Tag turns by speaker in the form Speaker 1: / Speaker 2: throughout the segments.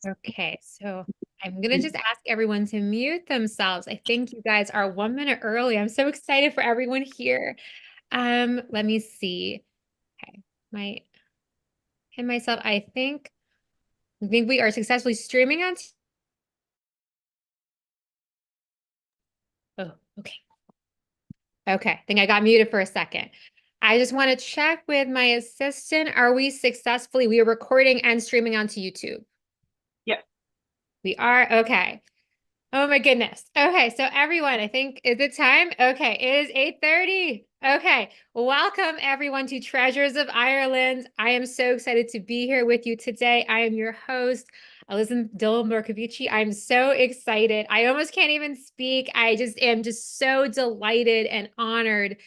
Speaker 1: Okay, so I'm gonna just ask everyone to mute themselves. I think you guys are 1 minute early. I'm so excited for everyone here. Let me see. Okay, my hit myself. I think we are successfully streaming on. Oh, okay. Okay, I think I got muted for a second. I just want to check with my assistant. Are we successfully? We are recording and streaming onto YouTube.
Speaker 2: Yeah.
Speaker 1: We are okay. Oh my goodness. Okay, so everyone, I think is it time? Okay, it is 8:30. Okay, welcome everyone to Treasures of Ireland. I am so excited to be here with you today. I am your host, Elizabeth Dillon-Morkovici. I'm so excited. I almost can't even speak. I just am just so delighted and honored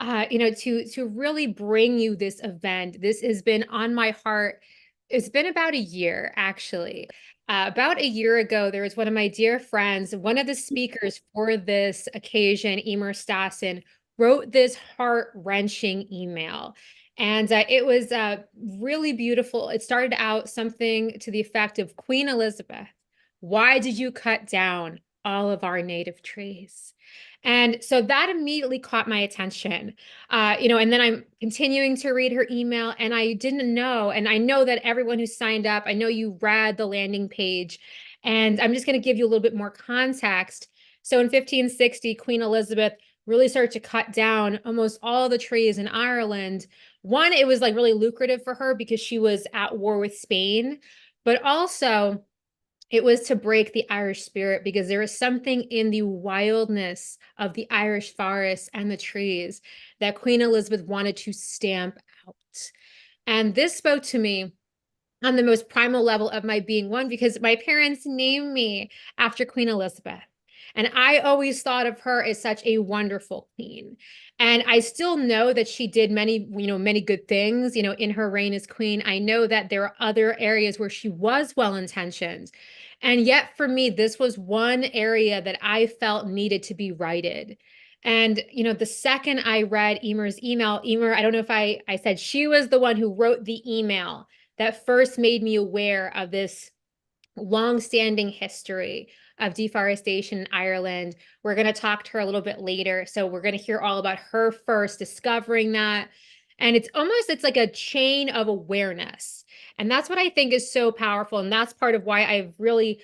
Speaker 1: to really bring you this event. This has been on my heart. It's been about a year, actually. About a year ago, there was one of my dear friends, one of the speakers for this occasion, Eimear Stassin, wrote this heart-wrenching email. And it was really beautiful. It started out something to the effect of, Queen Elizabeth, why did you cut down all of our native trees? And so that immediately caught my attention. And then I'm continuing to read her email, and I didn't know, and I know that everyone who signed up, I know you read the landing page, and I'm just going to give you a little bit more context. So in 1560, Queen Elizabeth really started to cut down almost all the trees in Ireland. One, it was like really lucrative for her because she was at war with Spain, but also it was to break the Irish spirit because there is something in the wildness of the Irish forests and the trees that Queen Elizabeth wanted to stamp out. And this spoke to me on the most primal level of my being. One, because my parents named me after Queen Elizabeth. And I always thought of her as such a wonderful queen. And I still know that she did many good things, in her reign as queen. I know that there are other areas where she was well-intentioned. And yet for me, this was one area that I felt needed to be righted. And, the second I read Eimear's email, Eimear, I don't know if I said she was the one who wrote the email that first made me aware of this long-standing history of deforestation in Ireland. We're going to talk to her a little bit later. So we're going to hear all about her first discovering that. And it's like a chain of awareness. And that's what I think is so powerful. And that's part of why I've really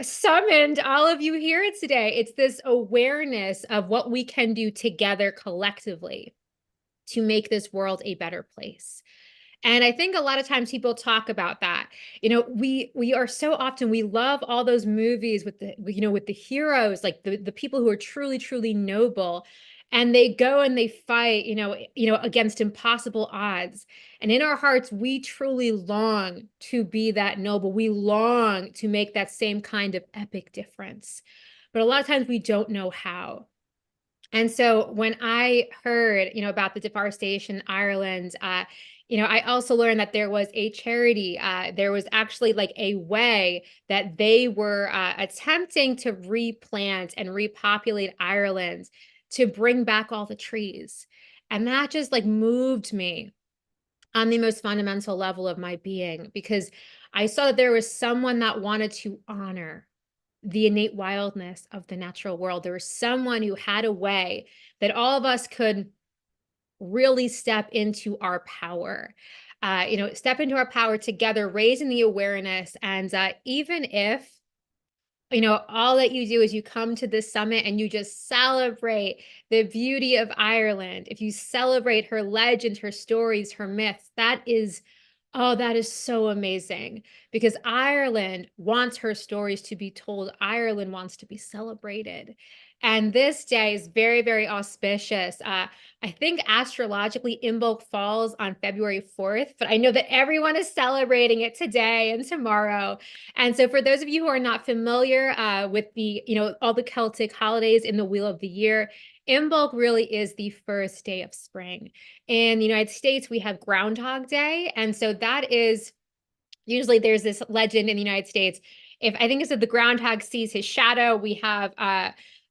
Speaker 1: summoned all of you here today. It's this awareness of what we can do together collectively to make this world a better place. And I think a lot of times people talk about that. We are so often, we love all those movies with the heroes, like the people who are truly, truly noble. And they go and they fight, against impossible odds. And in our hearts, we truly long to be that noble. We long to make that same kind of epic difference. But a lot of times we don't know how. And so when I heard, about the deforestation in Ireland, I also learned that there was a charity. There was actually like a way that they were attempting to replant and repopulate Ireland to bring back all the trees. And that just like moved me on the most fundamental level of my being, because I saw that there was someone that wanted to honor the innate wildness of the natural world. There was someone who had a way that all of us could really step into our power, step into our power together, raising the awareness. And even if, all that you do is you come to this summit and you just celebrate the beauty of Ireland, if you celebrate her legends, her stories, her myths, oh, that is so amazing, because Ireland wants her stories to be told. Ireland wants to be celebrated. And this day is very, very auspicious. I think astrologically, Imbolc falls on February 4th, but I know that everyone is celebrating it today and tomorrow. And so for those of you who are not familiar with all the Celtic holidays in the Wheel of the Year, Imbolc really is the first day of spring. In the United States, we have Groundhog Day. And so that is usually, there's this legend in the United States. If I think it's that the groundhog sees his shadow, we have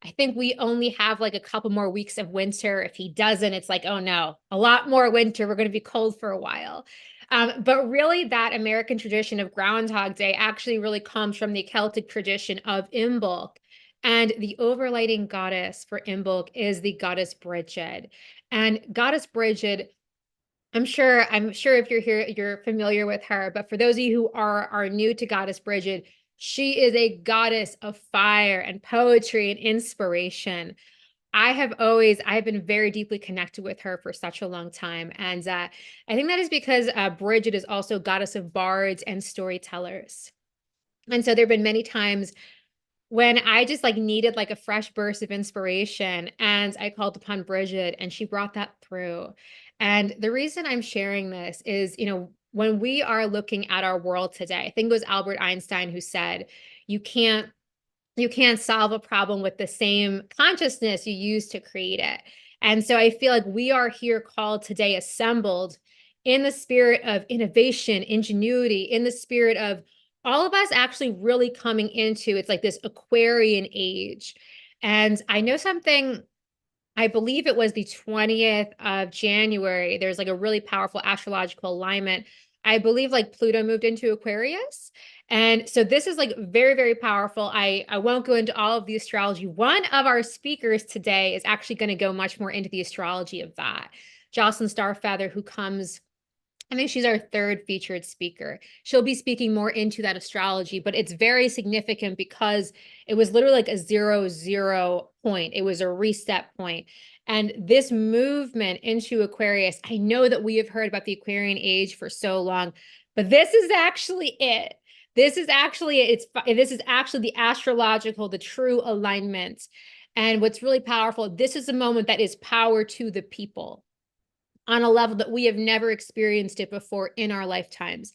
Speaker 1: I think we only have like a couple more weeks of winter. If he doesn't, it's like, oh no, a lot more winter. We're going to be cold for a while. But really that American tradition of Groundhog Day actually really comes from the Celtic tradition of Imbolc. And the overlighting goddess for Imbolc is the goddess Bridget. And goddess Bridget, I'm sure if you're here, you're familiar with her. But for those of you who are new to goddess Bridget, she is a goddess of fire and poetry and inspiration. I've been very deeply connected with her for such a long time. And I think that is because Bridget is also goddess of bards and storytellers. And so there have been many times when I just like needed like a fresh burst of inspiration, and I called upon Bridget and she brought that through. And the reason I'm sharing this is, when we are looking at our world today, I think it was Albert Einstein who said, you can't you can't solve a problem with the same consciousness you use to create it. And so I feel like we are here called today, assembled in the spirit of innovation, ingenuity, in the spirit of all of us actually really coming into it's like this Aquarian age. And I know something, I believe it was the 20th of January. There's like a really powerful astrological alignment. I believe like Pluto moved into Aquarius. And so this is like very, very powerful. I won't go into all of the astrology. One of our speakers today is actually going to go much more into the astrology of that. Jocelyn Starfeather, who comes, I think she's our third featured speaker. She'll be speaking more into that astrology, but it's very significant because it was literally like a 0-0 point. It was a reset point. And this movement into Aquarius, I know that we have heard about the Aquarian age for so long, but this is actually it. This is actually the astrological, the true alignment. And what's really powerful, this is a moment that is power to the people on a level that we have never experienced it before in our lifetimes.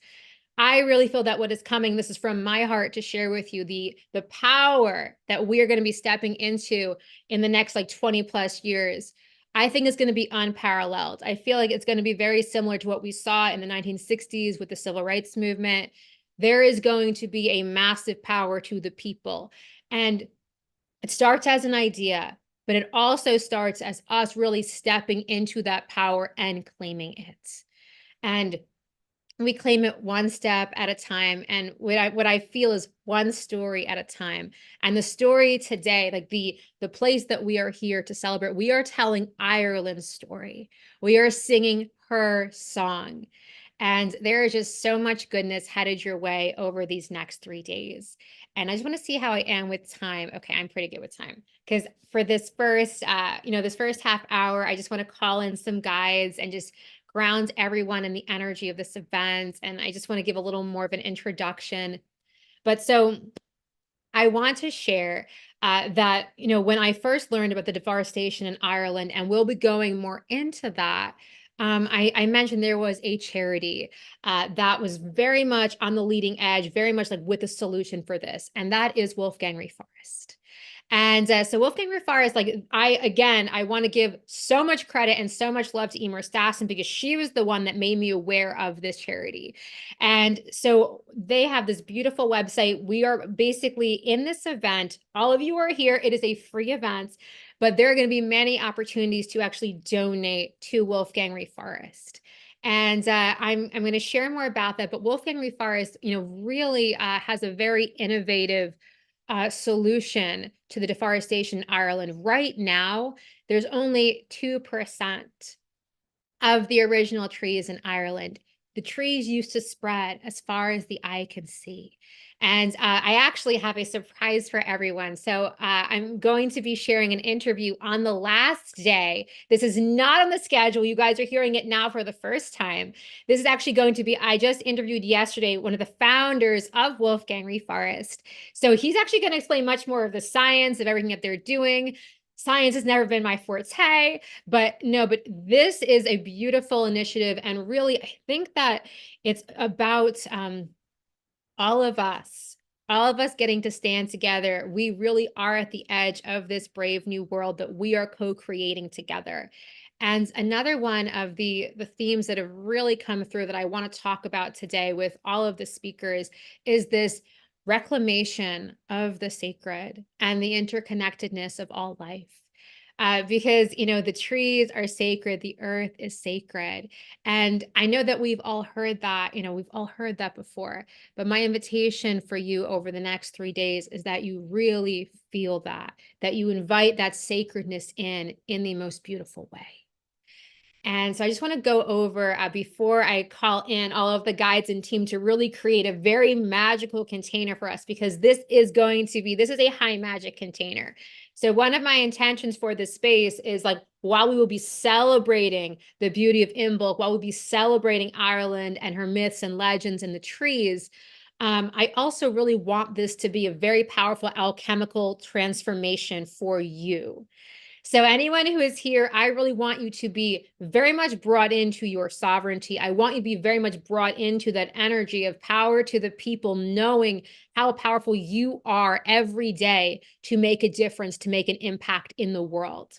Speaker 1: I really feel that what is coming, this is from my heart to share with you, the power that we're going to be stepping into in the next like 20 plus years, I think is going to be unparalleled. I feel like it's going to be very similar to what we saw in the 1960s with the civil rights movement. There is going to be a massive power to the people. And it starts as an idea, but it also starts as us really stepping into that power and claiming it. And we claim it one step at a time. And what I feel is one story at a time. And the story today, like the place that we are here to celebrate, we are telling Ireland's story. We are singing her song. And there is just so much goodness headed your way over these next 3 days. And I just want to see how I am with time. Okay, I'm pretty good with time. Because for this first half hour, I just want to call in some guides and just ground everyone in the energy of this event. And I just want to give a little more of an introduction. But so I want to share that, when I first learned about the deforestation in Ireland, and we'll be going more into that, I mentioned there was a charity that was very much on the leading edge, very much like with a solution for this, and that is Wolfgang Reforest. And so Wolfgang Reforest, like I want to give so much credit and so much love to Eimear Stassin because she was the one that made me aware of this charity. And so they have this beautiful website. We are basically in this event. All of you are here. It is a free event, but there are going to be many opportunities to actually donate to Wolfgang Reforest. And I'm going to share more about that. But Wolfgang Reforest, really has a very innovative solution to the deforestation in Ireland. Right now, there's only 2% of the original trees in Ireland. The trees used to spread as far as the eye can see. And I actually have a surprise for everyone. So I'm going to be sharing an interview on the last day. This is not on the schedule. You guys are hearing it now for the first time. This is actually going to be, I just interviewed yesterday one of the founders of Wolfgang Reforest. So he's actually going to explain much more of the science of everything that they're doing. Science has never been my forte, but this is a beautiful initiative. And really, I think that it's about all of us getting to stand together. We really are at the edge of this brave new world that we are co-creating together. And another one of the themes that have really come through that I want to talk about today with all of the speakers is this reclamation of the sacred and the interconnectedness of all life. because, the trees are sacred, the earth is sacred. And I know that we've all heard that, we've all heard that before. But my invitation for you over the next 3 days is that you really feel that you invite that sacredness in the most beautiful way. And so I just want to go over before I call in all of the guides and team to really create a very magical container for us, because this is a high magic container. So one of my intentions for this space is, like, while we will be celebrating the beauty of Imbolc, while we'll be celebrating Ireland and her myths and legends and the trees, I also really want this to be a very powerful alchemical transformation for you. So anyone who is here, I really want you to be very much brought into your sovereignty. I want you to be very much brought into that energy of power to the people, knowing how powerful you are every day to make a difference, to make an impact in the world.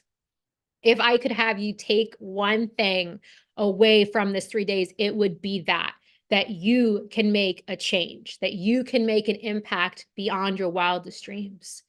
Speaker 1: If I could have you take one thing away from this 3 days, it would be that you can make a change, that you can make an impact beyond your wildest dreams.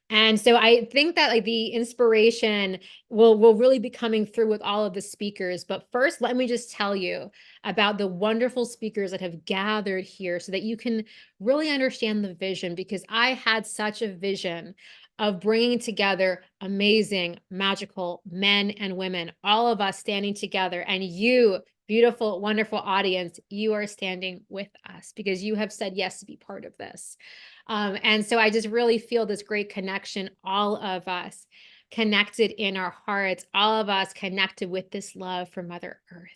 Speaker 1: And so I think that, like, the inspiration will really be coming through with all of the speakers. But first, let me just tell you about the wonderful speakers that have gathered here so that you can really understand the vision, because I had such a vision of bringing together amazing, magical men and women, all of us standing together, and you, beautiful, wonderful audience, you are standing with us because you have said yes to be part of this. And so I just really feel this great connection, all of us connected in our hearts, all of us connected with this love for Mother Earth.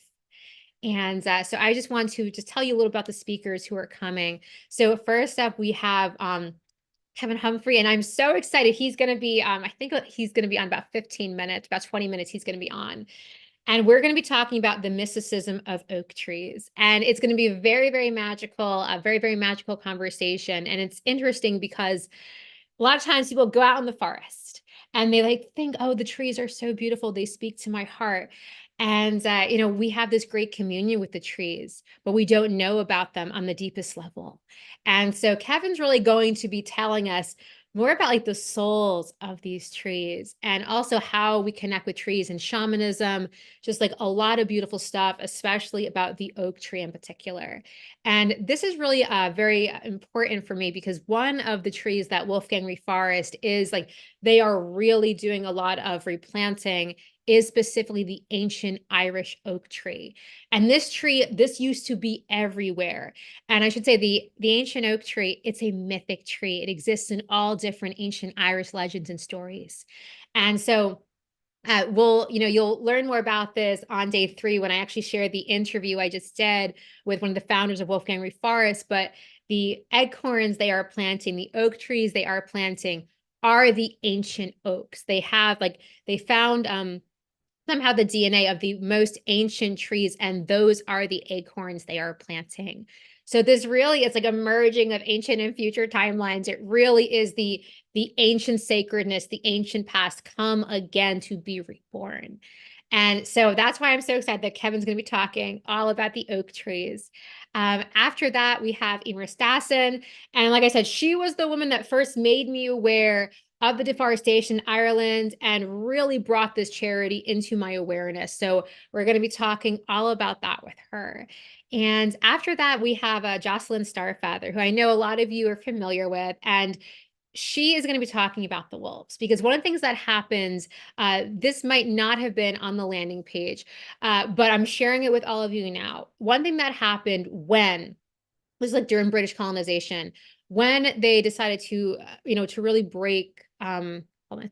Speaker 1: And so I just want to just tell you a little about the speakers who are coming. So first up, we have Kevin Humphrey, and I'm so excited. He's going to be, I think he's going to be on about 15 minutes, about 20 minutes he's going to be on. And we're going to be talking about the mysticism of oak trees. And it's going to be a very, very magical, a very, very magical conversation. And it's interesting because a lot of times people go out in the forest and they think, oh, the trees are so beautiful. They speak to my heart. And, we have this great communion with the trees, but we don't know about them on the deepest level. And so Kevin's really going to be telling us more about, like, the souls of these trees, and also how we connect with trees and shamanism, just like a lot of beautiful stuff, especially about the oak tree in particular. And this is really very important for me because one of the trees that Wolfgang Reforest is, like, they are really doing a lot of replanting is specifically the ancient Irish oak tree. And this used to be everywhere. And I should say the ancient oak tree, it's a mythic tree. It exists in all different ancient Irish legends and stories. And so you'll learn more about this on day 3 when I actually share the interview I just did with one of the founders of Wolfgang Reforest. But the acorns they are planting, the oak trees they are planting, are the ancient oaks. They found somehow the DNA of the most ancient trees, and those are the acorns they are planting. So this really, it's like a merging of ancient and future timelines. It really is the ancient sacredness, the ancient past come again to be reborn. And so that's why I'm so excited that Kevin's going to be talking all about the oak trees. After that, we have Eimear Stassin. And like I said, she was the woman that first made me aware of the deforestation in Ireland and really brought this charity into my awareness. So we're going to be talking all about that with her. And after that, we have Jocelyn Starfeather, who I know a lot of you are familiar with. And she is going to be talking about the wolves, because one of the things that happens, this might not have been on the landing page, but I'm sharing it with all of you now. One thing that happened when, was like during British colonization, when they decided to, to really break, I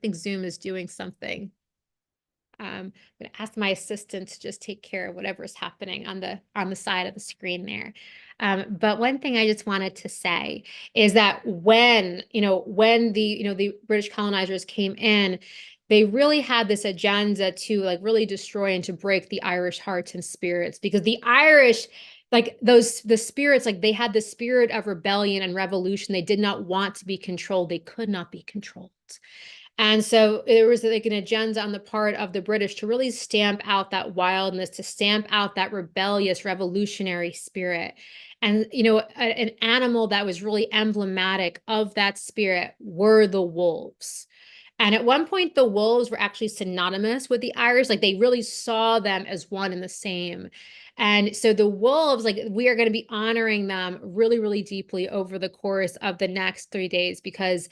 Speaker 1: think Zoom is doing something. I'm going to ask my assistant to just take care of whatever's happening on the side of the screen there. But one thing I just wanted to say is that when the British colonizers came in, they really had this agenda to, like, really destroy and to break the Irish hearts and spirits, because the Irish, like, the spirits, like, they had the spirit of rebellion and revolution. They did not want to be controlled. They could not be controlled. And so there was, like, an agenda on the part of the British to really stamp out that wildness, to stamp out that rebellious revolutionary spirit. And, an animal that was really emblematic of that spirit were the wolves. And at one point, the wolves were actually synonymous with the Irish. Like they really saw them as one and the same. And so the wolves, like we are going to be honoring them really, really deeply over the course of the next 3 days, because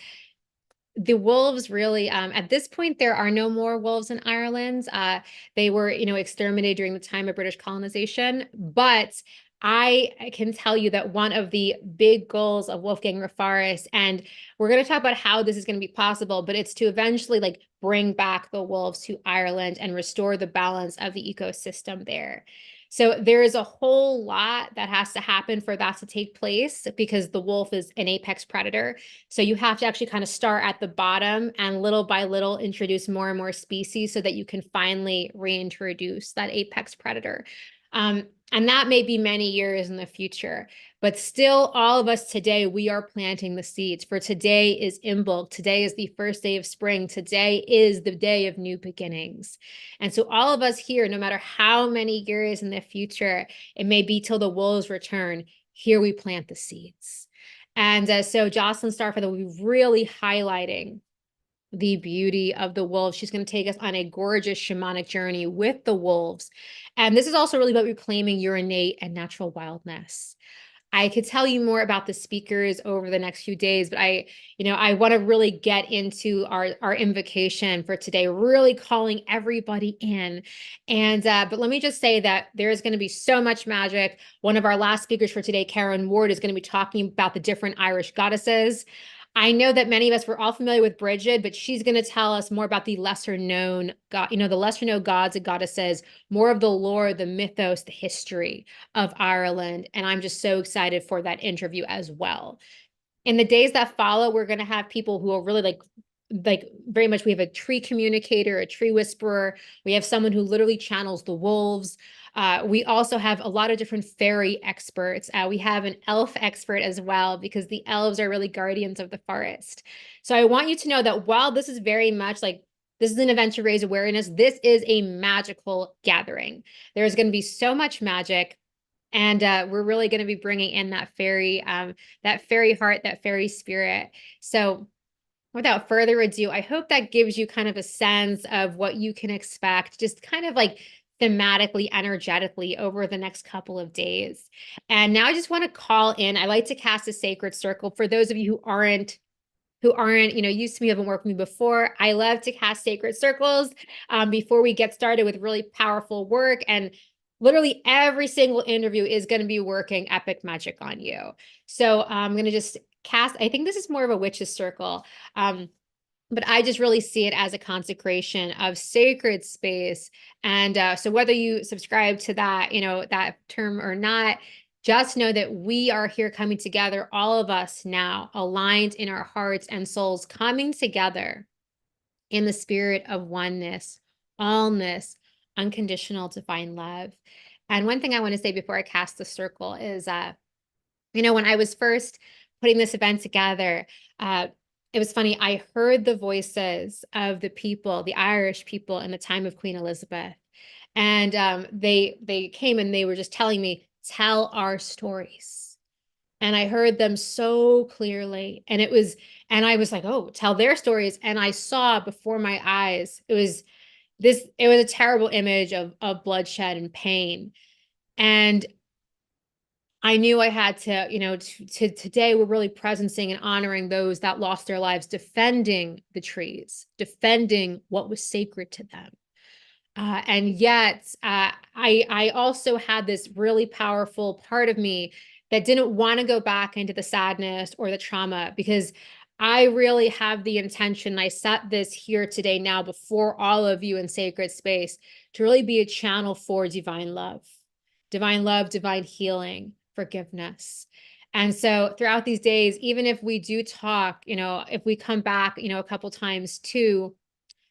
Speaker 1: the wolves really, at this point, there are no more wolves in Ireland. They were, exterminated during the time of British colonization. But I can tell you that one of the big goals of Wolfgang Refaris, and we're going to talk about how this is going to be possible, but it's to eventually like bring back the wolves to Ireland and restore the balance of the ecosystem there. So there is a whole lot that has to happen for that to take place, because the wolf is an apex predator. So you have to actually kind of start at the bottom and little by little introduce more and more species so that you can finally reintroduce that apex predator. And that may be many years in the future, but still all of us today, we are planting the seeds. For today is Imbolc. Today is the first day of spring. Today is the day of new beginnings. And so all of us here, no matter how many years in the future, it may be till the wolves return, here we plant the seeds. And so Jocelyn Starfeather will be really highlighting the beauty of the wolves. She's going to take us on a gorgeous shamanic journey with the wolves. And this is also really about reclaiming your innate and natural wildness. I could tell you more about the speakers over the next few days, but I want to really get into our invocation for today, really calling everybody in. But let me just say that there is going to be so much magic. One of our last speakers for today, Karen Ward, is going to be talking about the different Irish goddesses. I know that many of us were all familiar with Bridget, but she's going to tell us more about the lesser known god, the lesser known gods and goddesses, more of the lore, the mythos, the history of Ireland. And I'm just so excited for that interview as well. In the days that follow, we're going to have people who are really like very much, we have a tree communicator, a tree whisperer. We have someone who literally channels the wolves. We also have a lot of different fairy experts. We have an elf expert as well, because the elves are really guardians of the forest. So I want you to know that while this is very much like, this is an event to raise awareness, this is a magical gathering. There's going to be so much magic. And we're really going to be bringing in that fairy heart, that fairy spirit. So without further ado, I hope that gives you kind of a sense of what you can expect, just kind of like thematically, energetically over the next couple of days. And now I just want to call in. I like to cast a sacred circle. For those of you who aren't, used to me, haven't worked with me before, I love to cast sacred circles before we get started with really powerful work. And literally every single interview is going to be working epic magic on you. So I'm going to just cast, I think this is more of a witch's circle. But I just really see it as a consecration of sacred space. And so whether you subscribe to that, that term or not, just know that we are here coming together, all of us now, aligned in our hearts and souls, coming together in the spirit of oneness, allness, unconditional divine love. And one thing I want to say before I cast the circle is, when I was first putting this event together, it was funny. I heard the voices of the people, the Irish people in the time of Queen Elizabeth. And they came and they were just telling me, tell our stories. And I heard them so clearly. And I was like, oh, tell their stories. And I saw before my eyes, it was a terrible image of bloodshed and pain. And I knew I had to, today we're really presencing and honoring those that lost their lives, defending the trees, defending what was sacred to them. And yet I also had this really powerful part of me that didn't want to go back into the sadness or the trauma, because I really have the intention, I set this here today now before all of you in sacred space, to really be a channel for divine love, divine healing, forgiveness. And so throughout these days, even if we do talk, if we come back, a couple times to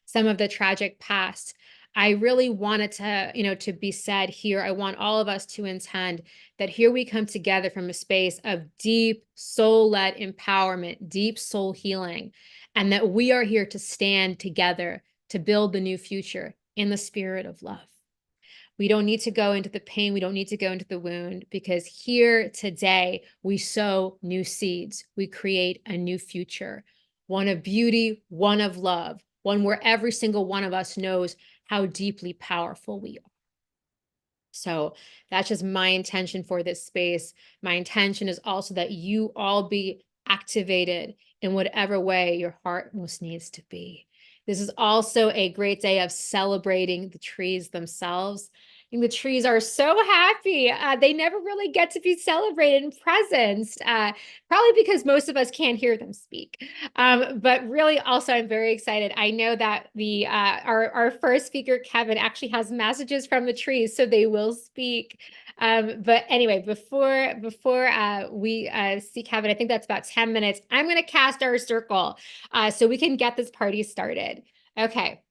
Speaker 1: some of the tragic past, I really wanted to, to be said here. I want all of us to intend that here we come together from a space of deep soul-led empowerment, deep soul healing, and that we are here to stand together to build the new future in the spirit of love. We don't need to go into the pain. We don't need to go into the wound, because here today, we sow new seeds. We create a new future, one of beauty, one of love, one where every single one of us knows how deeply powerful we are. So that's just my intention for this space. My intention is also that you all be activated in whatever way your heart most needs to be. This is also a great day of celebrating the trees themselves. And the trees are so happy. They never really get to be celebrated and presenced, probably because most of us can't hear them speak. But really, also, I'm very excited. I know that our first speaker, Kevin, actually has messages from the trees, so they will speak. But anyway, before we see Kevin, I think that's about 10 minutes. I'm going to cast our circle so we can get this party started. Okay.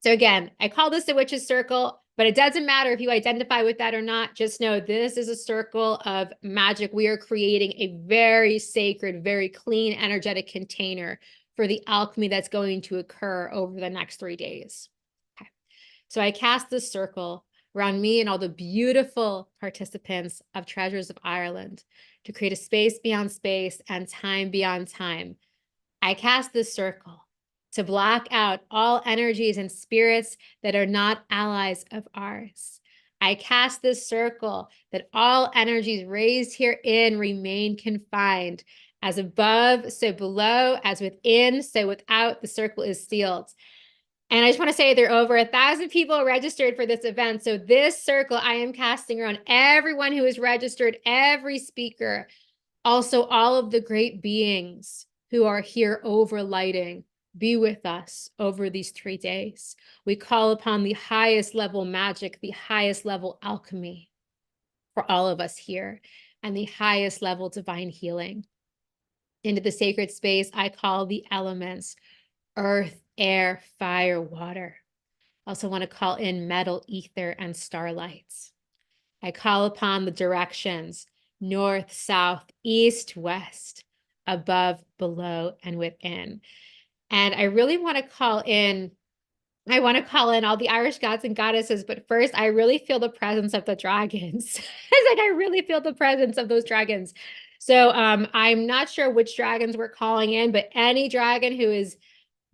Speaker 1: So again, I call this the witch's circle, but it doesn't matter if you identify with that or not. Just know this is a circle of magic. We are creating a very sacred, very clean, energetic container for the alchemy that's going to occur over the next 3 days. Okay. So I cast this circle around me and all the beautiful participants of Treasures of Ireland to create a space beyond space and time beyond time. I cast this circle to block out all energies and spirits that are not allies of ours. I cast this circle that all energies raised herein remain confined. As above, so below, as within, so without, the circle is sealed. And I just want to say there are over 1,000 people registered for this event. So this circle I am casting around everyone who is registered, every speaker, also all of the great beings who are here overlighting. Be with us over these 3 days. We call upon the highest level magic, the highest level alchemy for all of us here, and the highest level divine healing. Into the sacred space, I call the elements, earth, air, fire, water. I also want to call in metal, ether, and starlights. I call upon the directions, north, south, east, west, above, below, and within. And I really want to call in, all the Irish gods and goddesses, but first I really feel the presence of the dragons. It's like I really feel the presence of those dragons. So I'm not sure which dragons we're calling in, but any dragon who has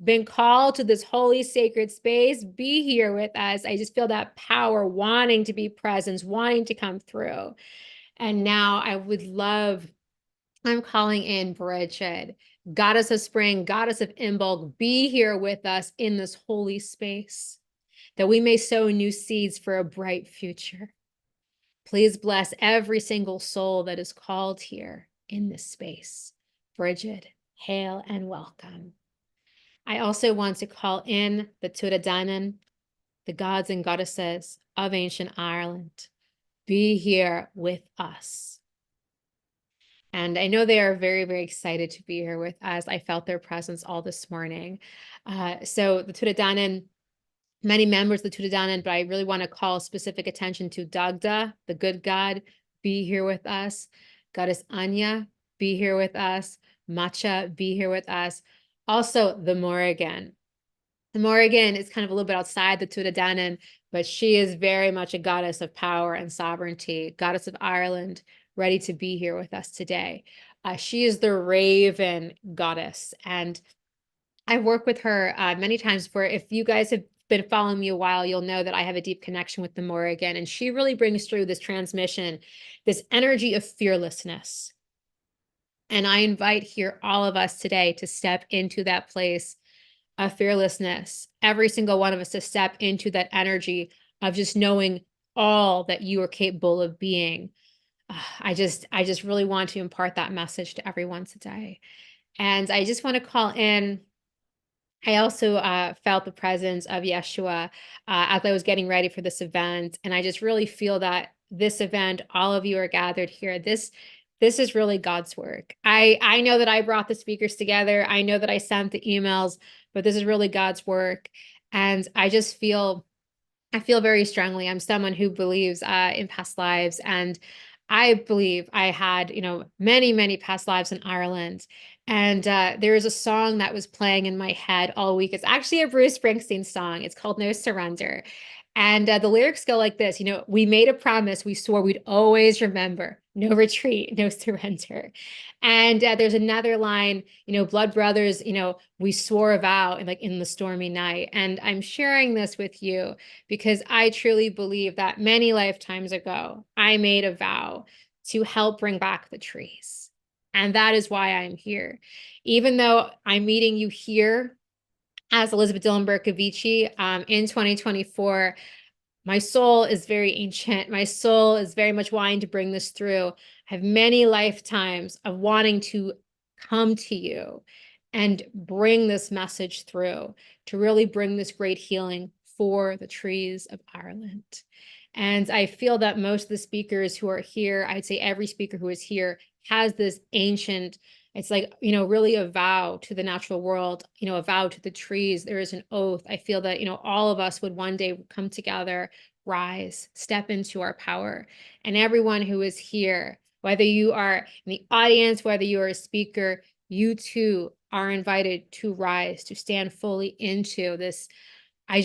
Speaker 1: been called to this holy sacred space, be here with us. I just feel that power wanting to be present, wanting to come through. And now I'm calling in Bridget, goddess of spring, goddess of Imbolc, be here with us in this holy space, that we may sow new seeds for a bright future. Please bless every single soul that is called here in this space. Bridget, hail and welcome. I also want to call in the Tuatha Dé Danann, the gods and goddesses of ancient Ireland. Be here with us. And I know they are very, very excited to be here with us. I felt their presence all this morning. So the Tuatha Dé Danann, many members of the Tuatha Dé Danann, but I really want to call specific attention to Dagda, the good god, be here with us. Goddess Anya, be here with us. Matcha, be here with us. Also, the Morrigan. The Morrigan is kind of a little bit outside the Tuatha Dé Danann, but she is very much a goddess of power and sovereignty, goddess of Ireland, ready to be here with us today. She is the Raven goddess, and I've worked with her many times before. If you guys have been following me a while, you'll know that I have a deep connection with the Morrigan, and she really brings through this transmission, this energy of fearlessness. And I invite here all of us today to step into that place of fearlessness, every single one of us to step into that energy of just knowing all that you are capable of being. I just really want to impart that message to everyone today. And I just want to call in, I also felt the presence of Yeshua as I was getting ready for this event. And I just really feel that this event, all of you are gathered here. This is really God's work. I know that I brought the speakers together. I know that I sent the emails, but this is really God's work. And I feel very strongly. I'm someone who believes in past lives, and I believe I had, many, many past lives in Ireland. And there is a song that was playing in my head all week. It's actually a Bruce Springsteen song. It's called No Surrender. And the lyrics go like this, we made a promise, we swore we'd always remember. no retreat, no surrender. And there's another line, blood brothers, we swore a vow in like in the stormy night. And I'm sharing this with you because I truly believe that many lifetimes ago, I made a vow to help bring back the trees. And that is why I'm here. Even though I'm meeting you here as Elizabeth Dillon Bercovici in 2024, my soul is very ancient. My soul is very much wanting to bring this through. I have many lifetimes of wanting to come to you and bring this message through, to really bring this great healing for the trees of Ireland. And I feel that most of the speakers who are here, I'd say every speaker who is here has this ancient, it's like, really a vow to the natural world, a vow to the trees. There is an oath. I feel that, all of us would one day come together, rise, step into our power. And everyone who is here, whether you are in the audience, whether you are a speaker, you too are invited to rise, to stand fully into this. I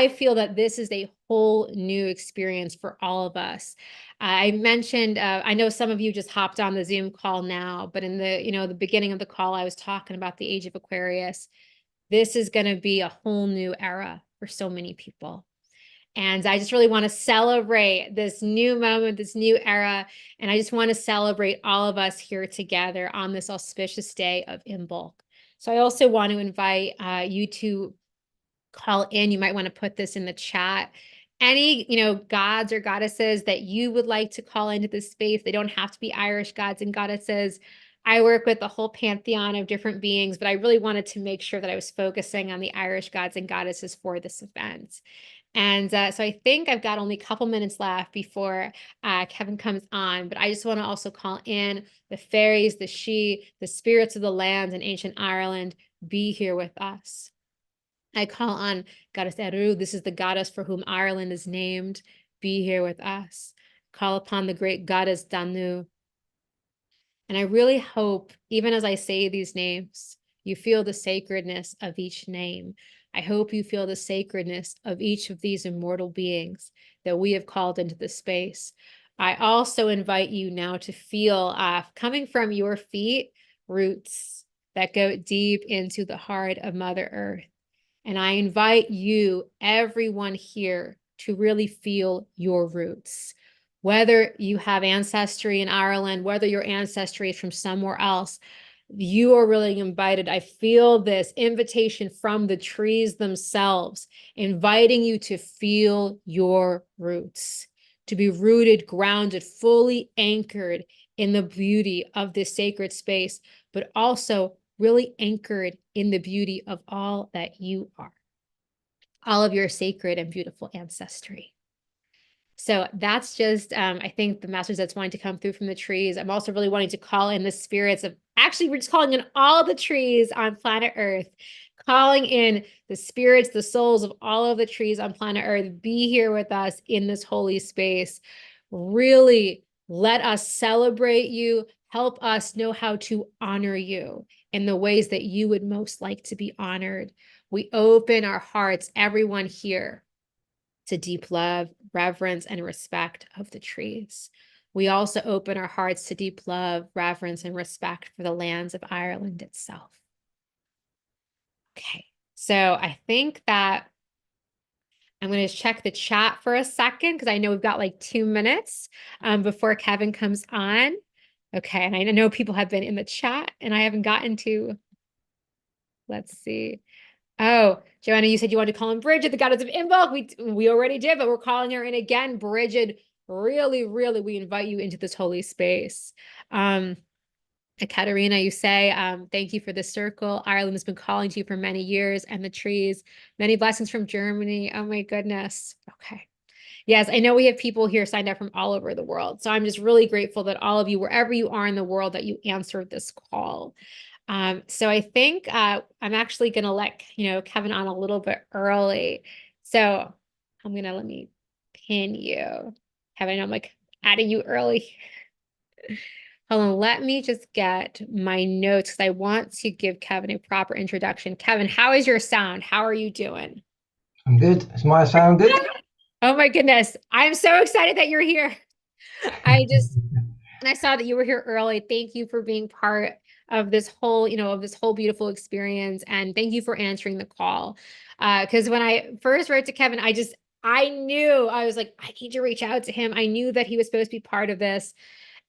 Speaker 1: feel that this is a whole new experience for all of us. I mentioned, I know some of you just hopped on the Zoom call now, but in the beginning of the call, I was talking about the age of Aquarius. This is going to be a whole new era for so many people. And I just really want to celebrate this new moment, this new era. And I just want to celebrate all of us here together on this auspicious day of Imbolc. So I also want to invite you to call in. You might want to put this in the chat. Any, gods or goddesses that you would like to call into this space. They don't have to be Irish gods and goddesses. I work with a whole pantheon of different beings, but I really wanted to make sure that I was focusing on the Irish gods and goddesses for this event. And so I think I've got only a couple minutes left before Kevin comes on, but I just want to also call in the fairies, the Sidhe, the spirits of the lands in ancient Ireland, be here with us. I call on Goddess Eru. This is the goddess for whom Ireland is named. Be here with us. Call upon the great goddess Danu. And I really hope, even as I say these names, you feel the sacredness of each name. I hope you feel the sacredness of each of these immortal beings that we have called into the space. I also invite you now to feel, coming from your feet, roots that go deep into the heart of Mother Earth. And I invite you, everyone here, to really feel your roots. Whether you have ancestry in Ireland, whether your ancestry is from somewhere else, you are really invited. I feel this invitation from the trees themselves, inviting you to feel your roots, to be rooted, grounded, fully anchored in the beauty of this sacred space, but also really anchored in the beauty of all that you are, all of your sacred and beautiful ancestry. So that's just, I think, the message that's wanting to come through from the trees. I'm also really wanting to call in the spirits of, actually, we're just calling in all the trees on planet Earth, calling in the spirits, the souls of all of the trees on planet Earth, be here with us in this holy space. Really let us celebrate you, help us know how to honor you in the ways that you would most like to be honored. We open our hearts, everyone here, to deep love, reverence, and respect of the trees. We also open our hearts to deep love, reverence, and respect for the lands of Ireland itself. Okay, so I think that I'm going to check the chat for a second because I know we've got like 2 minutes before Kevin comes on. Okay, and I know people have been in the chat and I haven't gotten to, let's see. Oh, Joanna, you said you wanted to call in Bridget, the goddess of Imbolc. We already did, but we're calling her in again. Bridget, really, really, we invite you into this holy space. Katerina, you say, thank you for the circle. Ireland has been calling to you for many years, and the trees. Many blessings from Germany. Oh my goodness. Okay. Yes, I know we have people here signed up from all over the world. So I'm just really grateful that all of you, wherever you are in the world, that you answered this call. So I think I'm actually going to let Kevin on a little bit early. So I'm going to let me pin you. Kevin, I'm like adding you early. Hold on, let me just get my notes because I want to give Kevin a proper introduction. Kevin, how is your sound? How are you doing?
Speaker 2: I'm good. Is my sound good?
Speaker 1: Oh my goodness. I'm so excited that you're here. I just And I saw that you were here early. Thank you for being part of this whole, of this whole beautiful experience. And thank you for answering the call. Because when I first wrote to Kevin, I knew, I was like, I need to reach out to him. I knew that he was supposed to be part of this.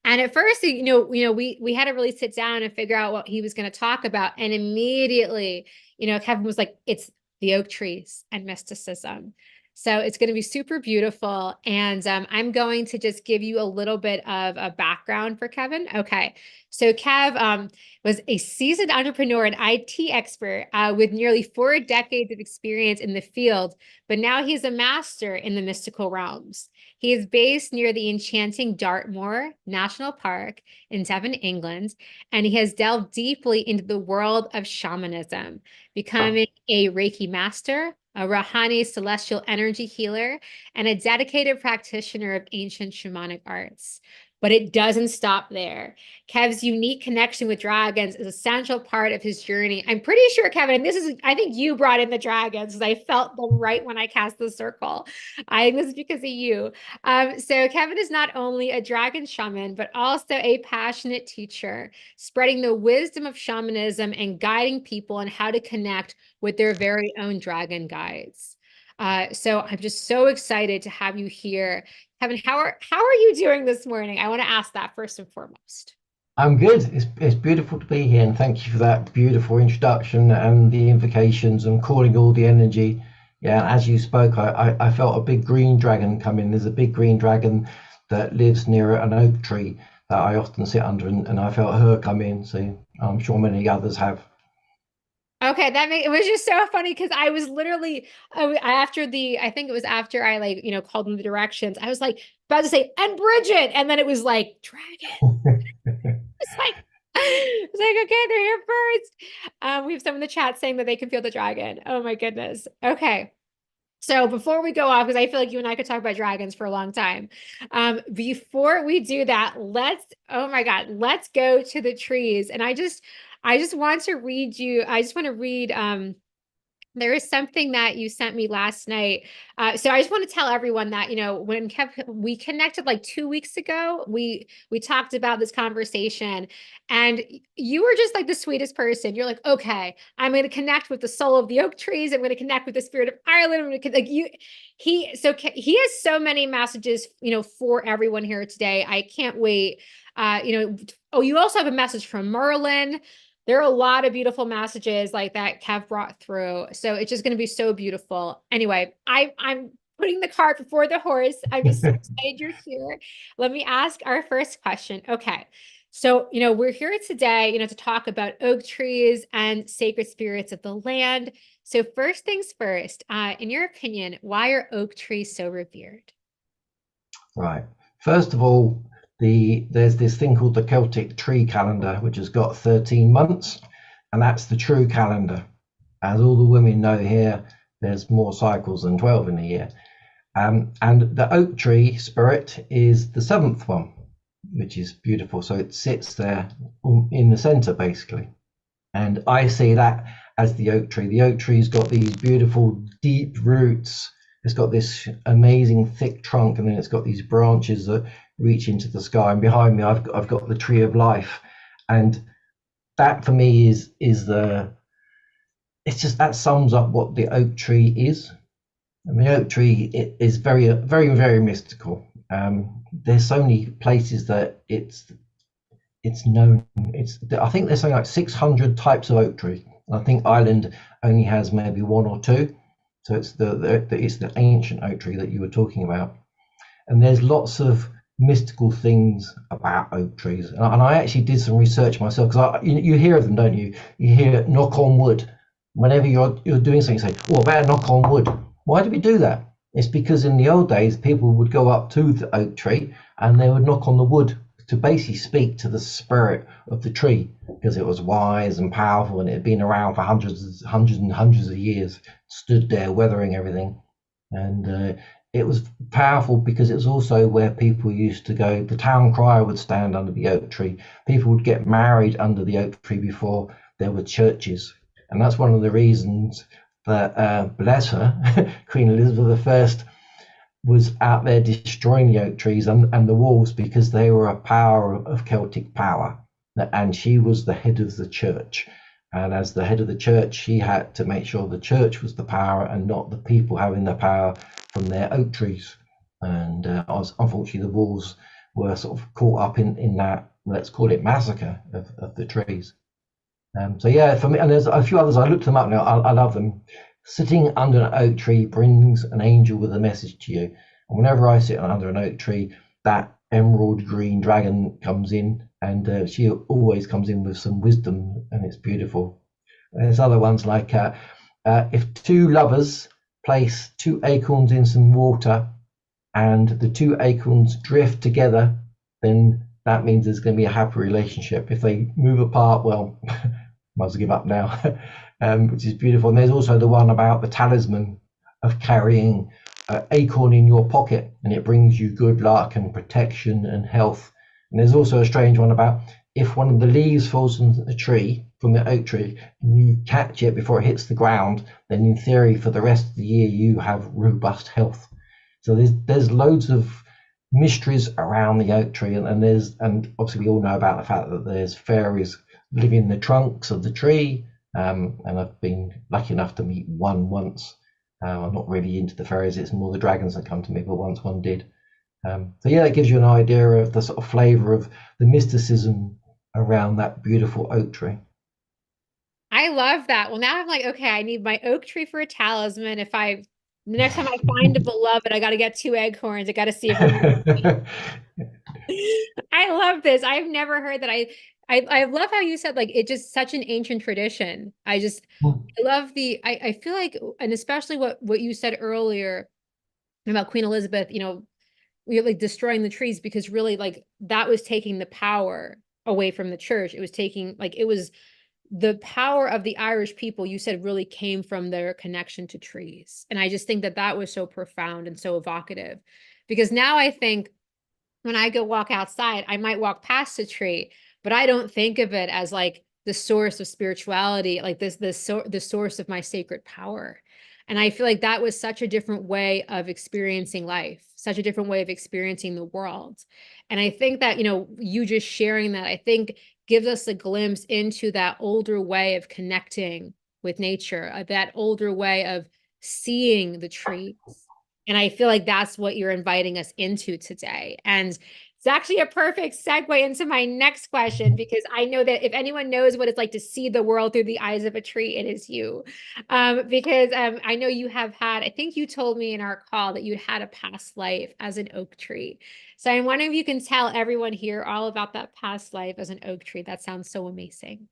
Speaker 1: And at first, we had to really sit down and figure out what he was going to talk about. And immediately, Kevin was like, it's the oak trees and mysticism. So it's going to be super beautiful. And I'm going to just give you a little bit of a background for Kevin. Okay. So Kev was a seasoned entrepreneur and IT expert with nearly 4 decades of experience in the field, but now he's a master in the mystical realms. He is based near the enchanting Dartmoor National Park in Devon, England, and he has delved deeply into the world of shamanism, becoming a Reiki master, a Rahani celestial energy healer, and a dedicated practitioner of ancient shamanic arts. But it doesn't stop there. Kev's unique connection with dragons is a central part of his journey. I'm pretty sure, Kevin, I think you brought in the dragons because I felt them right when I cast the circle. I think this is because of you. So Kevin is not only a dragon shaman, but also a passionate teacher, spreading the wisdom of shamanism and guiding people on how to connect with their very own dragon guides. So I'm just so excited to have you here. Kevin, how are you doing this morning? I want to ask that first and foremost.
Speaker 2: I'm good. It's beautiful to be here, and thank you for that beautiful introduction and the invocations and calling all the energy. Yeah, as you spoke, I felt a big green dragon come in. There's a big green dragon that lives near an oak tree that I often sit under, and I felt her come in. So I'm sure many others have.
Speaker 1: Okay, it was just so funny because I was literally I think it was after I called them the directions. I was like about to say and Bridget, and then it was like dragon. It's like okay, they're here first. We have some in the chat saying that they can feel the dragon. Oh my goodness. Okay. So before we go off, because I feel like you and I could talk about dragons for a long time. Before we do that, oh my God, let's go to the trees. And I just want to read you, I just want to read there is something that you sent me last night. So I just want to tell everyone that, when we connected like 2 weeks ago, we talked about this conversation and you were just like the sweetest person. You're like, okay, I'm going to connect with the soul of the oak trees. I'm going to connect with the spirit of Ireland. I'm going to, like he has so many messages, for everyone here today. I can't wait. Oh, you also have a message from Merlin. There are a lot of beautiful messages like that Kev brought through. So it's just going to be so beautiful. Anyway, I'm putting the cart before the horse. I'm just so excited you're here. Let me ask our first question. Okay. So, we're here today, to talk about oak trees and sacred spirits of the land. So first things first, in your opinion, why are oak trees so revered?
Speaker 2: Right. First of all, there's this thing called the Celtic tree calendar, which has got 13 months, and that's the true calendar. As all the women know here, there's more cycles than 12 in a year. And the oak tree spirit is the 7th one, which is beautiful. So it sits there in the center, basically. And I see that as the oak tree. The oak tree's got these beautiful deep roots. It's got this amazing thick trunk, and then it's got these branches that reach into the sky. And behind me, I've got the tree of life, and that for me is it's just that sums up what the oak tree is. And the oak tree is very, very, very mystical. There's so many places that it's known. I think there's something like 600 types of oak tree. I think Ireland only has maybe 1 or 2. So it's the ancient oak tree that you were talking about, and there's lots of mystical things about oak trees. And I actually did some research myself, because you hear of them, don't you? You hear knock on wood whenever you're doing something. You say, "Oh, I better knock on wood." Why do we do that? It's because in the old days, people would go up to the oak tree and they would knock on the wood to basically speak to the spirit of the tree, because it was wise and powerful, and it had been around for hundreds and hundreds of years, stood there weathering everything. And it was powerful because it was also where people used to go. The town crier would stand under the oak tree. People would get married under the oak tree before there were churches. And that's one of the reasons that, bless her, Queen Elizabeth I was out there destroying the oak trees and the wolves because they were a power of Celtic power. And she was the head of the church. And as the head of the church, she had to make sure the church was the power and not the people having the power from their oak trees. And unfortunately, the wolves were sort of caught up in that, let's call it massacre of the trees. So yeah, for me, and there's a few others. I looked them up now. I love them. Sitting under an oak tree brings an angel with a message to you. And whenever I sit under an oak tree, that emerald green dragon comes in, and she always comes in with some wisdom, and it's beautiful. And there's other ones like if two lovers place two acorns in some water, and the two acorns drift together, then that means there's going to be a happy relationship. If they move apart, well, might as well give up now, which is beautiful. And there's also the one about the talisman of carrying an acorn in your pocket, and it brings you good luck and protection and health. And there's also a strange one about if one of the leaves falls from the tree, from the oak tree, and you catch it before it hits the ground, then in theory for the rest of the year you have robust health. So there's loads of mysteries around the oak tree, and obviously we all know about the fact that there's fairies live in the trunks of the tree, and I've been lucky enough to meet one once. I'm not really into the fairies; it's more the dragons that come to me, but once one did. So yeah, that gives you an idea of the sort of flavour of the mysticism around that beautiful oak tree.
Speaker 1: I love that. Well, now I'm like, okay, I need my oak tree for a talisman. The next time I find a beloved, I got to get two acorns. I got to see if it I love this. I've never heard that. I love how you said like it's just such an ancient tradition. I love I feel like, and especially what you said earlier about Queen Elizabeth, we like destroying the trees because really like that was taking the power away from the church. It was taking like it was the power of the Irish people, you said, really came from their connection to trees. And I just think that that was so profound and so evocative because now I think when I go walk outside, I might walk past a tree, but I don't think of it as like the source of spirituality, like the source of my sacred power. And I feel like that was such a different way of experiencing life, such a different way of experiencing the world. And I think that, you just sharing that, I think gives us a glimpse into that older way of connecting with nature, that older way of seeing the trees. And I feel like that's what you're inviting us into today. And it's actually a perfect segue into my next question, because I know that if anyone knows what it's like to see the world through the eyes of a tree, it is you. Because I know you have had, I think you told me in our call that you'd had a past life as an oak tree. So I'm wondering if you can tell everyone here all about that past life as an oak tree. That sounds so amazing.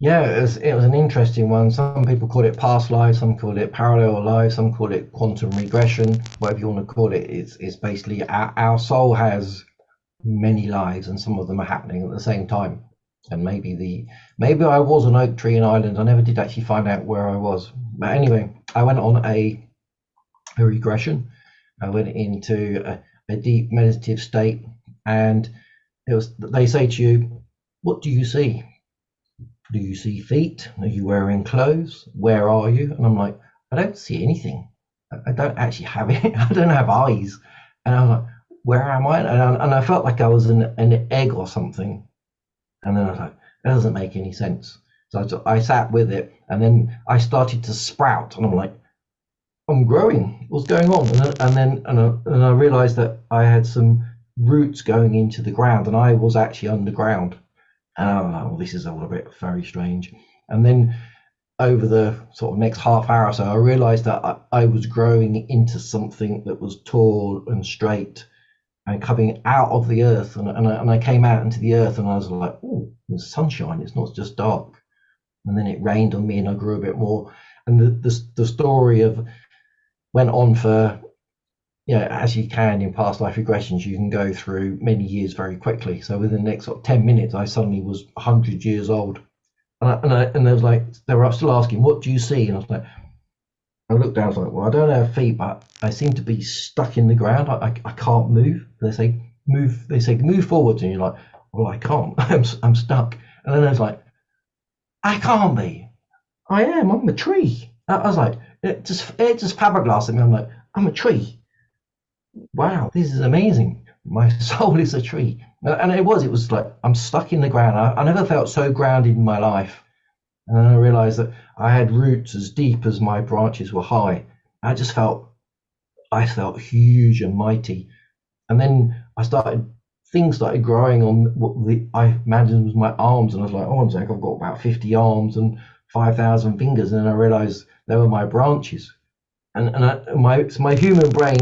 Speaker 2: Yeah, it was an interesting one. Some people call it past life, some call it parallel life, some call it quantum regression, whatever you want to call it. It's basically our soul has many lives, and some of them are happening at the same time. And maybe I was an oak tree in Ireland. I never did actually find out where I was. But anyway, I went on a regression. I went into a deep meditative state, and they say to you, "What do you see? Do you see feet? Are you wearing clothes? Where are you?" And I'm like, "I don't see anything. I don't actually have it. I don't have eyes." And I'm like, "Where am I?" And I felt like I was an egg or something. And then I was like, "That doesn't make any sense." So I sat with it, and then I started to sprout, and I'm like, "I'm growing. What's going on?" And I realized that I had some roots going into the ground, and I was actually underground. And I was like, "Well, this is all a bit very strange." And then over the sort of next half hour or so, I realized that I was growing into something that was tall and straight and coming out of the earth. And I came out into the earth, and I was like, "Oh, there's sunshine. It's not just dark." And then it rained on me, and I grew a bit more. And the story of went on for, as you can in past life regressions, you can go through many years very quickly. So within the next sort of 10 minutes, I suddenly was 100 years old. And they was like, they were still asking, "What do you see?" And I was like, I looked down, I was like, "Well, I don't have feet, but I seem to be stuck in the ground. I can't move." They say, "Move." They say, "Move forwards." And you're like, "Well, I can't. I'm stuck." And then I was like, "I can't be. I'm a tree." I was like, it just fiberglass at me. I'm like, I'm a tree. Wow, this is amazing. My soul is a tree. And it was like I'm stuck in the ground. I never felt so grounded in my life. And then I realized that I had roots as deep as my branches were high. I felt huge and mighty. And then things started growing on what I imagined was my arms. And I was like, oh, one sec, I've got about 50 arms and 5,000 fingers. And then I realized they were my branches. My human brain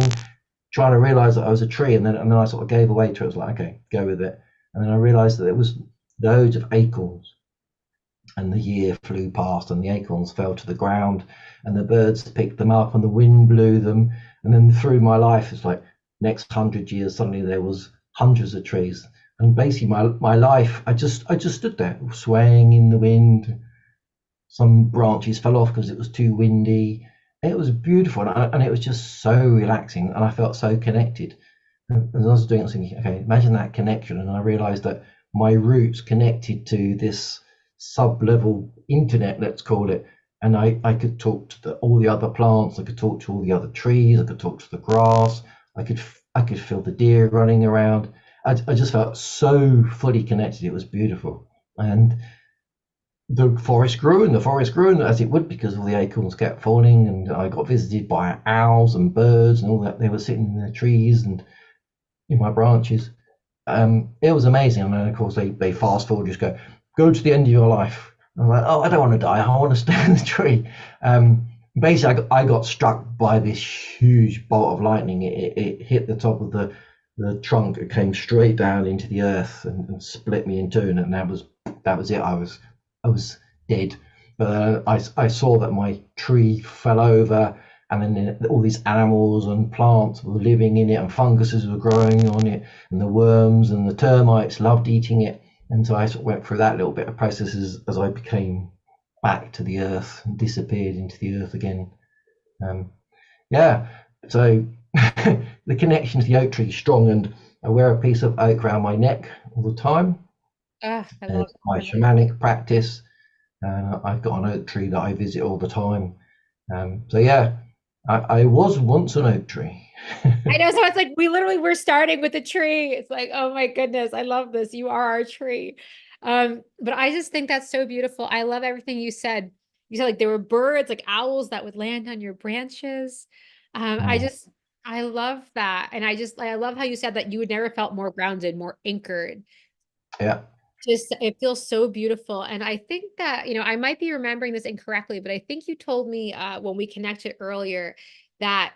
Speaker 2: trying to realize that I was a tree, and then I sort of gave away to it. I was like, okay, go with it. And then I realized that it was loads of acorns, and the year flew past, and the acorns fell to the ground, and the birds picked them up, and the wind blew them. And then through my life, it's like next 100 years, suddenly there was hundreds of trees, and basically my life, I just stood there swaying in the wind. Some branches fell off because it was too windy. It was beautiful, and it was just so relaxing, and I felt so connected. And as I was doing it, I was thinking, okay, imagine that connection. And I realized that my roots connected to this sub-level internet, let's call it. And I could talk to all the other plants. I could talk to all the other trees. I could talk to the grass. I could feel the deer running around. I just felt so fully connected. It was beautiful. And the forest grew and the forest grew, and as it would, because all the acorns kept falling, and I got visited by owls and birds and all that. They were sitting in the trees and in my branches. It was amazing. And then of course they fast forward, just go to the end of your life. I'm like, oh, I don't want to die. I want to stay in the tree. Basically, I got struck by this huge bolt of lightning. It hit the top of the trunk. It came straight down into the earth and split me in two, and that was it. I was dead. But I saw that my tree fell over, and then all these animals and plants were living in it, and funguses were growing on it, and the worms and the termites loved eating it. And so I sort of went through that little bit of process as I became back to the earth and disappeared into the earth again. Um, yeah, so the connection to the oak tree is strong, and I wear a piece of oak around my neck all the time.
Speaker 1: I
Speaker 2: And
Speaker 1: love
Speaker 2: it's my
Speaker 1: that.
Speaker 2: shamanic practice. And I've got an oak tree that I visit all the time. So yeah, I was once an oak tree.
Speaker 1: I know. So it's like we literally we're starting with a tree. It's like, oh my goodness, I love this. You are our tree. But I just think that's so beautiful. I love everything you said. You said like there were birds, like owls that would land on your branches.
Speaker 2: Mm,
Speaker 1: I love that. And I love how you said that you would never felt more grounded, more anchored.
Speaker 2: yeah,
Speaker 1: Just it feels so beautiful. And I think that, I might be remembering this incorrectly, but I think you told me when we connected earlier that,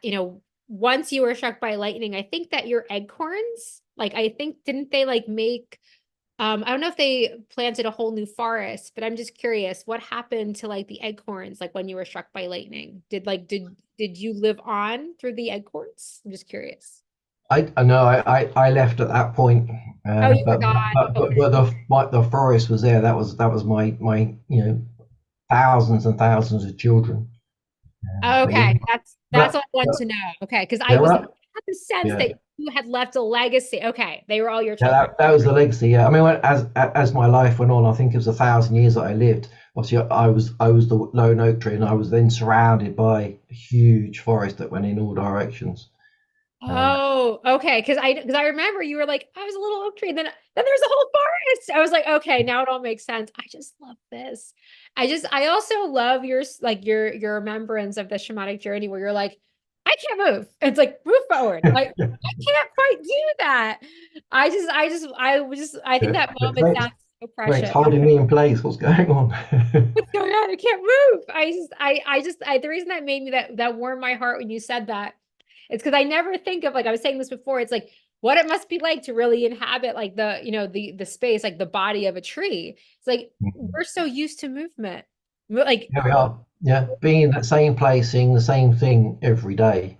Speaker 1: once you were struck by lightning, I think that your acorns, like I think didn't they like make I don't know if they planted a whole new forest, but I'm just curious what happened to like the acorns like when you were struck by lightning? Did you live on through the acorns? I'm just curious.
Speaker 2: I know I left at that point,
Speaker 1: Oh, you
Speaker 2: but
Speaker 1: forgot.
Speaker 2: the forest was there. That was my thousands and thousands of children. But yeah,
Speaker 1: Okay, that's
Speaker 2: but,
Speaker 1: what I want
Speaker 2: but
Speaker 1: to know. Okay, because I
Speaker 2: yeah,
Speaker 1: was I
Speaker 2: well,
Speaker 1: had the sense
Speaker 2: yeah.
Speaker 1: that you had left a legacy. Okay, they were all your
Speaker 2: Yeah,
Speaker 1: children.
Speaker 2: that was the legacy. Yeah, I mean, as my life went on, I think it was 1,000 years that I lived. Obviously, I was the lone oak tree, and I was then surrounded by a huge forest that went in all directions. Um,
Speaker 1: Oh, okay. Because I remember you were like, I was a little oak tree, and then there's a whole forest. I was like, okay, now it all makes sense. I just love this. I also love your remembrance of the shamanic journey where you're like, I can't move. It's like move forward. Like I can't quite do that. I think
Speaker 2: yeah.
Speaker 1: that moment
Speaker 2: Thanks,
Speaker 1: sounds so
Speaker 2: thanks,
Speaker 1: precious.
Speaker 2: holding me in place. What's going on?
Speaker 1: What's going on? I can't move. The reason that made me that warmed my heart when you said that, it's because I never think of like I was saying this before. It's like what it must be like to really inhabit like the space, like the body of a tree. It's like we're so used to movement. Like,
Speaker 2: Here we are. Yeah, being in that same place, seeing the same thing every day.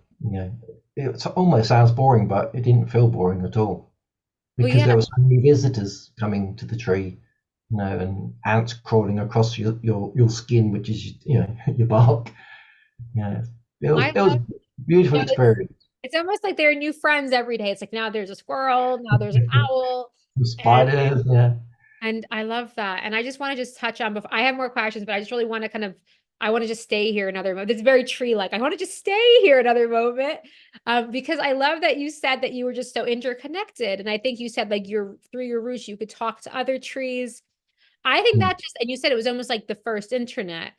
Speaker 2: It almost sounds boring, but it didn't feel boring at all
Speaker 1: well,
Speaker 2: because
Speaker 1: yeah,
Speaker 2: there were so many visitors coming to the tree. And ants crawling across your skin, which is your bark. Yeah,
Speaker 1: I
Speaker 2: it was a
Speaker 1: love.
Speaker 2: beautiful
Speaker 1: It's
Speaker 2: experience.
Speaker 1: almost like there are new friends every day. It's like now there's a squirrel, now there's an owl,
Speaker 2: The
Speaker 1: and
Speaker 2: spiders, yeah.
Speaker 1: I love that. And I just want to just touch on before I have more questions, but I just really want to kind of I want to just stay here another moment. It's very tree-like. I want to just stay here another moment. Because I love that you said that you were just so interconnected. And I think you said like through your roots, you could talk to other trees. I think
Speaker 2: Mm.
Speaker 1: that just, and you said it was almost like the first internet.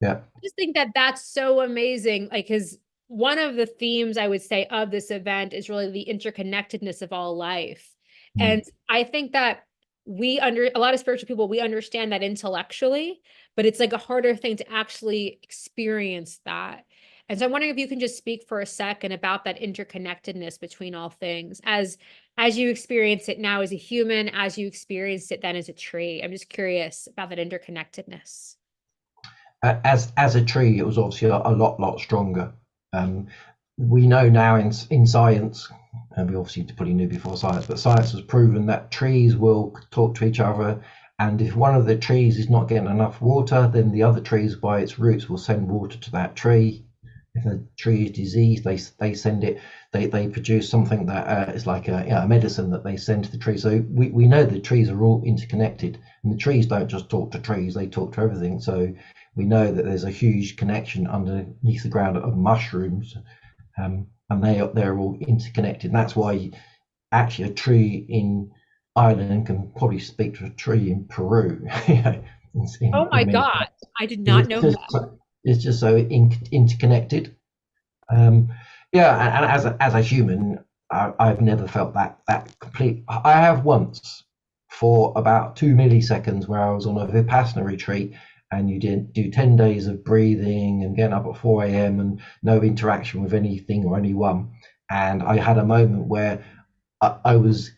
Speaker 2: Yeah.
Speaker 1: I just think that that's so amazing. Like, because one of the themes I would say of this event is really the interconnectedness of all life. And
Speaker 2: Mm.
Speaker 1: I think that a lot of spiritual people, we understand that intellectually, but it's like a harder thing to actually experience that. And so I'm wondering if you can just speak for a second about that interconnectedness between all things as you experience it now as a human, as you experienced it then as a tree. I'm just curious about that interconnectedness.
Speaker 2: As a tree, it was obviously a lot stronger. Um, we know now in science, and we obviously probably knew before science, but science has proven that trees will talk to each other. And if one of the trees is not getting enough water, then the other trees by its roots will send water to that tree. If a tree is diseased, they send it. They produce something that is like a medicine that they send to the tree. So we know the trees are all interconnected, and the trees don't just talk to trees; they talk to everything. So we know that there's a huge connection underneath the ground of mushrooms, and they're all interconnected. And that's why actually a tree in Ireland can probably speak to a tree in Peru.
Speaker 1: Oh my
Speaker 2: In many
Speaker 1: God.
Speaker 2: places.
Speaker 1: I did not
Speaker 2: It's
Speaker 1: know
Speaker 2: just
Speaker 1: that.
Speaker 2: it's just so interconnected. Um, yeah, and as a human, I've never felt that complete. I have once for about 2 milliseconds where I was on a Vipassana retreat, and you did do 10 days of breathing and getting up at 4 a.m. and no interaction with anything or anyone. And I had a moment where I was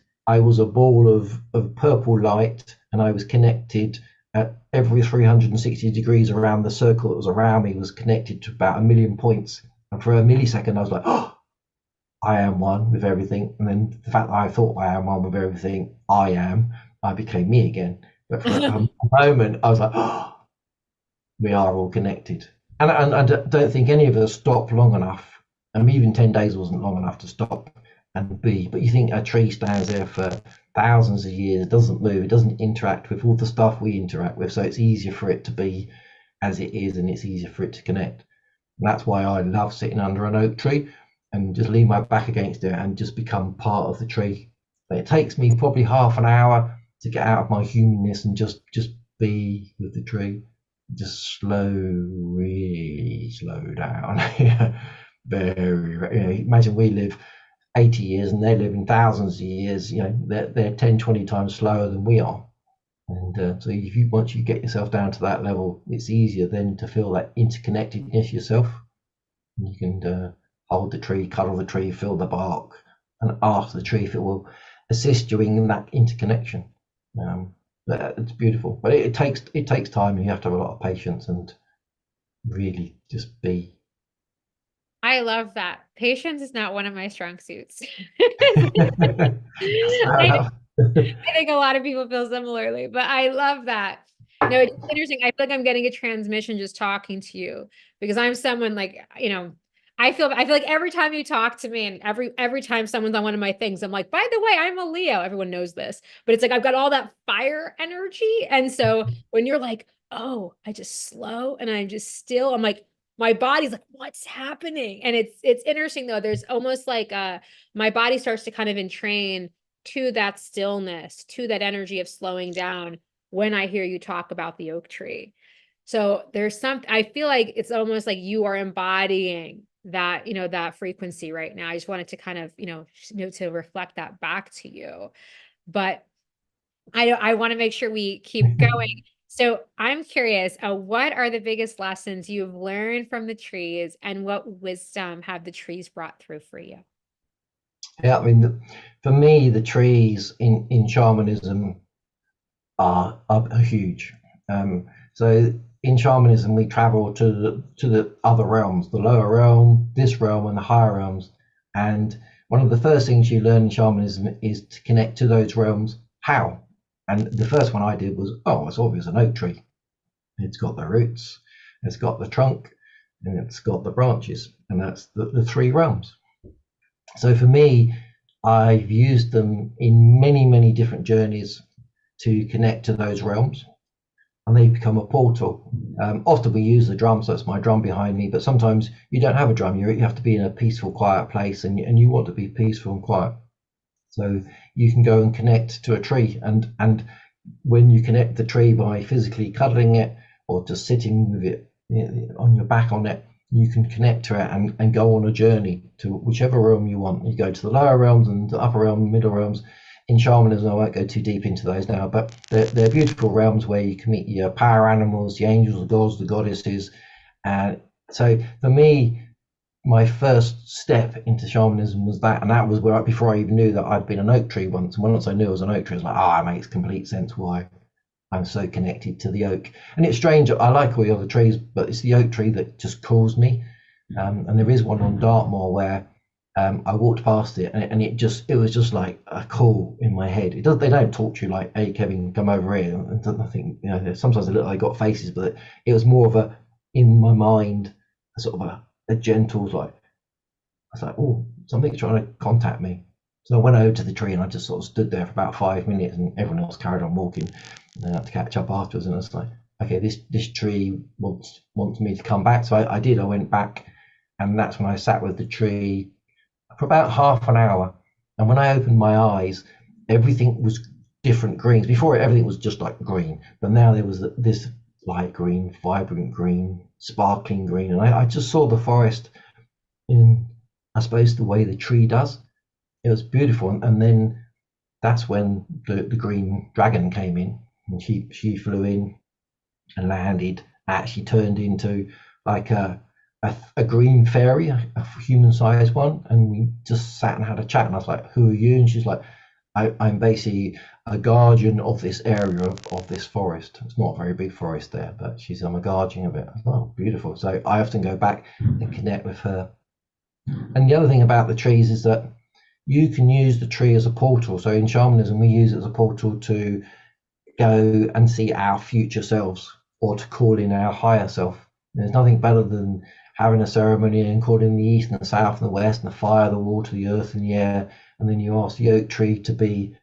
Speaker 2: a ball of purple light, and I was connected at every 360 degrees around the circle that was around me was connected to about a million points. And for a millisecond, I was like, oh, I am one with everything. And then the fact that I thought I am one with everything, I became me again. But for a moment, I was like, oh, we are all connected. And I don't think any of us stopped long enough. I mean, even 10 days wasn't long enough to stop and be. But you think a tree stands there for thousands of years, it doesn't move, it doesn't interact with all the stuff we interact with. So it's easier for it to be as it is, and it's easier for it to connect. And that's why I love sitting under an oak tree and just lean my back against it and just become part of the tree. But it takes me probably half an hour to get out of my humanness and just be with the tree. Just really slow down. Yeah, imagine we live 80 years and they're living thousands of years. They're 10, 20 times slower than we are. And so if you once you get yourself down to that level, it's easier then to feel that interconnectedness yourself. And you can hold the tree, cuddle the tree, feel the bark, and ask the tree if it will assist you in that interconnection. It's beautiful, but it takes time, and you have to have a lot of patience and really just be.
Speaker 1: I love that. Patience is not one of my strong suits.
Speaker 2: Fair
Speaker 1: I,
Speaker 2: enough.
Speaker 1: I think a lot of people feel similarly, but I love that. No, it's interesting. I feel like I'm getting a transmission just talking to you because I'm someone like, I feel like every time you talk to me and every time someone's on one of my things, I'm like, by the way, I'm a Leo. Everyone knows this, but it's like I've got all that fire energy. And so when you're like, oh, I just slow and I'm just still, I'm like, my body's like, what's happening? And it's interesting though. There's almost like my body starts to kind of entrain to that stillness, to that energy of slowing down when I hear you talk about the oak tree. So there's I feel like it's almost like you are embodying that, that frequency right now. I just wanted to kind of, to reflect that back to you. But I want to make sure we keep going. So I'm curious, what are the biggest lessons you've learned from the trees and what wisdom have the trees brought through for you?
Speaker 2: Yeah, I mean, for me, the trees in shamanism are huge. So in shamanism, we travel to the other realms, the lower realm, this realm, and the higher realms. And one of the first things you learn in shamanism is to connect to those realms. How? And the first one I did was, oh, it's obvious, an oak tree. It's got the roots, it's got the trunk, and it's got the branches, and that's the three realms. So for me, I've used them in many different journeys to connect to those realms. and they become a portal. Often we use the drum, so it's my drum behind me, but sometimes you don't have a drum. You have to be in a peaceful, quiet place, and you want to be peaceful and quiet. So you can go and connect to a tree, and when you connect the tree by physically cuddling it or just sitting with it, on your back on it, you can connect to it and go on a journey to whichever realm you want. You go to the lower realms and the upper realm, middle realms. In shamanism, I won't go too deep into those now, but they're beautiful realms where you can meet your power animals, the angels, the gods, the goddesses. And so for me, my first step into shamanism was that, and that was where before I even knew that I'd been an oak tree once. And once I knew I was an oak tree, I was like, ah, oh, it makes complete sense why I'm so connected to the oak. And it's strange, I like all the other trees, but it's the oak tree that just calls me. And there is one on Dartmoor where I walked past it, and it was just like a call in my head. They don't talk to you like, "Hey, Kevin, come over here." And I think, sometimes they got faces, but it was more of a, in my mind, a sort of a gentle, like, I was like, "Oh, something's trying to contact me." So I went over to the tree and I just sort of stood there for about 5 minutes, and everyone else carried on walking. And then I had to catch up afterwards, and I was like, "Okay, this tree wants me to come back." So I did. I went back, and that's when I sat with the tree for about half an hour. And when I opened my eyes, everything was different greens. Before it, everything was just like green, but now there was this light green, vibrant green, sparkling green, and I just saw the forest in, I suppose, the way the tree does. It was beautiful, and then that's when the green dragon came in, and she flew in and landed. Actually, turned into like a green fairy, a human-sized one, and we just sat and had a chat. And I was like, "Who are you?" And she's like, I'm basically a guardian of this area of this forest. It's not a very big forest there, but I'm a guardian of it. I was like, oh, beautiful. So I often go back and connect with her. And the other thing about the trees is that you can use the tree as a portal. So in shamanism, we use it as a portal to go and see our future selves, or to call in our higher self. There's nothing better than having a ceremony and calling the east and the south and the west and the fire, the water, the earth, and the air. And then you ask the oak tree to be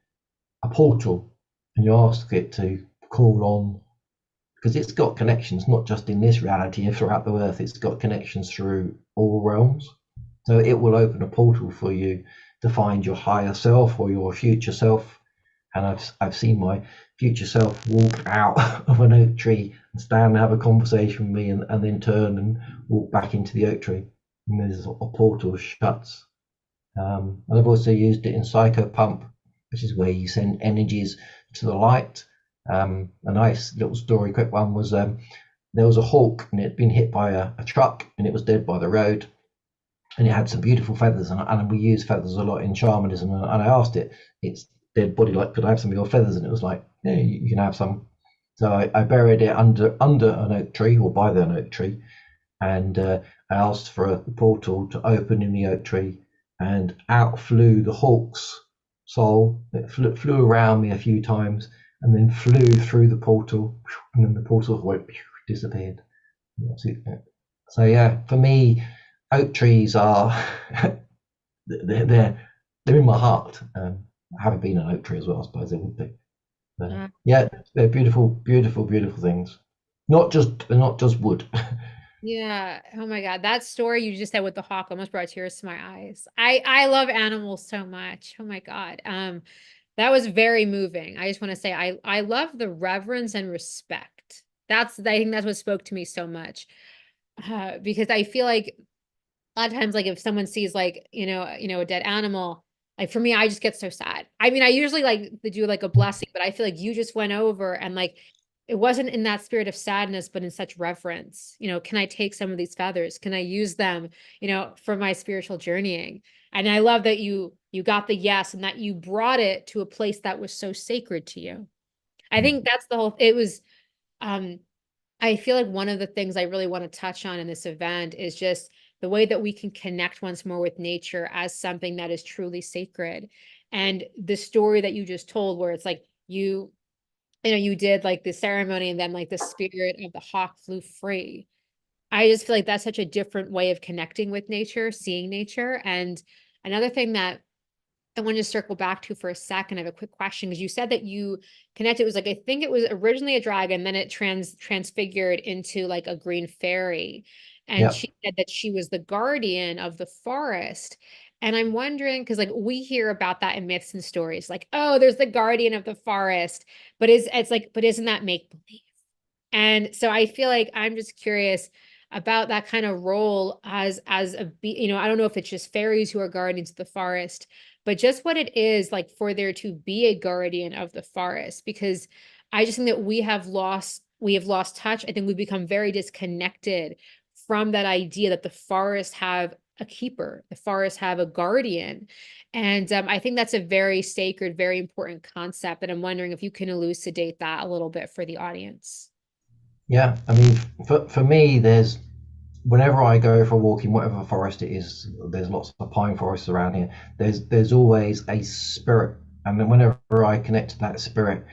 Speaker 2: a portal, and you ask it to call on, because it's got connections, not just in this reality, throughout the earth. It's got connections through all realms. So it will open a portal for you to find your higher self or your future self. And I've seen my future self walk out of an oak tree and stand and have a conversation with me, and then turn and walk back into the oak tree. And there's a portal shuts. And I've also used it in Psycho Pump, which is where you send energies to the light. A nice little story, quick one, was there was a hawk, and it had been hit by a truck, and it was dead by the road. And it had some beautiful feathers, and we use feathers a lot in shamanism. And I asked it, its dead body, like, could I have some of your feathers? And it was like, yeah, you can have some. So I buried it under an oak tree, or by an oak tree, and I asked for a portal to open in the oak tree, and out flew the hawk's soul. It flew around me a few times, and then flew through the portal, and then the portal went, disappeared. That's it. So yeah, for me, oak trees are they're in my heart. Having been an oak tree as well, I suppose they would be. Yeah, they're beautiful, beautiful, beautiful things. Not just wood.
Speaker 1: Yeah. Oh my God. That story you just said with the hawk almost brought tears to my eyes. I love animals so much. Oh my God. That was very moving. I just want to say I love the reverence and respect. I think that's what spoke to me so much. Because I feel like a lot of times, like if someone sees like, a dead animal, like for me, I just get so sad. I mean, I usually like to do like a blessing, but I feel like you just went over and like it wasn't in that spirit of sadness, but in such reverence. Can I take some of these feathers? Can I use them, for my spiritual journeying? And I love that you got the yes, and that you brought it to a place that was so sacred to you. I think that's it was um I feel like one of the things I really want to touch on in this event is just the way that we can connect once more with nature as something that is truly sacred. And the story that you just told, where it's like you did like the ceremony, and then like the spirit of the hawk flew free. I just feel like that's such a different way of connecting with nature, seeing nature. And another thing that I want to circle back to for a second. I have a quick question because you said that you connected. It was like I think it was originally a dragon, then it transfigured into like a green fairy, and
Speaker 2: Yeah,
Speaker 1: she said that she was the guardian of the forest. And I'm wondering because like we hear about that in myths and stories, like oh, there's the guardian of the forest, but it's like but isn't that make believe? And so I feel like I'm just curious about that kind of role as a I don't know if it's just fairies who are guardians of the forest, but just what it is like for there to be a guardian of the forest, because I just think that we have lost touch. I think we've become very disconnected from that idea that the forests have a keeper, the forests have a guardian. And I think that's a very sacred, very important concept. And I'm wondering if you can elucidate that a little bit for the audience.
Speaker 2: yeah. I mean, for me, there's whenever I go for a walk in whatever forest it is, there's lots of pine forests around here. There's always a spirit, and then whenever I connect to that spirit,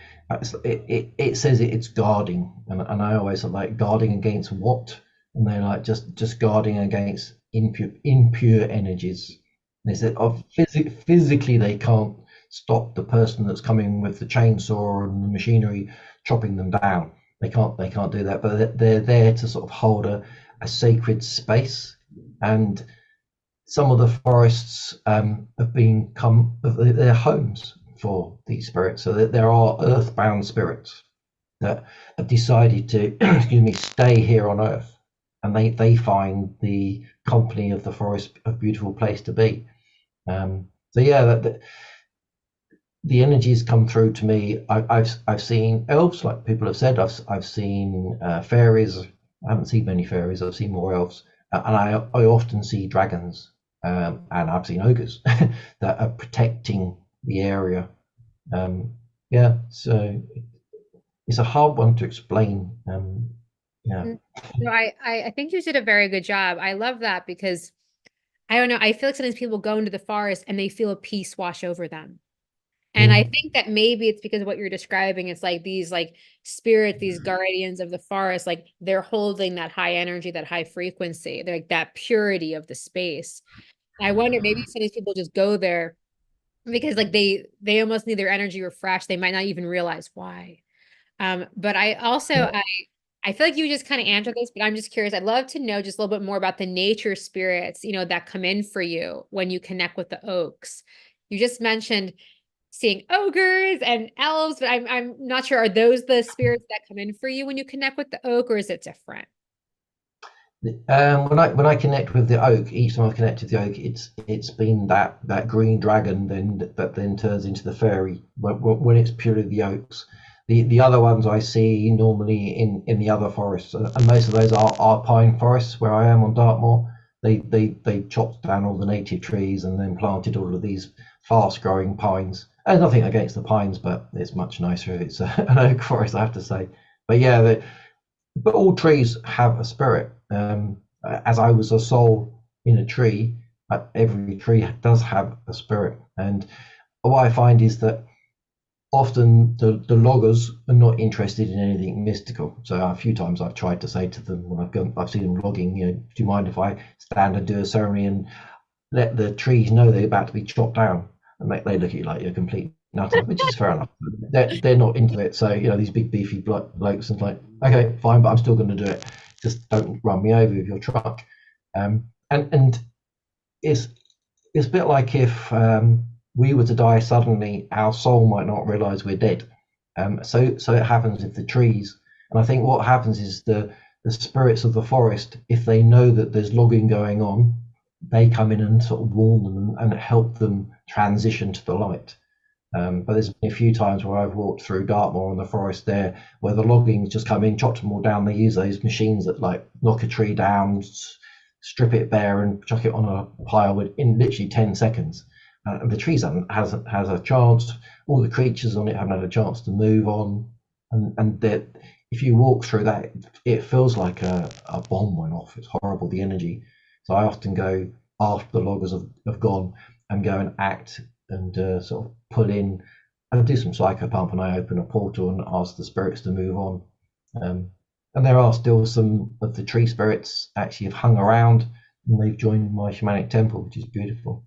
Speaker 2: it says it's guarding, and I always like guarding against what, and they're like just guarding against impure energies. They said of physically they can't stop the person that's coming with the chainsaw and the machinery chopping them down. They can't do that, but they're there to sort of hold a sacred space. And some of the forests have become their homes for these spirits. So that there are earthbound spirits that have decided to, excuse me, stay here on Earth, and they find the company of the forest a beautiful place to be. So yeah, the energies come through to me. I've seen elves, like people have said. I've seen fairies. I haven't seen many fairies. I've seen more elves, and I often see dragons, and I've seen ogres that are protecting the area. Yeah, so it's a hard one to explain. Yeah.
Speaker 1: Mm. No, I think you did a very good job. I love that because I don't know. I feel like sometimes people go into the forest and they feel a peace wash over them. And I
Speaker 2: Mm.
Speaker 1: think that maybe it's because of what you're describing. It's like these like spirits, these guardians of the forest, like they're holding that high energy, that high frequency, they're like that purity of the space. I wonder maybe some of these people just go there because like they almost need their energy refreshed. They might not even realize why. But I also
Speaker 2: Yeah.
Speaker 1: I feel like you just kind of answered this, but I'm just curious. I'd love to know just a little bit more about the nature spirits, that come in for you when you connect with the oaks. You just mentioned seeing ogres and elves, but I'm not sure. Are those the spirits that come in for you when you connect with the oak, or is it different?
Speaker 2: When I connect with the oak, each time I've connected the oak, it's been that green dragon then turns into the fairy when it's purely the oaks. The other ones I see normally in the other forests, and most of those are pine forests where I am on Dartmoor. They chopped down all the native trees and then planted all of these fast growing pines. And nothing against the pines, but it's much nicer if it's an oak forest, I have to say. But yeah, but all trees have a spirit. As I was a soul in a tree, every tree does have a spirit. And what I find is that often the loggers are not interested in anything mystical. So a few times I've tried to say to them when I've seen them logging, do you mind if I stand and do a ceremony and let the trees know they're about to be chopped down? And they look at you like you're a complete nutter, which is fair enough. They're not into it. So these big beefy blokes and like, okay, fine, but I'm still going to do it. Just don't run me over with your truck. And it's a bit like if we were to die suddenly, our soul might not realize we're dead. So it happens with the trees. And I think what happens is the spirits of the forest, if they know that there's logging going on, they come in and sort of warn them and help them transition to the light. But there's been a few times where I've walked through Dartmoor and the forest there, where the logging's just come in, chopped them all down. They use those machines that like knock a tree down, strip it bare, and chuck it on a pile in literally 10 seconds. And the trees has a chance. All the creatures on it haven't had a chance to move on, and that if you walk through that, it feels like a bomb went off. It's horrible, the energy. So I often go after the loggers have gone and go and act and sort of pull in and do some psycho pump, and I open a portal and ask the spirits to move on. And there are still some of the tree spirits actually have hung around and they've joined my shamanic temple, which is beautiful.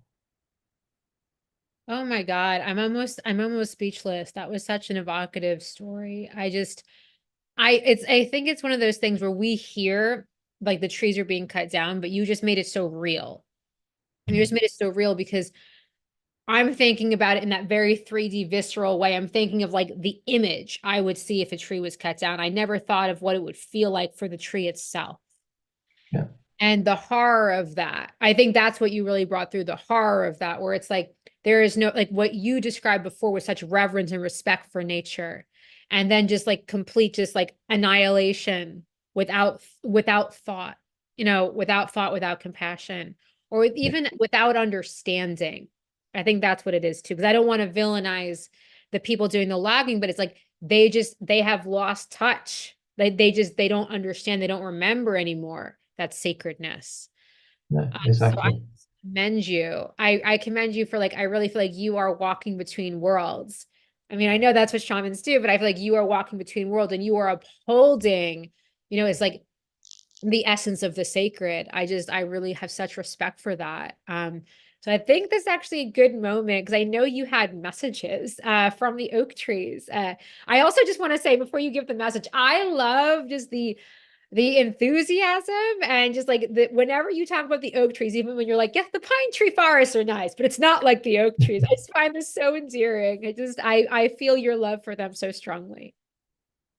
Speaker 1: Oh my God. I'm almost speechless. That was such an evocative story. I think it's one of those things where we hear like the trees are being cut down, but you just made it so real. And you just made it so real because I'm thinking about it in that very 3D visceral way. I'm thinking of like the image I would see if a tree was cut down. I never thought of what it would feel like for the tree itself.
Speaker 2: Yeah,
Speaker 1: And the horror of that. I think that's what you really brought through, the horror of that, where it's like there is no, like what you described before with such reverence and respect for nature. And then just like complete just like annihilation without thought, without thought, without compassion, or
Speaker 2: yeah,
Speaker 1: even without understanding. I think that's what it is too. Because I don't want to villainize the people doing the logging, but it's like they have lost touch. They don't understand, they don't remember anymore that sacredness.
Speaker 2: yeah,
Speaker 1: So I
Speaker 2: exactly.
Speaker 1: commend you. I commend you for like, I really feel like you are walking between worlds. I mean, I know that's what shamans do, but I feel like you are walking between worlds and you are upholding, it's like the essence of the sacred. I really have such respect for that. So I think this is actually a good moment because I know you had messages from the oak trees. I also just want to say before you give the message, I love just the enthusiasm and just like whenever you talk about the oak trees, even when you're like, yes, the pine tree forests are nice, but it's not like the oak trees. I just find this so endearing. I feel your love for them so strongly.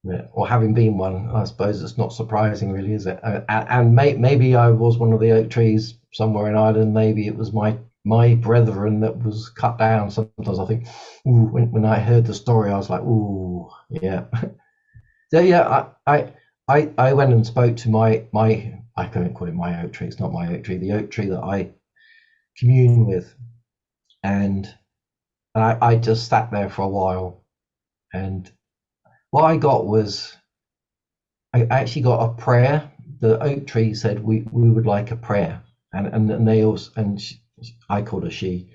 Speaker 2: Yeah. Or having been one, I suppose it's not surprising, really, is it? And maybe I was one of the oak trees somewhere in Ireland. Maybe it was my brethren that was cut down. Sometimes I think, ooh, when I heard the story, I was like, ooh, yeah. So yeah, I went and spoke to my I couldn't call it my oak tree. It's not my oak tree. The oak tree that I commune with, and I just sat there for a while, and what I got was I actually got a prayer. The oak tree said we would like a prayer, and they also I called her she.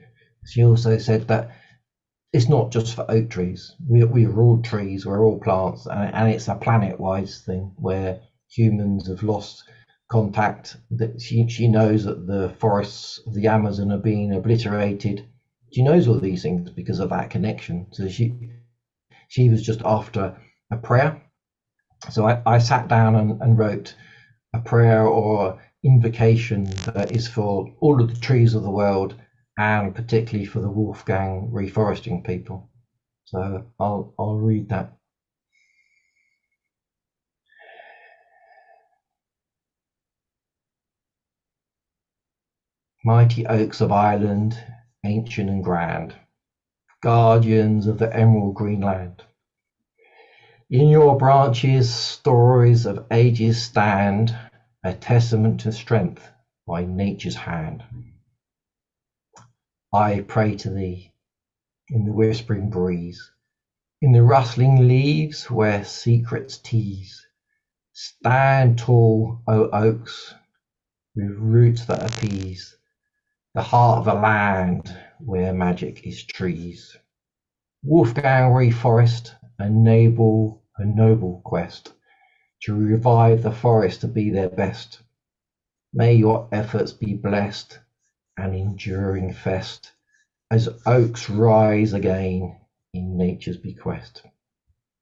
Speaker 2: She also said that it's not just for oak trees. We're all trees. We're all plants, and it's a planet-wide thing where humans have lost contact. That she knows that the forests of the Amazon are being obliterated. She knows all these things because of that connection. So she was just after a prayer. So I sat down and wrote a prayer or invocation that is for all of the trees of the world and particularly for the Wolfgang reforesting people. So I'll read that. Mighty oaks of Ireland, ancient and grand, guardians of the emerald green land. In your branches stories of ages stand, a testament to strength by nature's hand. I pray to thee in the whispering breeze, in the rustling leaves where secrets tease. Stand tall, O oaks, with roots that appease the heart of a land where magic is trees. Wolfgang reforest, a noble quest to revive the forest to be their best. May your efforts be blessed, an enduring fest, as oaks rise again in nature's bequest.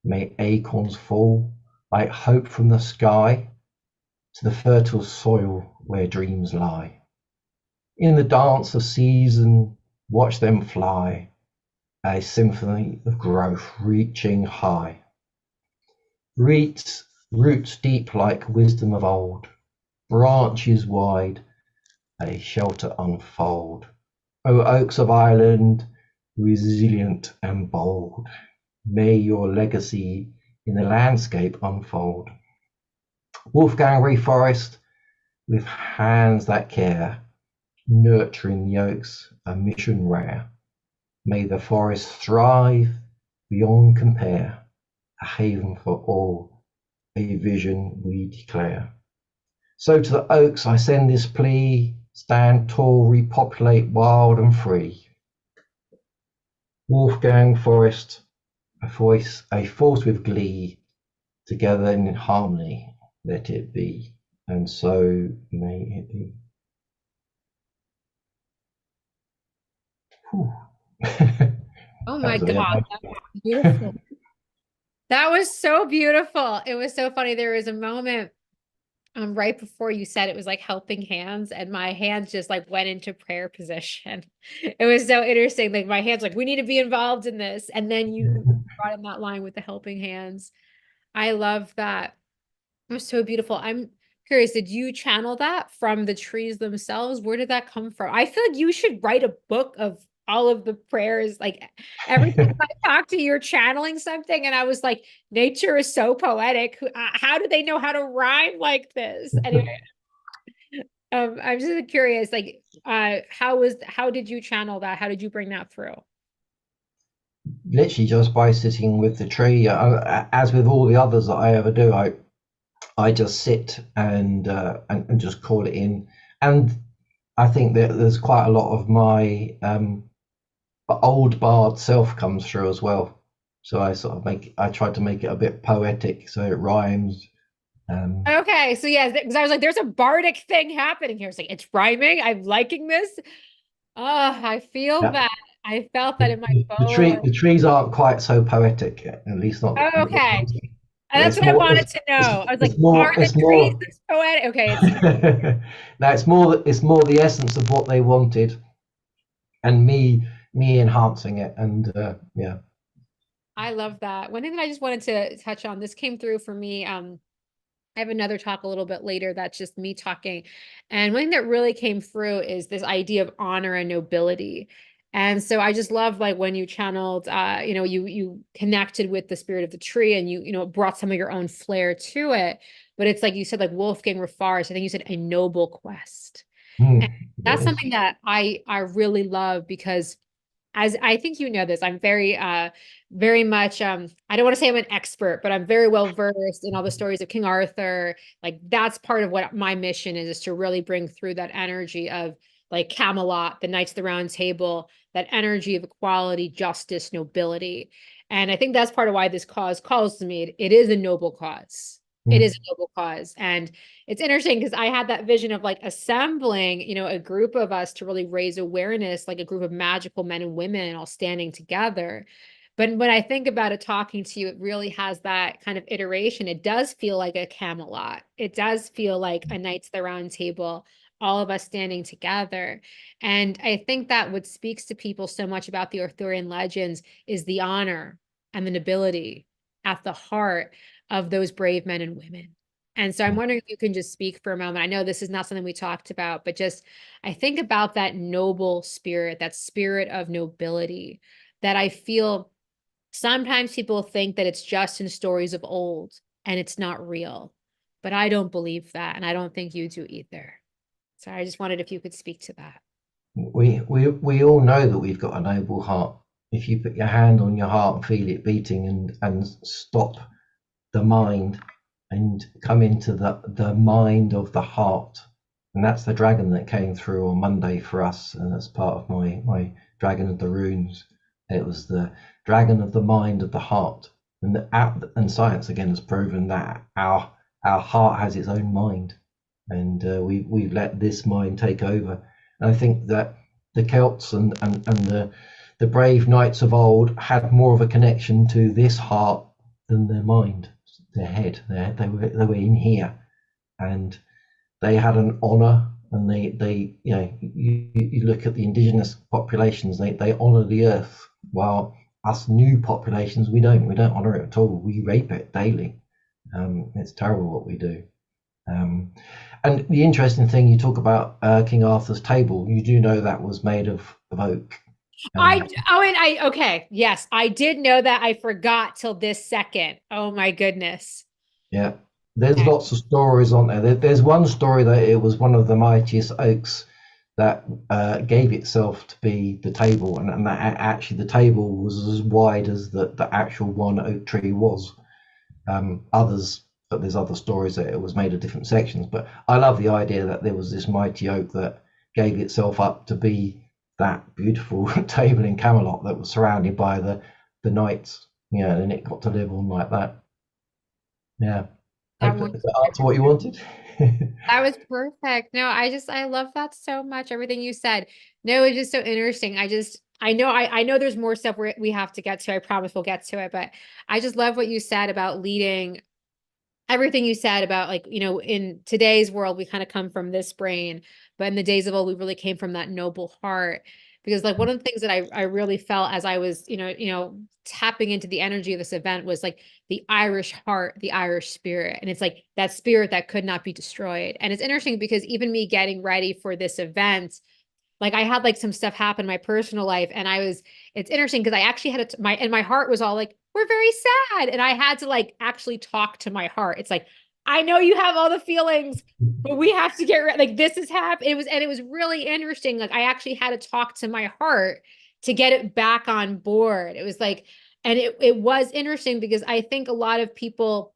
Speaker 2: May acorns fall like hope from the sky to the fertile soil where dreams lie. In the dance of season, watch them fly, a symphony of growth reaching high. Roots deep like wisdom of old, branches wide, a shelter unfold. O oaks of Ireland, resilient and bold, may your legacy in the landscape unfold. Wolfgang reforest with hands that care, nurturing the oaks, a mission rare. May the forest thrive beyond compare, a haven for all, a vision we declare. So to the oaks I send this plea, stand tall, repopulate wild and free. Wolfgang forest, a force with glee, together in harmony, let it be, and so may it be. Whew.
Speaker 1: Oh
Speaker 2: That
Speaker 1: my
Speaker 2: was a bit
Speaker 1: God, that was beautiful. That was so beautiful. It was so funny. There was a moment right before you said it was like helping hands, and my hands just like went into prayer position. It was so interesting. Like my hands, like, we need to be involved in this. And then you brought in that line with the helping hands. I love that. It was so beautiful. I'm curious, did you channel that from the trees themselves? Where did that come from? I feel like you should write a book of all of the prayers. Like every time I talk to you, you're channeling something, and I was like, nature is so poetic. How do they know how to rhyme like this? Anyway, I'm just curious, like, how did you channel that? How did you bring that through?
Speaker 2: Literally just by sitting with the tree. As with all the others that I ever do, I just sit and just call it in. And I think that there's quite a lot of my old bard self comes through as well. So I tried to make it a bit poetic, so it rhymes. Um,
Speaker 1: Okay, so yeah, because I was like, there's a bardic thing happening here. It's like it's rhyming. I'm liking this. Oh, I feel
Speaker 2: yeah,
Speaker 1: that. I felt that in my
Speaker 2: the
Speaker 1: bones.
Speaker 2: trees aren't quite so poetic, at least not.
Speaker 1: Oh, okay. That's
Speaker 2: It's
Speaker 1: what I
Speaker 2: more
Speaker 1: wanted to know. I was like,
Speaker 2: it's
Speaker 1: are
Speaker 2: more
Speaker 1: the
Speaker 2: it's
Speaker 1: trees
Speaker 2: more
Speaker 1: this poetic? Okay, it's not.
Speaker 2: now it's more the essence of what they wanted, and me enhancing it, and yeah.
Speaker 1: I love that. One thing that I just wanted to touch on, this came through for me. I have another talk a little bit later that's just me talking. And one thing that really came through is this idea of honor and nobility. And so I just love like when you channeled you connected with the spirit of the tree, and you brought some of your own flair to it. But it's like you said, like Wolfgang Refar's, I think you said a noble quest. And
Speaker 2: It
Speaker 1: that's
Speaker 2: is.
Speaker 1: something that I really love because as I think you know this, I'm very much I don't want to say I'm an expert, but I'm very well versed in all the stories of King Arthur. Like that's part of what my mission is to really bring through that energy of like Camelot, the Knights of the Round Table, that energy of equality, justice, nobility. And I think that's part of why this cause calls to me. It is a noble cause. It is
Speaker 2: Mm,
Speaker 1: a noble cause. And it's interesting because I had that vision of like assembling, a group of us to really raise awareness, like a group of magical men and women all standing together. But when I think about it talking to you, it really has that kind of iteration. It does feel like a Camelot. It does feel like a Knights of the Round Table, all of us standing together. And I think that what speaks to people so much about the Arthurian legends is the honor and the nobility at the heart of those brave men and women. And so I'm
Speaker 2: mm,
Speaker 1: wondering if you can just speak for a moment. I know this is not something we talked about, but just I think about that noble spirit, that spirit of nobility that I feel sometimes people think that it's just in stories of old and it's not real. But I don't believe that. And I don't think you do either. So I just wondered if you could speak to that.
Speaker 2: we all know that we've got a noble heart. If you put your hand on your heart and feel it beating, and stop the mind and come into the mind of the heart, and that's the dragon that came through on Monday for us, and that's part of my dragon of the runes. It was the dragon of the mind of the heart, and science again has proven that our heart has its own mind, and we've let this mind take over. And I think that the Celts and the brave knights of old had more of a connection to this heart than their mind, their head. They were in here, and they had an honor, and they you look at the indigenous populations, they honor the earth, while us new populations, we don't honor it at all. We rape it daily. It's terrible what we do. um, and the interesting thing, you talk about King Arthur's table. You do know that was made of oak.
Speaker 1: I
Speaker 2: um,
Speaker 1: oh and I okay, yes, I did know that. I forgot till this second. Oh my goodness.
Speaker 2: Yeah, there's
Speaker 1: Okay.
Speaker 2: lots of stories on there. There's one story that it was one of the mightiest oaks that gave itself to be the table, and that actually the table was as wide as the actual one oak tree was. But there's other stories that it was made of different sections. But I love the idea that there was this mighty oak that gave itself up to be that beautiful table in Camelot that was surrounded by the knights. Yeah, and it got to live on like that. Yeah.
Speaker 1: That
Speaker 2: Hope
Speaker 1: one.
Speaker 2: that answered what you wanted.
Speaker 1: That was perfect. No, I love that so much. Everything you said. No, it's just so interesting. I know there's more stuff we have to get to. I promise we'll get to it, but I just love what you said about leading, everything you said about, like, in today's world, we kind of come from this brain, but in the days of old, we really came from that noble heart. Because, like, one of the things that I really felt as I was, tapping into the energy of this event was like the Irish heart, the Irish spirit. And it's like that spirit that could not be destroyed. And it's interesting because even me getting ready for this event, like, I had like some stuff happen in my personal life, and it's interesting because I actually had my heart was all like, we're very sad. And I had to like actually talk to my heart. It's like, I know you have all the feelings, but we have to get like, this is happening. And it was really interesting. Like, I actually had to talk to my heart to get it back on board. It was like, and it was interesting because I think a lot of people,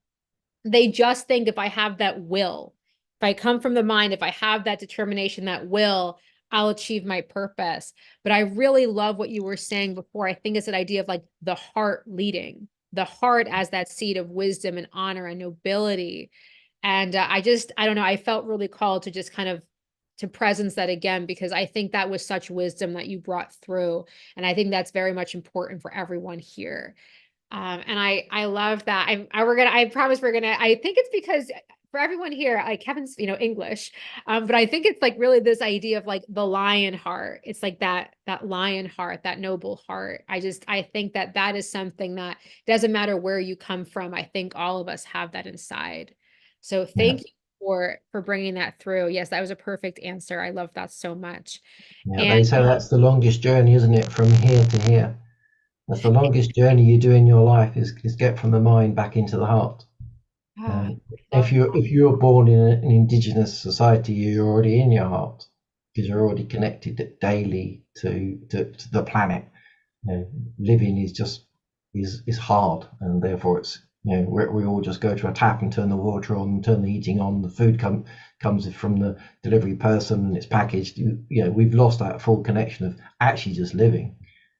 Speaker 1: they just think if I have that will, if I come from the mind, if I have that determination, that will, I'll achieve my purpose. But I really love what you were saying before. I think it's an idea of like the heart leading, the heart as that seed of wisdom and honor and nobility. And I don't know, I felt really called to just kind of to presence that again, because I think that was such wisdom that you brought through. And I think that's very much important for everyone here. And I love that. I promise we're gonna, I think it's because for everyone here, like Kevin's, English. But I think it's like really this idea of like the lion heart. It's like that lion heart, that noble heart. I think that is something that doesn't matter where you come from. I think all of us have that inside. So
Speaker 2: Yeah,
Speaker 1: thank you for bringing that through. Yes, that was a perfect answer. I love that so much.
Speaker 2: yeah.
Speaker 1: And
Speaker 2: They say that's the longest journey, isn't it, from here to here? That's the longest journey you do in your life is get from the mind back into the heart.
Speaker 1: ah,
Speaker 2: Um,
Speaker 1: I love
Speaker 2: if you're born in an indigenous society, you're already in your heart because you're already connected daily to the planet. Living is just is hard, and therefore it's we all just go to a tap and turn the water on, turn the heating on. The food comes from the delivery person and it's packaged. We've lost that full connection of actually just living.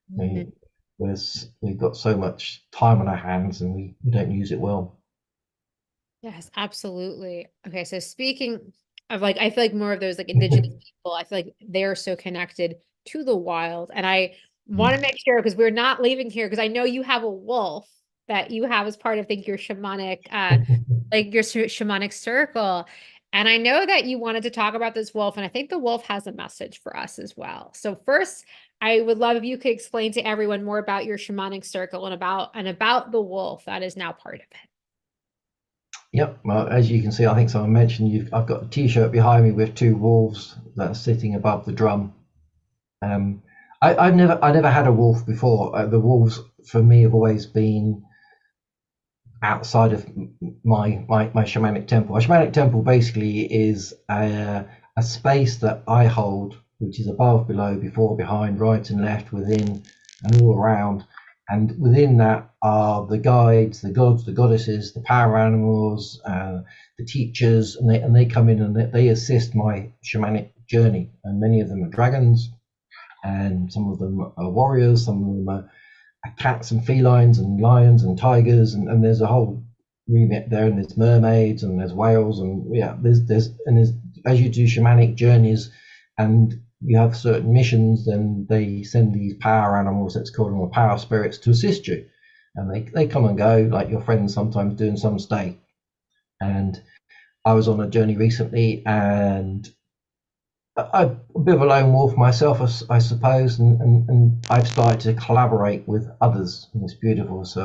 Speaker 2: You
Speaker 1: that.
Speaker 2: know, whereas we've got so much time on our hands and we don't use it well.
Speaker 1: Yes, absolutely. Okay, so speaking of, like, I feel like more of those like indigenous people, I feel like they're so connected to the wild. And I want to make sure, because we're not leaving here, because I know you have a wolf that you have as part of, I think, your shamanic like your shamanic circle. And I know that you wanted to talk about this wolf, and I think the wolf has a message for us as well. So first, I would love if you could explain to everyone more about your shamanic circle and about the wolf that is now part of it.
Speaker 2: Yep. Well, as you can see, I think someone mentioned I've got a T-shirt behind me with two wolves that are sitting above the drum. Um, I never had a wolf before. The wolves for me have always been outside of my shamanic temple. A shamanic temple basically is a space that I hold, which is above, below, before, behind, right and left, within, and all around. And within that are the guides, the gods, the goddesses, the power animals, the teachers, and they come in and they assist my shamanic journey. And many of them are dragons, and some of them are warriors, some of them are cats and felines and lions and tigers, and there's a whole remit there, and there's mermaids and there's whales, and yeah, there's as you do shamanic journeys and you have certain missions, then they send these power animals, let's call them, or power spirits, to assist you, and they come and go, like your friends sometimes do and some stay. And I was on a journey recently, and I'm a bit of a lone wolf myself, I suppose, and I've started to collaborate with others, and it's beautiful. So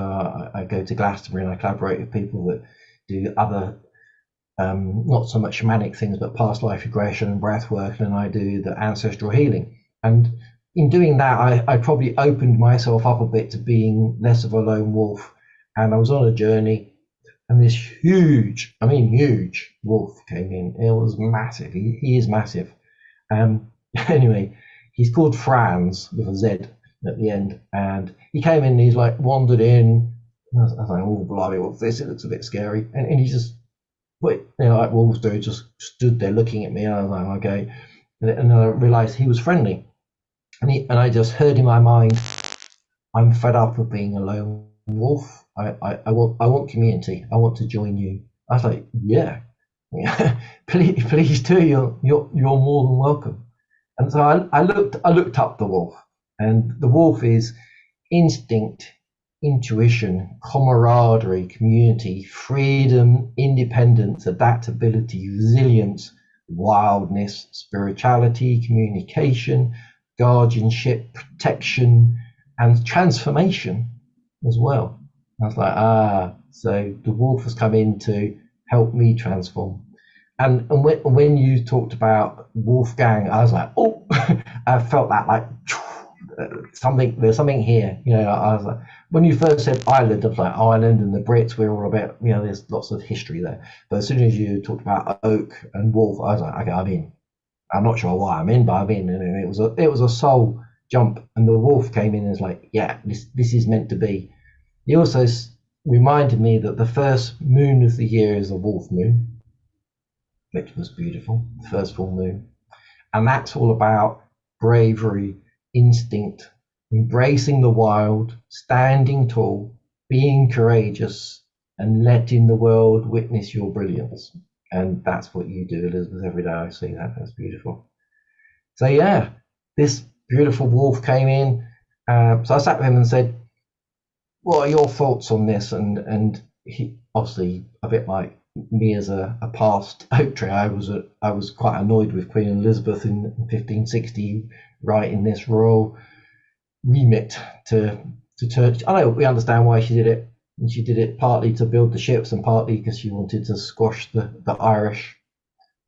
Speaker 2: I go to Glastonbury and I collaborate with people that do other, not so much shamanic things, but past life regression and breath work, and I do the ancestral healing. And in doing that, I probably opened myself up a bit to being less of a lone wolf. And I was on a journey, and this huge, I mean huge, wolf came in. It was massive. He is massive. Anyway, he's called Franz with a Z at the end, and he came in. And he's like wandered in. I was like, "Oh, blimey, what's this? It looks a bit scary." And he just, like wolves do, just stood there looking at me. And I was like, "Okay," and I realised he was friendly, and I just heard in my mind, "I'm fed up of being a lone wolf. I want community. I want to join you." I was like, "Yeah." Yeah, please do. You're more than welcome. And so I looked up the wolf, And the wolf is instinct, intuition, camaraderie, community, freedom, independence, adaptability, resilience, wildness, spirituality, communication, guardianship, protection, and transformation as well. I was like, so the wolf has come in to help me transform. And when you talked about Wolfgang, I was like, oh, I felt that like something. There's something here. I was like, when you first said Ireland, I was like Ireland and the Brits. We're all about, there's lots of history there. But as soon as you talked about oak and wolf, I was like, okay, I'm in. I'm not sure why I'm in, but I'm in. And it was a soul jump. And the wolf came in and was like, yeah, this is meant to be. He also reminded me that the first moon of the year is a wolf moon, which was beautiful, the first full moon. And that's all about bravery, instinct, embracing the wild, standing tall, being courageous, and letting the world witness your brilliance. And that's what you do, Elizabeth. Every day I see that. That's beautiful. So, yeah, this beautiful wolf came in. So I sat with him and said, what are your thoughts on this? And he obviously, a bit like me as a past oak tree, I was quite annoyed with Queen Elizabeth in 1560 writing this royal remit to turn. I know we understand why she did it, and she did it partly to build the ships and partly because she wanted to squash the Irish.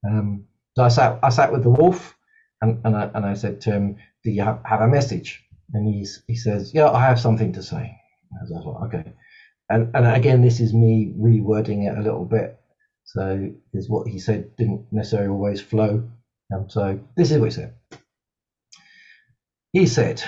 Speaker 2: So I sat with the wolf, and I said to him, "Do you have a message?" And he says, "Yeah, I have something to say." I was like, "Okay." And again, this is me rewording it a little bit. So is what he said didn't necessarily always flow. So this is what he said. He said,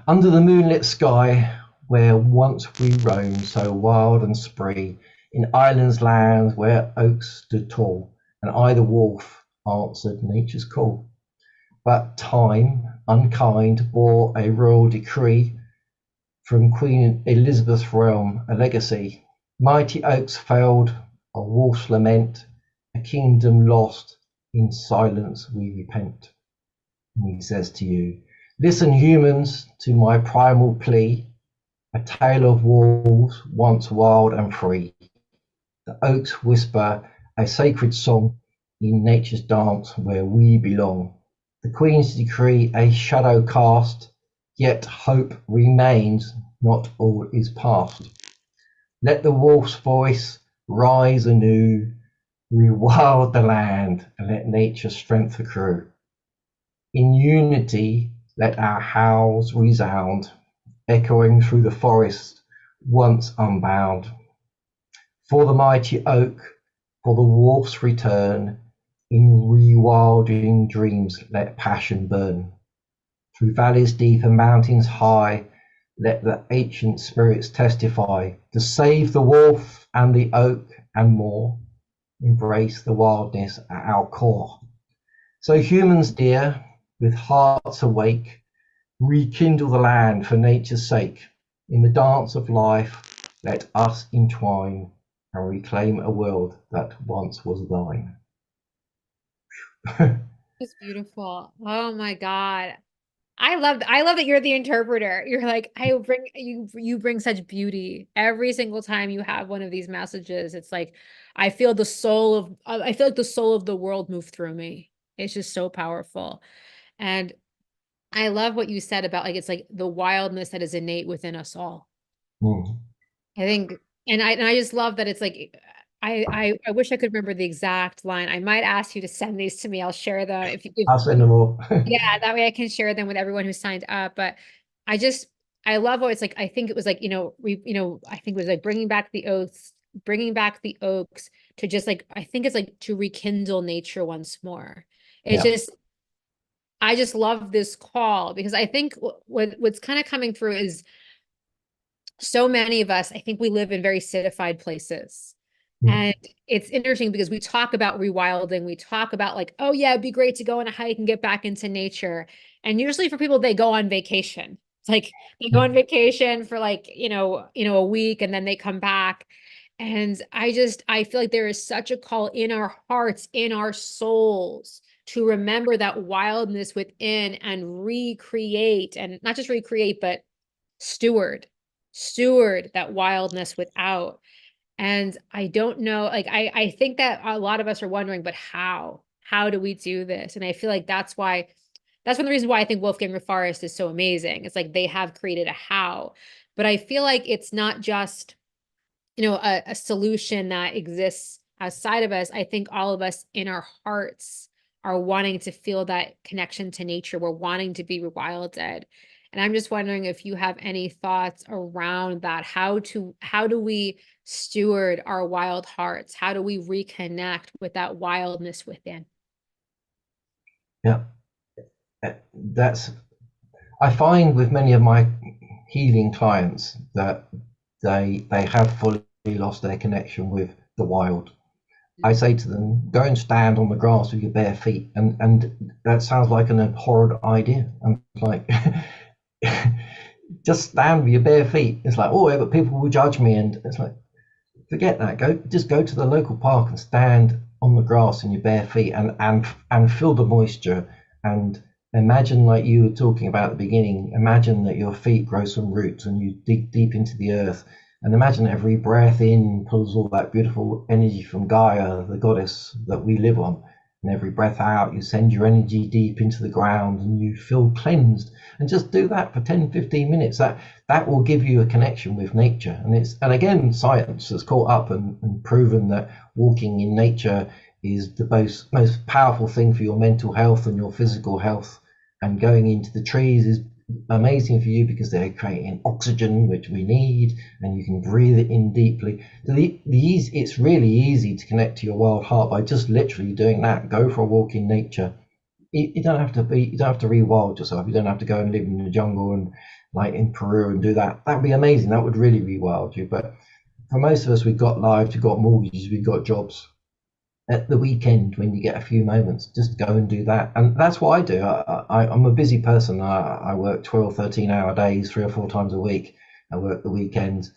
Speaker 2: under the moonlit sky, where once we roamed so wild and spree, in Ireland's lands where oaks stood tall, and I the wolf answered nature's call. But time, unkind, bore a royal decree from Queen Elizabeth's realm, a legacy. Mighty oaks failed, a wolf's lament, a kingdom lost, in silence we repent. And he says to you, listen, humans, to my primal plea, a tale of wolves once wild and free. The oaks whisper a sacred song in nature's dance where we belong. The Queen's decree a shadow cast, yet hope remains, not all is past. Let the wolf's voice rise anew, rewild the land, and let nature's strength accrue. In unity, let our howls resound, echoing through the forest once unbound. For the mighty oak, for the wolf's return, in rewilding dreams let passion burn. Through valleys deep and mountains high, let the ancient spirits testify to save the wolf and the oak and more. Embrace the wildness at our core. So humans dear, with hearts awake, rekindle the land for nature's sake. In the dance of life, let us entwine and reclaim a world that once was thine.
Speaker 1: It's beautiful. Oh my God. I love that you're the interpreter. You're like, you bring such beauty every single time you have one of these messages. It's like I feel like the soul of the world move through me. It's just so powerful. And I love what you said about like it's like the wildness that is innate within us all.
Speaker 2: Mm.
Speaker 1: I think and I just love that it's like I wish I could remember the exact line. I might ask you to send these to me. I'll share them if
Speaker 2: I'll send them all.
Speaker 1: yeah, that way I can share them with everyone who signed up. But I just, I love what it's like. I think it was like, I think it was like bringing back the oaks to just like, I think it's like to rekindle nature once more. It's
Speaker 2: Yeah.
Speaker 1: just, I just love this call because I think what's kind of coming through is so many of us, I think we live in very citified places.
Speaker 2: Mm.
Speaker 1: And it's interesting because we talk about rewilding. We talk about like, oh yeah, it'd be great to go on a hike and get back into nature. And usually for people, they go on vacation. It's like they go on vacation for like, a week and then they come back. And I feel like there is such a call in our hearts, in our souls to remember that wildness within and recreate, and not just recreate, but steward, steward that wildness without. And I don't know, like I think that a lot of us are wondering, but how? How do we do this? And I feel like that's one of the reasons why I think Wolfgang Forest is so amazing. It's like they have created a how, but I feel like it's not just, a solution that exists outside of us. I think all of us in our hearts are wanting to feel that connection to nature. We're wanting to be rewilded. And I'm just wondering if you have any thoughts around that. How do we steward our wild hearts? How do we reconnect with that wildness within?
Speaker 2: Yeah, that's, I find with many of my healing clients that they have fully lost their connection with the wild. I say to them, go and stand on the grass with your bare feet, and that sounds like an abhorrent idea. I'm like, just stand with your bare feet. It's like, oh yeah, but people will judge me, and it's like, forget that. Just go to the local park and stand on the grass in your bare feet, and feel the moisture, and imagine, like you were talking about at the beginning, imagine that your feet grow some roots and you dig deep into the earth, and imagine every breath in pulls all that beautiful energy from Gaia, the goddess that we live on, and every breath out you send your energy deep into the ground and you feel cleansed. And just do that for 10-15 minutes. That will give you a connection with nature. And again, science has caught up and proven that walking in nature is the most powerful thing for your mental health and your physical health. And going into the trees is amazing for you because they're creating oxygen, which we need, and you can breathe it in deeply. So it's really easy to connect to your wild heart by just literally doing that. Go for a walk in nature. You don't have to rewild yourself. You don't have to go and live in the jungle and like in Peru and do that. That would be amazing. That would really rewild you. But for most of us, we've got lives, we've got mortgages, we've got jobs. At the weekend, when you get a few moments, just go and do that. And that's what I do. I'm a busy person. I work 12, 13-hour days, 3 or 4 times a week. I work the weekends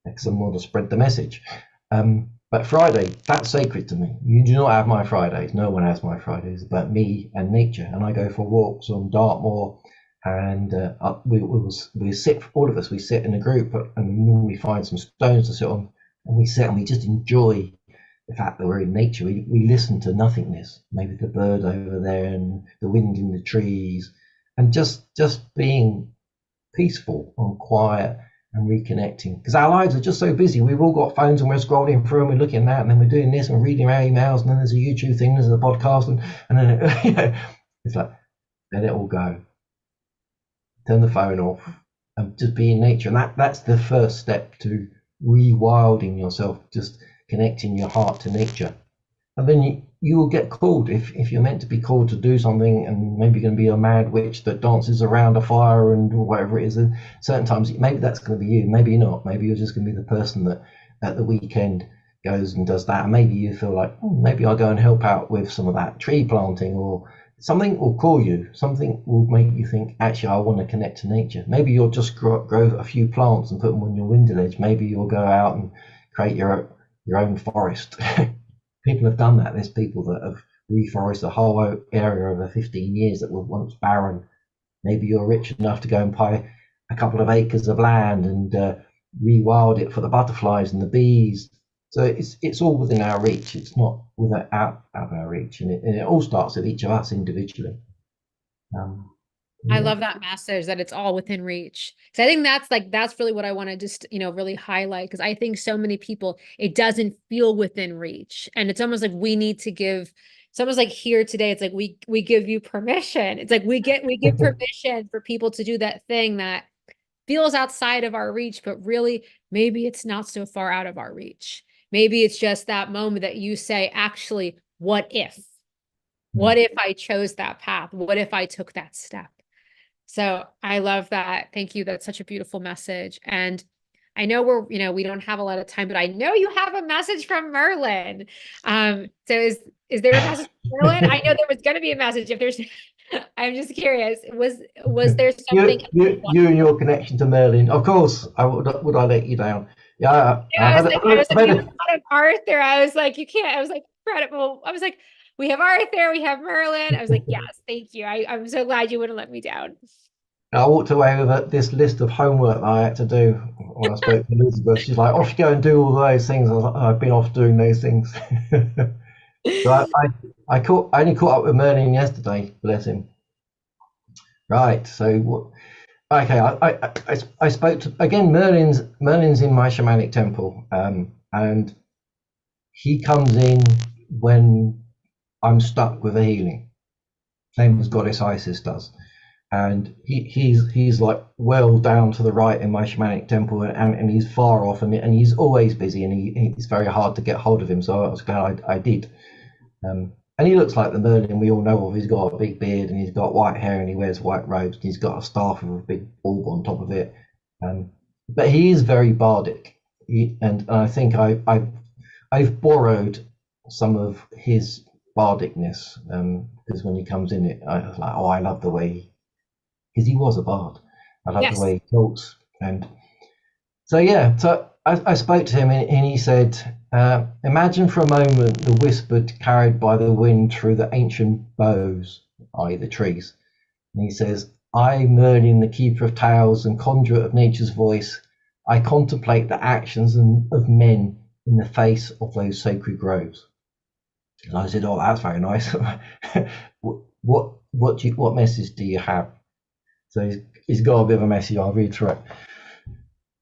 Speaker 2: because I want to spread the message. But Friday, that's sacred to me. You do not have my Fridays. No one has my Fridays but me and nature. And I go for walks on Dartmoor, and we sit, all of us, we sit in a group, and we normally find some stones to sit on, and we sit and we just enjoy the fact that we're in nature. We listen to nothingness, maybe the bird over there and the wind in the trees, and just being peaceful and quiet and reconnecting. Because our lives are just so busy. We've all got phones and we're scrolling through and we're looking at that, and then we're doing this and we're reading our emails, and then there's a YouTube thing, there's a podcast, and then it's like, let it all go. Turn the phone off and just be in nature. And that's the first step to rewilding yourself, just connecting your heart to nature. And then you will get called if you're meant to be called to do something, and maybe you're going to be a mad witch that dances around a fire and whatever it is. And certain times maybe that's going to be you, maybe not. Maybe you're just going to be the person that at the weekend goes and does that. And maybe you feel like, oh, maybe I'll go and help out with some of that tree planting, or something will call you. Something will make you think, actually, I want to connect to nature. Maybe you'll just grow a few plants and put them on your window ledge. Maybe you'll go out and create your own forest. People have done that. There's people that have reforested a whole area over 15 years that were once barren. Maybe you're rich enough to go and buy a couple of acres of land and rewild it for the butterflies and the bees. So it's all within our reach. It's not out of our reach, and it all starts with each of us individually.
Speaker 1: I
Speaker 2: Yeah.
Speaker 1: love that message that it's all within reach. So I think that's really what I want to just, really highlight, because I think so many people, it doesn't feel within reach. And it's almost like we need to give, it's almost like here today, it's like we give you permission. It's like we give permission for people to do that thing that feels outside of our reach, but really maybe it's not so far out of our reach. Maybe it's just that moment that you say, actually, what if? What if I chose that path? What if I took that step? So I love that. Thank you. That's such a beautiful message. And I know we don't have a lot of time, but I know you have a message from Merlin. So is there a message from Merlin? I know there was going to be a message. If there's, I'm just curious. Was there something?
Speaker 2: You and your connection to Merlin, of course. Would I let you down? Yeah,
Speaker 1: I was like, you thought of Arthur. I was like, you can't. I was like, incredible. I was like, we have Arthur, we have Merlin. I was like, yes, thank you. I'm so glad you wouldn't let me down.
Speaker 2: I walked away with this list of homework that I had to do when I spoke to Elizabeth. She's like, off you go and do all those things. I was like, "Oh, I've been off doing those things." So I only caught up with Merlin yesterday, bless him. Right, so okay, I spoke to again. Merlin's in my shamanic temple, and he comes in when I'm stuck with a healing, same as Goddess Isis does. And he's like well down to the right in my shamanic temple, and he's far off, and he's always busy, and he's very hard to get hold of him. So I was glad I did. And he looks like the Merlin we all know of. He's got a big beard, and he's got white hair, and he wears white robes, and he's got a staff with a big bulb on top of it. But he is very bardic, and I think I've borrowed some of his bardicness, because when he comes in, I was like, oh, I love the way, because he was a bard. I love the
Speaker 1: Yes.
Speaker 2: way he talks, and so yeah. So I spoke to him, and he said, imagine for a moment the whispered carried by the wind through the ancient boughs, i.e. the trees. And he says, I, Merlin, the keeper of tales and conduit of nature's voice, I contemplate the actions of men in the face of those sacred groves. And I said, oh, that's very nice. What message do you have? So he's got a bit of a message. I'll read through it.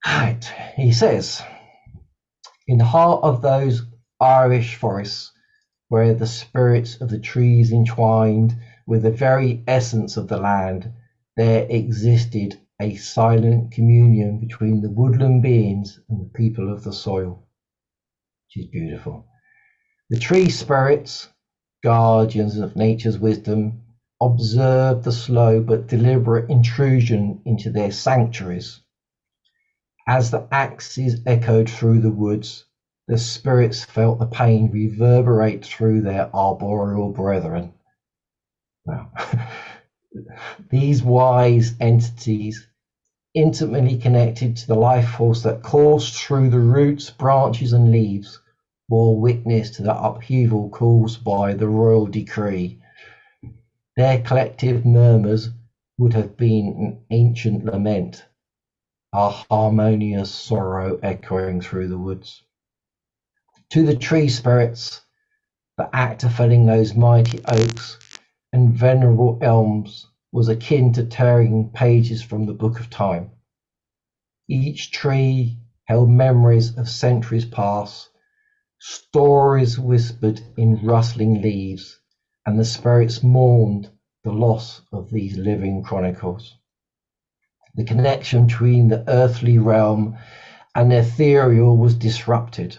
Speaker 2: Right. He says, in the heart of those Irish forests, where the spirits of the trees entwined with the very essence of the land, there existed a silent communion between the woodland beings and the people of the soil. Which is beautiful. The tree spirits, guardians of nature's wisdom, observed the slow but deliberate intrusion into their sanctuaries. As the axes echoed through the woods, the spirits felt the pain reverberate through their arboreal brethren. Wow. These wise entities, intimately connected to the life force that coursed through the roots, branches, and leaves, bore witness to the upheaval caused by the royal decree. Their collective murmurs would have been an ancient lament, a harmonious sorrow echoing through the woods. To the tree spirits, the act of felling those mighty oaks and venerable elms was akin to tearing pages from the book of time. Each tree held memories of centuries past, stories whispered in rustling leaves, and the spirits mourned the loss of these living chronicles. The connection between the earthly realm and the ethereal was disrupted,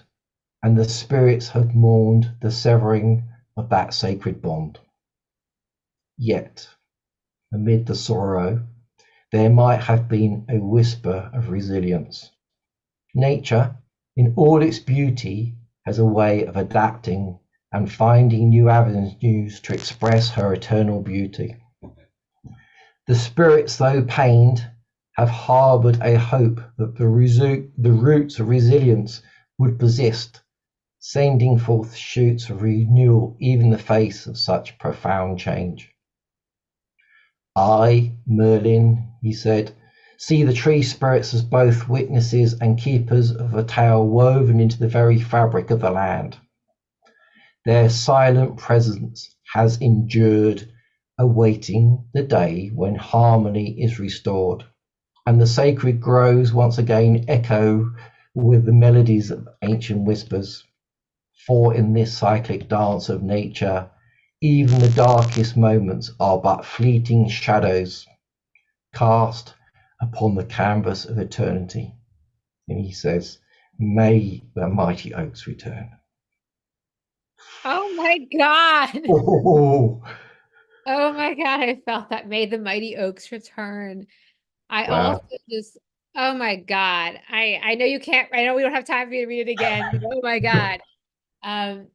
Speaker 2: and the spirits had mourned the severing of that sacred bond. Yet, amid the sorrow, there might have been a whisper of resilience. Nature, in all its beauty, has a way of adapting and finding new avenues to express her eternal beauty. The spirits, though pained, have harboured a hope that the roots of resilience would persist, sending forth shoots of renewal even in the face of such profound change. I, Merlin, he said, see the tree spirits as both witnesses and keepers of a tale woven into the very fabric of the land. Their silent presence has endured, awaiting the day when harmony is restored, and the sacred groves once again echo with the melodies of ancient whispers. For in this cyclic dance of nature, even the darkest moments are but fleeting shadows cast upon the canvas of eternity. And he says, may the mighty oaks return.
Speaker 1: Oh my God.
Speaker 2: Oh,
Speaker 1: Oh my God. I felt that made the mighty oaks return. I also
Speaker 2: wow.
Speaker 1: just, oh my God. I know you can't, I know we don't have time for you to read it again, but oh my God. Um,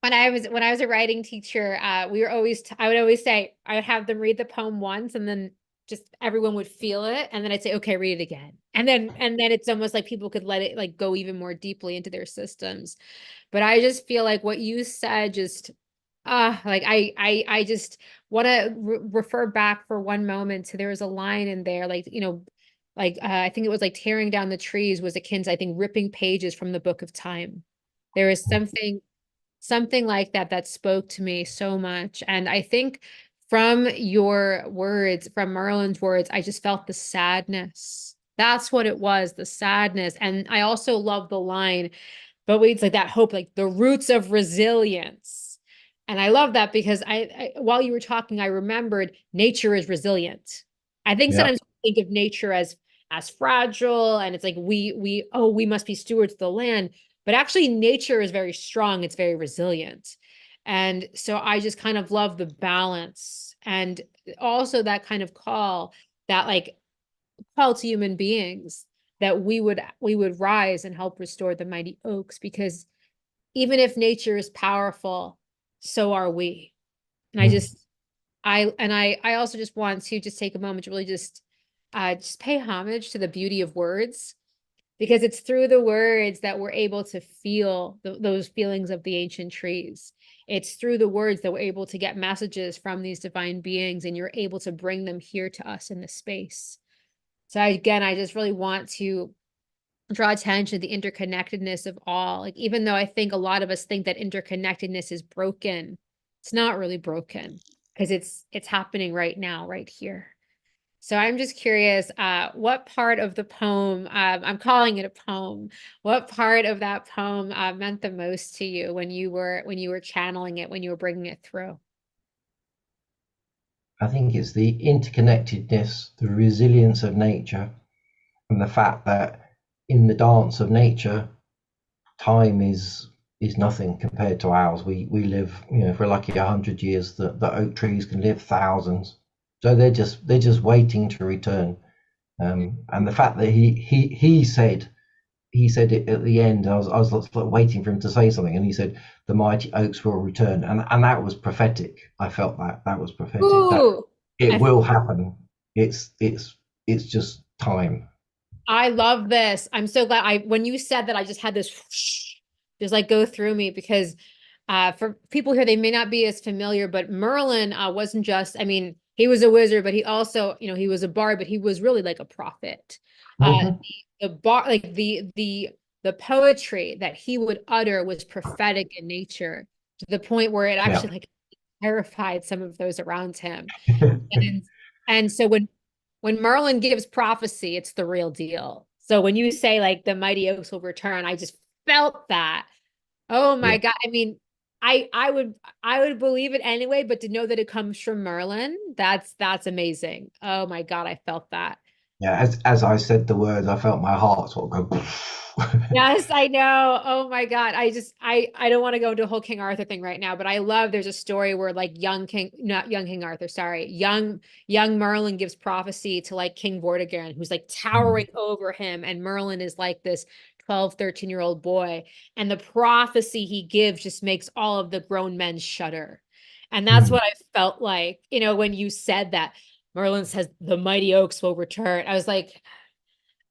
Speaker 1: when I was a writing teacher, we were always I would always say I would have them read the poem once and then just everyone would feel it and then I'd say okay, read it again. And then it's almost like people could let it like go even more deeply into their systems. But I just feel like what you said just Like I just want to refer back for one moment to there was a line in there, like, like I think it was like tearing down the trees was akin to, I think, ripping pages from the book of time. There is something like that that spoke to me so much. And I think from your words, from Merlin's words, I just felt the sadness. That's what it was, the sadness. And I also love the line, but it's like that hope, like the roots of resilience. And I love that because while you were talking, I remembered nature is resilient. I think
Speaker 2: Yeah.
Speaker 1: sometimes we think of nature as fragile, and it's like we must be stewards of the land, but actually nature is very strong, it's very resilient. And so I just kind of love the balance, and also that kind of call, that like call to human beings, that we would rise and help restore the mighty oaks, because even if nature is powerful, so are we. And I
Speaker 2: Mm.
Speaker 1: just I also just want to just take a moment to really just pay homage to the beauty of words, because it's through the words that we're able to feel those feelings of the ancient trees. It's through the words that we're able to get messages from these divine beings, and you're able to bring them here to us in this space. So again, I just really want to draw attention to the interconnectedness of all. Like, even though I think a lot of us think that interconnectedness is broken, it's not really broken, because it's happening right now, right here. So I'm just curious, what part of the poem, I'm calling it a poem, what part of that poem meant the most to you when you were channeling it, when you were bringing it through?
Speaker 2: I think it's the interconnectedness, the resilience of nature, and the fact that in the dance of nature, time is nothing compared to ours. We live, if we're lucky, 100 years. The oak trees can live thousands, so they're just waiting to return. And the fact that he said it at the end. I was like waiting for him to say something, and he said, "The mighty oaks will return," and that was prophetic. I felt that was prophetic. That
Speaker 1: Ooh,
Speaker 2: it
Speaker 1: I
Speaker 2: will happen. It's just time.
Speaker 1: I love this. I'm so glad when you said that, I just had this whoosh, just like go through me, because for people here, they may not be as familiar, but Merlin wasn't just, I mean, he was a wizard, but he also, he was a bard, but he was really like a prophet.
Speaker 2: Hmm.
Speaker 1: The bar, like the poetry that he would utter was prophetic in nature, to the point where it
Speaker 2: Yeah.
Speaker 1: actually like terrified some of those around him. And and so when Merlin gives prophecy, it's the real deal. So when you say like the mighty oaks will return, I just felt that. Oh my
Speaker 2: Yeah.
Speaker 1: God. I mean, I would believe it anyway, but to know that it comes from Merlin, that's amazing. Oh my God, I felt that.
Speaker 2: Yeah. As I said the words, I felt my heart sort of go.
Speaker 1: Yes, I know. Oh my God. I don't want to go into a whole King Arthur thing right now, but I love there's a story where like not young King Arthur, sorry, young Merlin gives prophecy to like King Vortigern, who's like towering over him, and Merlin is like this 12, 13-year-old boy, and the prophecy he gives just makes all of the grown men shudder. And that's
Speaker 2: Mm.
Speaker 1: what I felt like, when you said that Merlin says the mighty oaks will return. I was like,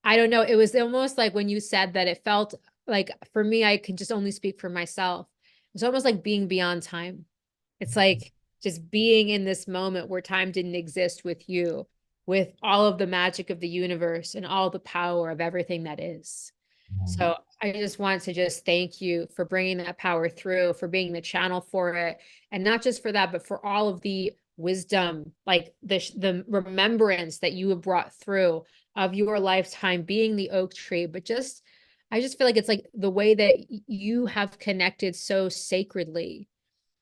Speaker 1: I don't know. It was almost like when you said that, it felt like, for me, I can just only speak for myself. It's almost like being beyond time. It's like just being in this moment where time didn't exist, with you, with all of the magic of the universe and all the power of everything that is. So I just want to just thank you for bringing that power through, for being the channel for it. And not just for that, but for all of the wisdom, like the remembrance that you have brought through of your lifetime being the oak tree. But I just feel like it's like the way that you have connected so sacredly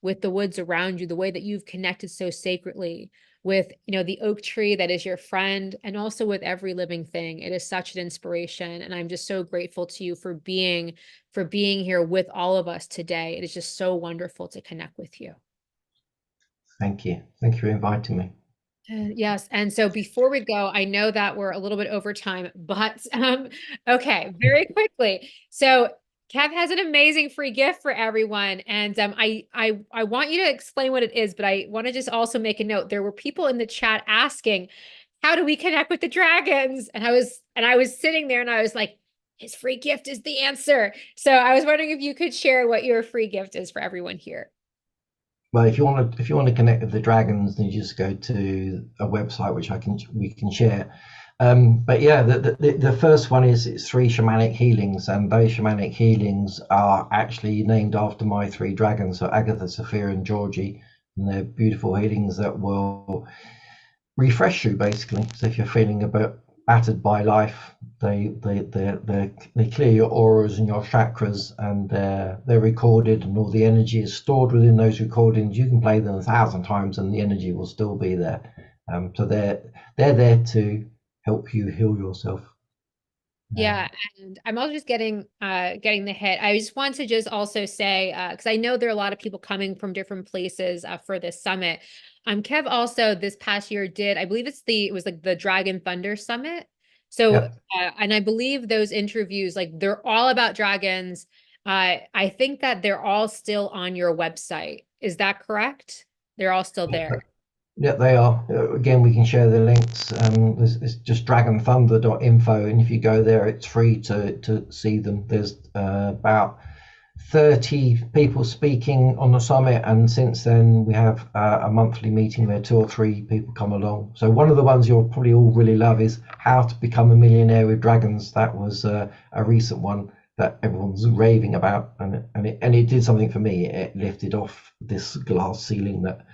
Speaker 1: with the woods around you, the way that you've connected so sacredly with, the oak tree that is your friend, and also with every living thing. It is such an inspiration, and I'm just so grateful to you for being here with all of us today. It is just so wonderful to connect with you.
Speaker 2: Thank you. Thank you for inviting me.
Speaker 1: Yes. And so before we go, I know that we're a little bit over time, but okay, very quickly. So Kev has an amazing free gift for everyone. And I want you to explain what it is, but I want to just also make a note. There were people in the chat asking, how do we connect with the dragons? And I was sitting there and I was like, his free gift is the answer. So I was wondering if you could share what your free gift is for everyone here.
Speaker 2: Well, if you want to connect with the dragons, then you just go to a website which I can we can share. But yeah, the first one is it's three shamanic healings, and those shamanic healings are actually named after my three dragons, so Agatha, Sophia, and Georgie, and they're beautiful healings that will refresh you basically. So if you're feeling a bit battered by life, they clear your auras and your chakras, and they're recorded, and all the energy is stored within those recordings. You can play them 1,000 times, and the energy will still be there. So they're there to help you heal yourself.
Speaker 1: Yeah, and I'm also just getting the hit. I just want to just also say because I know there are a lot of people coming from different places for this summit. Kev also this past year did, I believe it was like the Dragon Thunder Summit. So
Speaker 2: Yeah,
Speaker 1: and I believe those interviews, like they're all about dragons. I think that they're all still on your website. Is that correct? They're all still there.
Speaker 2: yeah, they are. Again, we can share the links. It's just dragonthunder.info, and if you go there, it's free to see them. There's about 30 people speaking on the summit, and since then we have a monthly meeting where two or three people come along. So one of the ones you'll probably all really love is How to Become a Millionaire with Dragons. That was a recent one that everyone's raving about, and it did something for me. It lifted off this glass ceiling that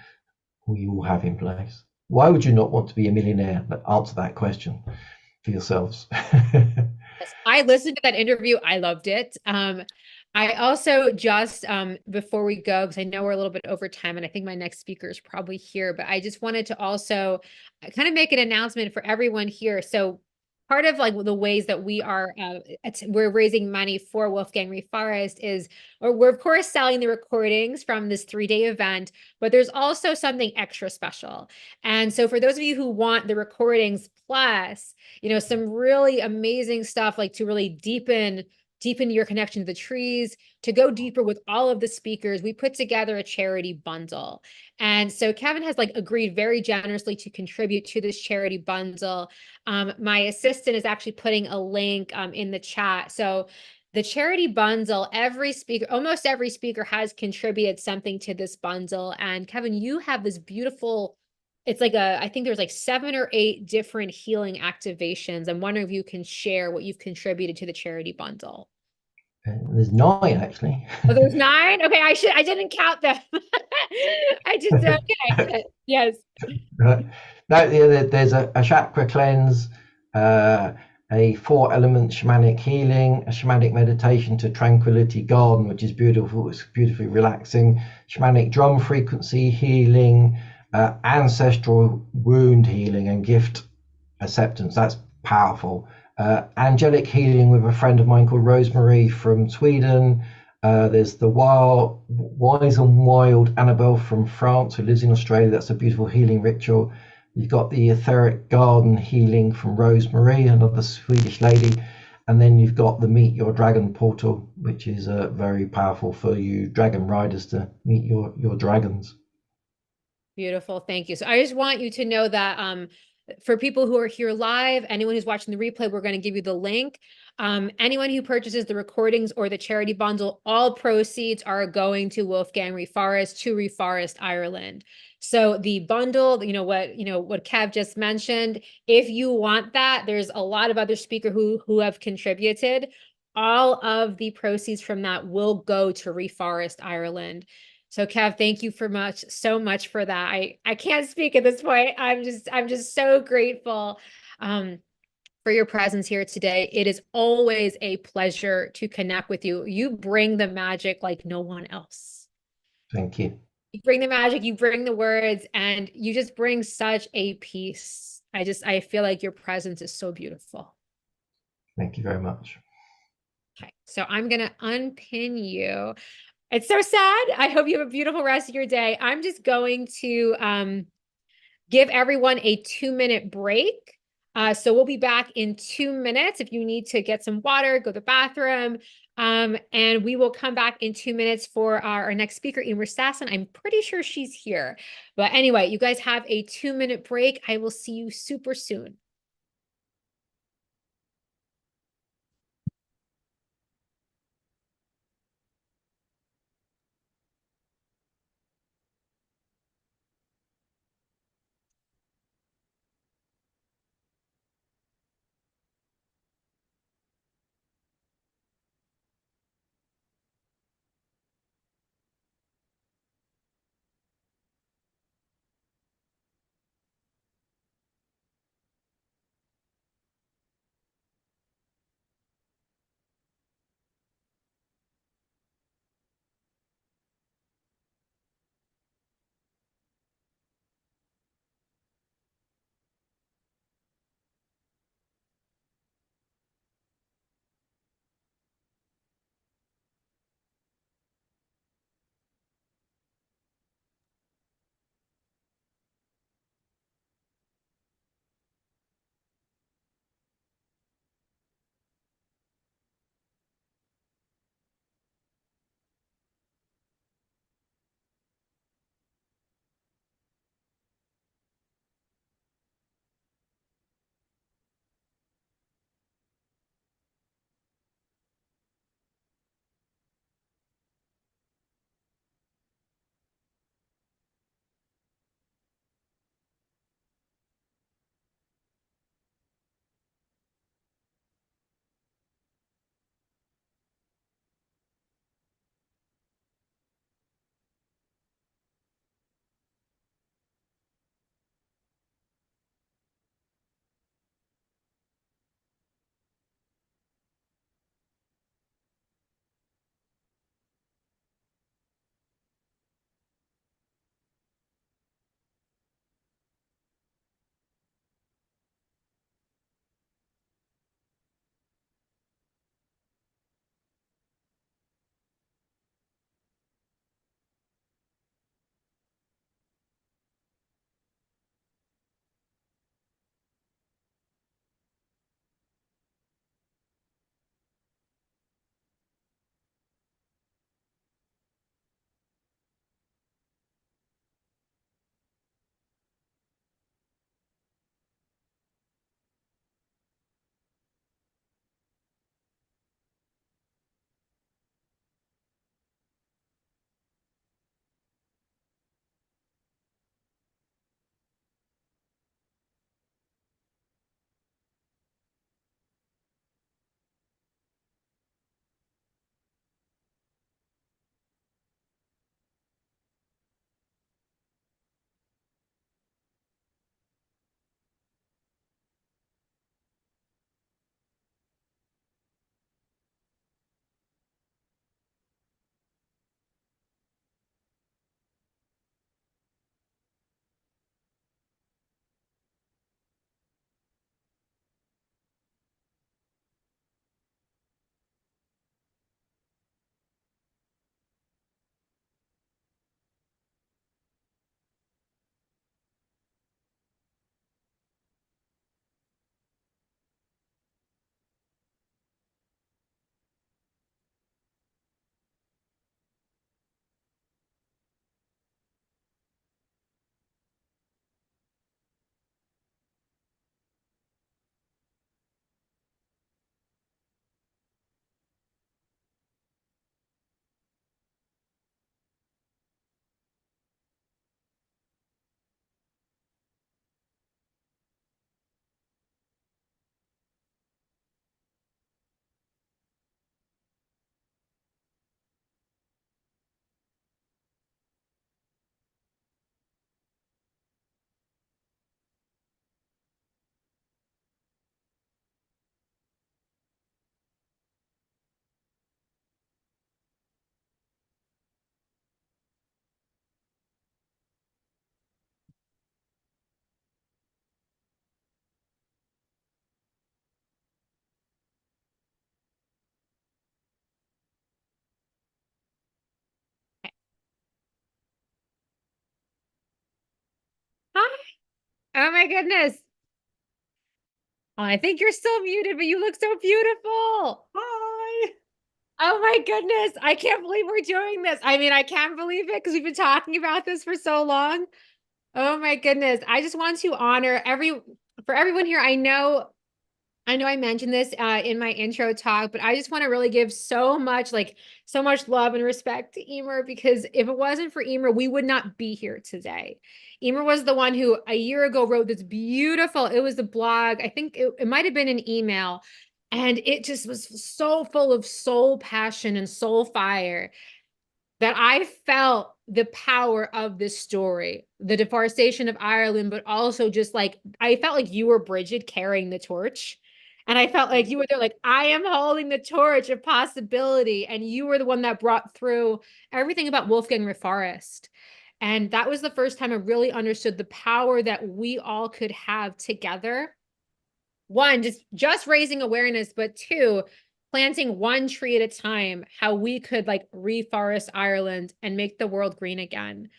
Speaker 2: we all have in place. Why would you not want to be a millionaire? Answer that question for yourselves.
Speaker 1: Yes, I listened to that interview. I loved it. I also just before we go, because I know we're a little bit over time, and I think my next speaker is probably here, but I just wanted to also kind of make an announcement for everyone here. So part of like the ways that we're raising money for Wolfgang Reforest is, or we're of course selling the recordings from this 3-day event, but there's also something extra special. And so for those of you who want the recordings plus some really amazing stuff like to really deepen your connection to the trees, to go deeper with all of the speakers, we put together a charity bundle. And so Kevin has like agreed very generously to contribute to this charity bundle. My assistant is actually putting a link in the chat. So the charity bundle, almost every speaker has contributed something to this bundle. And Kevin, you have this beautiful, it's like I think there's like 7 or 8 different healing activations. I'm wondering if you can share what you've contributed to the charity bundle.
Speaker 2: There's nine actually.
Speaker 1: Oh, there's 9? Okay, I didn't count them. I just, okay. Yes.
Speaker 2: Right. No, there's a chakra cleanse, uh, a four element shamanic healing, a shamanic meditation to Tranquility Garden, which is beautiful. It's beautifully relaxing. Shamanic drum frequency healing, ancestral wound healing, and gift acceptance. That's powerful. Angelic healing with a friend of mine called Rosemary from Sweden. There's the wise and wild Annabelle from France who lives in Australia. That's a beautiful healing ritual. You've got the etheric garden healing from Rosemary, another Swedish lady. And then you've got the Meet Your Dragon portal, which is very powerful for you dragon riders to meet your dragons.
Speaker 1: Beautiful. Thank you. So I just want you to know that for people who are here live, anyone who's watching the replay, we're going to give you the link. Anyone who purchases the recordings or the charity bundle, all proceeds are going to Wolfgang Reforest, to Reforest Ireland. So the bundle, what Kev just mentioned, if you want that, there's a lot of other speakers who have contributed. All of the proceeds from that will go to Reforest Ireland. So Kev, thank you so much for that. I can't speak at this point. I'm just so grateful for your presence here today. It is always a pleasure to connect with you. You bring the magic like no one else.
Speaker 2: Thank you.
Speaker 1: You bring the magic, you bring the words, and you just bring such a peace. I feel like your presence is so beautiful.
Speaker 2: Thank you very much.
Speaker 1: Okay, so I'm gonna unpin you. It's so sad. I hope you have a beautiful rest of your day. I'm just going to give everyone a 2-minute break. So we'll be back in 2 minutes. If you need to get some water, go to the bathroom. And we will come back in 2 minutes for our next speaker, Eimear Stassin. I'm pretty sure she's here. But anyway, you guys have a 2-minute break. I will see you super soon. Oh my goodness. Oh, I think you're still muted, but you look so beautiful.
Speaker 3: Hi.
Speaker 1: Oh my goodness. I can't believe we're doing this. I mean, I can't believe it because we've been talking about this for so long. Oh my goodness. I just want to honor for everyone here. I know I mentioned this in my intro talk, but I just want to really give so much love and respect to Eimear because if it wasn't for Eimear, we would not be here today. Eimear was the one who a year ago wrote this beautiful, it was the blog, I think it might have been an email, and it just was so full of soul passion and soul fire that I felt the power of this story, the deforestation of Ireland, but also just like I felt like you were Bridget carrying the torch. And I felt like you were there, like, I am holding the torch of possibility. And you were the one that brought through everything about Wolfgang Reforest. And that was the first time I really understood the power that we all could have together. One, just raising awareness, but two, planting one tree at a time, how we could like reforest Ireland and make the world green again.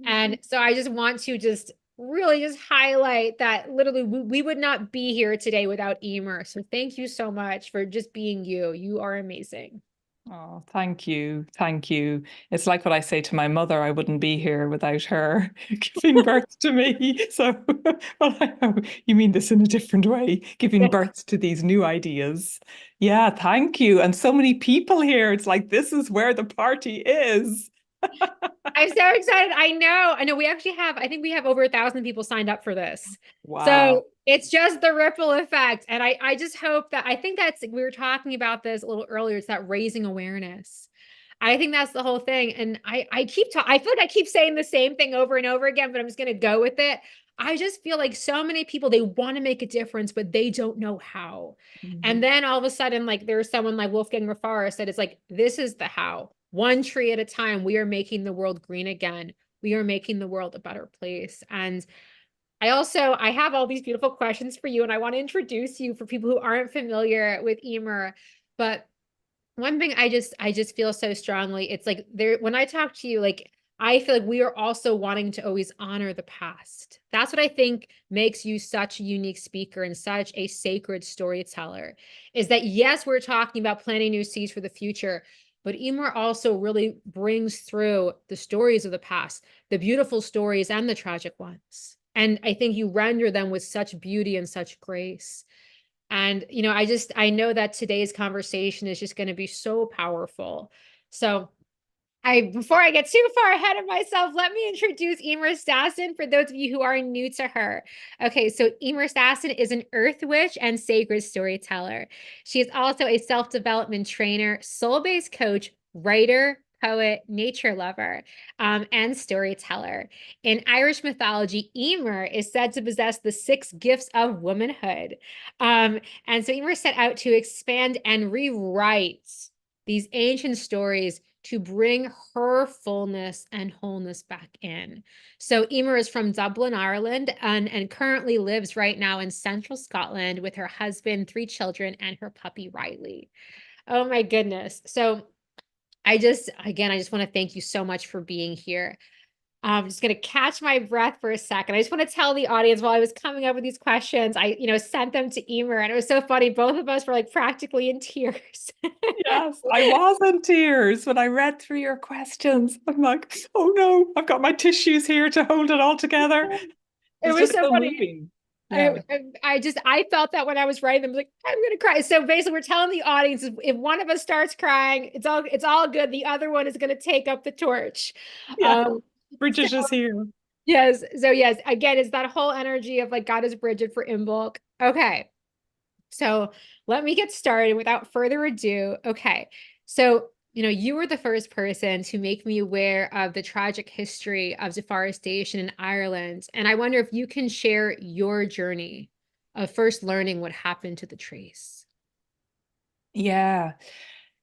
Speaker 1: And so I just want to just really just highlight that literally we would not be here today without Eimear. So thank you so much for just being you. You are amazing.
Speaker 3: Oh, thank you. Thank you. It's like what I say to my mother, I wouldn't be here without her giving birth to me. So, well, I know you mean this in a different way, giving birth to these new ideas. Yeah, thank you. And so many people here. It's like, this is where the party is.
Speaker 1: I'm so excited. I know I think we have over 1,000 people signed up for this.
Speaker 3: Wow.
Speaker 1: So it's just the ripple effect. And I just hope that I think we were talking about this a little earlier. It's that raising awareness. I think that's the whole thing. And I feel like I keep saying the same thing over and over again, but I'm just going to go with it. I just feel like so many people, they want to make a difference, but they don't know how. And then all of a sudden, like there's someone like Wolfgang Reforest that is like, this is the how. One tree at a time, we are making the world green again. We are making the world a better place. And I have all these beautiful questions for you, and I want to introduce you for people who aren't familiar with Eimear. But one thing I just feel so strongly, it's like there when I talk to you, like I feel like we are also wanting to always honor the past. That's what I think makes you such a unique speaker and such a sacred storyteller, is that yes, we're talking about planting new seeds for the future, but Eimear also really brings through the stories of the past, the beautiful stories and the tragic ones. And I think you render them with such beauty and such grace. And, I know that today's conversation is just going to be so powerful. So before I get too far ahead of myself, let me introduce Eimear Stassin for those of you who are new to her. Okay, so Eimear Stassin is an earth witch and sacred storyteller. She is also a self-development trainer, soul-based coach, writer, poet, nature lover, and storyteller. In Irish mythology, Eimear is said to possess the 6 gifts of womanhood. And so Eimear set out to expand and rewrite these ancient stories to bring her fullness and wholeness back in. So Eimear is from Dublin, Ireland, and currently lives right now in central Scotland with her husband, 3 children, and her puppy, Riley. Oh my goodness. So again, I just want to thank you so much for being here. I'm just going to catch my breath for a second. I just want to tell the audience while I was coming up with these questions, I, sent them to Eimear, and it was so funny. Both of us were like practically in tears.
Speaker 3: Yes, I was in tears when I read through your questions. I'm like, oh no, I've got my tissues here to hold it all together.
Speaker 1: It
Speaker 3: It's
Speaker 1: was
Speaker 3: just
Speaker 1: so
Speaker 3: so
Speaker 1: funny.
Speaker 3: moving. Yeah.
Speaker 1: I felt that when I was writing them, I was like, I'm gonna cry. So basically, we're telling the audience if one of us starts crying, it's all good. The other one is gonna take up the torch.
Speaker 3: Yeah.
Speaker 1: Um, so
Speaker 3: Bridget is here.
Speaker 1: yes, so yes, again, it's that whole energy of like God is Bridget for Imbolc. Okay, so let me get started without further ado. Okay, so you were the first person to make me aware of the tragic history of deforestation in Ireland, and I wonder if you can share your journey of first learning what happened to the trees.
Speaker 3: Yeah.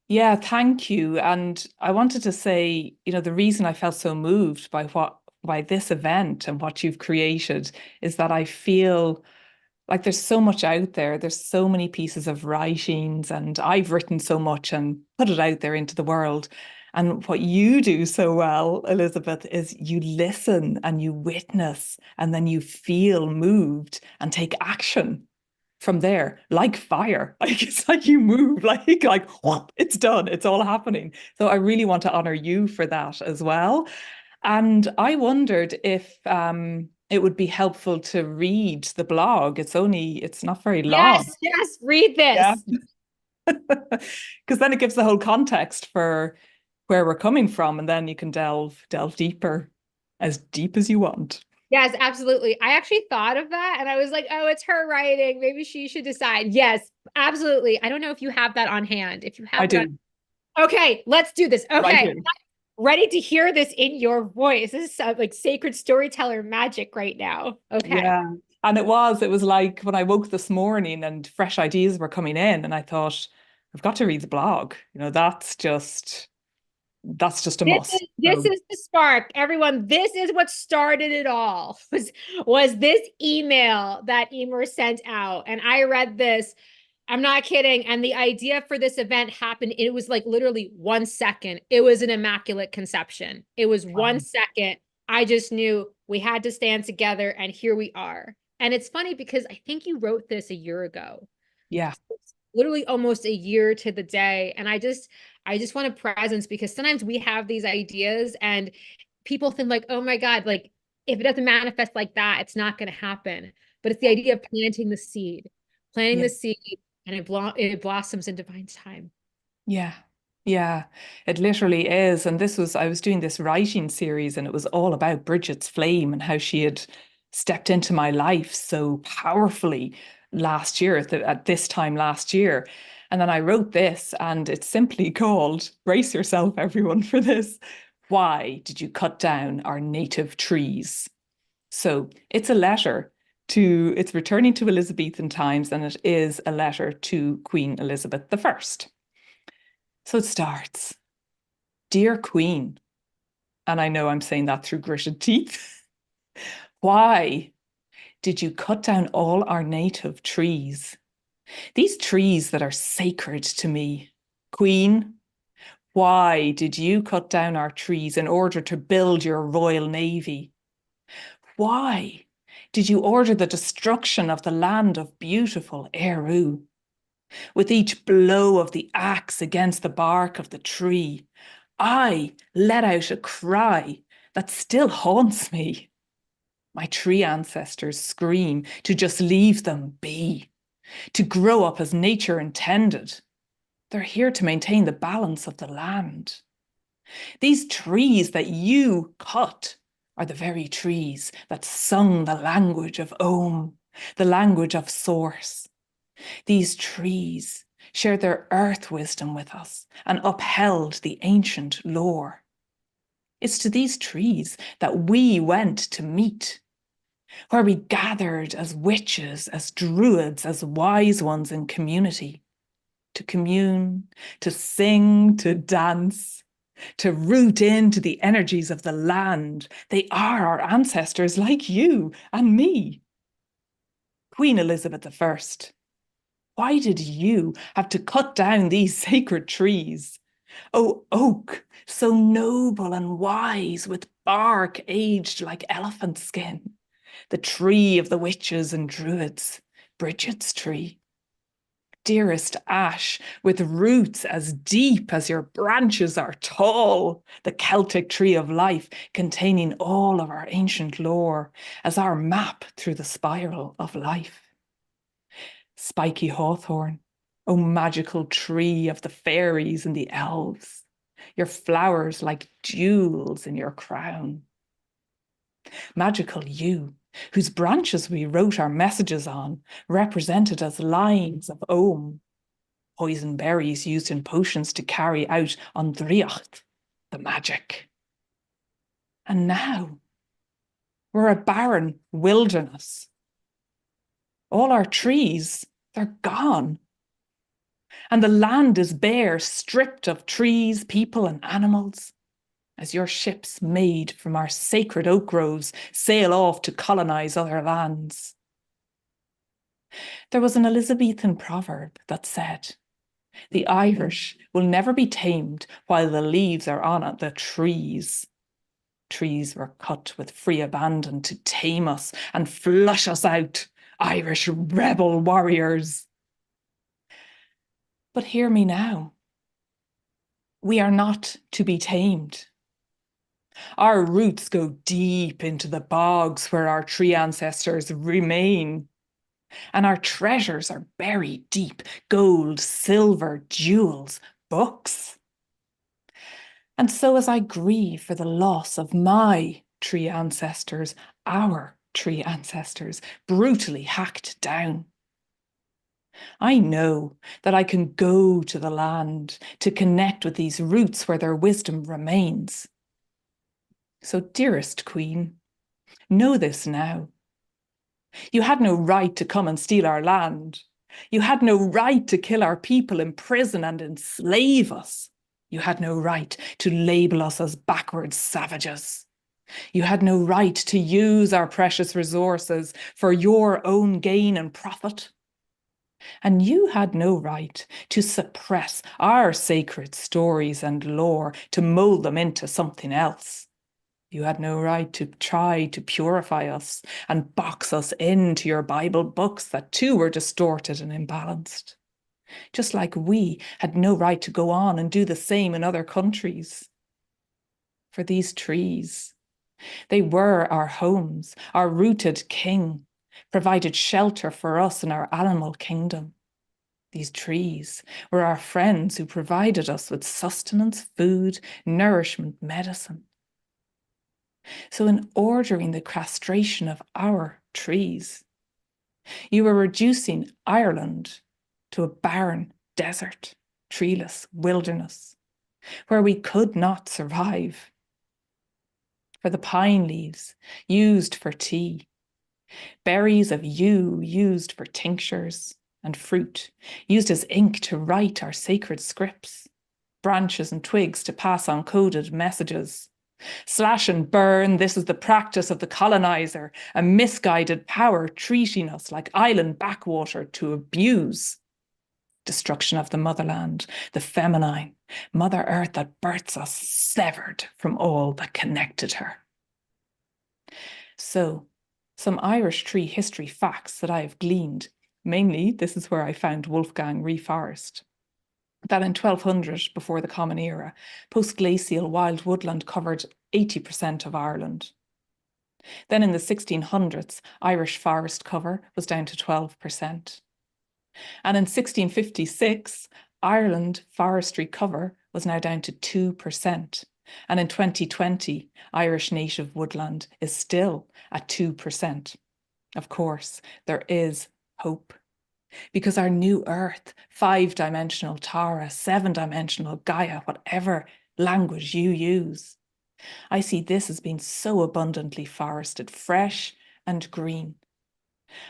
Speaker 3: Yeah, thank you. And I wanted to say, the reason I felt so moved by this event and what you've created is that I feel like there's so much out there. There's so many pieces of writings, and I've written so much and put it out there into the world. And what you do so well, Elizabeth, is you listen and you witness, and then you feel moved and take action from there, like fire. Like it's like you move, like whoop, it's done. It's all happening. So I really want to honor you for that as well. And I wondered if it would be helpful to read the blog. It's not very long.
Speaker 1: Yes, read
Speaker 3: Yeah.
Speaker 1: this.
Speaker 3: Because then it gives the whole context for where we're coming from, and then you can delve deeper, as deep as you want.
Speaker 1: Yes, absolutely. I actually thought of that and I was like, oh, it's her writing. Maybe she should decide. Yes, absolutely. I don't know if you have that on hand. If you
Speaker 3: I
Speaker 1: have it
Speaker 3: do.
Speaker 1: on. Okay, let's do this.
Speaker 3: Right
Speaker 1: Okay.
Speaker 3: here.
Speaker 1: Ready to hear this in your voice. This is like sacred storyteller magic right now. Okay.
Speaker 3: Yeah. And it was like when I woke this morning and fresh ideas were coming in, and I thought, I've got to read the blog. That's just a must.
Speaker 1: This
Speaker 3: So,
Speaker 1: is the spark, everyone. This is what started it all. Was this email that Eimear sent out, and I read this. I'm not kidding. And the idea for this event happened. It was like literally 1 second. It was an immaculate conception. It was 1 second. I just knew we had to stand together, and here we are. And it's funny because I think you wrote this a year ago.
Speaker 3: yeah.
Speaker 1: Literally almost a year to the day. And I just want a presence, because sometimes we have these ideas and people think like, oh my God, like if it doesn't manifest like that, it's not going to happen. But it's the idea of planting the seed,
Speaker 3: Yeah.
Speaker 1: and it blossoms in divine time.
Speaker 3: Yeah. Yeah, it literally is. And I was doing this writing series, and it was all about Bridget's flame and how she had stepped into my life so powerfully last year, at this time last year. And then I wrote this, and it's simply called, brace yourself, everyone, for this. Why did you cut down our native trees? So it's returning to Elizabethan times, and it is a letter to Queen Elizabeth I. So it starts, Dear Queen, and I know I'm saying that through gritted teeth, why did you cut down all our native trees? These trees that are sacred to me. Queen, why did you cut down our trees in order to build your Royal Navy? Why did you order the destruction of the land of beautiful Eru? With each blow of the axe against the bark of the tree, I let out a cry that still haunts me. My tree ancestors scream to just leave them be, to grow up as nature intended. They're here to maintain the balance of the land. These trees that you cut are the very trees that sung the language of Om, the language of Source. These trees shared their earth wisdom with us and upheld the ancient lore. It's to these trees that we went to meet, where we gathered as witches, as druids, as wise ones in community, to commune, to sing, to dance, to root into the energies of the land. They are our ancestors, like you and me. Queen Elizabeth I, why did you have to cut down these sacred trees? O oak, so noble and wise, with bark aged like elephant skin, the tree of the witches and druids, Bridget's tree. Dearest ash, with roots as deep as your branches are tall, the Celtic tree of life, containing all of our ancient lore as our map through the spiral of life. Spiky hawthorn, O magical tree of the fairies and the elves, your flowers like jewels in your crown. Magical yew, whose branches we wrote our messages on, represented as lines of Om, poison berries used in potions to carry out on Driocht, the magic. And now we're a barren wilderness. All our trees, they're gone. And the land is bare, stripped of trees, people, and animals, as your ships made from our sacred oak groves sail off to colonize other lands. There was an Elizabethan proverb that said, The Irish will never be tamed while the leaves are on the trees. Trees were cut with free abandon to tame us and flush us out, Irish rebel warriors. But hear me now. We are not to be tamed. Our roots go deep into the bogs where our tree ancestors remain. And our treasures are buried deep: gold, silver, jewels, books. And so as I grieve for the loss of my tree ancestors, our tree ancestors, brutally hacked down, I know that I can go to the land to connect with these roots where their wisdom remains. So, dearest Queen, know this now. You had no right to come and steal our land. You had no right to kill our people, imprison and enslave us. You had no right to label us as backward savages. You had no right to use our precious resources for your own gain and profit. And you had no right to suppress our sacred stories and lore, to mold them into something else. You had no right to try to purify us and box us into your Bible books that too were distorted and imbalanced. Just like we had no right to go on and do the same in other countries. For these trees, they were our homes, our rooted king, provided shelter for us in our animal kingdom. These trees were our friends who provided us with sustenance, food, nourishment, medicine. So in ordering the castration of our trees, you were reducing Ireland to a barren desert, treeless wilderness, where we could not survive. For the pine leaves used for tea, berries of yew used for tinctures, and fruit used as ink to write our sacred scripts, branches and twigs to pass on coded messages. Slash and burn, this is the practice of the colonizer, a misguided power treating us like island backwater to abuse. Destruction of the motherland, the feminine, Mother Earth that births us, severed from all that connected her. So, some Irish tree history facts that I have gleaned. Mainly, this is where I found Wolfgang Reforest. That in 1200, before the Common Era, post-glacial wild woodland covered 80% of Ireland. Then in the 1600s, Irish forest cover was down to 12%. And in 1656, Ireland forestry cover was now down to 2%. And in 2020, Irish native woodland is still at 2%. Of course, there is hope. Because our new Earth, 5-dimensional Tara, 7-dimensional Gaia, whatever language you use, I see this as being so abundantly forested, fresh and green.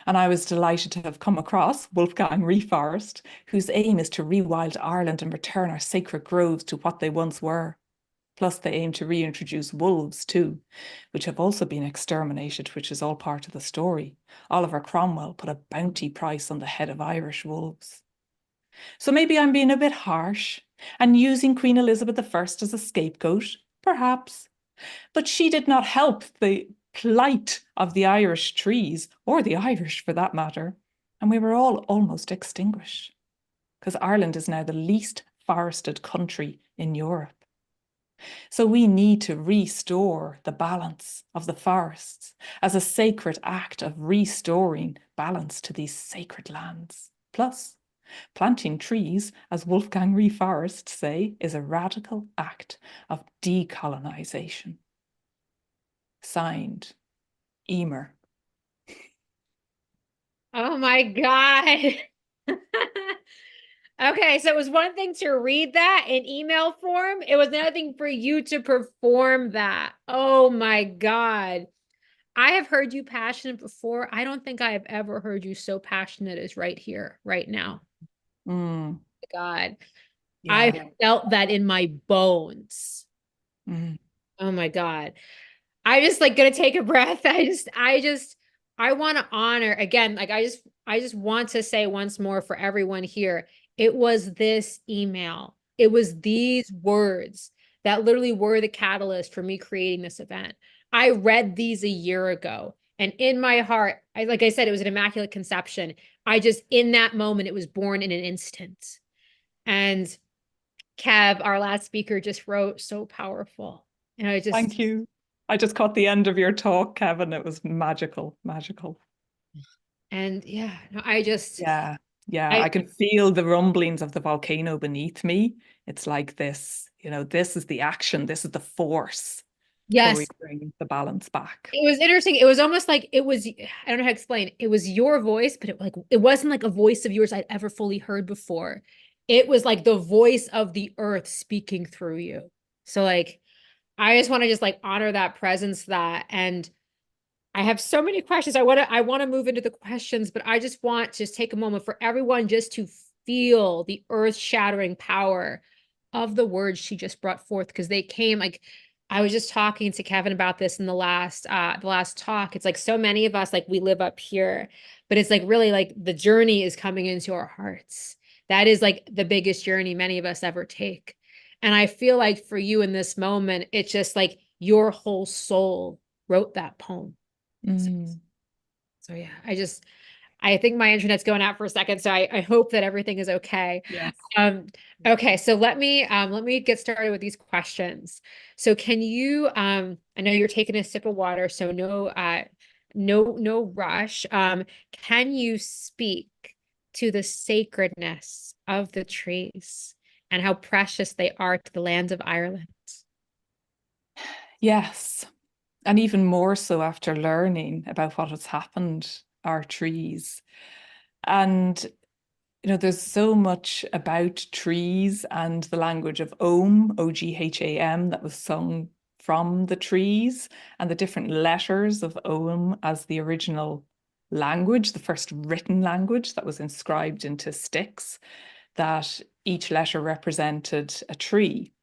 Speaker 3: And I was delighted to have come across Wolfgang Reforest, whose aim is to rewild Ireland and return our sacred groves to what they once were. Plus, they aim to reintroduce wolves too, which have also been exterminated, which is all part of the story. Oliver Cromwell put a bounty price on the head of Irish wolves. So maybe I'm being a bit harsh and using Queen Elizabeth I as a scapegoat, perhaps. But she did not help the plight of the Irish trees, or the Irish for that matter, and we were all almost extinguished, because Ireland is now the least forested country in Europe. So we need to restore the balance of the forests as a sacred act of restoring balance to these sacred lands. Plus, planting trees, as Wolfgang Reforest say, is a radical act of decolonization. Signed, Eimear.
Speaker 1: Oh my God. Okay, so it was one thing to read that in email form. It was another thing for you to perform that. Oh my God. I have heard you passionate before. I don't think I have ever heard you so passionate as right here, right now. God,
Speaker 3: Yeah.
Speaker 1: I felt that in my bones.
Speaker 3: Mm.
Speaker 1: Oh my God. I just like gonna take a breath. I want to honor again, like I just want to say once more for everyone here, It was this email. It was these words that literally were the catalyst for me creating this event. I read these a year ago, and in my heart, like I said, it was an immaculate conception. I just, in that moment, it was born in an instant. And Kev, our last speaker, just wrote so powerful. And I just,
Speaker 3: Thank you. I just caught the end of your talk, Kevin. It was magical, magical.
Speaker 1: and yeah, no, I just,
Speaker 3: Yeah, yeah.
Speaker 1: I,
Speaker 3: I can feel the rumblings of the volcano beneath me. It's like this, this is the action, this is the force where we
Speaker 1: yes,
Speaker 3: bring the balance back.
Speaker 1: it was interesting. It was almost like it was, I don't know how to explain. It was your voice, but it wasn't like a voice of yours I'd ever fully heard before. It was like the voice of the earth speaking through you. So like I just want to just like honor that presence that and I have so many questions. I want to move into the questions, but I just want to just take a moment for everyone just to feel the earth-shattering power of the words she just brought forth because they came like I was just talking to Kevin about this in the last talk. It's like so many of us like we live up here, but it's like really like the journey is coming into our hearts. That is like the biggest journey many of us ever take. And I feel like for you in this moment, it's just like your whole soul wrote that poem.
Speaker 3: Mm.
Speaker 1: So yeah, I think my internet's going out for a second, so I hope that everything is okay.
Speaker 3: Yes.
Speaker 1: Um, okay, so let me get started with these questions. So can you I know you're taking a sip of water, so no rush. Can you speak to the sacredness of the trees and how precious they are to the land of Ireland?
Speaker 3: Yes. And even more so after learning about what has happened, our trees. And there's so much about trees and the language of Ogham, Ogham, that was sung from the trees, and the different letters of Ogham as the original language, the first written language that was inscribed into sticks, that each letter represented a tree.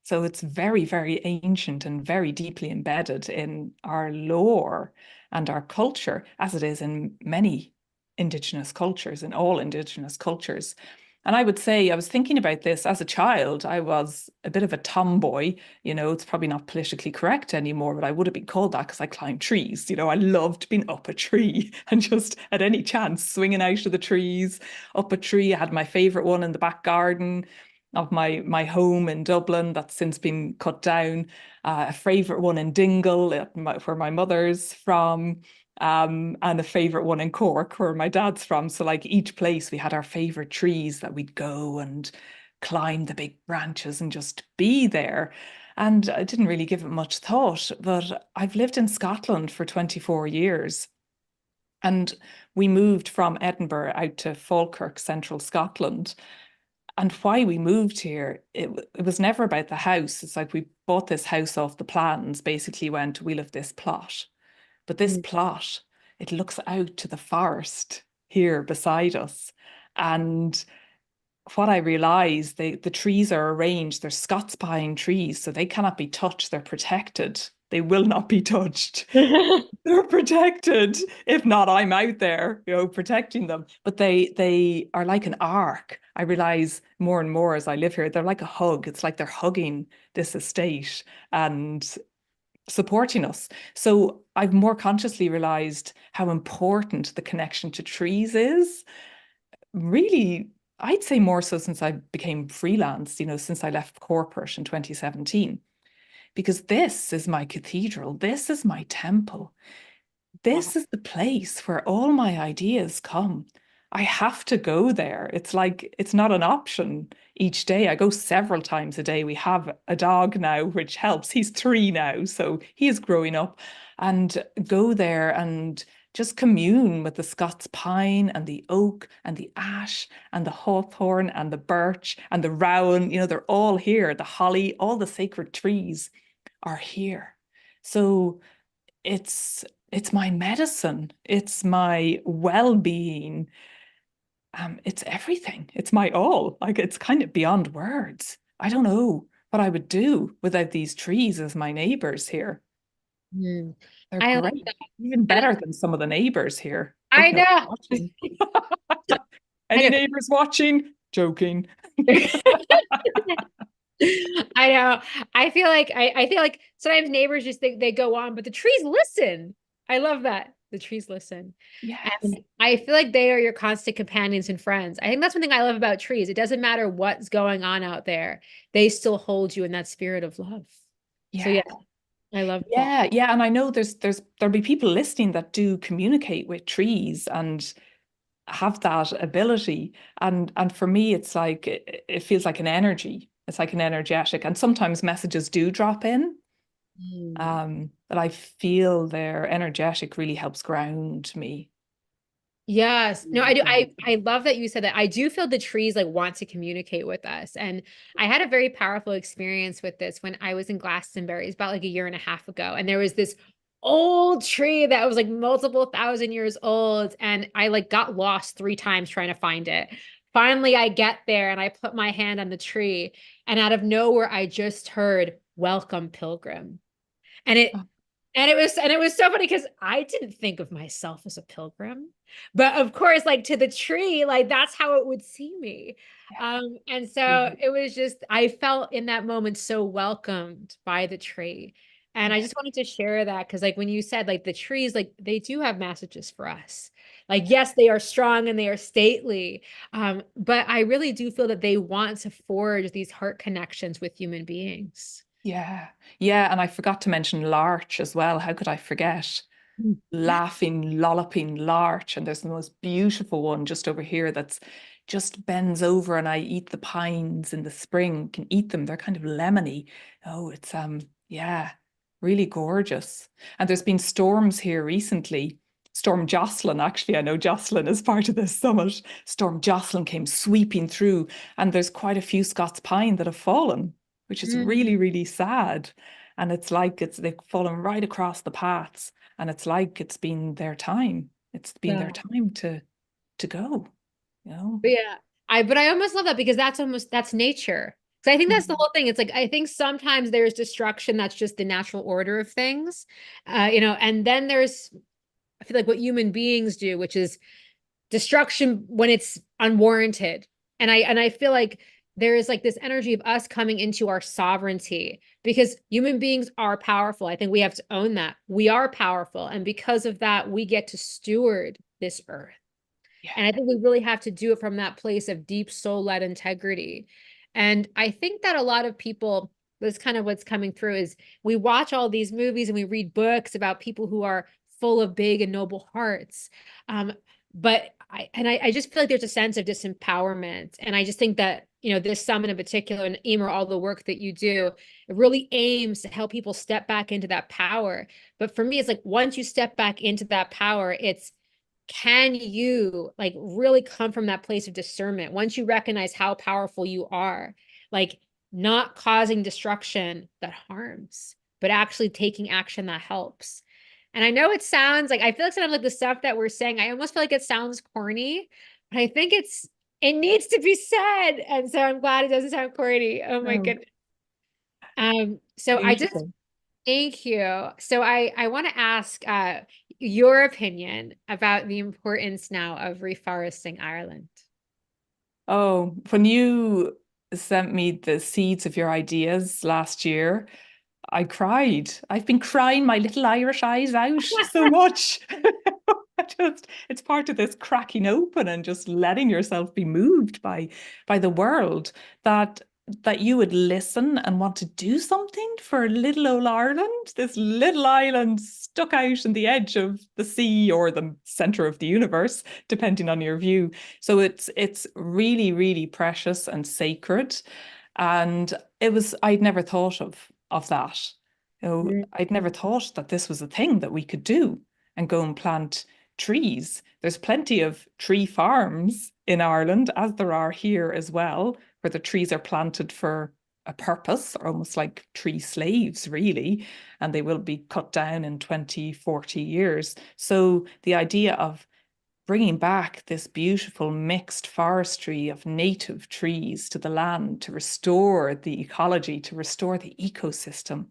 Speaker 3: So it's very, very ancient and very deeply embedded in our lore and our culture, as it is in many Indigenous cultures, in all Indigenous cultures. And I would say, I was thinking about this as a child, I was a bit of a tomboy. It's probably not politically correct anymore, but I would have been called that because I climbed trees. I loved being up a tree and just at any chance swinging out of the trees, up a tree. I had my favorite one in the back garden of my home in Dublin that's since been cut down, a favourite one in Dingle, where my mother's from, and a favourite one in Cork, where my dad's from. So like each place we had our favourite trees that we'd go and climb the big branches and just be there. And I didn't really give it much thought, but I've lived in Scotland for 24 years. And we moved from Edinburgh out to Falkirk, central Scotland. And why we moved here, it was never about the house. It's like we bought this house off the plans, basically went, we'll have this plot. But this
Speaker 1: Mm.
Speaker 3: plot, it looks out to the forest here beside us. And what I realized, the trees are arranged, they're Scots pine trees, so they cannot be touched, they're protected. They will not be touched. They're protected. If not, I'm out there, protecting them. But they are like an arc. I realize more and more as I live here, they're like a hug. It's like they're hugging this estate and supporting us. So I've more consciously realized how important the connection to trees is. Really, I'd say more so since I became freelance, since I left corporate in 2017. Because this is my cathedral, this is my temple. This is the place where all my ideas come. I have to go there. It's like, it's not an option each day. I go several times a day. We have a dog now, which helps. He's 3 now, so he is growing up. And go there and just commune with the Scots pine and the oak and the ash and the hawthorn and the birch and the rowan. They're all here. The holly, all the sacred trees are here. So it's my medicine. It's my well-being. It's everything. It's my all. Like it's kind of beyond words. I don't know what I would do without these trees as my neighbors here.
Speaker 1: Mm.
Speaker 3: They're
Speaker 1: I love
Speaker 3: great,
Speaker 1: that.
Speaker 3: even
Speaker 1: And
Speaker 3: better than some of the neighbors here.
Speaker 1: I
Speaker 3: Hope no
Speaker 1: know.
Speaker 3: one's watching.
Speaker 1: I
Speaker 3: Any
Speaker 1: know.
Speaker 3: neighbors watching? Joking.
Speaker 1: I know. I feel like sometimes neighbors just think they go on, but the trees listen. I love that. The trees listen.
Speaker 3: Yes.
Speaker 1: And I feel like they are your constant companions and friends. I think that's one thing I love about trees. It doesn't matter what's going on out there. They still hold you in that spirit of love. So
Speaker 3: Yeah.
Speaker 1: yeah, I love that.
Speaker 3: Yeah, yeah, and I know there'll be people listening that do communicate with trees and have that ability. And for me, it's like it feels like an energy. It's like an energetic, and sometimes messages do drop in.
Speaker 1: Mm.
Speaker 3: But I feel their energetic really helps ground me.
Speaker 1: Yes. No, I do. I love that you said that. I do feel the trees like want to communicate with us. And I had a very powerful experience with this when I was in Glastonbury. It's about like a year and a half ago. And there was this old tree that was like multiple thousand years old. And I like got lost 3 times trying to find it. Finally, I get there and I put my hand on the tree. And out of nowhere, I just heard, "Welcome, pilgrim." And it
Speaker 3: Oh,
Speaker 1: and it was so funny because I didn't think of myself as a pilgrim. But of course, like to the tree, like that's how it would see me. And so
Speaker 3: yeah.
Speaker 1: it was just I felt in that moment so welcomed by the tree. And I
Speaker 3: Yeah.
Speaker 1: just wanted to share that because like when you said like the trees, like they do have messages for us. Like, yes, they are strong and they are stately. But I really do feel that they want to forge these heart connections with human beings.
Speaker 3: Yeah. Yeah. And I forgot to mention larch as well. How could I forget?
Speaker 1: Mm.
Speaker 3: Laughing, lolloping larch. And there's the most beautiful one just over here that's just bends over, and I eat the pines in the spring, can eat them. They're kind of lemony. Oh, it's yeah, really gorgeous. And there's been storms here recently. Storm Jocelyn, actually, I know Jocelyn is part of this summit. Storm Jocelyn came sweeping through, and there's quite a few Scots pine that have fallen, which is really,
Speaker 1: Mm.
Speaker 3: really sad. And it's like they've fallen right across the paths. And it's like it's been their time. It's been their
Speaker 1: Yeah.
Speaker 3: time to go, you know?
Speaker 1: But yeah, but I almost love that because that's nature. So I think that's the
Speaker 3: Mhm.
Speaker 1: whole thing. It's like I think sometimes there's destruction that's just the natural order of things. And then there's I feel like what human beings do, which is destruction when it's unwarranted. And I feel like there is like this energy of us coming into our sovereignty because human beings are powerful. I think we have to own that. We are powerful. And because of that, we get to steward this earth.
Speaker 3: Yeah.
Speaker 1: And I think we really have to do it from that place of deep soul-led integrity. And I think that a lot of people, that's kind of what's coming through is we watch all these movies and we read books about people who are full of big and noble hearts. But I just feel like there's a sense of disempowerment. And I just think that, this summit in particular and Eimear, all the work that you do, it really aims to help people step back into that power. But for me, it's like once you step back into that power, it's can you like really come from that place of discernment once you recognize how powerful you are, like not causing destruction that harms, but actually taking action that helps. And I know it sounds like I feel like sometimes like the stuff that we're saying, I almost feel like it sounds corny, but I think it needs to be said. And so I'm glad it doesn't sound corny. Oh my
Speaker 3: Oh,
Speaker 1: goodness. So I just
Speaker 3: beautiful.
Speaker 1: Thank you. So I want to ask your opinion about the importance now of reforesting Ireland.
Speaker 3: Oh, when you sent me the seeds of your ideas last year, I cried. I've been crying my little Irish eyes out so much. It's part of this cracking open and just letting yourself be moved by the world that you would listen and want to do something for little old Ireland, this little island stuck out in the edge of the sea or the center of the universe, depending on your view. So it's really, really precious and sacred. And I'd never thought of that. I'd never thought that this was a thing that we could do and go and plant trees. There's plenty of tree farms in Ireland, as there are here as well, where the trees are planted for a purpose, almost like tree slaves, really, and they will be cut down in 20, 40 years. So the idea of bringing back this beautiful mixed forestry of native trees to the land to restore the ecology, to restore the ecosystem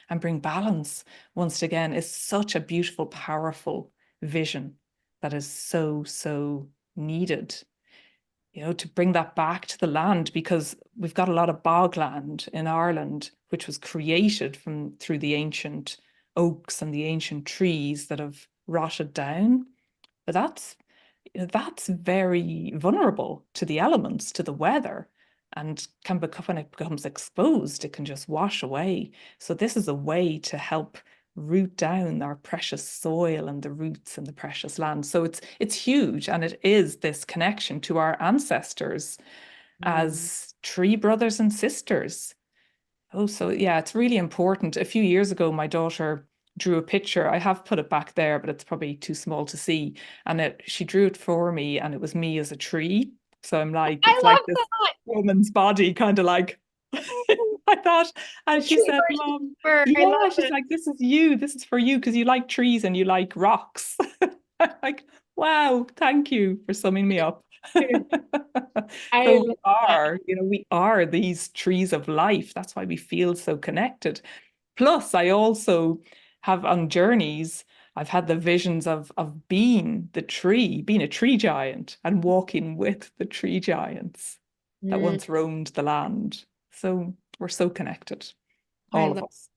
Speaker 3: and bring balance once again is such a beautiful, powerful vision that is so, so needed. to bring that back to the land, because we've got a lot of bogland in Ireland, which was created through the ancient oaks and the ancient trees that have rotted down. But that's very vulnerable to the elements, to the weather, and can become, when it becomes exposed, it can just wash away. So this is a way to help root down our precious soil and the roots and the precious land. So it's huge, and it is this connection to our ancestors as tree brothers and sisters. Oh, so yeah, it's really important. A few years ago, my daughter drew a picture. I have put it back there, but it's probably too small to see. And she drew it for me, and it was me as a tree. So I'm like,
Speaker 1: I
Speaker 3: it's like
Speaker 1: love
Speaker 3: this
Speaker 1: that.
Speaker 3: woman's body, kind of like I thought. And she
Speaker 1: Tree
Speaker 3: said,
Speaker 1: versus
Speaker 3: Mom,
Speaker 1: bird. I
Speaker 3: yeah,
Speaker 1: love
Speaker 3: she's
Speaker 1: it.
Speaker 3: like, this is you. This is for you because you like trees and you like rocks. I'm like, wow, thank you for summing me up.
Speaker 1: I
Speaker 3: So
Speaker 1: love that.
Speaker 3: we are these trees of life. That's why we feel so connected. Plus, I also have on journeys, I've had the visions of being the tree, being a tree giant and walking with the tree giants that
Speaker 1: Mm,
Speaker 3: once roamed the land. So we're so connected,
Speaker 1: I
Speaker 3: all of
Speaker 1: love
Speaker 3: us.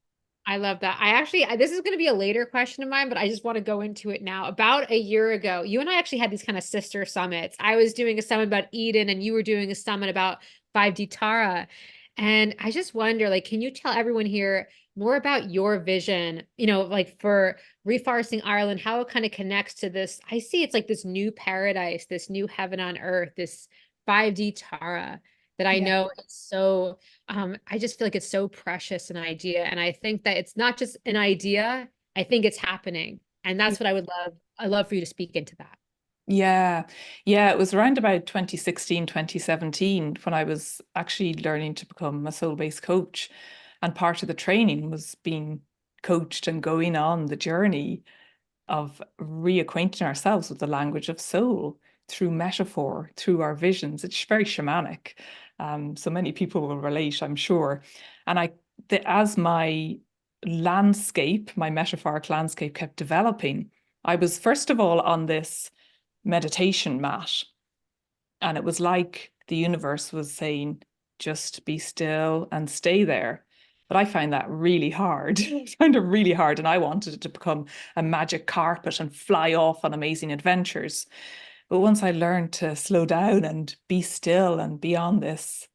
Speaker 1: I love that. I actually, this is going to be a later question of mine, but I just want to go into it now. About a year ago, you and I actually had these kind of sister summits. I was doing a summit about Eden, and you were doing a summit about 5D Tara. And I just wonder, like, can you tell everyone here more about your vision, like for reforesting Ireland, how it kind of connects to this? I see it's like this new paradise, this new heaven on earth, this 5D Tara that I
Speaker 3: Yeah.
Speaker 1: know is so I just feel like it's so precious an idea. And I think that it's not just an idea, I think it's happening. And that's what I would love. I love for you to speak into that.
Speaker 3: Yeah. Yeah. It was around about 2016, 2017 when I was actually learning to become a soul-based coach. And part of the training was being coached and going on the journey of reacquainting ourselves with the language of soul through metaphor, through our visions. It's very shamanic. So many people will relate, I'm sure. And as my landscape, my metaphoric landscape kept developing, I was first of all on this meditation mat. And it was like the universe was saying, just be still and stay there. But I find that really hard. I found it really hard. And I wanted it to become a magic carpet and fly off on amazing adventures. But once I learned to slow down and be still and be on this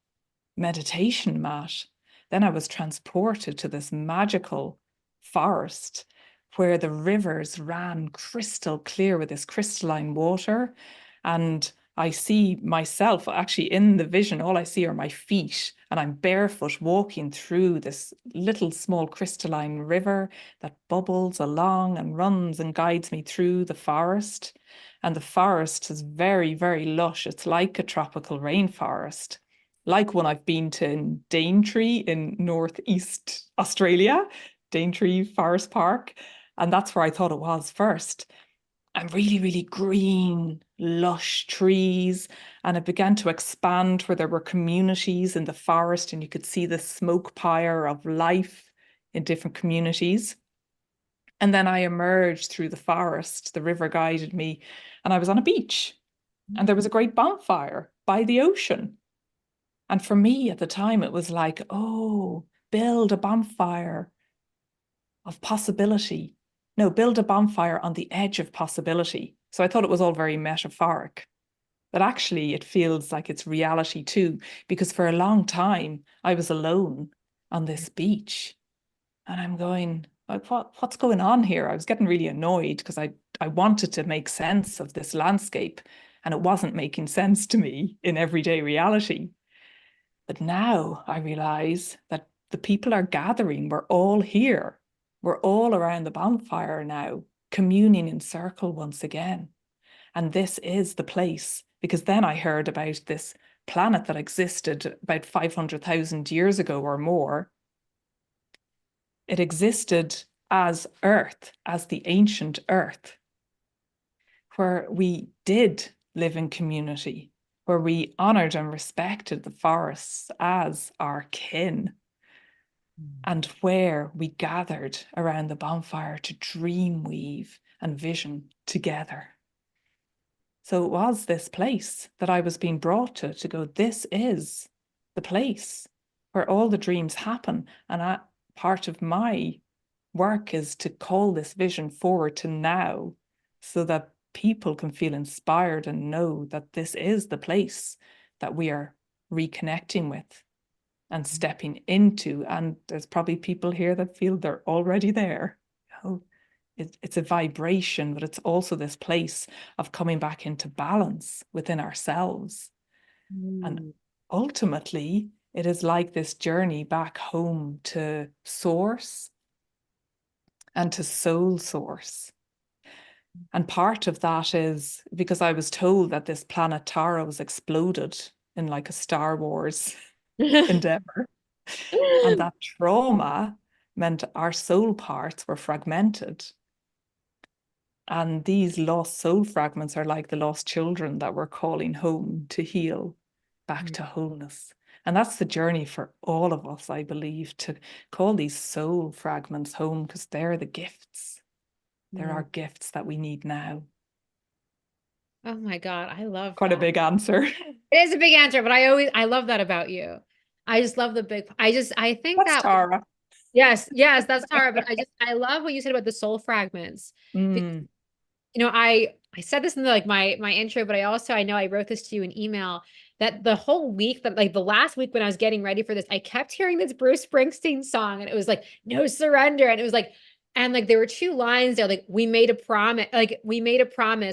Speaker 3: meditation mat, then I was transported to this magical forest where the rivers ran crystal clear with this crystalline water. And I see myself actually in the vision, all I see are my feet, and I'm barefoot walking through this little small crystalline river that bubbles along and runs and guides me through the forest. And the forest is very, very lush. It's like a tropical rainforest, like one I've been to in Daintree in northeast Australia, Daintree Forest Park. And that's where I thought it was first. And really, really green, lush trees. And it began to expand where there were communities in the forest, and you could see the smoke pyre of life in different communities. And then I emerged through the forest, the river guided me, and I was on a beach. And there was a great bonfire by the ocean. And for me at the time, it was like, oh, build a bonfire of possibility. No, build a bonfire on the edge of possibility. So I thought it was all very metaphoric. But actually, it feels like it's reality too, because for a long time, I was alone on this beach. And I'm going, like, what's going on here? I was getting really annoyed because I wanted to make sense of this landscape, and it wasn't making sense to me in everyday reality. But now I realize that the people are gathering. We're all here. We're all around the bonfire now, communing in circle once again. And this is the place, because then I heard about this planet that existed about 500,000 years ago or more. It existed as Earth, as the ancient Earth, where we did live in community, where we honored and respected the forests as our kin, and where we gathered around the bonfire to dream weave and vision together. So it was this place that I was being brought to go, this is the place where all the dreams happen. And part of my work is to call this vision forward to now so that people can feel inspired and know that this is the place that we are reconnecting with and stepping into. And there's probably people here that feel they're already there. It's a vibration, but it's also this place of coming back into balance within ourselves. And ultimately, it is like this journey back home to source and to soul source. And part of that is because I was told that this planet Tara was exploded in like a Star Wars endeavor. And that trauma meant our soul parts were fragmented. And these lost soul fragments are like the lost children that we're calling home to heal back to wholeness. And that's the journey for all of us, I believe, to call these soul fragments home, because they're the gifts. They're our gifts that we need now.
Speaker 1: Oh my God, I love
Speaker 3: Quite
Speaker 1: that.
Speaker 3: a big answer.
Speaker 1: It is a big answer, but I love that about you. I just love the big, I think
Speaker 3: That's
Speaker 1: that,
Speaker 3: Tara.
Speaker 1: yes, that's Tara, but I love what you said about the soul fragments.
Speaker 3: Mm.
Speaker 1: You know, I said this in the, like my intro, but I know I wrote this to you in email, that the whole week, that like the last week when I was getting ready for this, I kept hearing this Bruce Springsteen song, and it was like no surrender, and it was like, and like there were two lines there, like we made a promise,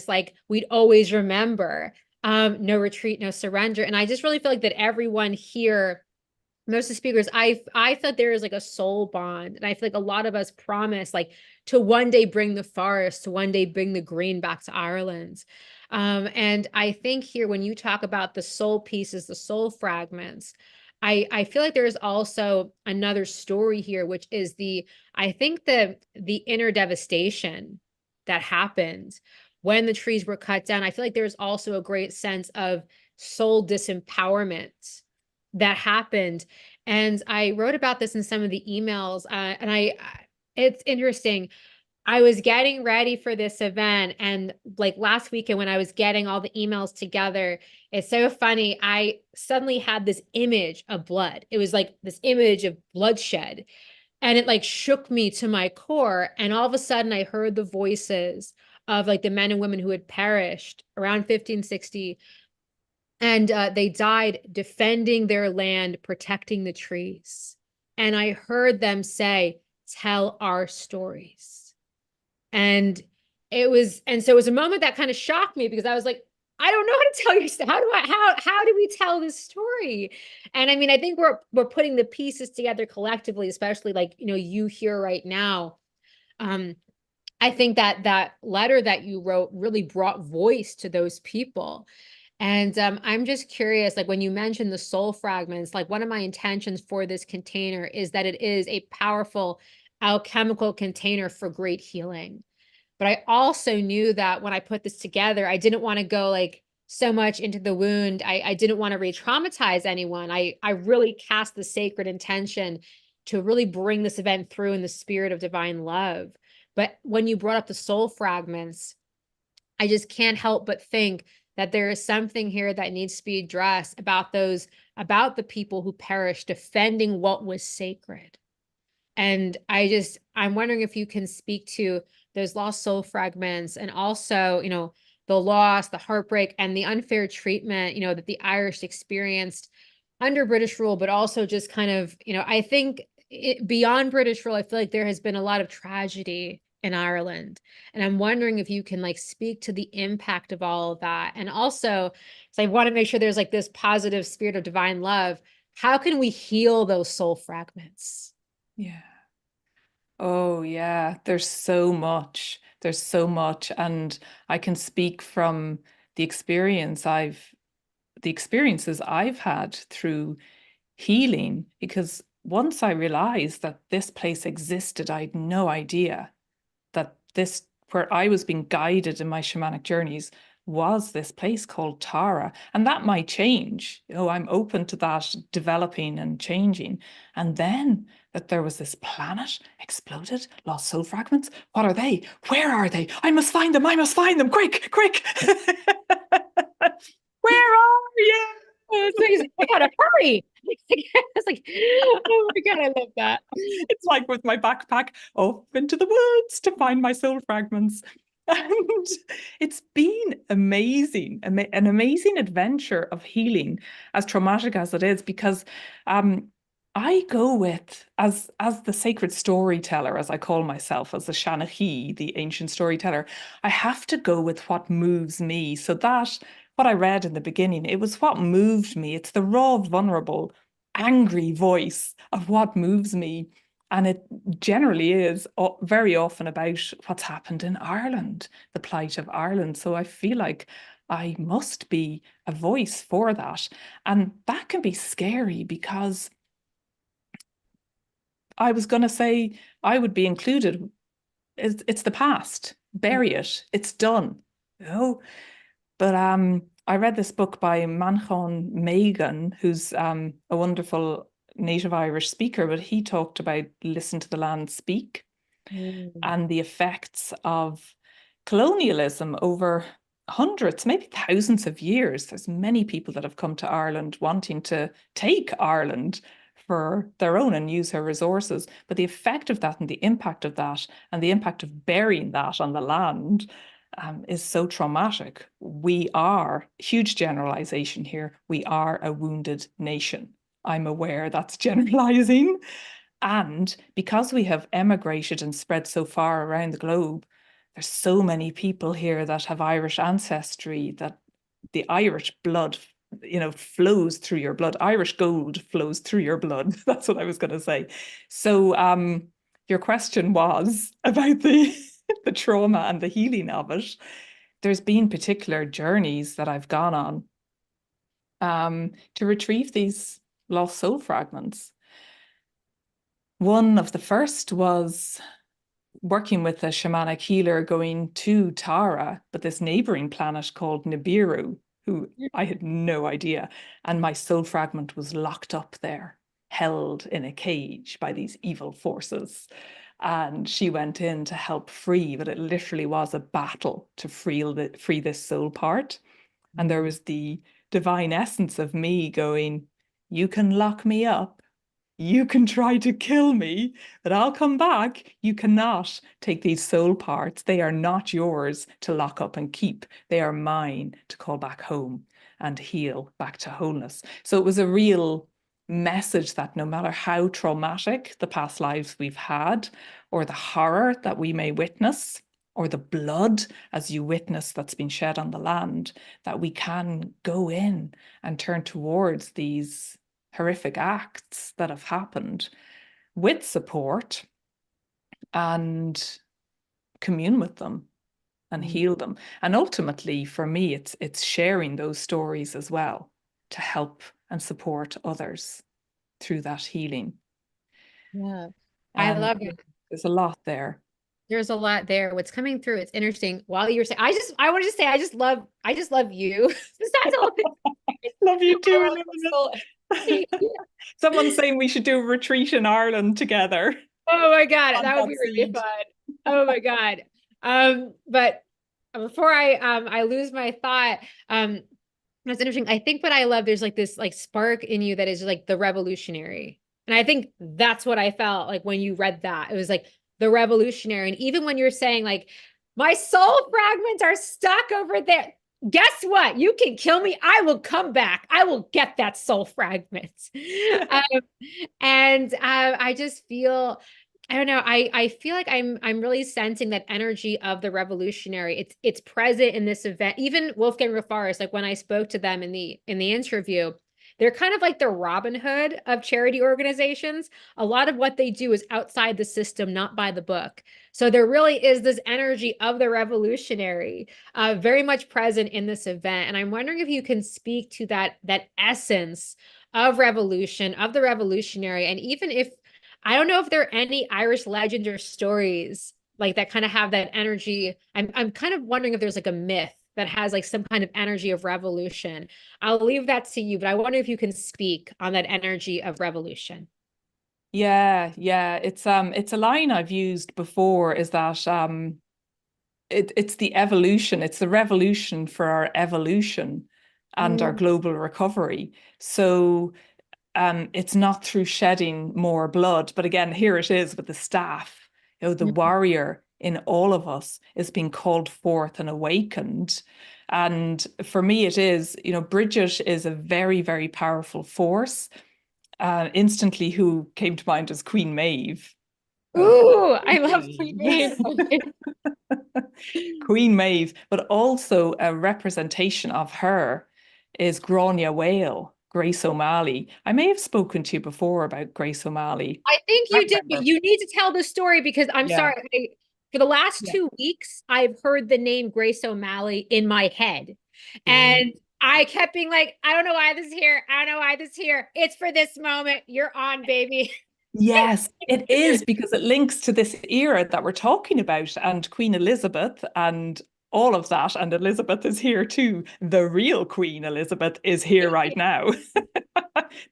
Speaker 1: like we'd always remember, no retreat, no surrender. And I just really feel like that everyone here, most of the speakers, I feel like there is like a soul bond, and I feel like a lot of us promise like to one day bring the forest, to one day bring the green back to Ireland. And I think here when you talk about the soul pieces, the soul fragments, I feel like there's also another story here, which is I think the inner devastation that happened when the trees were cut down. I feel like there's also a great sense of soul disempowerment that happened. And I wrote about this in some of the emails, it's interesting. I was getting ready for this event, and like last weekend when I was getting all the emails together, it's so funny. I suddenly had this image of blood. It was like this image of bloodshed, and it like shook me to my core. And all of a sudden I heard the voices of like the men and women who had perished around 1560, and they died defending their land, protecting the trees. And I heard them say, tell our stories. And so it was a moment that kind of shocked me, because I was like, I don't know how to tell your story. How do we tell this story? And I mean, I think we're putting the pieces together collectively, especially like, you here right now. I think that letter that you wrote really brought voice to those people. And I'm just curious, like when you mentioned the soul fragments, like one of my intentions for this container is that it is a powerful alchemical container for great healing. But I also knew that when I put this together, I didn't want to go like so much into the wound. I didn't want to re-traumatize anyone. I really cast the sacred intention to really bring this event through in the spirit of divine love. But when you brought up the soul fragments, I just can't help but think that there is something here that needs to be addressed about the people who perished defending what was sacred. And I'm wondering if you can speak to those lost soul fragments, and also, the loss, the heartbreak, and the unfair treatment, that the Irish experienced under British rule, but also just kind of, I think beyond British rule, I feel like there has been a lot of tragedy in Ireland. And I'm wondering if you can like speak to the impact of all of that. And also, so I want to make sure there's like this positive spirit of divine love. How can we heal those soul fragments?
Speaker 3: Yeah. Oh, yeah. There's so much. There's so much. And I can speak from the experiences I've had through healing, because once I realized that this place existed, I had no idea that this, where I was being guided in my shamanic journeys, was this place called Tara. And that might change. I'm open to that developing and changing. And then that there was this planet exploded, lost soul fragments. What are they? Where are they? I must find them. I must find them. Quick, quick.
Speaker 1: So he's like, I gotta hurry. It's like, oh my God, I love that.
Speaker 3: It's like with my backpack off into the woods to find my soul fragments. And it's been amazing, an amazing adventure of healing, as traumatic as it is, because I go with, as the sacred storyteller, as I call myself, as the Shanachi, the ancient storyteller, I have to go with what moves me. So that, what I read in the beginning, it was what moved me. It's the raw, vulnerable, angry voice of what moves me. And it generally is very often about what's happened in Ireland, the plight of Ireland. So I feel like I must be a voice for that. And that can be scary because I was going to say I would be included. It's the past. Bury it. It's done. But I read this book by Manchon Megan, who's a wonderful native Irish speaker, but he talked about listen to the land speak and the effects of colonialism over hundreds, maybe thousands of years. There's many people that have come to Ireland wanting to take Ireland for their own and use her resources. But the effect of that and the impact of that and the impact of burying that on the land is so traumatic. We are, huge generalization here, we are a wounded nation. I'm aware that's generalizing. And because we have emigrated and spread so far around the globe, there's so many people here that have Irish ancestry, that the Irish blood, flows through your blood. Irish gold flows through your blood. That's what I was going to say. So your question was about the the trauma and the healing of it. There's been particular journeys that I've gone on to retrieve these lost soul fragments. One of the first was working with a shamanic healer going to Tara, but this neighboring planet called Nibiru, who I had no idea. And my soul fragment was locked up there, held in a cage by these evil forces. And she went in to help free, but it literally was a battle to free this soul part. And there was the divine essence of me going, you can lock me up, you can try to kill me, but I'll come back. You cannot take these soul parts. They are not yours to lock up and keep. They are mine to call back home and heal back to wholeness. So it was a real message that no matter how traumatic the past lives we've had, or the horror that we may witness, or the blood as you witness that's been shed on the land, that we can go in and turn towards these horrific acts that have happened with support and commune with them and heal them. And ultimately, for me, it's sharing those stories as well to help and support others through that healing.
Speaker 1: Yeah, I love it.
Speaker 3: There's a lot there.
Speaker 1: There's a lot there. What's coming through, it's interesting. While you're saying, I wanted to say, I just love you. That's all.
Speaker 3: Love you too. Someone's saying we should do a retreat in Ireland together.
Speaker 1: Oh my God, that would be really fun. Oh my God. But before I lose my thought, that's interesting. I think what I love, there's like this like spark in you that is like the revolutionary. And I think that's what I felt like when you read that. It was like the revolutionary. And even when you're saying like, my soul fragments are stuck over there. Guess what? You can kill me. I will come back. I will get that soul fragment. I just feel, I don't know. I feel like I'm really sensing that energy of the revolutionary. It's present in this event. Even Wolfgang Rafaris, like when I spoke to them in the interview, they're kind of like the Robin Hood of charity organizations. A lot of what they do is outside the system, not by the book. So there really is this energy of the revolutionary very much present in this event. And I'm wondering if you can speak to that essence of revolution, of the revolutionary. And even if, I don't know if there are any Irish legends or stories like that kind of have that energy. I'm kind of wondering if there's like a myth that has like some kind of energy of revolution. I'll leave that to you, but I wonder if you can speak on that energy of revolution.
Speaker 3: Yeah. It's a line I've used before, is that it's the evolution, it's the revolution for our evolution. and our global recovery. So it's not through shedding more blood, but again, here it is with the staff. The warrior in all of us is being called forth and awakened. And for me, it is, Bridget is a very, very powerful force. Instantly, who came to mind as Queen Maeve.
Speaker 1: Ooh, I love Queen Maeve.
Speaker 3: Queen Maeve, but also a representation of her is Grania Whale, Grace O'Malley. I may have spoken to you before about Grace O'Malley.
Speaker 1: I think you did, but you need to tell the story because I'm sorry. For the last 2 weeks, I've heard the name Grace O'Malley in my head. And I kept being like, I don't know why this is here. I don't know why this is here. It's for this moment. You're on, baby.
Speaker 3: Yes, it is, because it links to this era that we're talking about and Queen Elizabeth and all of that. And Elizabeth is here too. The real Queen Elizabeth is here right now.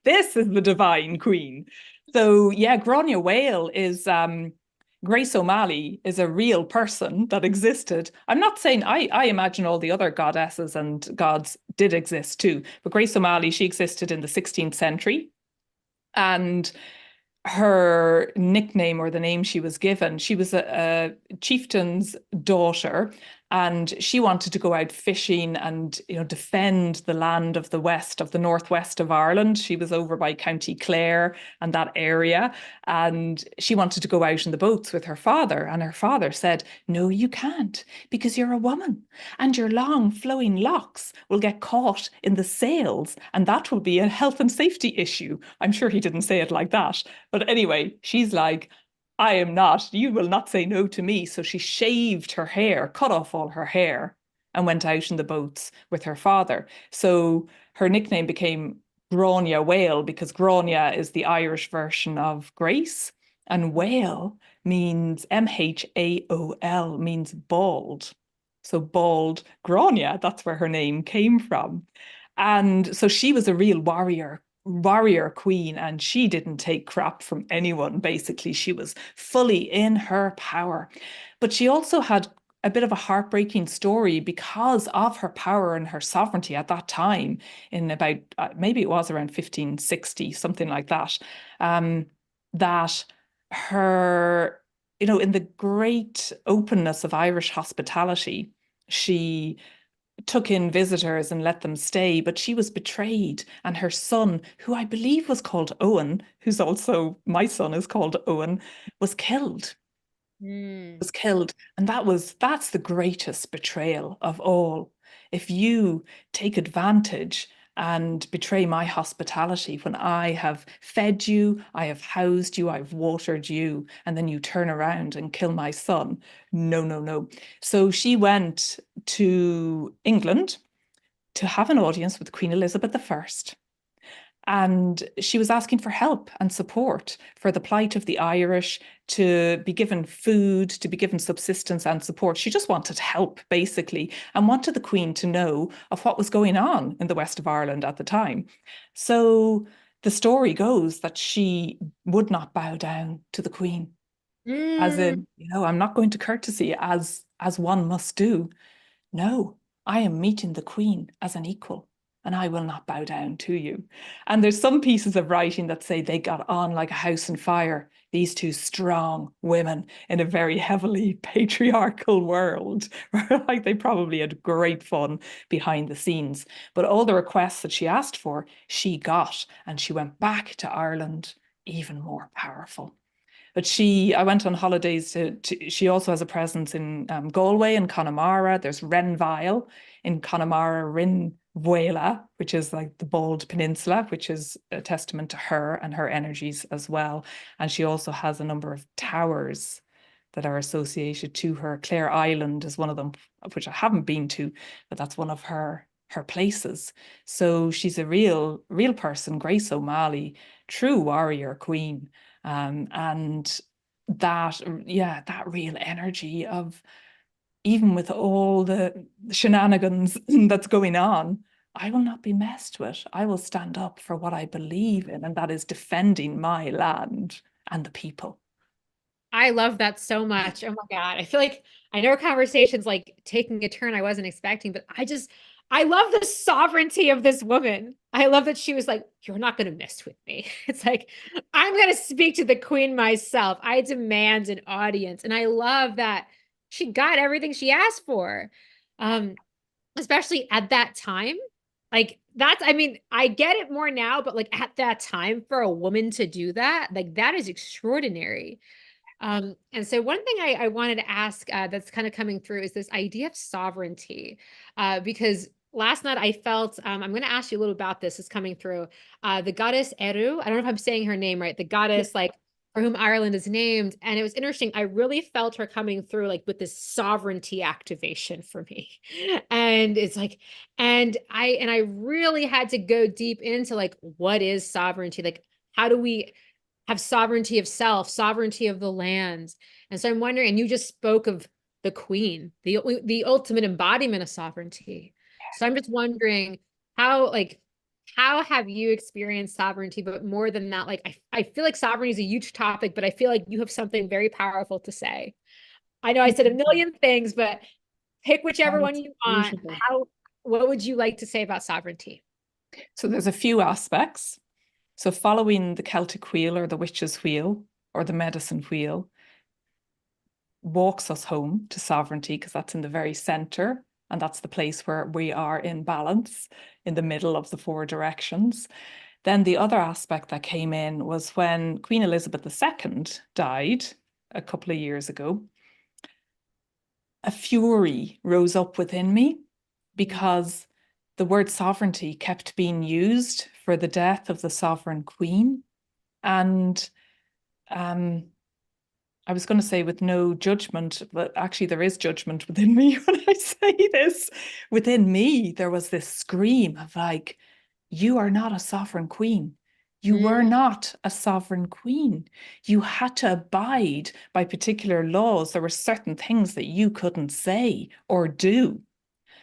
Speaker 3: This is the divine queen. So yeah, Grania Whale is Grace O'Malley is a real person that existed. I'm not saying I imagine all the other goddesses and gods did exist too, but Grace O'Malley, she existed in the 16th century. And her nickname, or the name she was given, she was a chieftain's daughter, and she wanted to go out fishing and defend the land of the west, of the northwest of Ireland. She was over by County Clare and that area, and she wanted to go out in the boats with her father, and her father said, no, you can't, because you're a woman and your long flowing locks will get caught in the sails, and that will be a health and safety issue. I'm sure he didn't say it like that, but anyway, she's like, you will not say no to me. So she shaved her hair, cut off all her hair, and went out in the boats with her father. So her nickname became Grania Whale, because Grania is the Irish version of Grace, and whale means Mhaol, means bald. So bald Grania, that's where her name came from. And so she was a real warrior queen, and she didn't take crap from anyone. Basically, she was fully in her power, but she also had a bit of a heartbreaking story because of her power and her sovereignty at that time, in about maybe it was around 1560, something like that. That her, in the great openness of Irish hospitality, she took in visitors and let them stay, but she was betrayed, and her son, who I believe was called Owen, who's also my son is called Owen, was killed. Was killed, and that's the greatest betrayal of all. If you take advantage and betray my hospitality when I have fed you, I have housed you, I've watered you, and then you turn around and kill my son. No, no, no. So she went to England to have an audience with Queen Elizabeth I. And she was asking for help and support for the plight of the Irish, to be given food, to be given subsistence and support. She just wanted help, basically, and wanted the Queen to know of what was going on in the west of Ireland at the time. So the story goes that she would not bow down to the Queen, as in, I'm not going to courtesy as one must do. No, I am meeting the Queen as an equal, and I will not bow down to you. And there's some pieces of writing that say they got on like a house on fire, these two strong women in a very heavily patriarchal world, where like they probably had great fun behind the scenes. But all the requests that she asked for, she got, and she went back to Ireland even more powerful. But I went on holidays she also has a presence in Galway and Connemara. There's Renville in Connemara, Rinvuela, which is like the Bald Peninsula, which is a testament to her and her energies as well. And she also has a number of towers that are associated to her. Clare Island is one of them, which I haven't been to, but that's one of her places. So she's a real person, Grace O'Malley, true warrior queen. And that real energy of, even with all the shenanigans that's going on, I will not be messed with. I will stand up for what I believe in, and that is defending my land and the people.
Speaker 1: I love that so much. Oh my God. I feel like I know our conversation's like taking a turn I wasn't expecting, but I love the sovereignty of this woman. I love that she was like, you're not going to mess with me. It's like, I'm going to speak to the queen myself. I demand an audience. And I love that she got everything she asked for. Um, especially at that time. Like that's, I mean, I get it more now, but like at that time for a woman to do that, like that is extraordinary. And so one thing I wanted to ask that's kind of coming through is this idea of sovereignty. Because last night I felt, I'm going to ask you a little about this, is coming through. The goddess Eru, I don't know if I'm saying her name right, the goddess like for whom Ireland is named. And it was interesting. I really felt her coming through like with this sovereignty activation for me. And it's like, and I really had to go deep into like, what is sovereignty? Like, how do we have sovereignty of self, sovereignty of the land? And so I'm wondering, and you just spoke of the queen, the ultimate embodiment of sovereignty. So I'm just wondering how, like, how have you experienced sovereignty? But more than that, like, I feel like sovereignty is a huge topic, but I feel like you have something very powerful to say. I know I said a million things, but pick whichever one
Speaker 3: That's
Speaker 1: you want.
Speaker 3: beautiful.
Speaker 1: What would you like to say about sovereignty?
Speaker 3: So there's a few aspects. So following the Celtic wheel or the witch's wheel or the medicine wheel walks us home to sovereignty, because that's in the very center. And that's the place where we are in balance in the middle of the four directions. Then the other aspect that came in was when Queen Elizabeth II died a couple of years ago. A fury rose up within me because the word sovereignty kept being used for the death of the sovereign queen. And I was going to say with no judgment, but actually there is judgment within me when I say this. Within me, there was this scream of like, you are not a sovereign queen. You were not a sovereign queen. You had to abide by particular laws. There were certain things that you couldn't say or do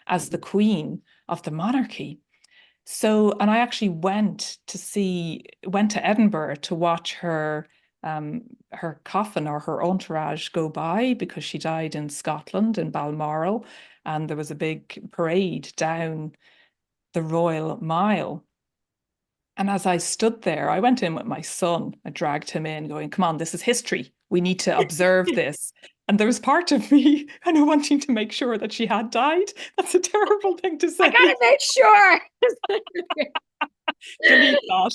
Speaker 3: as the queen of the monarchy. So, and I actually went to Edinburgh to watch her coffin or her entourage go by, because she died in Scotland, in Balmoral, and there was a big parade down the Royal Mile. And as I stood there, I went in with my son. I dragged him in, going, come on, this is history. We need to observe this. And there was part of me, I know, wanting to make sure that she had died. That's a terrible thing to say.
Speaker 1: I gotta make sure.
Speaker 3: Delete that.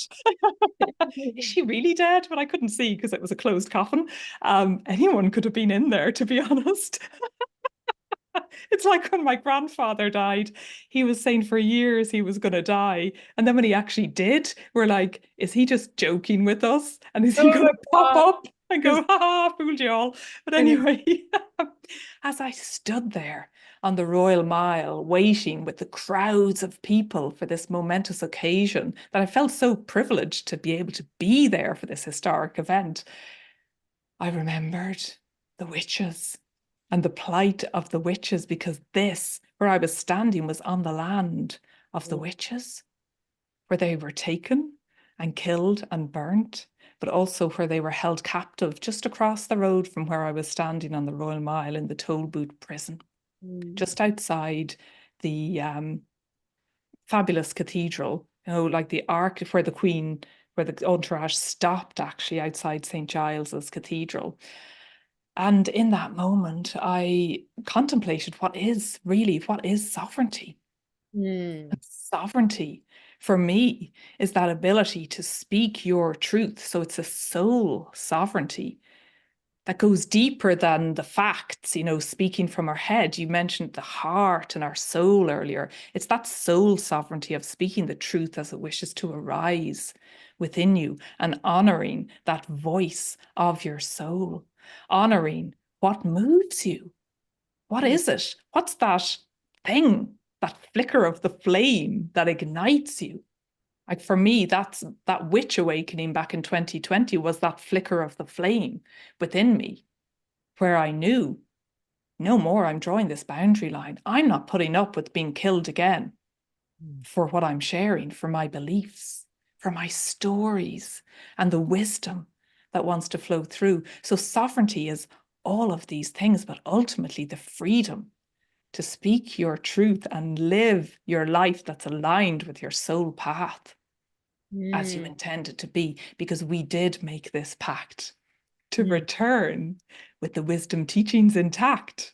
Speaker 3: Is she really dead? But I couldn't see because it was a closed coffin. Anyone could have been in there, to be honest. It's like when my grandfather died, he was saying for years he was going to die. And then when he actually did, we're like, is he just joking with us? And is he going to pop up and go, ha ha, fooled you all? But anyway, as I stood there on the Royal Mile, waiting with the crowds of people for this momentous occasion, that I felt so privileged to be able to be there for this historic event, I remembered the witches and the plight of the witches, because this, where I was standing, was on the land of the witches, where they were taken and killed and burnt, but also where they were held captive just across the road from where I was standing on the Royal Mile in the Tolbooth prison, just outside the fabulous cathedral, you know, like the ark where the Queen, where the entourage stopped actually outside St. Giles's Cathedral. And in that moment, I contemplated what is sovereignty? Sovereignty for me is that ability to speak your truth. So it's a soul sovereignty that goes deeper than the facts, you know, speaking from our head. You mentioned the heart and our soul earlier. It's that soul sovereignty of speaking the truth as it wishes to arise within you, and honoring that voice of your soul, honoring what moves you. What is it? What's that thing, that flicker of the flame that ignites you? Like for me, that witch awakening back in 2020 was that flicker of the flame within me, where I knew, no more, I'm drawing this boundary line. I'm not putting up with being killed again for what I'm sharing, for my beliefs, for my stories, and the wisdom that wants to flow through. So sovereignty is all of these things, but ultimately the freedom to speak your truth and live your life that's aligned with your soul path as you intend it to be, because we did make this pact to return with the wisdom teachings intact.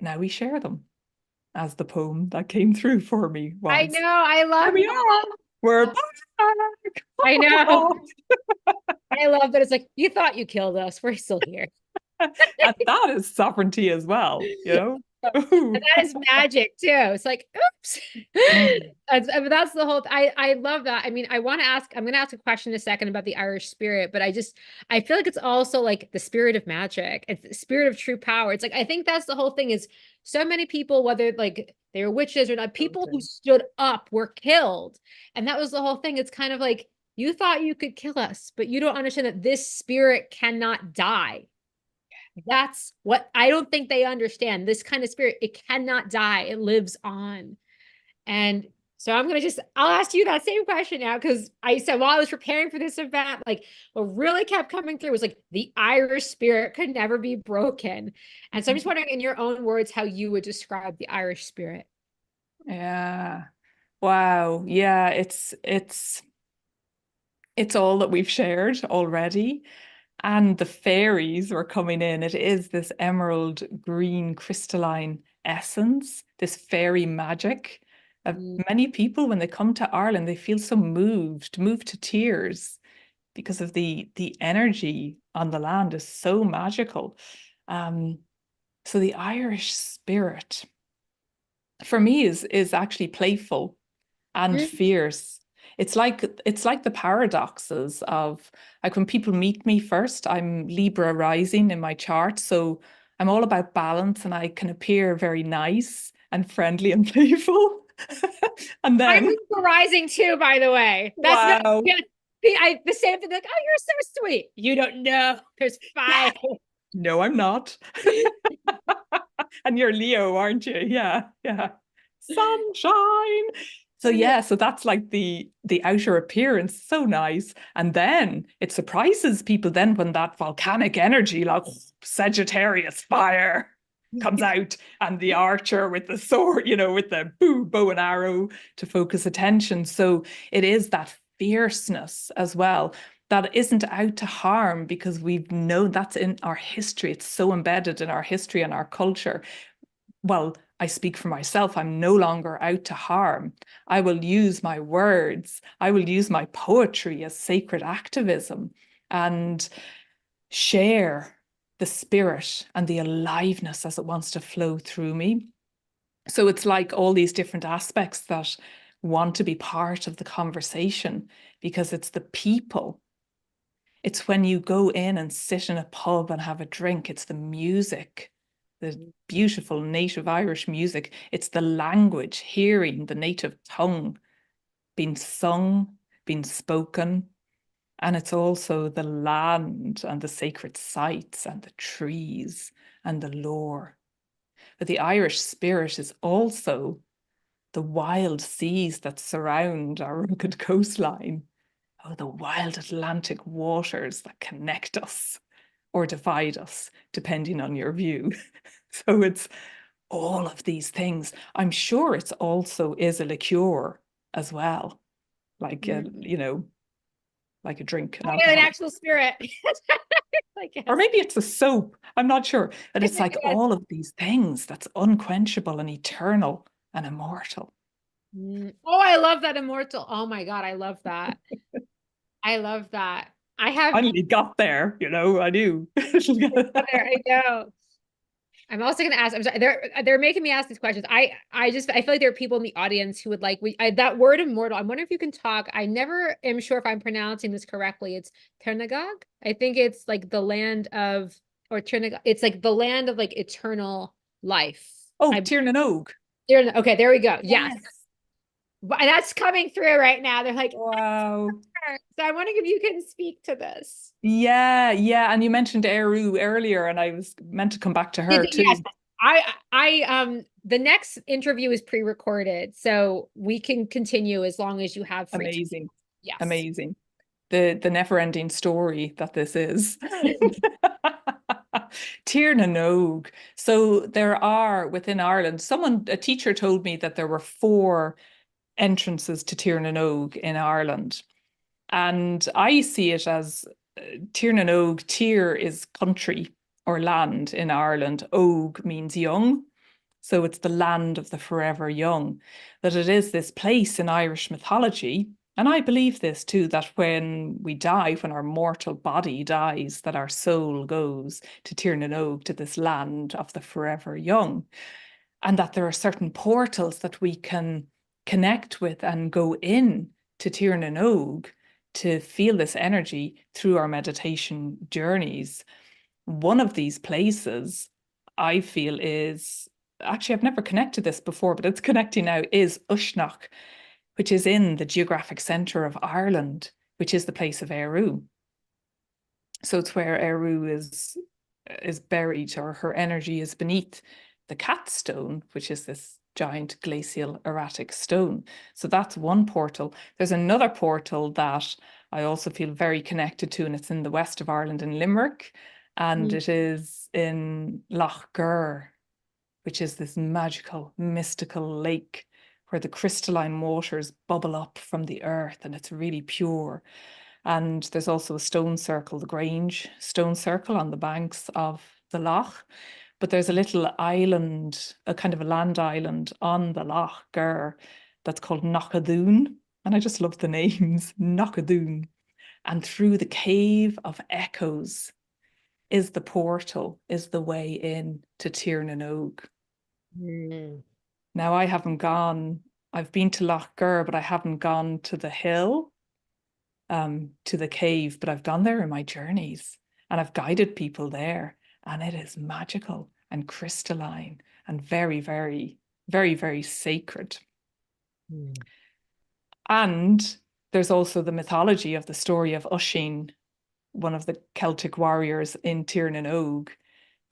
Speaker 3: Now we share them, as the poem that came through for me was.
Speaker 1: I know, I love
Speaker 3: Here we
Speaker 1: that.
Speaker 3: are. We're back.
Speaker 1: I know. I love that. It's like, you thought you killed us. We're still here.
Speaker 3: And that is sovereignty as well, you know?
Speaker 1: And that is magic too. It's like, oops. That's the whole I love that. I mean, I'm going to ask a question in a second about the Irish spirit, but I feel like it's also like the spirit of magic. It's the spirit of true power. It's like, I think that's the whole thing, is so many people, whether like they were witches or not, people who stood up were killed. And that was the whole thing. It's kind of like, you thought you could kill us, but you don't understand that this spirit cannot die. That's what I don't think they understand. This kind of spirit, it cannot die. It lives on. And so I'll ask you that same question now, because I said while I was preparing for this event, like what really kept coming through was like the Irish spirit could never be broken. And so I'm just wondering, in your own words, how you would describe the Irish spirit.
Speaker 3: Yeah. Wow. Yeah, it's all that we've shared already. And the fairies were coming in. It is this emerald green crystalline essence, this fairy magic. Many people, when they come to Ireland, they feel so moved to tears, because of the energy on the land is so magical. So the Irish spirit, for me, is actually playful and fierce. It's like the paradoxes of, like, when people meet me first, I'm Libra rising in my chart, so I'm all about balance, and I can appear very nice and friendly and playful. And then
Speaker 1: I'm Libra rising too, by the way. That's
Speaker 3: wow.
Speaker 1: the same thing. Like, oh, you're so sweet. You don't know. There's 5.
Speaker 3: No, I'm not. And you're Leo, aren't you? Yeah. Sunshine. So yeah, so that's like the outer appearance, so nice. And then it surprises people then when that volcanic energy, like Sagittarius fire, comes out, and the archer with the sword, with the bow and arrow to focus attention. So it is that fierceness as well, that isn't out to harm, because we've known that's in our history. It's so embedded in our history and our culture. Well, I speak for myself. I'm no longer out to harm. I will use my words. I will use my poetry as sacred activism and share the spirit and the aliveness as it wants to flow through me. So it's like all these different aspects that want to be part of the conversation, because it's the people. It's when you go in and sit in a pub and have a drink. It's the music, the beautiful native Irish music. It's the language, hearing the native tongue being sung, being spoken. And it's also the land and the sacred sites and the trees and the lore. But the Irish spirit is also the wild seas that surround our rugged coastline. Oh, the wild Atlantic waters that connect us or divide us, depending on your view. So it's all of these things. I'm sure it's also is a liqueur as well, like like a drink, an
Speaker 1: An
Speaker 3: alcoholic.
Speaker 1: actual spirit.
Speaker 3: Or maybe it's a soap. I'm not sure. But it's like all of these things that's unquenchable and eternal and immortal.
Speaker 1: Oh, I love that, immortal. Oh my God, I love that. I love that. I
Speaker 3: finally got there, I do.
Speaker 1: I know. I'm also going to ask, I'm sorry, they're making me ask these questions. I feel like there are people in the audience who would like, that word immortal. I'm wondering if you can talk. I never am sure if I'm pronouncing this correctly. It's Ternagog. I think it's like the land of, or Ternagog. It's like the land of like eternal life.
Speaker 3: Oh, Tirnanog.
Speaker 1: Okay, there we go. Yes. But that's coming through right now. They're like,
Speaker 3: wow.
Speaker 1: So I'm wondering if you can speak to this.
Speaker 3: Yeah. And you mentioned Eru earlier, and I was meant to come back to her too.
Speaker 1: Yes. The next interview is pre-recorded, so we can continue as long as you have free
Speaker 3: Amazing.
Speaker 1: time. Yes.
Speaker 3: Amazing. The never-ending story that this is. Tír na nÓg. So there are within Ireland, a teacher told me that there were 4 entrances to Tír na nÓg in Ireland. And I see it as Tír na nÓg. Tír is country or land in Ireland. Og means young. So it's the land of the forever young, that it is this place in Irish mythology. And I believe this too, that when we die, when our mortal body dies, that our soul goes to Tír na nÓg, to this land of the forever young. And that there are certain portals that we can connect with and go in to Tír na nÓg to feel this energy through our meditation journeys. One of these places I feel is, actually, I've never connected this before, but it's connecting now, is Uisneach, which is in the geographic centre of Ireland, which is the place of Eru. So it's where Eru is buried, or her energy is beneath the cat stone, which is this giant glacial erratic stone. So that's one portal. There's another portal that I also feel very connected to, and it's in the west of Ireland in Limerick, and it is in Lough Ger, which is this magical, mystical lake where the crystalline waters bubble up from the earth, and it's really pure. And there's also a stone circle, the Grange stone circle, on the banks of the loch. But there's a little island, a kind of a land island on the Lough Ger that's called Knockadhoon. And I just love the names, Knockadhoon. And through the cave of echoes is the portal, is the way in to Tír na nÓg. Now, I haven't gone, I've been to Lough Ger, but I haven't gone to the hill, to the cave, but I've gone there in my journeys, and I've guided people there, and it is magical and crystalline and very, very, very, very sacred. And there's also the mythology of the story of Uiscin, one of the Celtic warriors in Tír na nÓg,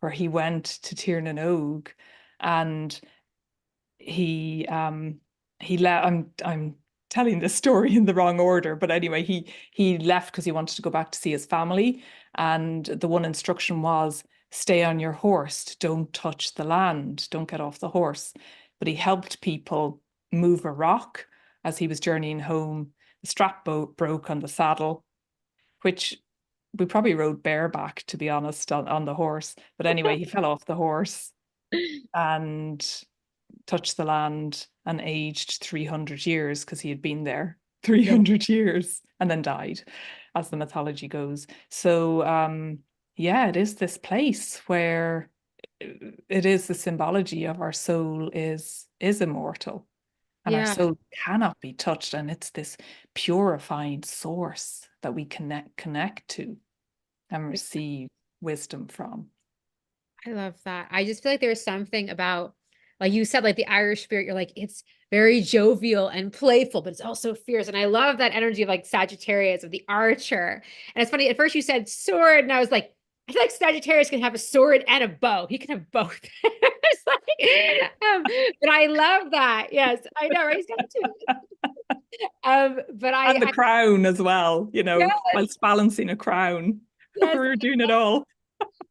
Speaker 3: where he went to Tír na nÓg, and he I'm telling this story in the wrong order, but anyway, he left because he wanted to go back to see his family, and the one instruction was, stay on your horse, don't touch the land, don't get off the horse. But he helped people move a rock as he was journeying home. The strap broke on the saddle, which we probably rode bareback, to be honest, on the horse. But anyway, he fell off the horse and touched the land and aged 300 years, because he had been there 300 years, and then died, as the mythology goes. So yeah, it is this place where it is the symbology of our soul is immortal, and our soul cannot be touched, and it's this purified source that we connect to and receive wisdom from.
Speaker 1: I love that. I just feel like there's something about, like you said, like the Irish spirit, you're like, it's very jovial and playful, but it's also fierce. And I love that energy of like Sagittarius, of the archer. And it's funny, at first you said sword, and I was like, I feel like Sagittarius can have a sword and a bow. He can have both. It's like, but I love that. Yes, I know, right? He's got two. But
Speaker 3: And the crown as well, you know, whilst balancing a crown.
Speaker 1: Yes,
Speaker 3: we're doing it all.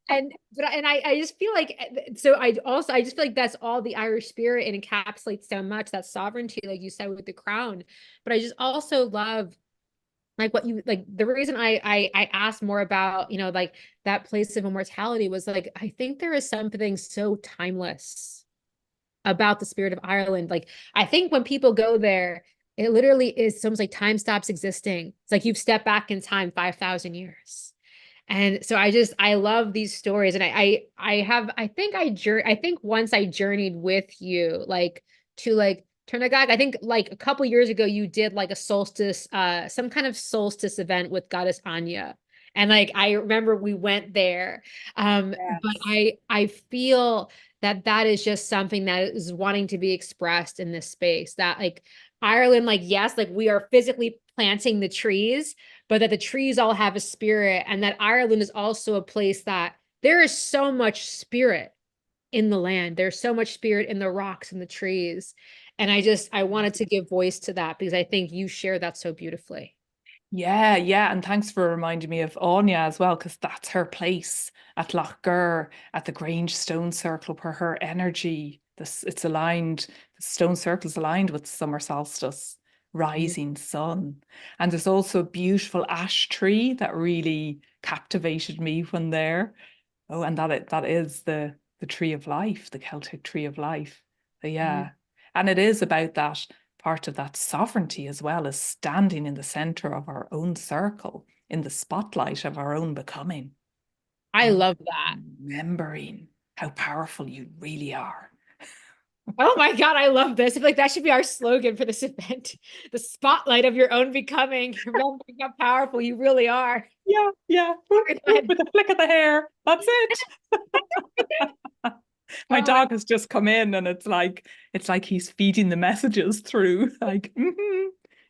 Speaker 1: And I just feel like, so I just feel like that's all the Irish spirit, and encapsulates so much that sovereignty, like you said, with the crown. But I just also love, like, what you, like, the reason I asked more about, you know, like that place of immortality was like, I think there is something so timeless about the spirit of Ireland. Like, I think when people go there, it literally is almost like time stops existing. It's like you've stepped back in time 5,000 years. And so I love these stories. And I think once I journeyed with you, like, to like Turnagag. I think like a couple years ago you did like a solstice, some kind of solstice event with Goddess Anya. And like I remember we went there. But I feel that that is just something that is wanting to be expressed in this space, that like Ireland, like, yes, like we are physically planting the trees, but that the trees all have a spirit, and that Ireland is also a place that there is so much spirit in the land. There's so much spirit in the rocks and the trees. And I wanted to give voice to that, because I think you share that so beautifully.
Speaker 3: Yeah, yeah. And thanks for reminding me of Anya as well, because that's her place at Loch Gur, at the Grange Stone Circle, where her energy, it's aligned, the stone circle's aligned with summer solstice, rising sun. And there's also a beautiful ash tree that really captivated me when there. Oh, and that is the tree of life, the Celtic tree of life. So,
Speaker 1: Mhm.
Speaker 3: yeah. And it is about that part of that sovereignty as well as standing in the center of our own circle, in the spotlight of our own becoming.
Speaker 1: I
Speaker 3: Oh,
Speaker 1: love that.
Speaker 3: remembering how powerful you really are.
Speaker 1: Oh my God, I love this. I feel like that should be our slogan for this event. The spotlight of your own becoming, remembering how powerful you really are.
Speaker 3: Yeah, yeah.
Speaker 1: Sorry, go ahead.
Speaker 3: With a flick of the hair. That's it. My
Speaker 1: Oh my,
Speaker 3: dog has just come in and it's like he's feeding the messages through. Like,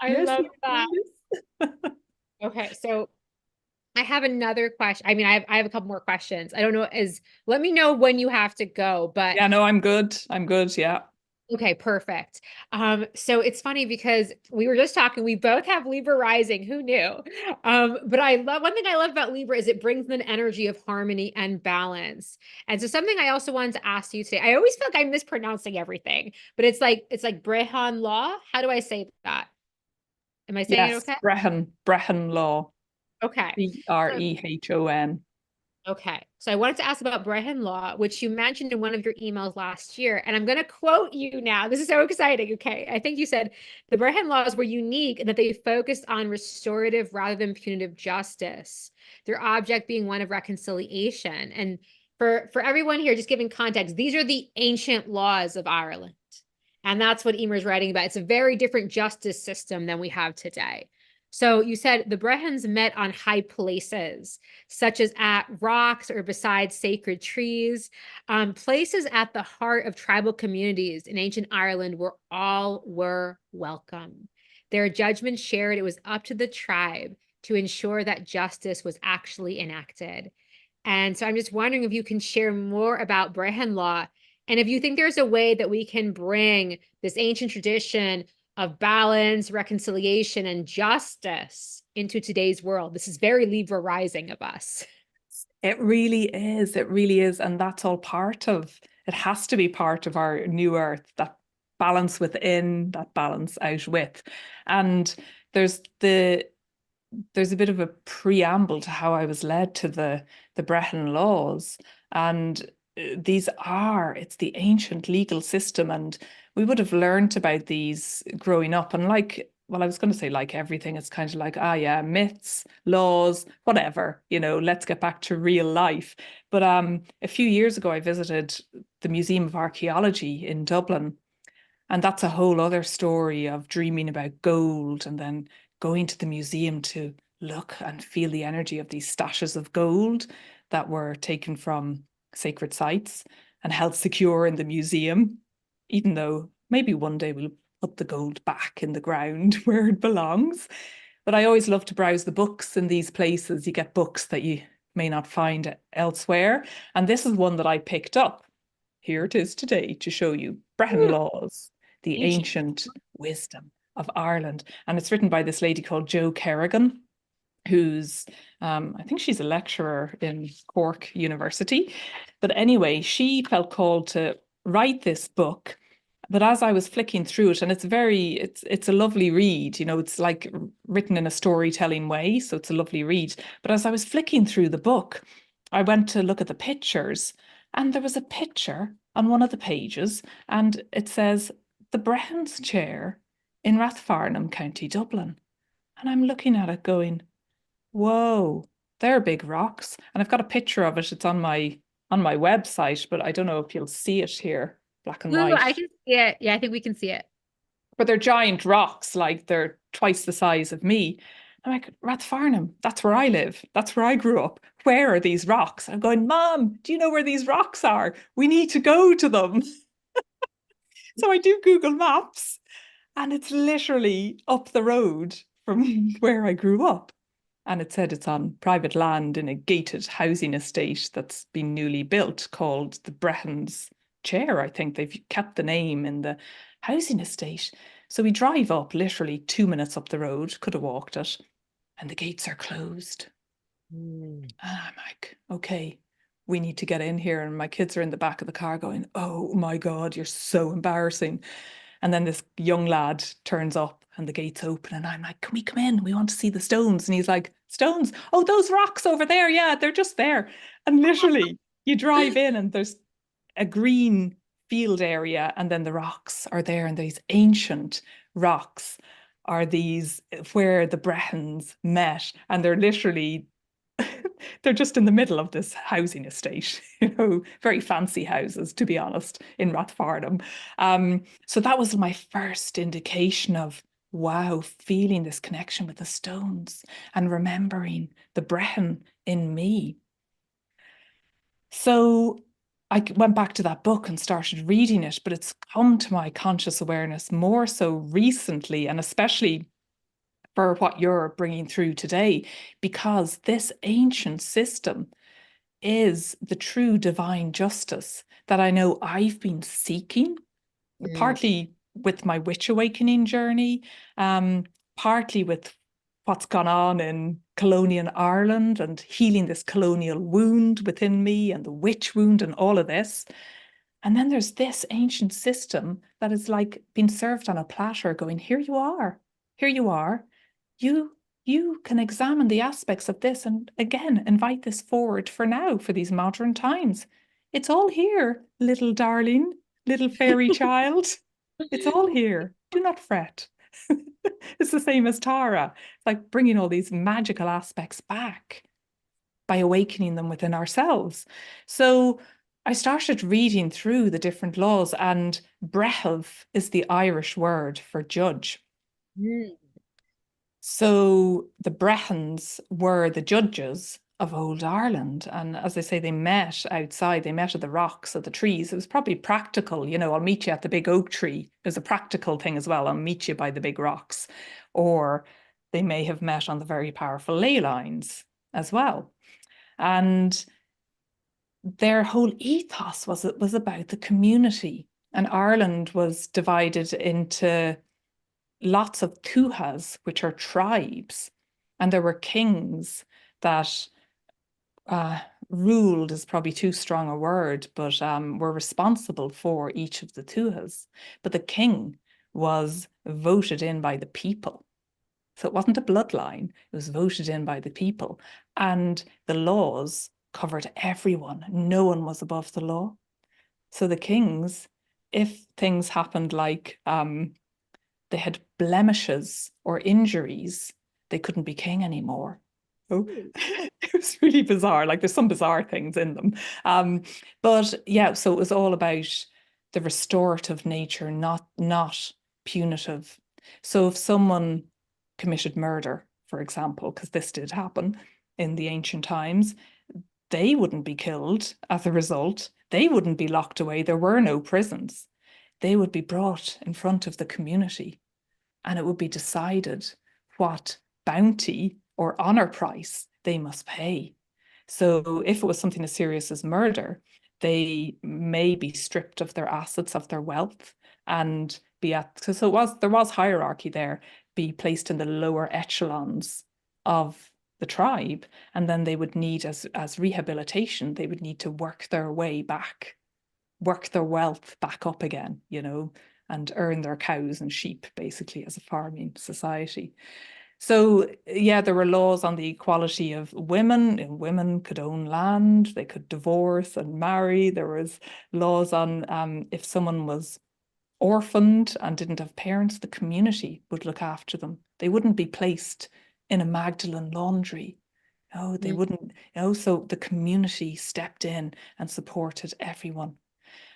Speaker 1: I
Speaker 3: yes,
Speaker 1: love
Speaker 3: yes,
Speaker 1: that.
Speaker 3: yes.
Speaker 1: Okay, so I have another question. I mean, I have a couple more questions. I don't know, let me know when you have to go, but
Speaker 3: Yeah, no, I'm good. I'm good. Yeah.
Speaker 1: okay, perfect. So it's funny because we were just talking, we both have Libra rising. Who knew? But I love one thing I love about Libra is it brings an energy of harmony and balance. And so something I also wanted to ask you today. I always feel like I'm mispronouncing everything, but it's like Brehon law. How do I say that? Am I saying it
Speaker 3: Yes,
Speaker 1: okay?
Speaker 3: Brehon law.
Speaker 1: Okay. So
Speaker 3: Brehon.
Speaker 1: Okay, so I wanted to ask about Brehon Law, which you mentioned in one of your emails last year, and I'm going to quote you now. This is so exciting. Okay, I think you said the Brehon laws were unique in that they focused on restorative rather than punitive justice, their object being one of reconciliation. And for everyone here, just giving context, these are the ancient laws of Ireland, and that's what Eimear is writing about. It's a very different justice system than we have today. So you said the Brehons met on high places, such as at rocks or beside sacred trees, places at the heart of tribal communities in ancient Ireland where all were welcome. Their judgment shared it was up to the tribe to ensure that justice was actually enacted. And so I'm just wondering if you can share more about Brehon law and if you think there's a way that we can bring this ancient tradition of balance, reconciliation, and justice into today's world. This is very Libra rising of us.
Speaker 3: It really is. It really is. And that's all part of it, has to be part of our new earth, that balance within, that balance out with. And there's the there's a bit of a preamble to how I was led to the Brehon laws. And it's the ancient legal system. And we would have learned about these growing up. And well, I was going to say like everything, it's kind of like, yeah, myths, laws, whatever, let's get back to real life. But a few years ago, I visited the Museum of Archaeology in Dublin. And that's a whole other story of dreaming about gold and then going to the museum to look and feel the energy of these stashes of gold that were taken from sacred sites and held secure in the museum, even though maybe one day we'll put the gold back in the ground where it belongs. But I always love to browse the books in these places. You get books that you may not find elsewhere. And this is one that I picked up. Here it is today to show you Brehon Laws, the
Speaker 1: Ancient.
Speaker 3: ancient wisdom of Ireland. And it's written by this lady called Jo Kerrigan, who's, I think she's a lecturer in Cork University. But anyway, she felt called to write this book. But as I was flicking through it, and it's a lovely read, it's like written in a storytelling way, so it's a lovely read. But as I was flicking through the book, I went to look at the pictures, and there was a picture on one of the pages, and it says the Brehon's chair in Rathfarnham, County Dublin. And I'm looking at it going, whoa, they're big rocks. And I've got a picture of it. It's on my website, but I don't know if you'll see it here, black and
Speaker 1: Ooh,
Speaker 3: white.
Speaker 1: I can see it. Yeah, I think we can see it.
Speaker 3: But they're giant rocks, like they're twice the size of me. I'm like, Rathfarnham, that's where I live. That's where I grew up. Where are these rocks? I'm going, Mom, do you know where these rocks are? We need to go to them. So I do Google Maps, and it's literally up the road from where I grew up. And it said it's on private land in a gated housing estate that's been newly built called the Brehon's Chair. I think they've kept the name in the housing estate. So we drive up literally 2 minutes up the road, could have walked it. and the gates are closed.
Speaker 1: Mm.
Speaker 3: And I'm like, okay, we need to get in here. And my kids are in the back of the car going, oh my God, you're so embarrassing. And then this young lad turns up and the gates open and I'm like, can we come in? We want to see the stones. And he's like, stones? Oh, those rocks over there. Yeah, they're just there. And literally you drive in and there's a green field area and then the rocks are there, and these ancient rocks are these where the Bretons met, and they're literally they're just in the middle of this housing estate, very fancy houses, to be honest, in Rathfarnham. So that was my first indication of, wow, feeling this connection with the stones and remembering the Breton in me. So I went back to that book and started reading it, but it's come to my conscious awareness more so recently, and especially for what you're bringing through today, because this ancient system is the true divine justice that I know I've been seeking, partly with my witch awakening journey, partly with what's gone on in colonial Ireland and healing this colonial wound within me and the witch wound and all of this. And then there's this ancient system that is like being served on a platter going, here you are, here you are. You can examine the aspects of this and again, invite this forward for now, for these modern times. It's all here, little darling, little fairy child. It's all here. Do not fret. It's the same as Tara. It's like bringing all these magical aspects back by awakening them within ourselves. So I started reading through the different laws, and brehov is the Irish word for judge.
Speaker 1: Mm.
Speaker 3: So the Bretons were the judges of old Ireland. And as I say, they met outside, they met at the rocks, at the trees. It was probably practical, I'll meet you at the big oak tree. It was a practical thing as well. I'll meet you by the big rocks. Or they may have met on the very powerful ley lines as well. And their whole ethos was about the community. And Ireland was divided into lots of tuhas, which are tribes, and there were kings that ruled is probably too strong a word, but were responsible for each of the tuhas. But the king was voted in by the people. So it wasn't a bloodline, it was voted in by the people. And the laws covered everyone. No one was above the law. So the kings, if things happened like they had blemishes or injuries, they couldn't be king anymore. So it was really bizarre. Like there's some bizarre things in them. But yeah, so it was all about the restorative nature, not punitive. So if someone committed murder, for example, because this did happen in the ancient times, they wouldn't be killed as a result. They wouldn't be locked away. There were no prisons. They would be brought in front of the community, and it would be decided what bounty or honor price they must pay. So if it was something as serious as murder, they may be stripped of their assets, of their wealth, and be there was hierarchy there, be placed in the lower echelons of the tribe, and then they would need, as rehabilitation, they would need to work their way back, work their wealth back up again, and earn their cows and sheep, basically, as a farming society. So yeah, there were laws on the equality of women, and women could own land, they could divorce and marry. There was laws on if someone was orphaned and didn't have parents, the community would look after them. They wouldn't be placed in a Magdalen laundry. No, they wouldn't. So the community stepped in and supported everyone.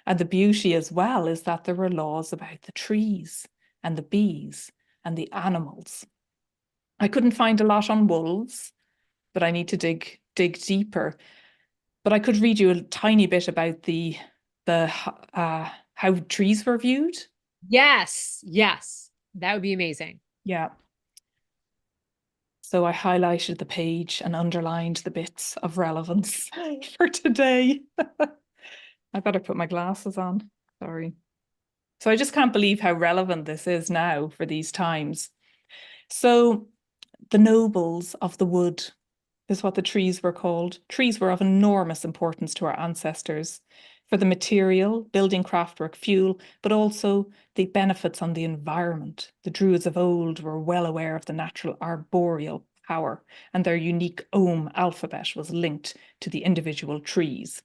Speaker 3: And the beauty as well is that there were laws about the trees and the bees and the animals. I couldn't find a lot on wolves, but I need to dig deeper. But I could read you a tiny bit about the how trees were viewed.
Speaker 1: Yes, that would be amazing.
Speaker 3: Yeah. So I highlighted the page and underlined the bits of relevance for today. I better put my glasses on. Sorry. So I just can't believe how relevant this is now for these times. So the nobles of the wood is what the trees were called. Trees were of enormous importance to our ancestors for the material, building craftwork, fuel, but also the benefits on the environment. The Druids of old were well aware of the natural arboreal power, and their unique ohm alphabet was linked to the individual trees.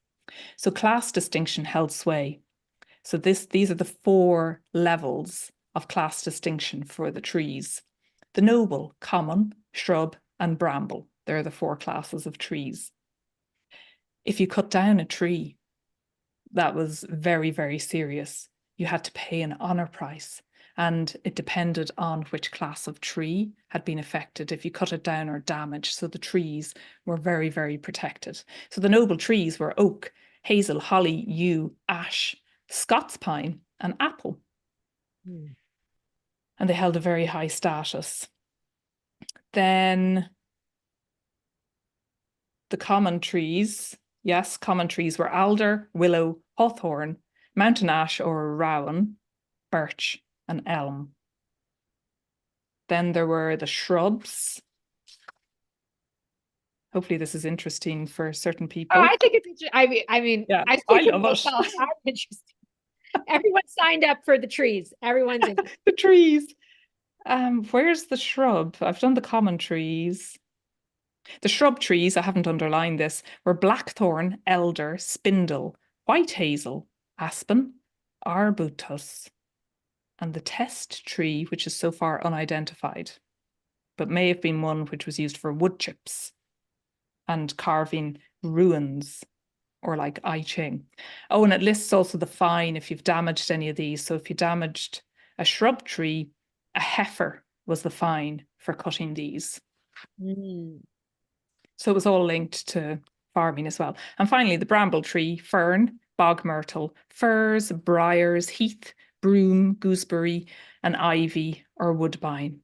Speaker 3: So class distinction held sway. So these are the 4 levels of class distinction for the trees. The noble, common, shrub, and bramble. They're the 4 classes of trees. If you cut down a tree, that was very, very serious. You had to pay an honour price, and it depended on which class of tree had been affected if you cut it down or damaged. So the trees were very, very protected. So the noble trees were oak, hazel, holly, yew, ash, Scots pine, and apple. And they held a very high status. Then the common trees, yes, common trees were alder, willow, hawthorn, mountain ash or rowan, birch, and elm. Then there were the shrubs. Hopefully this is interesting for certain people.
Speaker 1: Oh, I think it's interesting. I mean,
Speaker 3: yeah,
Speaker 1: I love it. I'm interested. Everyone signed up for the trees. Everyone's interested.
Speaker 3: The trees. Where's the shrub? I've done the common trees. The shrub trees, I haven't underlined this, were blackthorn, elder, spindle, white hazel, aspen, arbutus, and the test tree, which is so far unidentified, but may have been one which was used for wood chips and carving ruins, or like I Ching. Oh, and it lists also the fine if you've damaged any of these. So if you damaged a shrub tree, a heifer was the fine for cutting these. So it was all linked to farming as well. And finally, the bramble tree, fern, bog myrtle, firs, briars, heath, broom, gooseberry, and ivy or woodbine.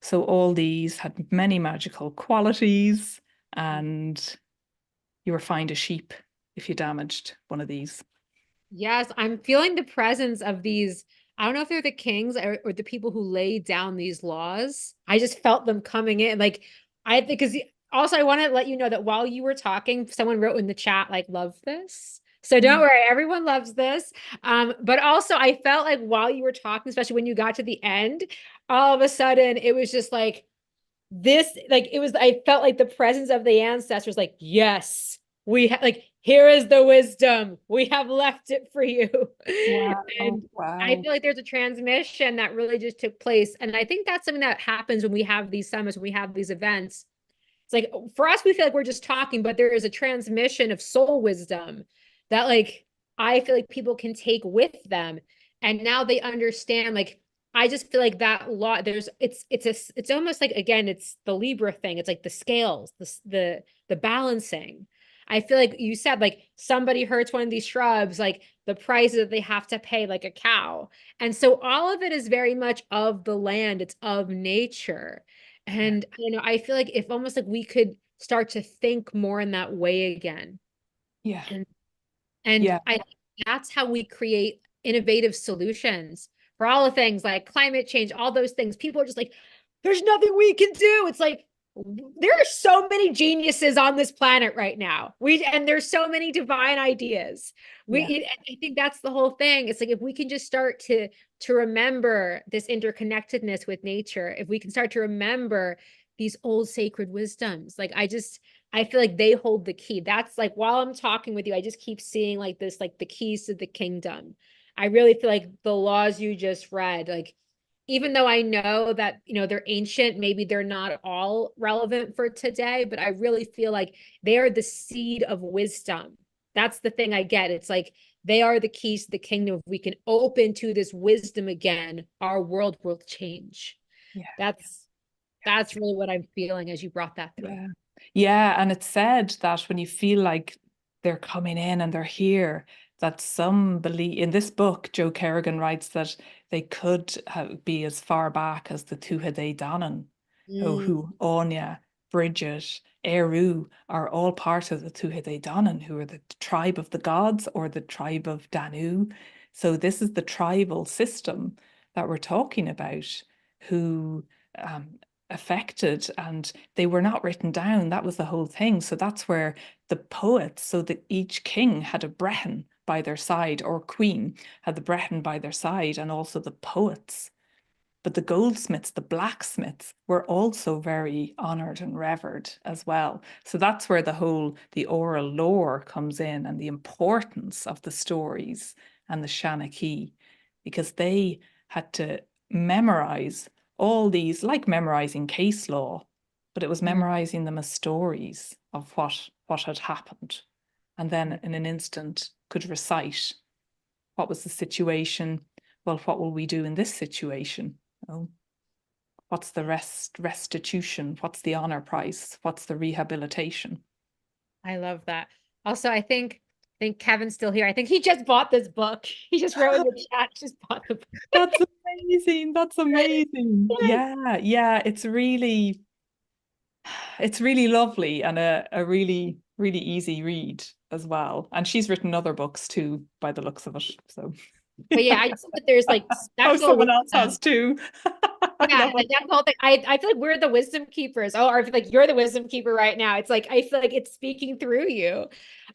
Speaker 3: So all these had many magical qualities, and you were fined a sheep if you damaged one of these.
Speaker 1: Yes, I'm feeling the presence of these. I don't know if they're the kings or the people who laid down these laws. I just felt them coming in. Like, I think, because also I want to let you know that while you were talking, someone wrote in the chat, like, love this. So don't worry, everyone loves this. But also I felt like while you were talking, especially when you got to the end, all of a sudden it was just like this, like it was, I felt like the presence of the ancestors, like, yes, we have, like, here is the wisdom. We have left it for you.
Speaker 3: Wow.
Speaker 1: And
Speaker 3: Wow.
Speaker 1: I feel like there's a transmission that really just took place. And I think that's something that happens when we have these summits, when we have these events. It's like, for us, we feel like we're just talking, but there is a transmission of soul wisdom that, like, I feel like people can take with them. And now they understand, like, I just feel like that law, it's almost like, again, it's the Libra thing. It's like the scales, the balancing. I feel like you said, like, somebody hurts one of these shrubs, like the price that they have to pay, like a cow. And so all of it is very much of the land. It's of nature. And I feel like if almost like we could start to think more in that way again.
Speaker 3: Yeah.
Speaker 1: And I think that's how we create innovative solutions for all the things like climate change, all those things. People are just like, there's nothing we can do. It's like, there are so many geniuses on this planet right now. And there's so many divine ideas. I think that's the whole thing. It's like, if we can just start to remember this interconnectedness with nature, if we can start to remember these old sacred wisdoms, like, I feel like they hold the key. That's like, while I'm talking with you, I just keep seeing like this, like the keys to the kingdom. I really feel like the laws you just read, like, even though I know that, they're ancient, maybe they're not all relevant for today, but I really feel like they are the seed of wisdom. That's the thing I get. It's like, they are the keys to the kingdom. If we can open to this wisdom again, our world will change. That's really what I'm feeling as you brought that through.
Speaker 3: Yeah, and it's said that when you feel like they're coming in and they're here, that some believe, in this book, Joe Kerrigan writes that they could be as far back as the Tuatha Dé Danann, who Anya, Bridget, Eru are all part of the Tuatha Dé Danann, who are the tribe of the gods or the tribe of Danu. So this is the tribal system that we're talking about, who affected, and they were not written down. That was the whole thing. So that's where the poets, so that each king had a Brehon by their side, or queen had the Brehon by their side, and also the poets. But the goldsmiths, the blacksmiths, were also very honored and revered as well. So that's where the oral lore comes in, and the importance of the stories and the Shanachie, because they had to memorize all these, like memorizing case law, but it was memorizing them as stories of what had happened. And then in an instant could recite, what was the situation? Well, what will we do in this situation? Oh, what's the restitution? What's the honor price? What's the rehabilitation?
Speaker 1: I love that. Also, I think Kevin's still here. I think he just bought this book. He just wrote in the chat, just bought the book.
Speaker 3: That's amazing. That's amazing. Yeah. It's really lovely, and a really, really easy read as well. And she's written other books too, by the looks of it. So
Speaker 1: But yeah, I just think that there's like
Speaker 3: oh,
Speaker 1: special
Speaker 3: someone else has too. I
Speaker 1: yeah,
Speaker 3: love it.
Speaker 1: that's the whole thing. I feel like we're the wisdom keepers. Oh, or I feel like you're the wisdom keeper right now. It's like I feel like it's speaking through you.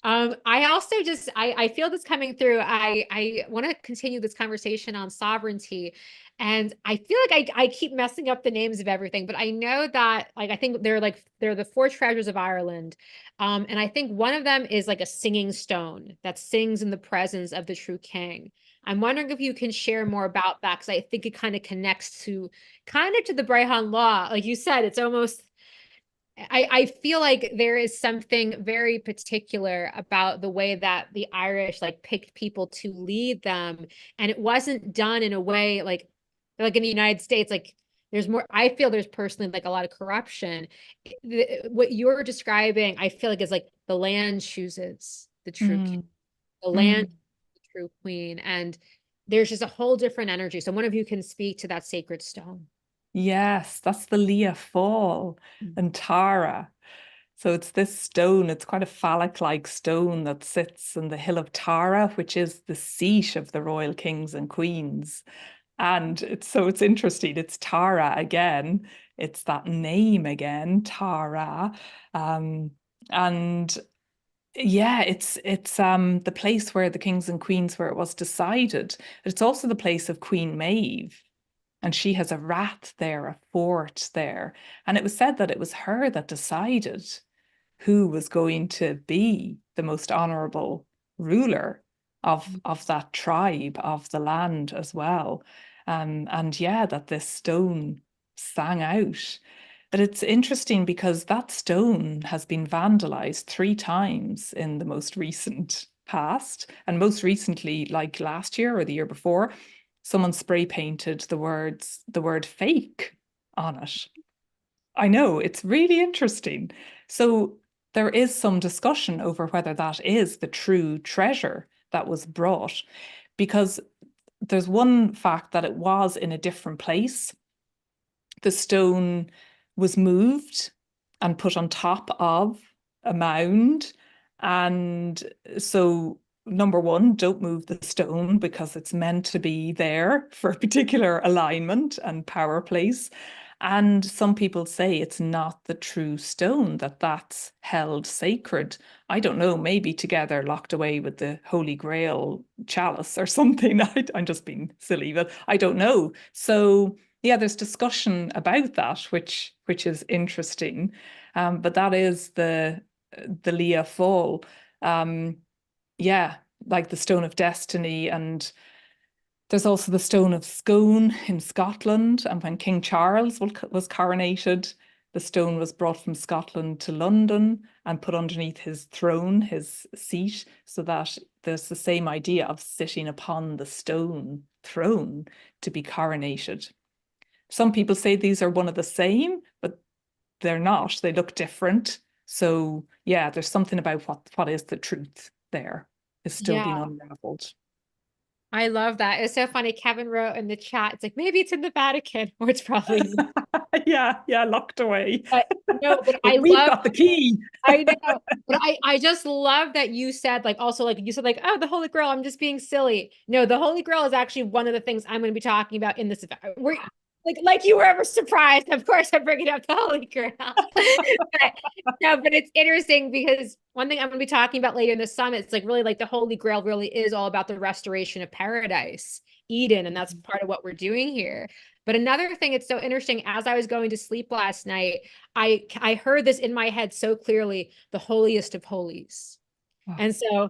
Speaker 1: I also just I feel this coming through. I want to continue this conversation on sovereignty. And I feel like I keep messing up the names of everything, but I know that like I think they're the four treasures of Ireland. And I think one of them is like a singing stone that sings in the presence of the true king. I'm wondering if you can share more about that, because I think it kind of connects to the Brehon law. Like you said, it's almost I feel like there is something very particular about the way that the Irish like picked people to lead them. And it wasn't done in a way like in the United States, like there's more, I feel there's personally like a lot of corruption. What you're describing, I feel like is like the land chooses the true king, the land, the true queen. And there's just a whole different energy. So one of you can speak to that sacred stone.
Speaker 3: Yes, that's the Leah Fall and Tara. So it's this stone, it's quite a phallic-like stone that sits in the hill of Tara, which is the seat of the royal kings and queens. And it's interesting. It's Tara again. It's that name again, Tara. And yeah, it's the place where the kings and queens, where it was decided. It's also the place of Queen Maeve. And she has a rath there, a fort there. And it was said that it was her that decided who was going to be the most honorable ruler of that tribe, of the land as well. And yeah, that this stone sang out. But it's interesting because that stone has been vandalized 3 times in the most recent past. And most recently, like last year or the year before, someone spray painted the word fake on it. I know, it's really interesting. So there is some discussion over whether that is the true treasure that was brought, because there's one fact that it was in a different place. The stone was moved and put on top of a mound. And so, number one, don't move the stone because it's meant to be there for a particular alignment and power place. And some people say it's not the true stone, that's held sacred. I don't know, maybe together locked away with the Holy Grail chalice or something. I'm just being silly, but I don't know. So yeah, there's discussion about that, which is interesting. But that is the Leah Fall. Yeah, like the Stone of Destiny. And there's also the Stone of Scone in Scotland. And when King Charles was coronated, the stone was brought from Scotland to London and put underneath his throne, his seat, so that there's the same idea of sitting upon the stone throne to be coronated. Some people say these are one of the same, but they're not. They look different. So yeah, there's something about what is the truth there is still being unraveled.
Speaker 1: I love that. It's so funny. Kevin wrote in the chat, it's like, maybe it's in the Vatican, or it's probably
Speaker 3: yeah, locked away.
Speaker 1: but no, but
Speaker 3: But we've got the key.
Speaker 1: I know. But I just love that you said, like, also, like, you said, like, oh, the Holy Grail, I'm just being silly. No, the Holy Grail is actually one of the things I'm going to be talking about in this event. like you were ever surprised. Of course, I'm bringing up the Holy Grail. But it's interesting because one thing I'm going to be talking about later in the summit, it's like really like the Holy Grail really is all about the restoration of paradise, Eden, and that's part of what we're doing here. But another thing, it's so interesting. As I was going to sleep last night, I heard this in my head so clearly: the holiest of holies. And so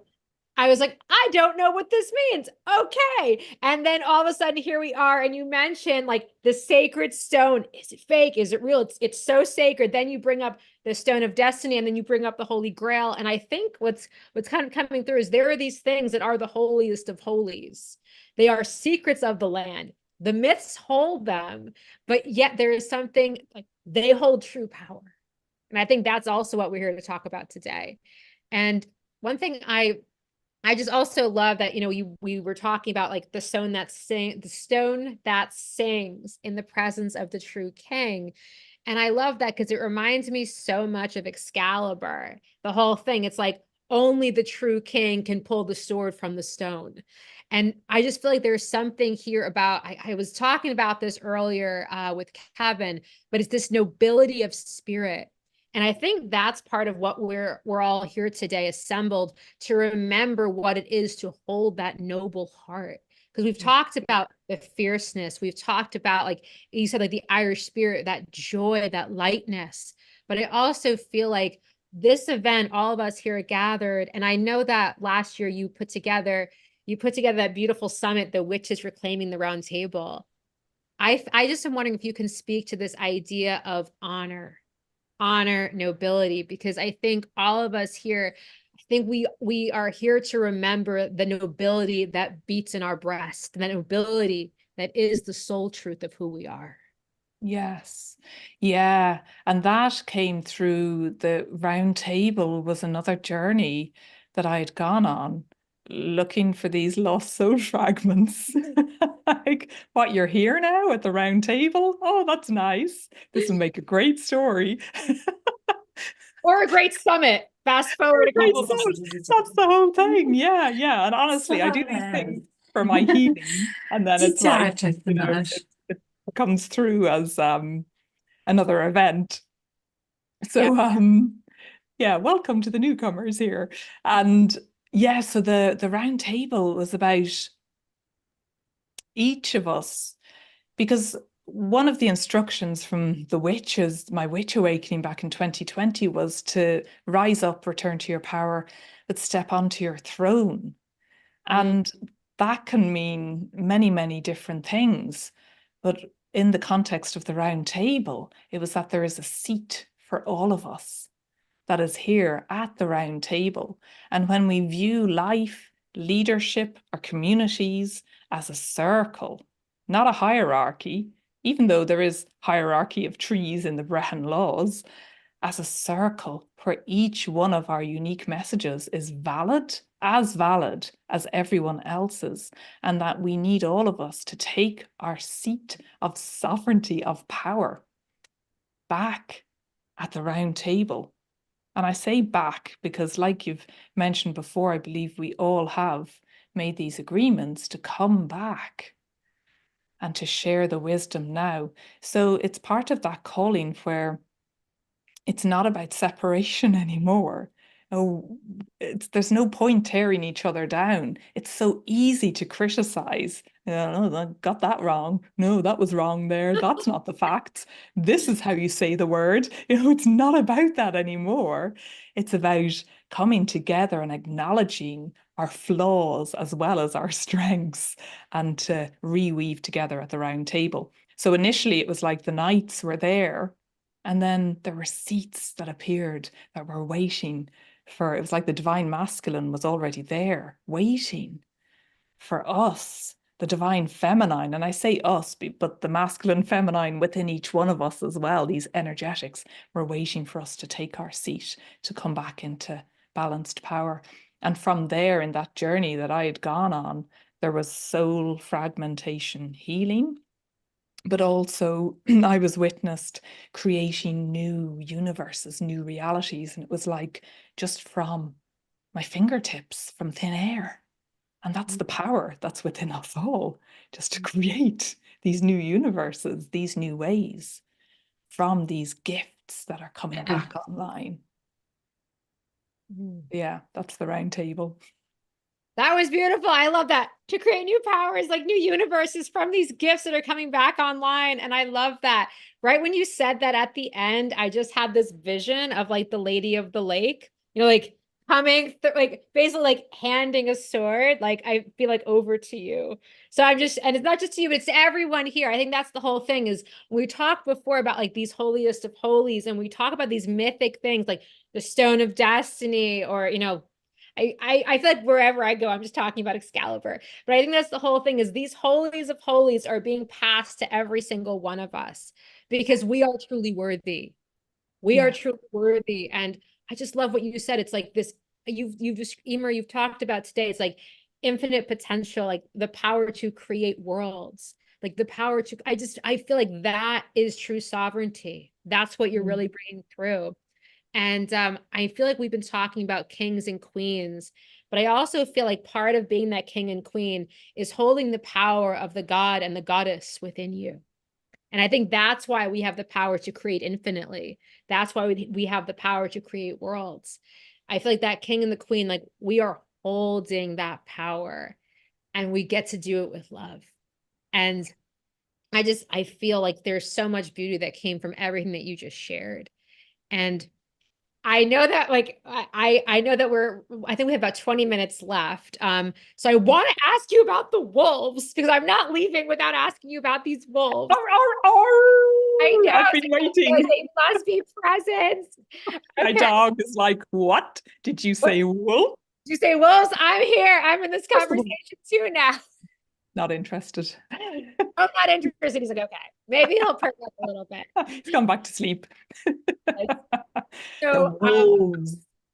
Speaker 1: I was like, I don't know what this means. Okay. And then all of a sudden, here we are. And you mentioned like the sacred stone. Is it fake? Is it real? It's so sacred. Then you bring up the stone of destiny, and then you bring up the Holy Grail. And I think what's kind of coming through is there are these things that are the holiest of holies. They are secrets of the land. The myths hold them, but yet there is something like they hold true power. And I think that's also what we're here to talk about today. And one thing I just also love that, we were talking about like the stone that sings in the presence of the true king. And I love that because it reminds me so much of Excalibur. The whole thing, it's like only the true king can pull the sword from the stone. And I just feel like there's something here about, I was talking about this earlier with Kevin, but it's this nobility of spirit. And I think that's part of what we're all here today, assembled to remember what it is to hold that noble heart. Because we've talked about the fierceness, we've talked about, like you said, like the Irish spirit, that joy, that lightness. But I also feel like this event, all of us here gathered, and I know that last year you put together that beautiful summit, the Witches Reclaiming the Round Table. I just am wondering if you can speak to this idea of honor, nobility, because I think all of us here, I think we are here to remember the nobility that beats in our breast, that nobility that is the soul truth of who we are.
Speaker 3: Yes. Yeah. And that came through the round table, was another journey that I had gone on, looking for these lost soul fragments. Like, what, you're here now at the round table? Oh, that's nice. This will make a great story.
Speaker 1: Or a great summit. Fast forward a couple of
Speaker 3: That's the whole thing. Yeah, yeah. And honestly, I do these things for my healing. And then it's like, it comes through as another event. So yeah, welcome to the newcomers here. And yeah, so the round table was about each of us, because one of the instructions from the witches, my witch awakening back in 2020, was to rise up, return to your power, but step onto your throne. And that can mean many, many different things. But in the context of the round table, it was that there is a seat for all of us that is here at the round table. And when we view life, leadership, or communities as a circle, not a hierarchy, even though there is hierarchy of trees in the Brehon laws, as a circle where each one of our unique messages is valid as everyone else's, and that we need all of us to take our seat of sovereignty, of power, back at the round table. And I say back because, like you've mentioned before, I believe we all have made these agreements to come back and to share the wisdom now. So it's part of that calling where it's not about separation anymore. Oh, there's no point tearing each other down. It's so easy to criticize. Oh, I got that wrong. No, that was wrong there. That's not the facts. This is how you say the word. It's not about that anymore. It's about coming together and acknowledging our flaws as well as our strengths, and to reweave together at the round table. So initially it was like the knights were there, and then there were seats that appeared that were waiting for, it was like the divine masculine was already there, waiting for us, the divine feminine. And I say us, but the masculine feminine within each one of us as well, these energetics were waiting for us to take our seat, to come back into balanced power. And from there, in that journey that I had gone on, there was soul fragmentation healing, but also I was witnessed creating new universes, new realities. And it was like just from my fingertips, from thin air. And that's the power that's within us all, just to create these new universes, these new ways from these gifts that are coming back online. Yeah, that's the round table.
Speaker 1: That was beautiful. I love that. To create new powers, like new universes from these gifts that are coming back online. And I love that. Right when you said that at the end, I just had this vision of like the Lady of the Lake, like coming, like basically like handing a sword, like I feel like over to you. So I'm just, and it's not just to you, but it's to everyone here. I think that's the whole thing is we talked before about like these holiest of holies, and we talk about these mythic things like the Stone of Destiny, or, I feel like wherever I go, I'm just talking about Excalibur. But I think that's the whole thing is these holies of holies are being passed to every single one of us because we are truly worthy. We are truly worthy. And I just love what you said. It's like this, you've just, Eimear, you've talked about today. It's like infinite potential, like the power to create worlds, like the power to, I feel like that is true sovereignty. That's what you're really bringing through. And I feel like we've been talking about kings and queens, but I also feel like part of being that king and queen is holding the power of the god and the goddess within you. And I think that's why we have the power to create infinitely. That's why we have the power to create worlds. I feel like that king and the queen, like we are holding that power and we get to do it with love. And I feel like there's so much beauty that came from everything that you just shared. And I know that like I know that I think we have about 20 minutes left. So I want to ask you about the wolves because I'm not leaving without asking you about these wolves. I know.
Speaker 3: I've been waiting.
Speaker 1: They must be present.
Speaker 3: My dog is like, what? Did you say wolf?
Speaker 1: Did you say wolves? I'm here. I'm in this conversation too now.
Speaker 3: Not interested.
Speaker 1: I'm not interested. He's like, okay, maybe he'll perk up a little bit.
Speaker 3: He's gone back to sleep.
Speaker 1: So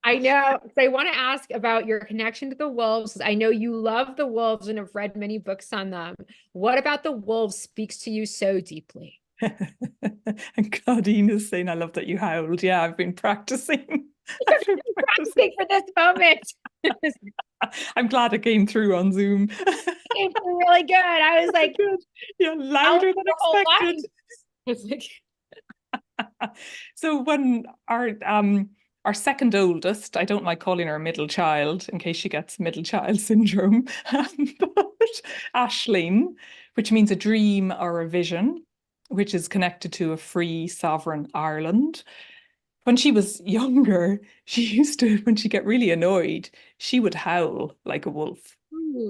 Speaker 1: I know. So I want to ask about your connection to the wolves. I know you love the wolves and have read many books on them. What about the wolves speaks to you so deeply?
Speaker 3: And Claudine is saying, I love that you howled. Yeah, I've been practicing.
Speaker 1: Practicing for this moment.
Speaker 3: I'm glad it came through on Zoom.
Speaker 1: It came through really good. I was like,
Speaker 3: good. Yeah, louder than expected. So when our second oldest, I don't like calling her a middle child in case she gets middle child syndrome, but Aisling, which means a dream or a vision, which is connected to a free sovereign Ireland. When she was younger, she used to, when she get really annoyed, she would howl like a wolf.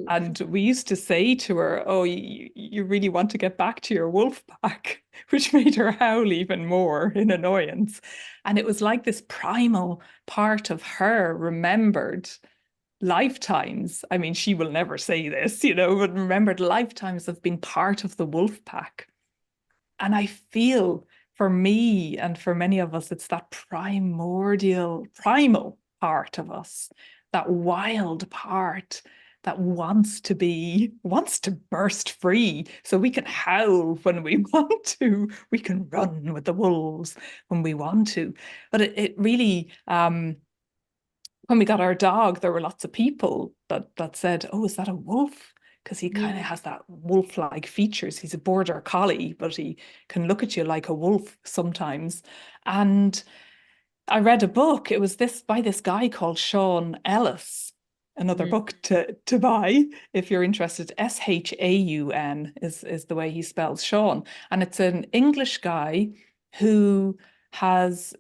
Speaker 3: And we used to say to her, oh, you really want to get back to your wolf pack, which made her howl even more in annoyance. And it was like this primal part of her remembered lifetimes. I mean, she will never say this, but remembered lifetimes of being part of the wolf pack. And I feel for me and for many of us, it's that primal part of us, that wild part that wants to burst free so we can howl when we want to. We can run with the wolves when we want to. But it really, when we got our dog, there were lots of people that said, oh, is that a wolf? Because he kind of has that wolf-like features. He's a border collie, but he can look at you like a wolf sometimes. And I read a book. It was by this guy called Sean Ellis. Another book to buy if you're interested. Shaun is the way he spells Sean. And it's an English guy who has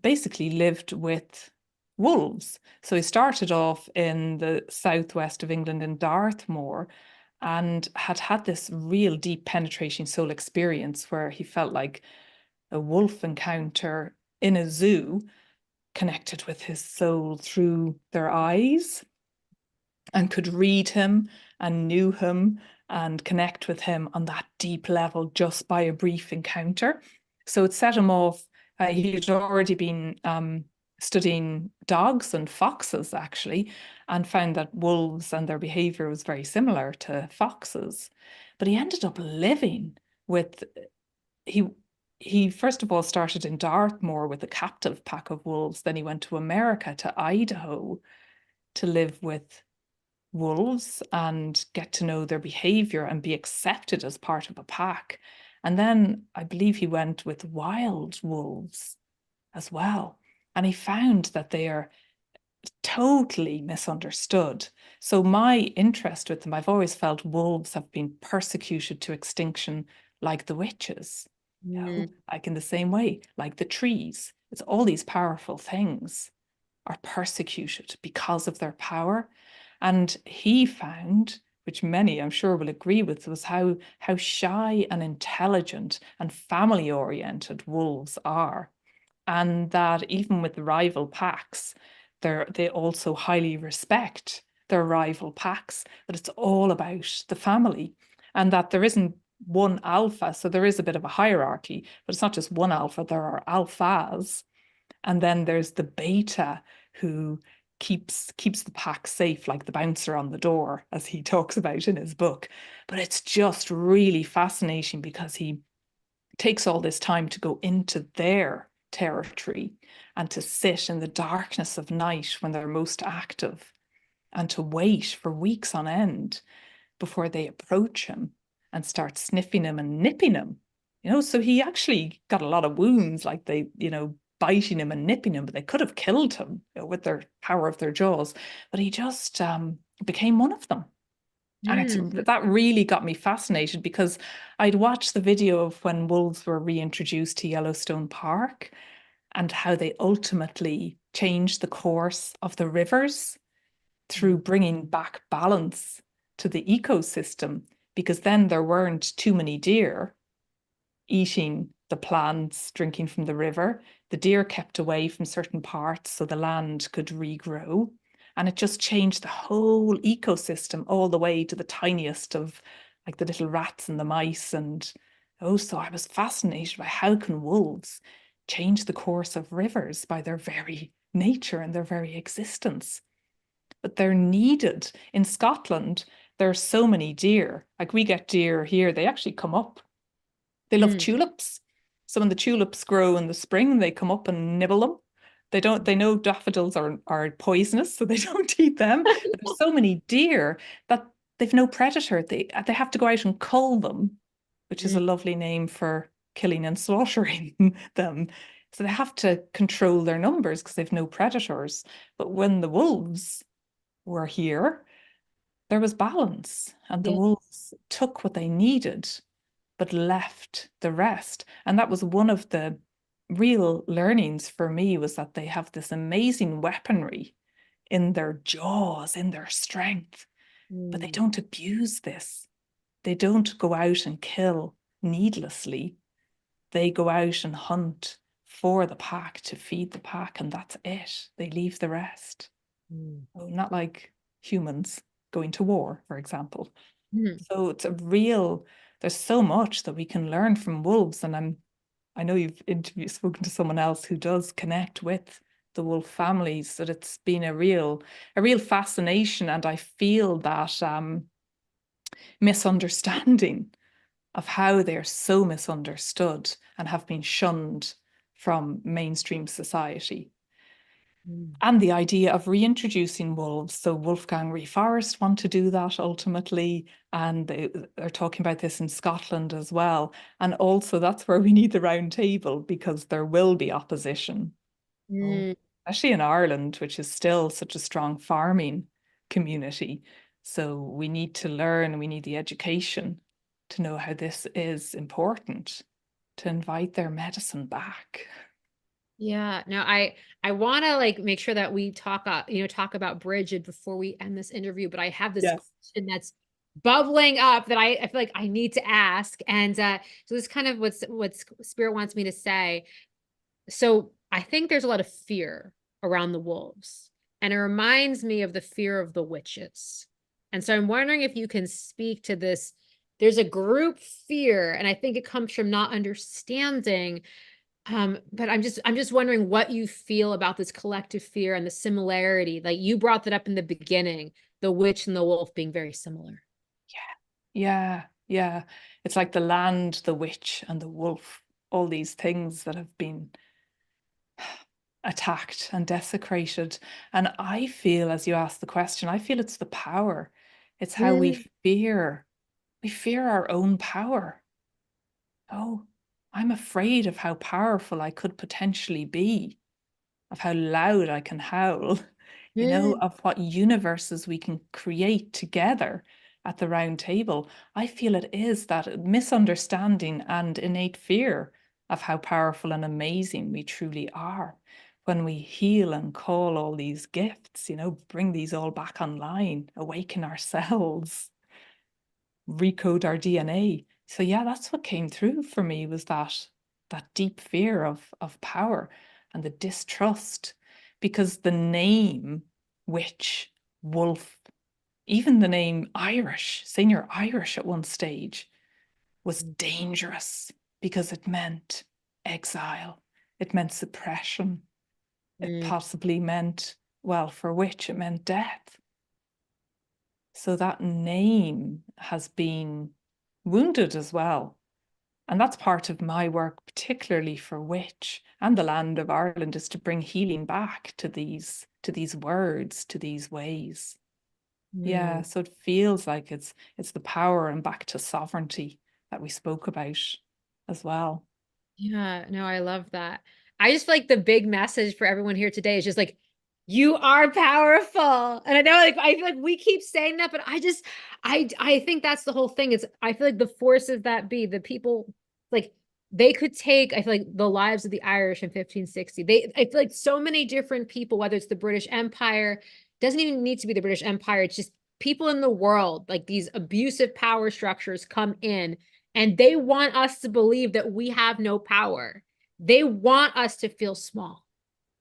Speaker 3: basically lived with wolves. So he started off in the southwest of England in Dartmoor and had this real deep penetrating soul experience where he felt like a wolf encounter in a zoo connected with his soul through their eyes and could read him and knew him and connect with him on that deep level just by a brief encounter. So it set him off. He'd already been studying dogs and foxes, actually, and found that wolves and their behavior was very similar to foxes. But he ended up living with, he first of all started in Dartmoor with a captive pack of wolves. Then he went to America, to Idaho, to live with wolves and get to know their behavior and be accepted as part of a pack. And then I believe he went with wild wolves as well. And he found that they are totally misunderstood. So my interest with them, I've always felt wolves have been persecuted to extinction like the witches, you know, like in the same way, like the trees. It's all these powerful things are persecuted because of their power. And he found, which many I'm sure will agree with, was how shy and intelligent and family oriented wolves are. And that even with the rival packs, they also highly respect their rival packs, that it's all about the family, and that there isn't one alpha. So there is a bit of a hierarchy, but it's not just one alpha, there are alphas. And then there's the beta who keeps the pack safe, like the bouncer on the door, as he talks about in his book. But it's just really fascinating because he takes all this time to go into their territory and to sit in the darkness of night when they're most active and to wait for weeks on end before they approach him and start sniffing him and nipping him. You know, so he actually got a lot of wounds, like they, you know, biting him and nipping him, but they could have killed him, you know, with their power of their jaws. But he just became one of them. And that really got me fascinated because I'd watched the video of when wolves were reintroduced to Yellowstone Park and how they ultimately changed the course of the rivers through bringing back balance to the ecosystem, because then there weren't too many deer eating the plants, drinking from the river. The deer kept away from certain parts so the land could regrow. And it just changed the whole ecosystem all the way to the tiniest of like the little rats and the mice. And oh, so I was fascinated by how can wolves change the course of rivers by their very nature and their very existence. But they're needed. In Scotland, there are so many deer. Like we get deer here, they actually come up. They love tulips. So when the tulips grow in the spring, they come up and nibble them. They know daffodils are poisonous, so they don't eat them. But there's so many deer that they've no predator. They have to go out and cull them, which is a lovely name for killing and slaughtering them. So they have to control their numbers because they've no predators. But when the wolves were here, there was balance, and the wolves took what they needed but left the rest. And that was one of the real learnings for me, was that they have this amazing weaponry in their jaws, in their strength, but they don't abuse this. They don't go out and kill needlessly. They go out and hunt for the pack, to feed the pack, and that's it. They leave the rest. Not like humans going to war, for example. So it's a real, there's so much that we can learn from wolves. And I know you've spoken to someone else who does connect with the wolf families, that it's been a real fascination. And I feel that misunderstanding of how they're so misunderstood and have been shunned from mainstream society. And the idea of reintroducing wolves. So Wolfgang Reforest want to do that ultimately. And they're talking about this in Scotland as well. And also that's where we need the round table, because there will be opposition, especially in Ireland, which is still such a strong farming community. So we need to learn, we need the education to know how this is important, to invite their medicine back.
Speaker 1: Yeah, no, I want to like make sure that we talk about Bridget before we end this interview, but I have this question that's bubbling up that I feel like I need to ask. And so this is kind of what Spirit wants me to say. So I think there's a lot of fear around the wolves, and it reminds me of the fear of the witches. And so I'm wondering if you can speak to this. There's a group fear, and I think it comes from not understanding. But I'm just wondering what you feel about this collective fear and the similarity. Like you brought that up in the beginning, the witch and the wolf being very similar.
Speaker 3: Yeah. It's like the land, the witch, and the wolf, all these things that have been attacked and desecrated. And I feel, as you asked the question, I feel it's the power. It's how we fear our own power. Oh, I'm afraid of how powerful I could potentially be, of how loud I can howl, of what universes we can create together at the round table. I feel it is that misunderstanding and innate fear of how powerful and amazing we truly are. When we heal and call all these gifts, bring these all back online, awaken ourselves, recode our DNA. So yeah, that's what came through for me, was that deep fear of power and the distrust, because the name witch, wolf, even the name Irish, saying you're Irish at one stage, was dangerous because it meant exile. It meant suppression. It possibly meant, well, for witch, it meant death. So that name has been wounded as well. And that's part of my work, particularly for witch and the land of Ireland, is to bring healing back to these words, to these ways. Yeah, so it feels like it's the power and back to sovereignty that we spoke about as well.
Speaker 1: Yeah, no, I love that. I just feel like the big message for everyone here today is just like, you are powerful. And I know, like, I feel like we keep saying that, but I think that's the whole thing. I feel like the forces that be, the people, like, they could take, I feel like, the lives of the Irish in 1560. I feel like so many different people, whether it's the British Empire, doesn't even need to be the British Empire. It's just people in the world, like these abusive power structures come in and they want us to believe that we have no power. They want us to feel small.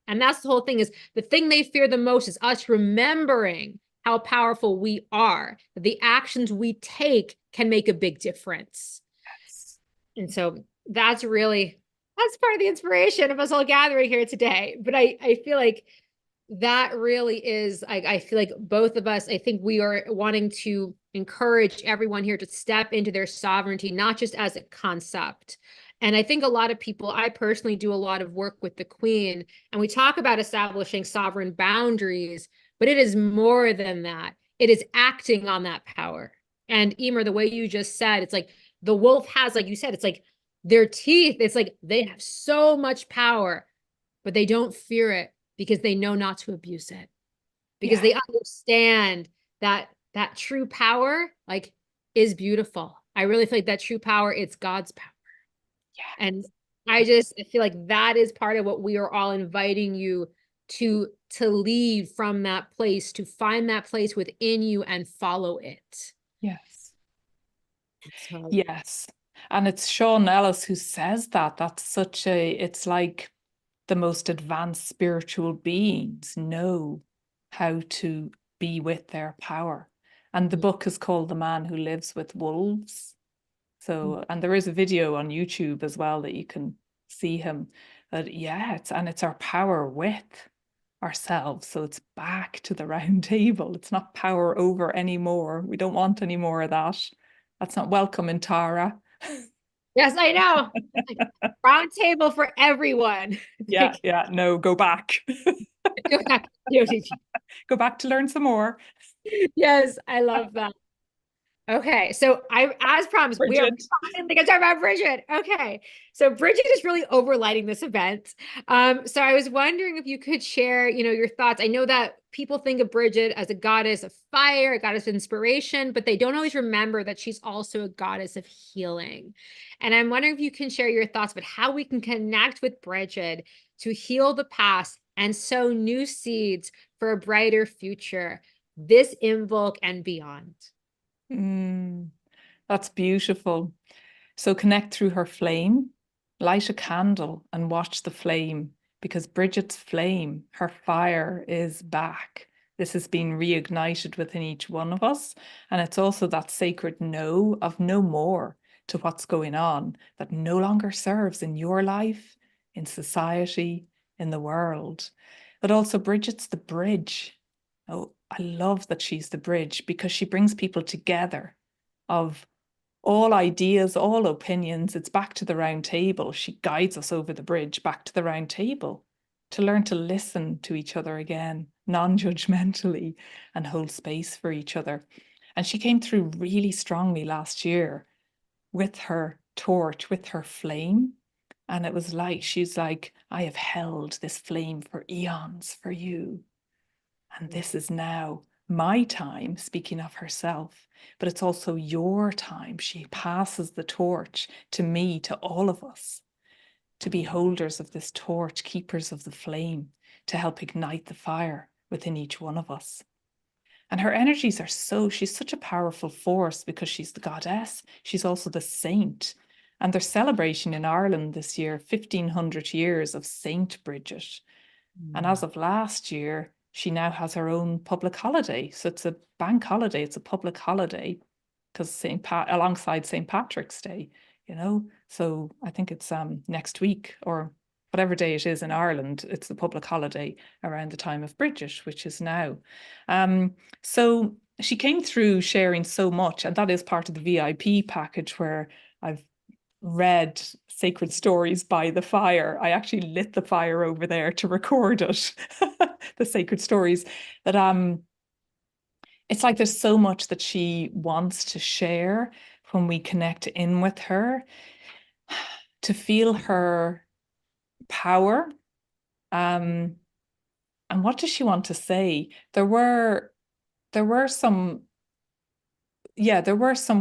Speaker 1: And that's the whole thing, is the thing they fear the most is us remembering how powerful we are, that the actions we take can make a big difference.
Speaker 3: Yes.
Speaker 1: And so that's part of the inspiration of us all gathering here today. But I feel like that really is, I feel like both of us, I think we are wanting to encourage everyone here to step into their sovereignty, not just as a concept. And I think a lot of people, I personally do a lot of work with the Queen, and we talk about establishing sovereign boundaries, but it is more than that. It is acting on that power. And Eimear, the way you just said, it's like the wolf has, like you said, it's like their teeth, it's like they have so much power, but they don't fear it because they know not to abuse it, because they understand that true power, like, is beautiful. I really feel like that true power, it's God's power.
Speaker 3: Yes.
Speaker 1: And I feel like that is part of what we are all inviting you to lead from, that place, to find that place within you and follow it.
Speaker 3: Yes.
Speaker 1: So.
Speaker 3: Yes. And it's Sean Ellis who says that. It's like the most advanced spiritual beings know how to be with their power. And the book is called The Man Who Lives with Wolves. So, and there is a video on YouTube as well that you can see him. But yeah, it's our power with ourselves. So it's back to the round table. It's not power over anymore. We don't want any more of that. That's not welcome in Tara.
Speaker 1: Yes, I know. Round table for everyone.
Speaker 3: Yeah, no, go back.
Speaker 1: Go back.
Speaker 3: Go back to learn some more.
Speaker 1: Yes, I love that. Okay, so as promised, we are talking about Bridget. Okay, so Bridget is really overlighting this event. So I was wondering if you could share, your thoughts. I know that people think of Bridget as a goddess of fire, a goddess of inspiration, but they don't always remember that she's also a goddess of healing. And I'm wondering if you can share your thoughts about how we can connect with Bridget to heal the past and sow new seeds for a brighter future, this Imbolc and beyond.
Speaker 3: That's beautiful. So connect through her flame, light a candle and watch the flame, because Bridget's flame, her fire, is back. This has been reignited within each one of us. And it's also that sacred no of no more to what's going on that no longer serves in your life, in society, in the world. But also Bridget's the bridge. Oh, I love that she's the bridge, because she brings people together of all ideas, all opinions. It's back to the round table. She guides us over the bridge back to the round table to learn to listen to each other again, non-judgmentally, and hold space for each other. And she came through really strongly last year with her torch, with her flame. And it was like, she's like, I have held this flame for eons for you. And this is now my time, speaking of herself, but it's also your time. She passes the torch to me, to all of us, to be holders of this torch, keepers of the flame, to help ignite the fire within each one of us. And her energies are she's such a powerful force because she's the goddess. She's also the saint. And they're celebrating in Ireland this year 1,500 years of Saint Bridget. And as of last year, she now has her own public holiday. So it's a bank holiday, it's a public holiday, because alongside St. Patrick's Day, you know. So I think it's next week, or whatever day it is in Ireland, it's the public holiday around the time of Bridget, which is now. So she came through sharing so much, and that is part of the VIP package where I've read Sacred Stories by the Fire. I actually lit the fire over there to record it, the Sacred Stories. That it's like there's so much that she wants to share when we connect in with her, to feel her power. And what does she want to say? There were some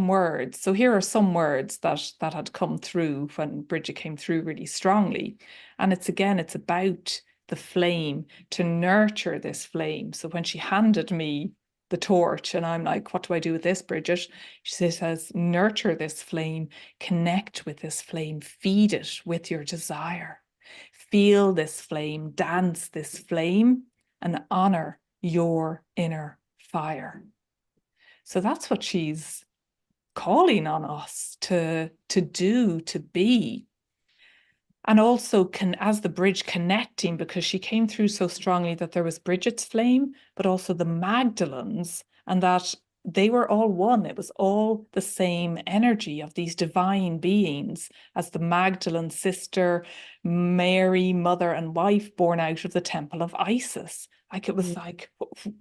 Speaker 3: words. So here are some words that had come through when Bridget came through really strongly. And it's about the flame, to nurture this flame. So when she handed me the torch and I'm like, what do I do with this, Bridget? She says, nurture this flame, connect with this flame, feed it with your desire. Feel this flame, dance this flame, and honor your inner fire. So that's what she's calling on us to do, to be. And also as the bridge connecting, because she came through so strongly that there was Bridget's flame, but also the Magdalens, and that they were all one. It was all the same energy of these divine beings, as the Magdalene sister, Mary, mother and wife, born out of the temple of Isis. Like, it was like,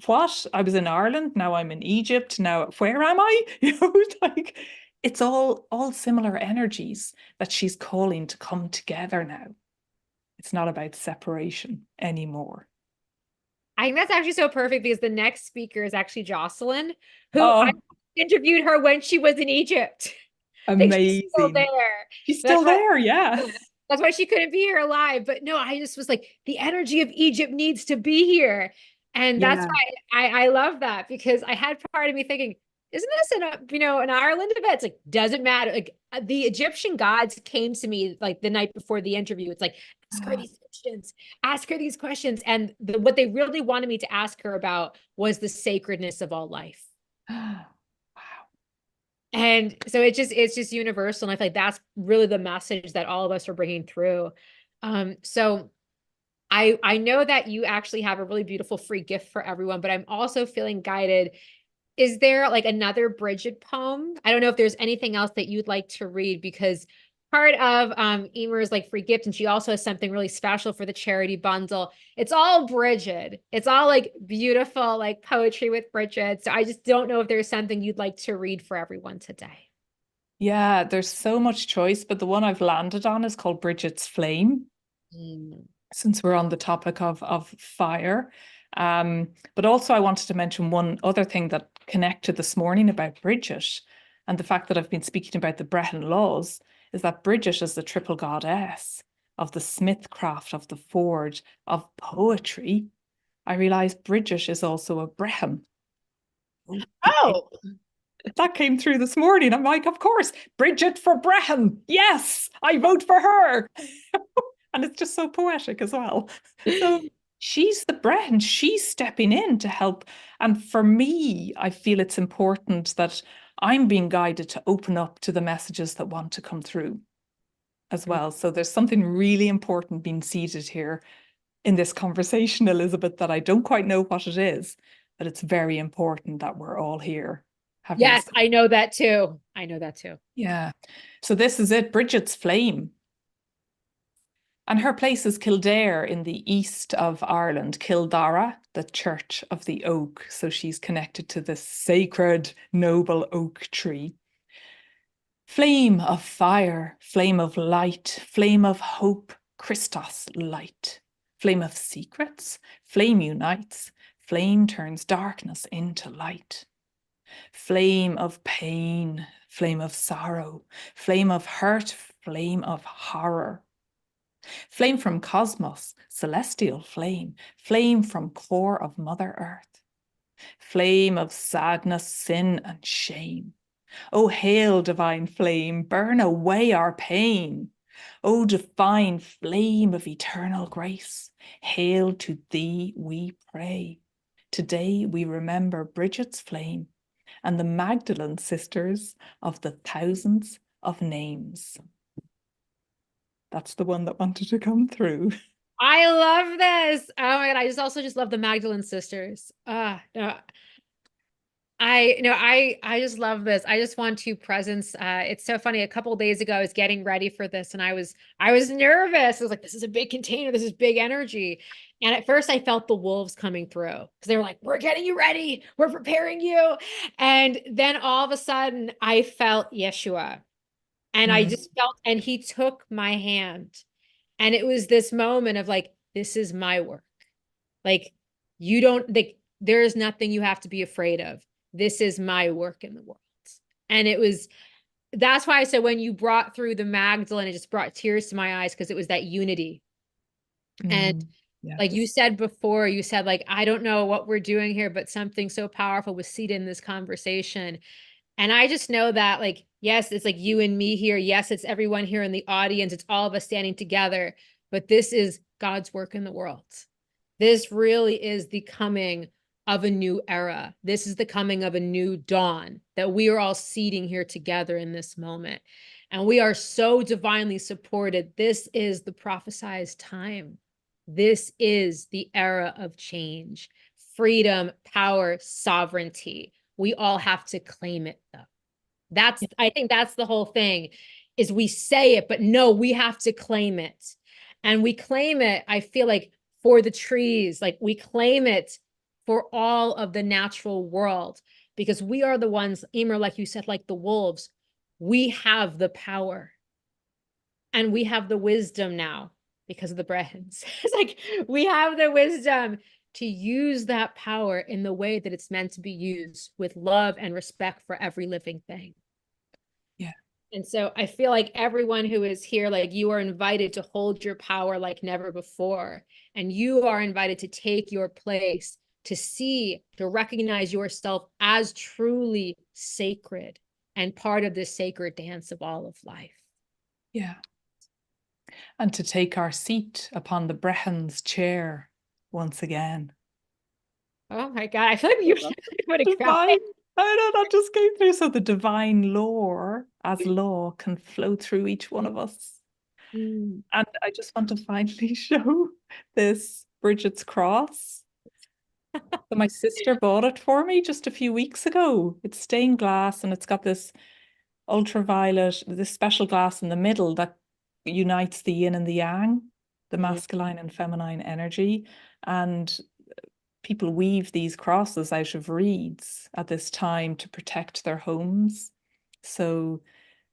Speaker 3: what? I was in Ireland, now I'm in Egypt, now where am I? You know, like, it's all similar energies that she's calling to come together now. It's not about separation anymore.
Speaker 1: I think that's actually so perfect, because the next speaker is actually Jocelyn, who I interviewed her when she was in Egypt.
Speaker 3: Amazing.
Speaker 1: She's still there.
Speaker 3: She's still there, yeah.
Speaker 1: That's why she couldn't be here live. But no, I just was like, the energy of Egypt needs to be here. And that's why I love that, because I had part of me thinking, isn't this an Ireland event? It's like, doesn't matter. Like, the Egyptian gods came to me like the night before the interview. It's like, ask her these questions, ask her these questions. And what they really wanted me to ask her about was the sacredness of all life.
Speaker 3: Wow.
Speaker 1: And so it's just universal. And I feel like that's really the message that all of us are bringing through. So I know that you actually have a really beautiful free gift for everyone, but I'm also feeling guided. Is there like another Bridget poem? I don't know if there's anything else that you'd like to read, because part of Eimear's like free gift, and she also has something really special for the charity bundle. It's all Bridget. It's all like beautiful like poetry with Bridget. So I just don't know if there's something you'd like to read for everyone today.
Speaker 3: Yeah, there's so much choice, but the one I've landed on is called Bridget's Flame. Since we're on the topic of fire. But also I wanted to mention one other thing that connected this morning about Bridget, and the fact that I've been speaking about the Brehon laws, is that Bridget is the triple goddess of the smithcraft, of the forge, of poetry. I realized Bridget is also a Brehon.
Speaker 1: Oh,
Speaker 3: that came through this morning. I'm like, of course, Bridget for Brehon. Yes, I vote for her. And it's just so poetic as well. So she's the Brehon, she's stepping in to help. And for me, I feel it's important that I'm being guided to open up to the messages that want to come through as well. So there's something really important being seated here in this conversation, Elizabeth, that I don't quite know what it is, but it's very important that we're all here.
Speaker 1: Yes, I know that too. I know that too.
Speaker 3: Yeah. So this is it, Bridget's Flame. And her place is Kildare in the east of Ireland, Kildara, the Church of the Oak. So she's connected to the sacred, noble oak tree. Flame of fire, flame of light, flame of hope, Christos light. Flame of secrets, flame unites, flame turns darkness into light. Flame of pain, flame of sorrow, flame of hurt, flame of horror. Flame from cosmos, celestial flame, flame from core of Mother Earth. Flame of sadness, sin and shame. O hail, divine flame, burn away our pain. O divine flame of eternal grace, hail to thee we pray. Today we remember Bridget's flame and the Magdalene sisters of the thousands of names. That's the one that wanted to come through.
Speaker 1: I love this. Oh my God. I just love the Magdalene sisters. No, I just love this. I just want to presence. It's so funny. A couple of days ago, I was getting ready for this and I was nervous. I was like, this is a big container. This is big energy. And at first I felt the wolves coming through because they were like, we're getting you ready. We're preparing you. And then all of a sudden I felt Yeshua and I just felt, and he took my hand. And it was this moment of like, this is my work. Like, you don't, like, there is nothing you have to be afraid of. This is my work in the world. And that's why I said when you brought through the Magdalene, it just brought tears to my eyes because it was that unity. And
Speaker 3: yes.
Speaker 1: like you said before, you said like, I don't know what we're doing here, but something so powerful was seated in this conversation. And I just know that like, yes, it's like you and me here. Yes, it's everyone here in the audience. It's all of us standing together, but this is God's work in the world. This really is the coming of a new era. This is the coming of a new dawn that we are all seating here together in this moment. And we are so divinely supported. This is the prophesized time. This is the era of change, freedom, power, sovereignty. We all have to claim it though. I think that's the whole thing is we say it, but no, we have to claim it. And we claim it, I feel like for the trees, like we claim it for all of the natural world, because we are the ones, Eimear, like you said, like the wolves, we have the power and we have the wisdom now because of the Brehons. It's like, we have the wisdom to use that power in the way that it's meant to be used with love and respect for every living thing.
Speaker 3: Yeah.
Speaker 1: And so I feel like everyone who is here, like you are invited to hold your power like never before. And you are invited to take your place, to see, to recognize yourself as truly sacred and part of this sacred dance of all of life.
Speaker 3: Yeah. And to take our seat upon the Brehon's chair once again.
Speaker 1: Oh my God, I feel like you would have cried.
Speaker 3: I know that just came through. So the divine lore as law can flow through each one of us. And I just want to finally show this Bridget's cross. So my sister bought it for me just a few weeks ago. It's stained glass and it's got this ultraviolet, this special glass in the middle that unites the yin and the yang, the masculine and feminine energy. And people weave these crosses out of reeds at this time to protect their homes. So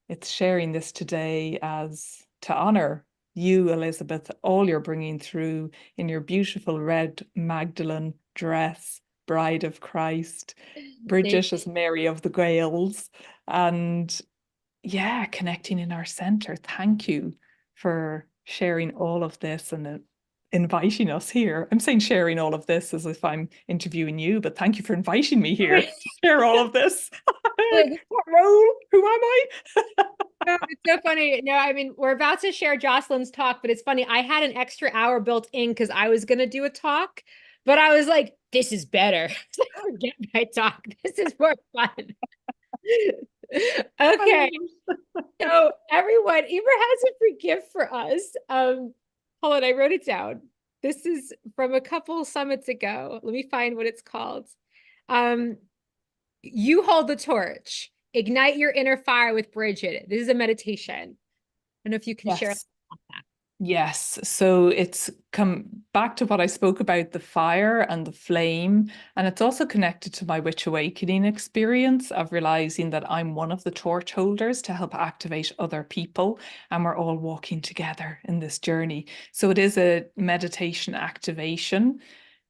Speaker 3: it's sharing this today as to honor you, Elizabeth, all you're bringing through in your beautiful red Magdalene dress, Bride of Christ, Bridget as Mary of the Gaels, and yeah, connecting in our center. Thank you for sharing all of this and inviting us here. I'm saying sharing all of this as if I'm interviewing you, but thank you for inviting me here to share all of this. What role? Who am I?
Speaker 1: No, it's so funny. No, I mean, we're about to share Jocelyn's talk, but it's funny. I had an extra hour built in because I was going to do a talk, but I was like, this is better. Forget my talk. This is more fun. Okay. So everyone, Eimear has a free gift for us. Hold on, I wrote it down. This is from a couple summits ago. Let me find what it's called. You hold the torch. Ignite your inner fire with Bridget. This is a meditation. I don't know if you can share that.
Speaker 3: Yes, so it's come back to what I spoke about, the fire and the flame, and it's also connected to my witch awakening experience of realizing that I'm one of the torch holders to help activate other people, and we're all walking together in this journey. So it is a meditation activation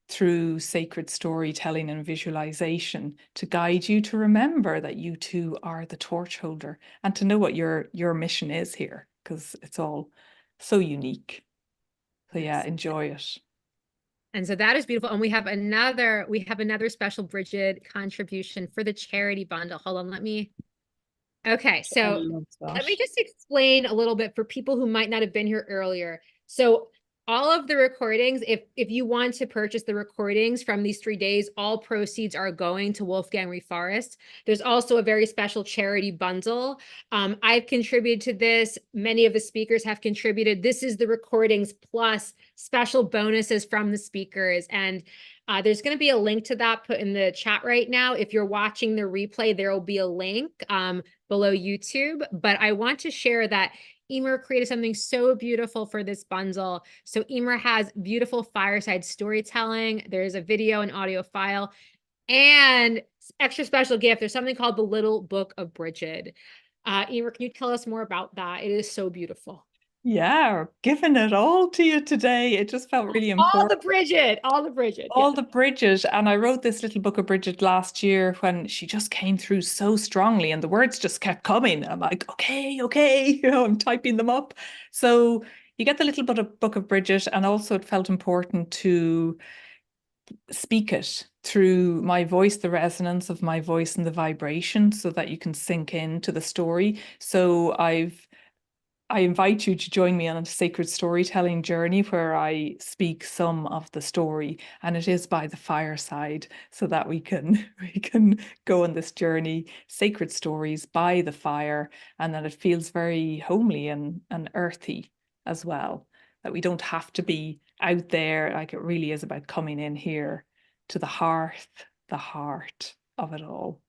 Speaker 3: through sacred storytelling and visualization to guide you to remember that you too are the torch holder and to know what your mission is here, because it's all so unique. So yeah,
Speaker 1: Yes.
Speaker 3: enjoy it.
Speaker 1: And so that is beautiful. And we have another special Bridget contribution for the charity bundle. Hold on, okay,
Speaker 3: I
Speaker 1: so
Speaker 3: love
Speaker 1: let
Speaker 3: that.
Speaker 1: me just explain a little bit for people who might not have been here earlier. So all of the recordings, if you want to purchase the recordings from these 3 days, all proceeds are going to Wolfgang Reforest. There's also a very special charity bundle. I've contributed to this. Many of the speakers have contributed. This is the recordings plus special bonuses from the speakers. And there's going to be a link to that put in the chat right now. If you're watching the replay, there will be a link below YouTube. But I want to share that Eimear created something so beautiful for this bundle. So Eimear has beautiful fireside storytelling. There's a video and audio file and extra special gift. There's something called the Little Book of Bridget. Eimear, can you tell us more about that? It is so beautiful.
Speaker 3: Yeah, giving it all to you today. It just felt really important.
Speaker 1: All the Bridget.
Speaker 3: All the Bridget. And I wrote this little book of Bridget last year when she just came through so strongly and the words just kept coming. I'm like, okay, I'm typing them up. So you get the little book of Bridget, and also it felt important to speak it through my voice, the resonance of my voice and the vibration, so that you can sink into the story. So I invite you to join me on a sacred storytelling journey where I speak some of the story, and it is by the fireside, so that we can go on this journey, sacred stories by the fire, and that it feels very homely and earthy as well. That we don't have to be out there, like it really is about coming in here to the hearth, the heart of it all.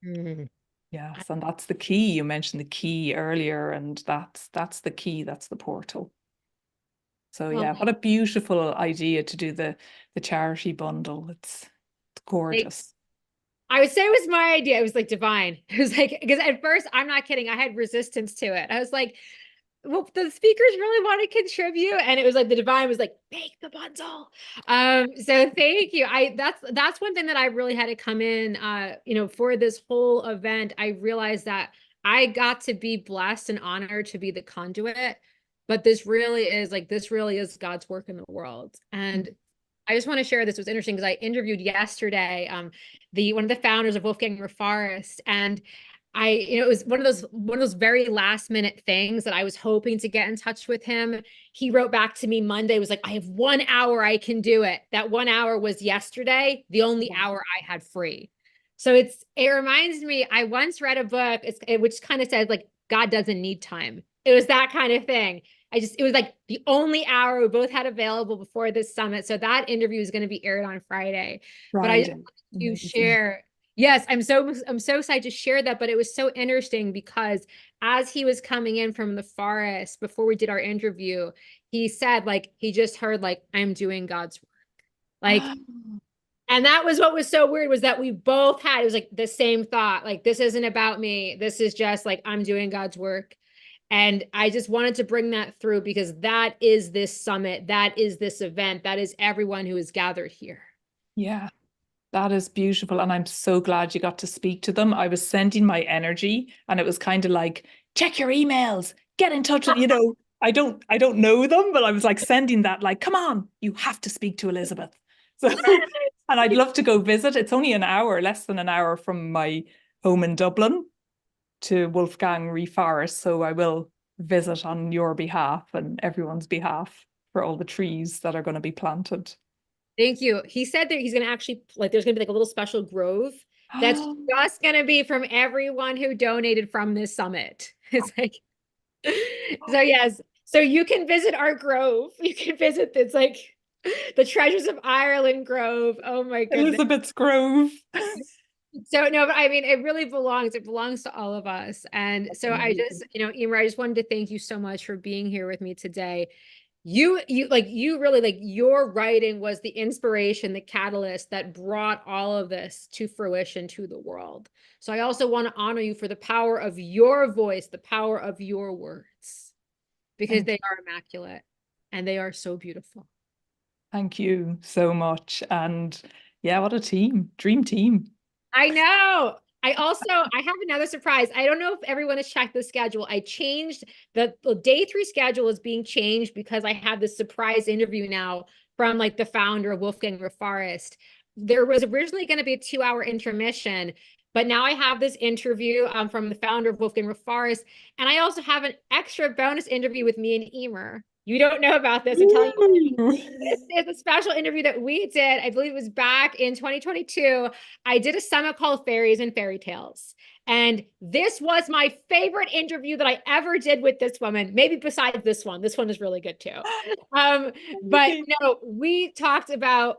Speaker 1: Mm.
Speaker 3: Yes, and that's the key. You mentioned the key earlier, and that's the key, that's the portal. So
Speaker 1: Well,
Speaker 3: yeah, what a beautiful idea to do the charity bundle. It's gorgeous.
Speaker 1: I would say it was my idea. It was like divine. It was like, because at first, I'm not kidding, I had resistance to it. I was like, well, the speakers really want to contribute. And it was like the divine was like, make the bundle. So thank you. That's one thing that I really had to come in, for this whole event. I realized that I got to be blessed and honored to be the conduit, but this really is God's work in the world. And I just want to share this was interesting because I interviewed yesterday one of the founders of Wolfgang Reforest, and it was one of those very last minute things that I was hoping to get in touch with him. He wrote back to me Monday, was like, I have 1 hour, I can do it. That 1 hour was yesterday, the only hour I had free. So it reminds me, I once read a book, which kind of said like, God doesn't need time. It was that kind of thing. It was like the only hour we both had available before this summit. So that interview is going to be aired on Friday. But I just
Speaker 3: Friday.
Speaker 1: wanted to
Speaker 3: Amazing.
Speaker 1: share. Yes, I'm so excited to share that. But it was so interesting because as he was coming in from the forest before we did our interview, he said like he just heard like I'm doing God's work. Like, and that was what was so weird was that we both had, it was like the same thought, like this isn't about me. This is just like I'm doing God's work. And I just wanted to bring that through because that is this summit, that is this event, that is everyone who is gathered here.
Speaker 3: Yeah, that is beautiful. And I'm so glad you got to speak to them. I was sending my energy, and it was kind of like, check your emails, get in touch with, I don't know them, but I was like sending that, like, come on, you have to speak to Elizabeth. So, and I'd love to go visit. It's only an hour, less than an hour from my home in Dublin to Wolfgang Reforest. So I will visit on your behalf and everyone's behalf for all the trees that are going to be planted.
Speaker 1: Thank you. He said that he's going to actually, like, there's going to be like a little special grove that's just going to be from everyone who donated from this summit. It's like, so yes. So you can visit our grove. You can visit, it's like the Treasures of Ireland Grove. Oh my goodness.
Speaker 3: Elizabeth's Grove.
Speaker 1: So no, but I mean, it really belongs. It belongs to all of us. And so I just, Eimear, I just wanted to thank you so much for being here with me today. You really like your writing was the inspiration, the catalyst that brought all of this to fruition to the world. So I also want to honor you for the power of your voice, the power of your words, because they are immaculate and they are so beautiful.
Speaker 3: Thank you so much. And yeah, what a team, dream team.
Speaker 1: I know. I have another surprise. I don't know if everyone has checked the schedule. I changed the day 3 schedule is being changed because I have this surprise interview now from like the founder of Wolfgang Reforest. There was originally going to be a 2-hour intermission, but now I have this interview from the founder of Wolfgang Reforest, and I also have an extra bonus interview with me and Eimear. You don't know about this. I'm telling you. This is a special interview that we did. I believe it was back in 2022. I did a summit called Fairies and Fairy Tales. And this was my favorite interview that I ever did with this woman, maybe besides this one. This one is really good too. But no, we talked about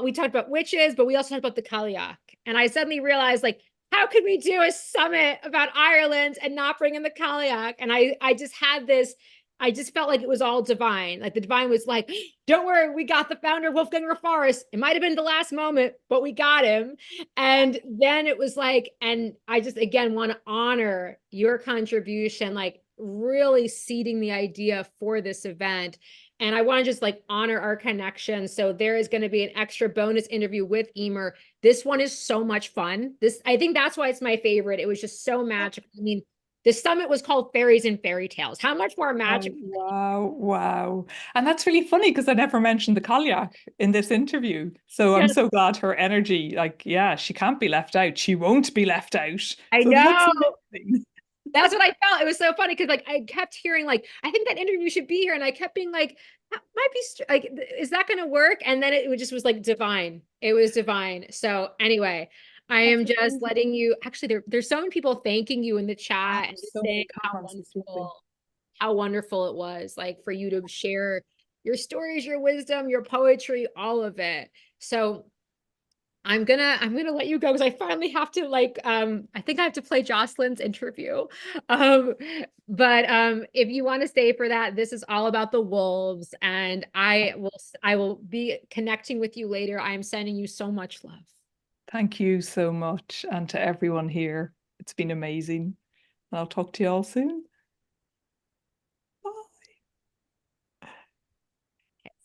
Speaker 1: we talked about witches, but we also talked about the Kaliak. And I suddenly realized, like, how could we do a summit about Ireland and not bring in the Kaliak? And I just had this, I just felt like it was all divine. Like the divine was like, don't worry, we got the founder of Wolfgang Reforest. It might have been the last moment, but we got him. And then it was like, and I just, again, want to honor your contribution, like really seeding the idea for this event. And I want to just like honor our connection. So there is going to be an extra bonus interview with Eimear. This one is so much fun. I think that's why it's my favorite. It was just so magical. I mean, the summit was called Fairies and Fairy Tales. How much more magic?
Speaker 3: Oh, wow. And that's really funny because I never mentioned the Kaliak in this interview. So
Speaker 1: Yes.
Speaker 3: I'm so glad her energy, like, yeah, she can't be left out. She won't be left out.
Speaker 1: I
Speaker 3: So
Speaker 1: know.
Speaker 3: That's
Speaker 1: what I felt. It was so funny because like I kept hearing like, I think that interview should be here. And I kept being like, that might be like, is that going to work? And then it just was like divine. It was divine. So anyway, I am just letting you, actually, there's so many people thanking you in the chat and just saying how wonderful it was, like for you to share your stories, your wisdom, your poetry, all of it. So I'm gonna let you go because I finally have to I think I have to play Jocelyn's interview. But if you want to stay for that, this is all about the wolves, and I will be connecting with you later. I am sending you so much love.
Speaker 3: Thank you so much, and to everyone here. It's been amazing. I'll talk to you all soon.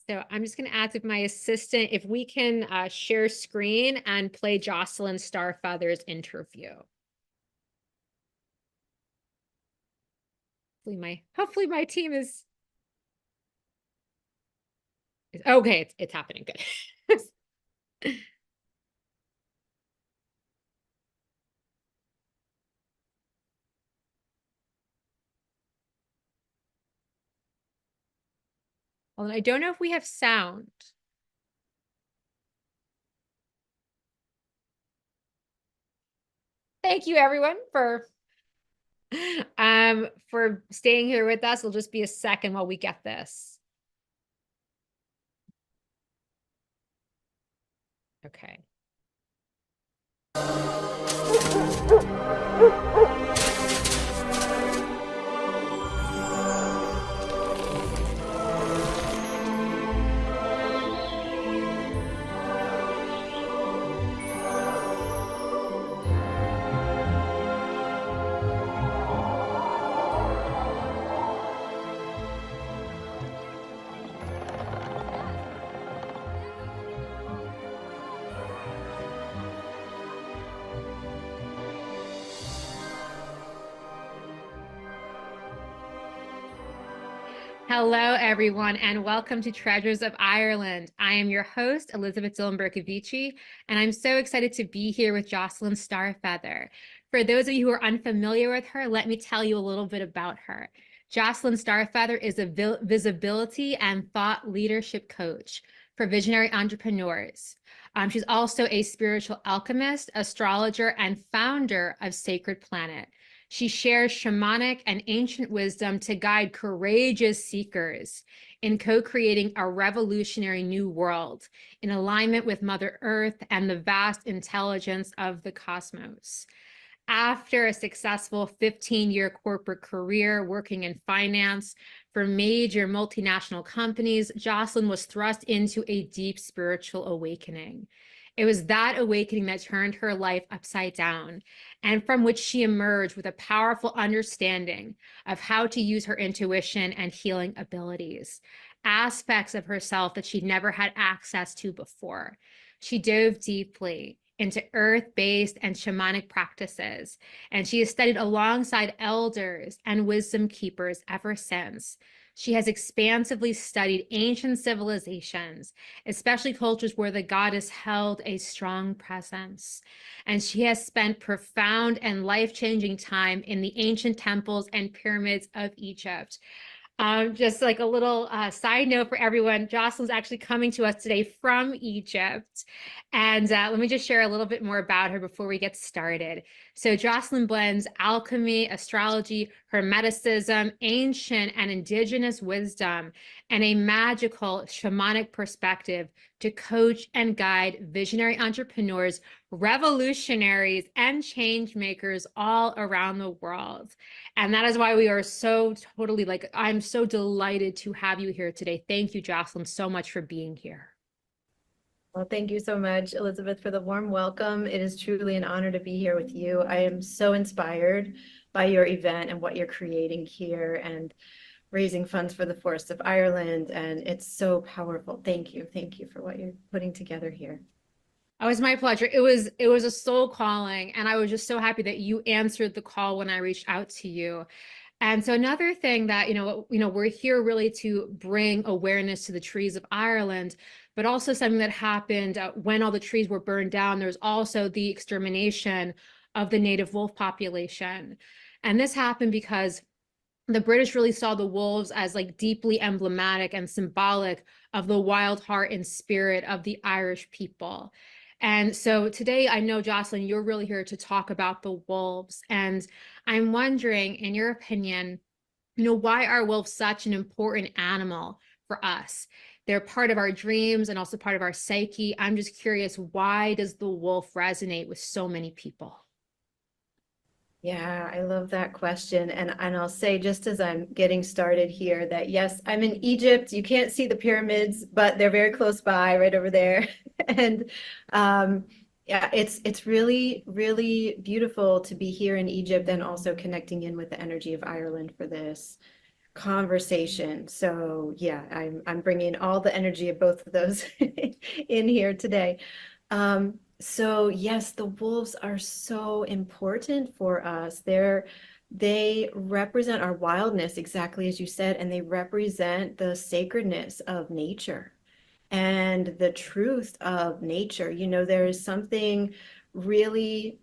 Speaker 1: So I'm just going to ask if my assistant, if we can share screen and play Jocelyn Starfeather's interview. Hopefully my team is okay. It's happening. Good. Well, I don't know if we have sound. Thank you everyone for staying here with us. It'll just be a second while we get this. Okay. Hello, everyone, and welcome to Treasures of Ireland. I am your host, Elizabeth Zillenberg-Avici, and I'm so excited to be here with Jocelyn Starfeather. For those of you who are unfamiliar with her, let me tell you a little bit about her. Jocelyn Starfeather is a visibility and thought leadership coach for visionary entrepreneurs. She's also a spiritual alchemist, astrologer, and founder of Sacred Planet. She shares shamanic and ancient wisdom to guide courageous seekers in co-creating a revolutionary new world in alignment with Mother Earth and the vast intelligence of the cosmos. After a successful 15-year corporate career working in finance for major multinational companies, Jocelyn was thrust into a deep spiritual awakening. It was that awakening that turned her life upside down, and from which she emerged with a powerful understanding of how to use her intuition and healing abilities, aspects of herself that she'd never had access to before. She dove deeply into earth-based and shamanic practices, and she has studied alongside elders and wisdom keepers ever since. She has expansively studied ancient civilizations, especially cultures where the goddess held a strong presence. And she has spent profound and life-changing time in the ancient temples and pyramids of Egypt. Just like a little side note for everyone, Jocelyn's actually coming to us today from Egypt. And let me just share a little bit more about her before we get started. So Jocelyn blends alchemy, astrology, hermeticism, ancient and indigenous wisdom, and a magical shamanic perspective to coach and guide visionary entrepreneurs, revolutionaries, and change makers all around the world. And that is why we are so totally like, I'm so delighted to have you here today. Thank you, Jocelyn, so much for being here.
Speaker 4: Well, thank you so much, Elizabeth, for the warm welcome. It is truly an honor to be here with you. I am so inspired by your event and what you're creating here and raising funds for the Forests of Ireland. And it's so powerful. Thank you. Thank you for what you're putting together here.
Speaker 1: Oh, it was my pleasure. It was a soul calling, and I was just so happy that you answered the call when I reached out to you. And so another thing that, we're here really to bring awareness to the trees of Ireland, but also something that happened when all the trees were burned down. There's also the extermination of the native wolf population. And this happened because the British really saw the wolves as like deeply emblematic and symbolic of the wild heart and spirit of the Irish people. And so today, I know, Jocelyn, you're really here to talk about the wolves. And I'm wondering, in your opinion, why are wolves such an important animal for us? They're part of our dreams and also part of our psyche. I'm just curious, why does the wolf resonate with so many people?
Speaker 4: Yeah, I love that question. And I'll say, just as I'm getting started here, that yes, I'm in Egypt. You can't see the pyramids, but they're very close by, right over there. And yeah, it's really, really beautiful to be here in Egypt and also connecting in with the energy of Ireland for this conversation. So yeah, I'm bringing all the energy of both of those in here today. So yes, the wolves are so important for us. They represent our wildness, exactly as you said, and they represent the sacredness of nature and the truth of nature. There is something really,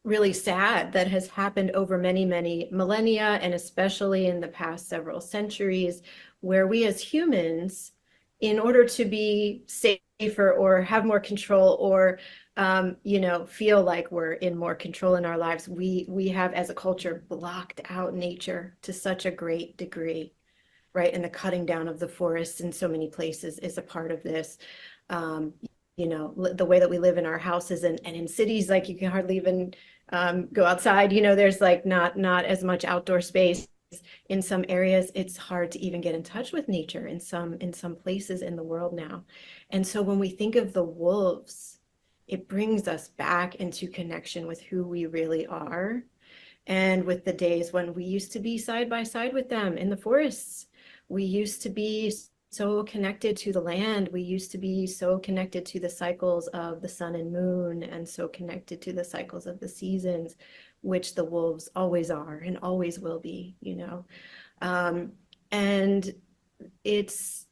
Speaker 4: really sad that has happened over many, many millennia, and especially in the past several centuries, where we as humans, in order to be safer or have more control or feel like we're in more control in our lives, we have as a culture blocked out nature to such a great degree, right? And the cutting down of the forests in so many places is a part of this. The way that we live in our houses and in cities, like you can hardly even go outside, there's like not as much outdoor space. In some areas, it's hard to even get in touch with nature in some places in the world now. And so when we think of the wolves, it brings us back into connection with who we really are and with the days when we used to be side by side with them in the forests. We used to be so connected to the land. We used to be so connected to the cycles of the sun and moon and so connected to the cycles of the seasons, which the wolves always are and always will be, and it's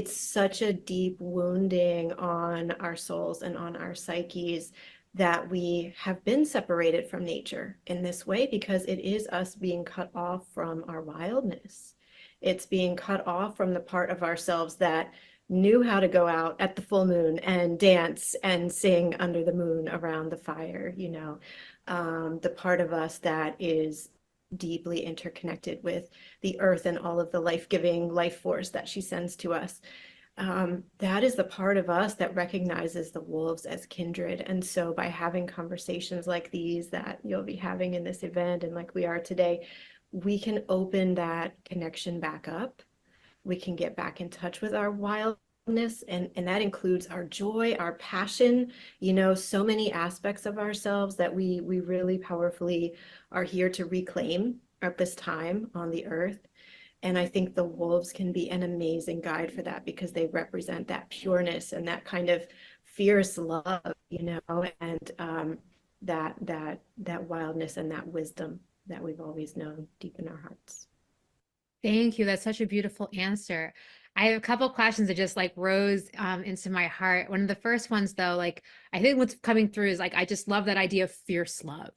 Speaker 4: such a deep wounding on our souls and on our psyches that we have been separated from nature in this way, because it is us being cut off from our wildness. It's being cut off from the part of ourselves that knew how to go out at the full moon and dance and sing under the moon around the fire, the part of us that is deeply interconnected with the earth and all of the life-giving life force that she sends to us. That is the part of us that recognizes the wolves as kindred. And so by having conversations like these that you'll be having in this event and like we are today, we can open that connection back up. We can get back in touch with our wildness, and that includes our joy, our passion, so many aspects of ourselves that we really powerfully are here to reclaim at this time on the earth. And I think the wolves can be an amazing guide for that because they represent that pureness and that kind of fierce love, and that wildness and that wisdom that we've always known deep in our hearts.
Speaker 1: Thank you. That's such a beautiful answer. I have a couple questions that just like rose into my heart. One of the first ones though, like I think what's coming through is like I just love that idea of fierce love.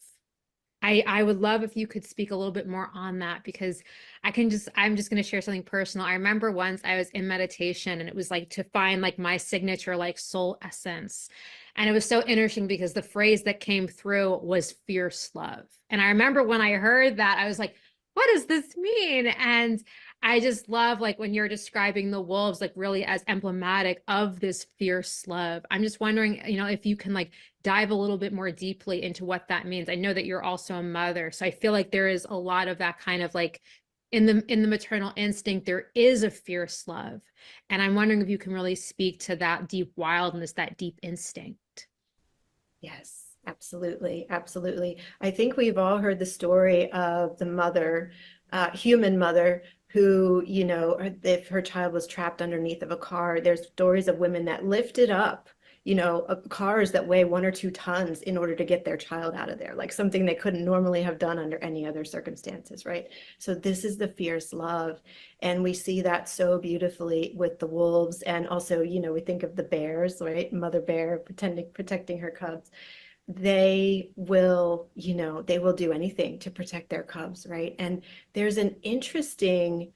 Speaker 1: I would love if you could speak a little bit more on that because I'm just going to share something personal. I remember once I was in meditation and it was like to find like my signature like soul essence. And it was so interesting because the phrase that came through was fierce love. And I remember when I heard that, I was like, what does this mean? And I just love like when you're describing the wolves, like really as emblematic of this fierce love. I'm just wondering, if you can like dive a little bit more deeply into what that means. I know that you're also a mother, so I feel like there is a lot of that kind of like in the maternal instinct, there is a fierce love. And I'm wondering if you can really speak to that deep wildness, that deep instinct.
Speaker 4: Yes. Absolutely. Absolutely. I think we've all heard the story of the mother, human mother, who, if her child was trapped underneath of a car, there's stories of women that lifted up, cars that weigh 1 or 2 tons in order to get their child out of there, like something they couldn't normally have done under any other circumstances, right? So this is the fierce love. And we see that so beautifully with the wolves. And also, we think of the bears, right? Mother bear protecting her cubs. They will do anything to protect their cubs, right? And there's an interesting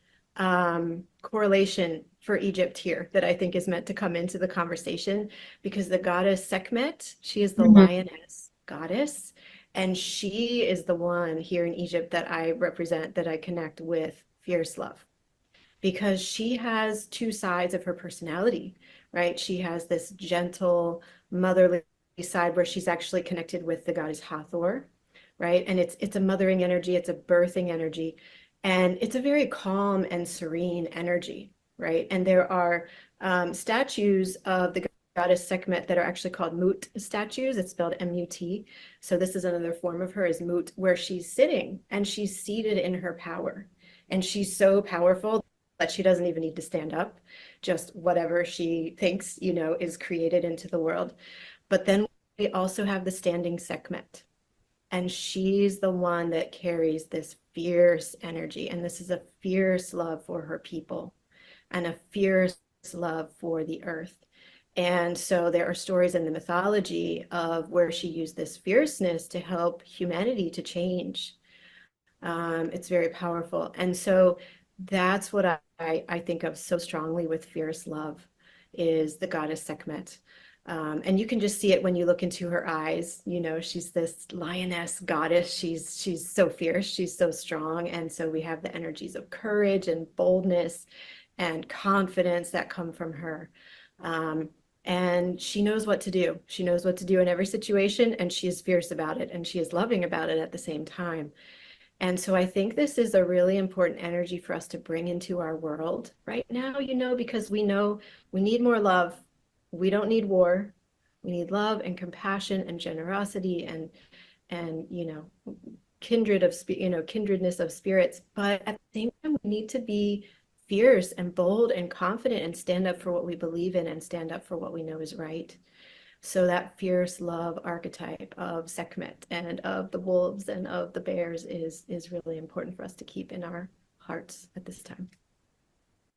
Speaker 4: correlation for Egypt here that I think is meant to come into the conversation because the goddess Sekhmet, she is the lioness goddess, and she is the one here in Egypt that I represent, that I connect with fierce love, because she has 2 sides of her personality, right? She has this gentle, motherly side where she's actually connected with the goddess Hathor, right? And it's a mothering energy, it's a birthing energy, and it's a very calm and serene energy, right? And there are statues of the goddess Sekhmet that are actually called Mut statues. It's spelled M-U-T. So this is another form of her, is Mut, where she's sitting and she's seated in her power. And she's so powerful that she doesn't even need to stand up. Just whatever she thinks, is created into the world. But then we also have the standing Sekhmet, and she's the one that carries this fierce energy. And this is a fierce love for her people and a fierce love for the earth. And so there are stories in the mythology of where she used this fierceness to help humanity to change. It's very powerful. And so that's what I think of so strongly with fierce love, is the goddess Sekhmet. And you can just see it when you look into her eyes. She's this lioness goddess. She's so fierce. She's so strong. And so we have the energies of courage and boldness and confidence that come from her. And she knows what to do. She knows what to do in every situation, and she is fierce about it, and she is loving about it at the same time. And so I think this is a really important energy for us to bring into our world right now, because we know we need more love. We don't need war. We need love and compassion and generosity and kindredness of spirits. But at the same time, we need to be fierce and bold and confident and stand up for what we believe in and stand up for what we know is right. So that fierce love archetype of Sekhmet and of the wolves and of the bears is really important for us to keep in our hearts at this time.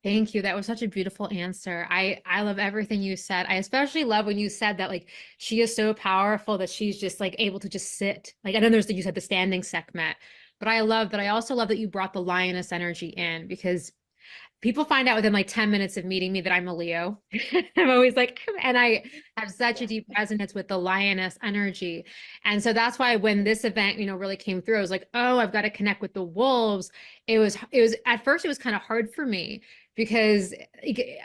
Speaker 1: Thank you. That was such a beautiful answer. I love everything you said. I especially love when you said that like she is so powerful that she's just like able to just sit. Like I know you said the standing Sekhmet, but I love that. I also love that you brought the lioness energy in, because People find out within like 10 minutes of meeting me that I'm a Leo. I'm always like, and I have such a deep resonance with the lioness energy. And so that's why when this event, really came through, I was like, oh, I've got to connect with the wolves. It was at first it was kind of hard for me because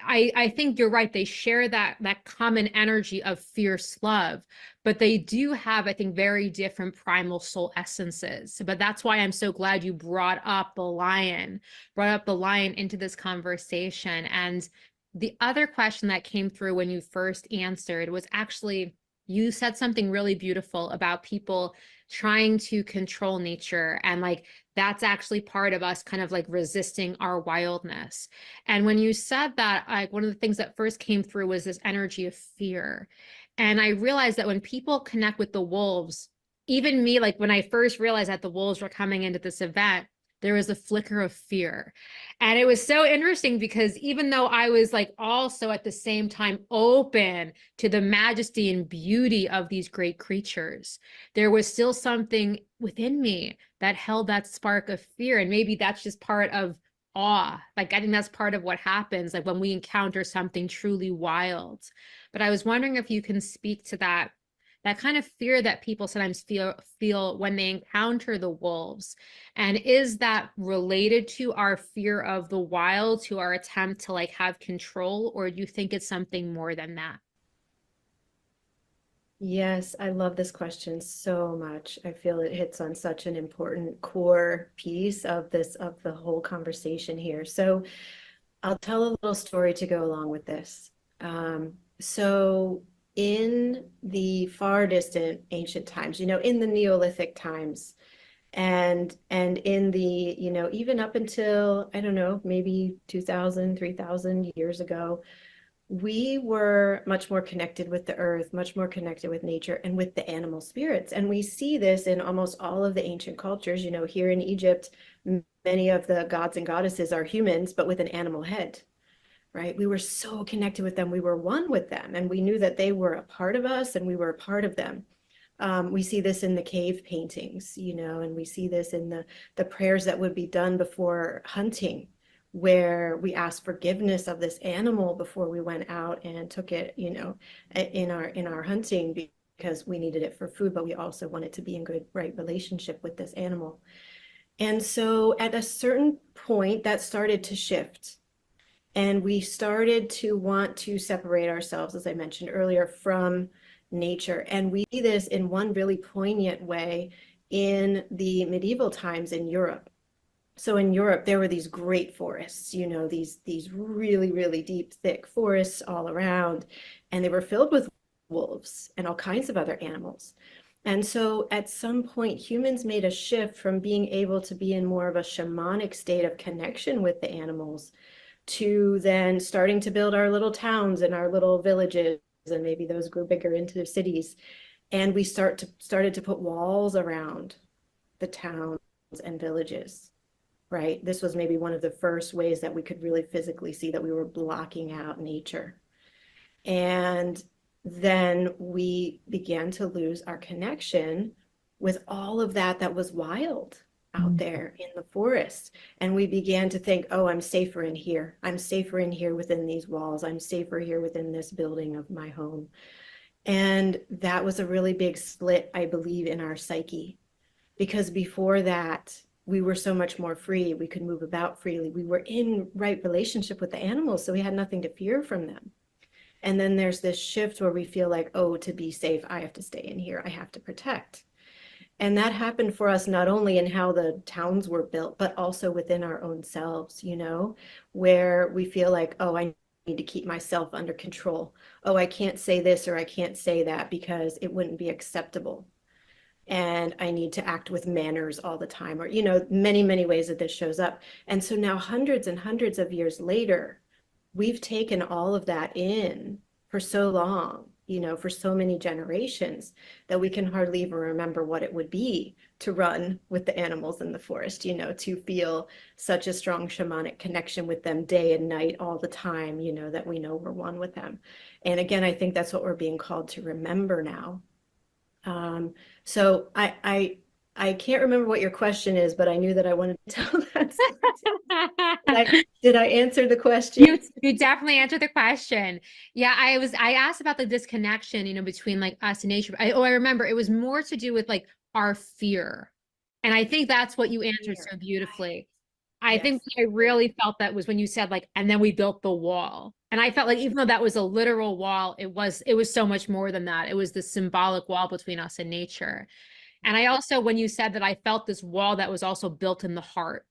Speaker 1: I think you're right. They share that common energy of fierce love, but they do have, I think, very different primal soul essences. But that's why I'm so glad you brought up the lion into this conversation. And the other question that came through when you first answered was actually, you said something really beautiful about people trying to control nature, and like that's actually part of us kind of like resisting our wildness. And when you said that, like one of the things that first came through was this energy of fear. And I realized that when people connect with the wolves, even me, like when I first realized that the wolves were coming into this event, there was a flicker of fear. And it was so interesting because even though I was like also at the same time open to the majesty and beauty of these great creatures, there was still something within me that held that spark of fear. And maybe that's just part of awe. Like I think that's part of what happens like when we encounter something truly wild. But I was wondering if you can speak to that kind of fear that people sometimes feel when they encounter the wolves. And is that related to our fear of the wild, to our attempt to like have control, or do you think it's something more than that?
Speaker 4: Yes, I love this question so much. I feel it hits on such an important core piece of the whole conversation here. So I'll tell a little story to go along with this. So in the far distant ancient times, in the Neolithic times, and in the, even up until, I don't know, maybe 2000, 3000 years ago, we were much more connected with the earth, much more connected with nature and with the animal spirits. And we see this in almost all of the ancient cultures. Here in Egypt, many of the gods and goddesses are humans, but with an animal head, right? We were so connected with them. We were one with them, and we knew that they were a part of us and we were a part of them. We see this in the cave paintings, and we see this in the prayers that would be done before hunting, where we asked forgiveness of this animal before we went out and took it, in our hunting, because we needed it for food, but we also wanted to be in good, right relationship with this animal. And so at a certain point, that started to shift. And we started to want to separate ourselves, as I mentioned earlier, from nature. And we see this in one really poignant way in the medieval times in Europe. So in Europe, there were these great forests, these really, really deep, thick forests all around, and they were filled with wolves and all kinds of other animals. And so at some point, humans made a shift from being able to be in more of a shamanic state of connection with the animals to then starting to build our little towns and our little villages, and maybe those grew bigger into cities. And we started to put walls around the towns and villages. Right? This was maybe one of the first ways that we could really physically see that we were blocking out nature. And then we began to lose our connection with all of that was wild out there in the forest. And we began to think, oh, I'm safer in here. I'm safer in here within these walls. I'm safer here within this building of my home. And that was a really big split, I believe, in our psyche. Because before that, we were so much more free. We could move about freely. We were in right relationship with the animals, so we had nothing to fear from them. And then there's this shift where we feel like, oh, to be safe, I have to stay in here. I have to protect. And that happened for us not only in how the towns were built, but also within our own selves, where we feel like, oh, I need to keep myself under control. Oh, I can't say this or I can't say that because it wouldn't be acceptable. And I need to act with manners all the time, or, many, many ways that this shows up. And so now hundreds and hundreds of years later, we've taken all of that in for so long, for so many generations, that we can hardly even remember what it would be to run with the animals in the forest, to feel such a strong shamanic connection with them day and night all the time, that we know we're one with them. And again, I think that's what we're being called to remember now. So I I can't remember what your question is, but I knew that I wanted to tell that story. Did I answer the question?
Speaker 1: You definitely answered the question. Yeah, I asked about the disconnection, between like us and nature. I remember it was more to do with like our fear. And I think that's what you answered so beautifully. I think
Speaker 4: Yes.
Speaker 1: I really felt that was when you said like, and then we built the wall. And I felt like even though that was a literal wall, it was so much more than that. It was the symbolic wall between us and nature. And I also, when you said that, I felt this wall that was also built in the heart.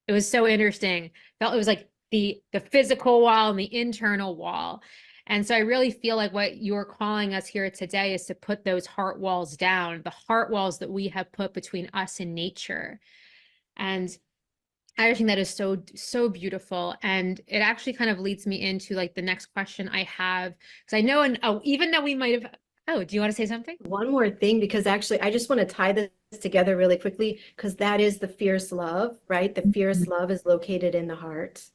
Speaker 1: It was so interesting. Felt it was like the physical wall and the internal wall. And so I really feel like what you're calling us here today is to put those heart walls down, the heart walls that we have put between us and nature. And I think that is so, so beautiful. And it actually kind of leads me into like the next question I have. Because I know, and even though we might have, do you want to say something?
Speaker 4: One more thing, because actually I just want to tie this together really quickly, because that is the fierce love, right? The fierce love is located in the heart.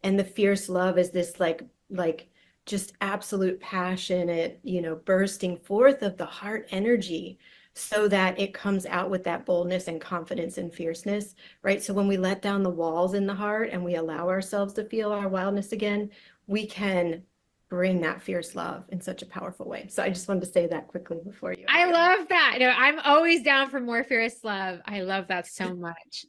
Speaker 4: And the fierce love is this like just absolute passionate, bursting forth of the heart energy so that it comes out with that boldness and confidence and fierceness, right? So when we let down the walls in the heart and we allow ourselves to feel our wildness again, we can bring that fierce love in such a powerful way. So I just wanted to say that quickly before you.
Speaker 1: I love that. I'm always down for more fierce love. I love that so much.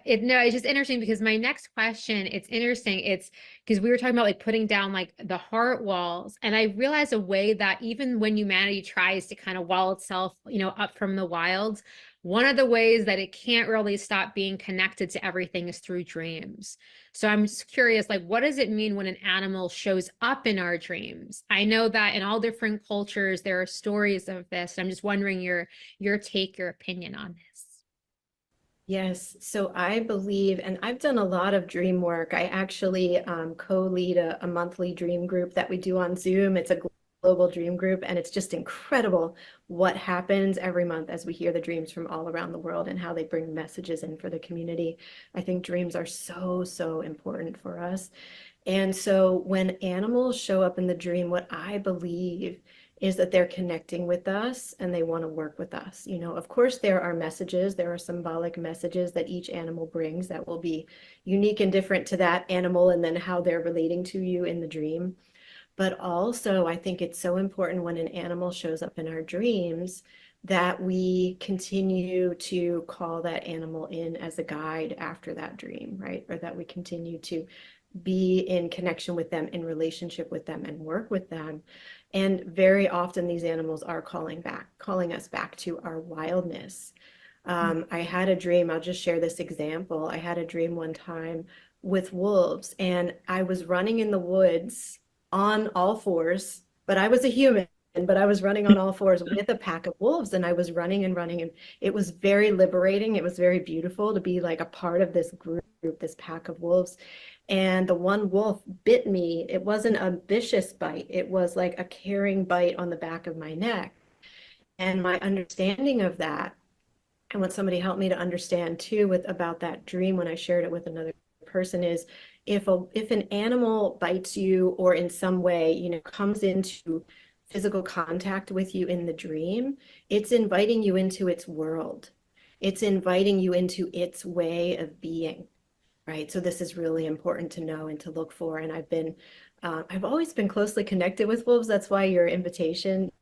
Speaker 1: It's just interesting because my next question, it's interesting. It's because we were talking about like putting down like the heart walls. And I realized a way that even when humanity tries to kind of wall itself, up from the wilds, one of the ways that it can't really stop being connected to everything is through dreams. So I'm just curious, like, what does it mean when an animal shows up in our dreams? I know that in all different cultures, there are stories of this. I'm just wondering your opinion on this.
Speaker 4: Yes, so I believe, and I've done a lot of dream work. I actually co-lead a monthly dream group that we do on Zoom. It's a global dream group, and it's just incredible what happens every month as we hear the dreams from all around the world and how they bring messages in for the community. I think dreams are so, so important for us. And so when animals show up in the dream, what I believe is that they're connecting with us and they want to work with us. Of course, there are messages, there are symbolic messages that each animal brings that will be unique and different to that animal and then how they're relating to you in the dream. But also, I think it's so important when an animal shows up in our dreams that we continue to call that animal in as a guide after that dream, right? Or that we continue to be in connection with them, in relationship with them, and work with them. And very often these animals are calling us back to our wildness. I had a dream, I'll just share this example. I had a dream one time with wolves, and I was running in the woods on all fours, but I was a human. But I was running on all fours with a pack of wolves, and I was running and running, and it was very liberating. It was very beautiful to be like a part of this group, this pack of wolves. And the one wolf bit me. It wasn't a vicious bite. It was like a caring bite on the back of my neck. And my understanding of that, and what somebody helped me to understand too about that dream when I shared it with another person, is if an animal bites you or in some way, comes into physical contact with you in the dream, it's inviting you into its world. It's inviting you into its way of being. Right. So this is really important to know and to look for. And I've always been closely connected with wolves. That's why your invitation,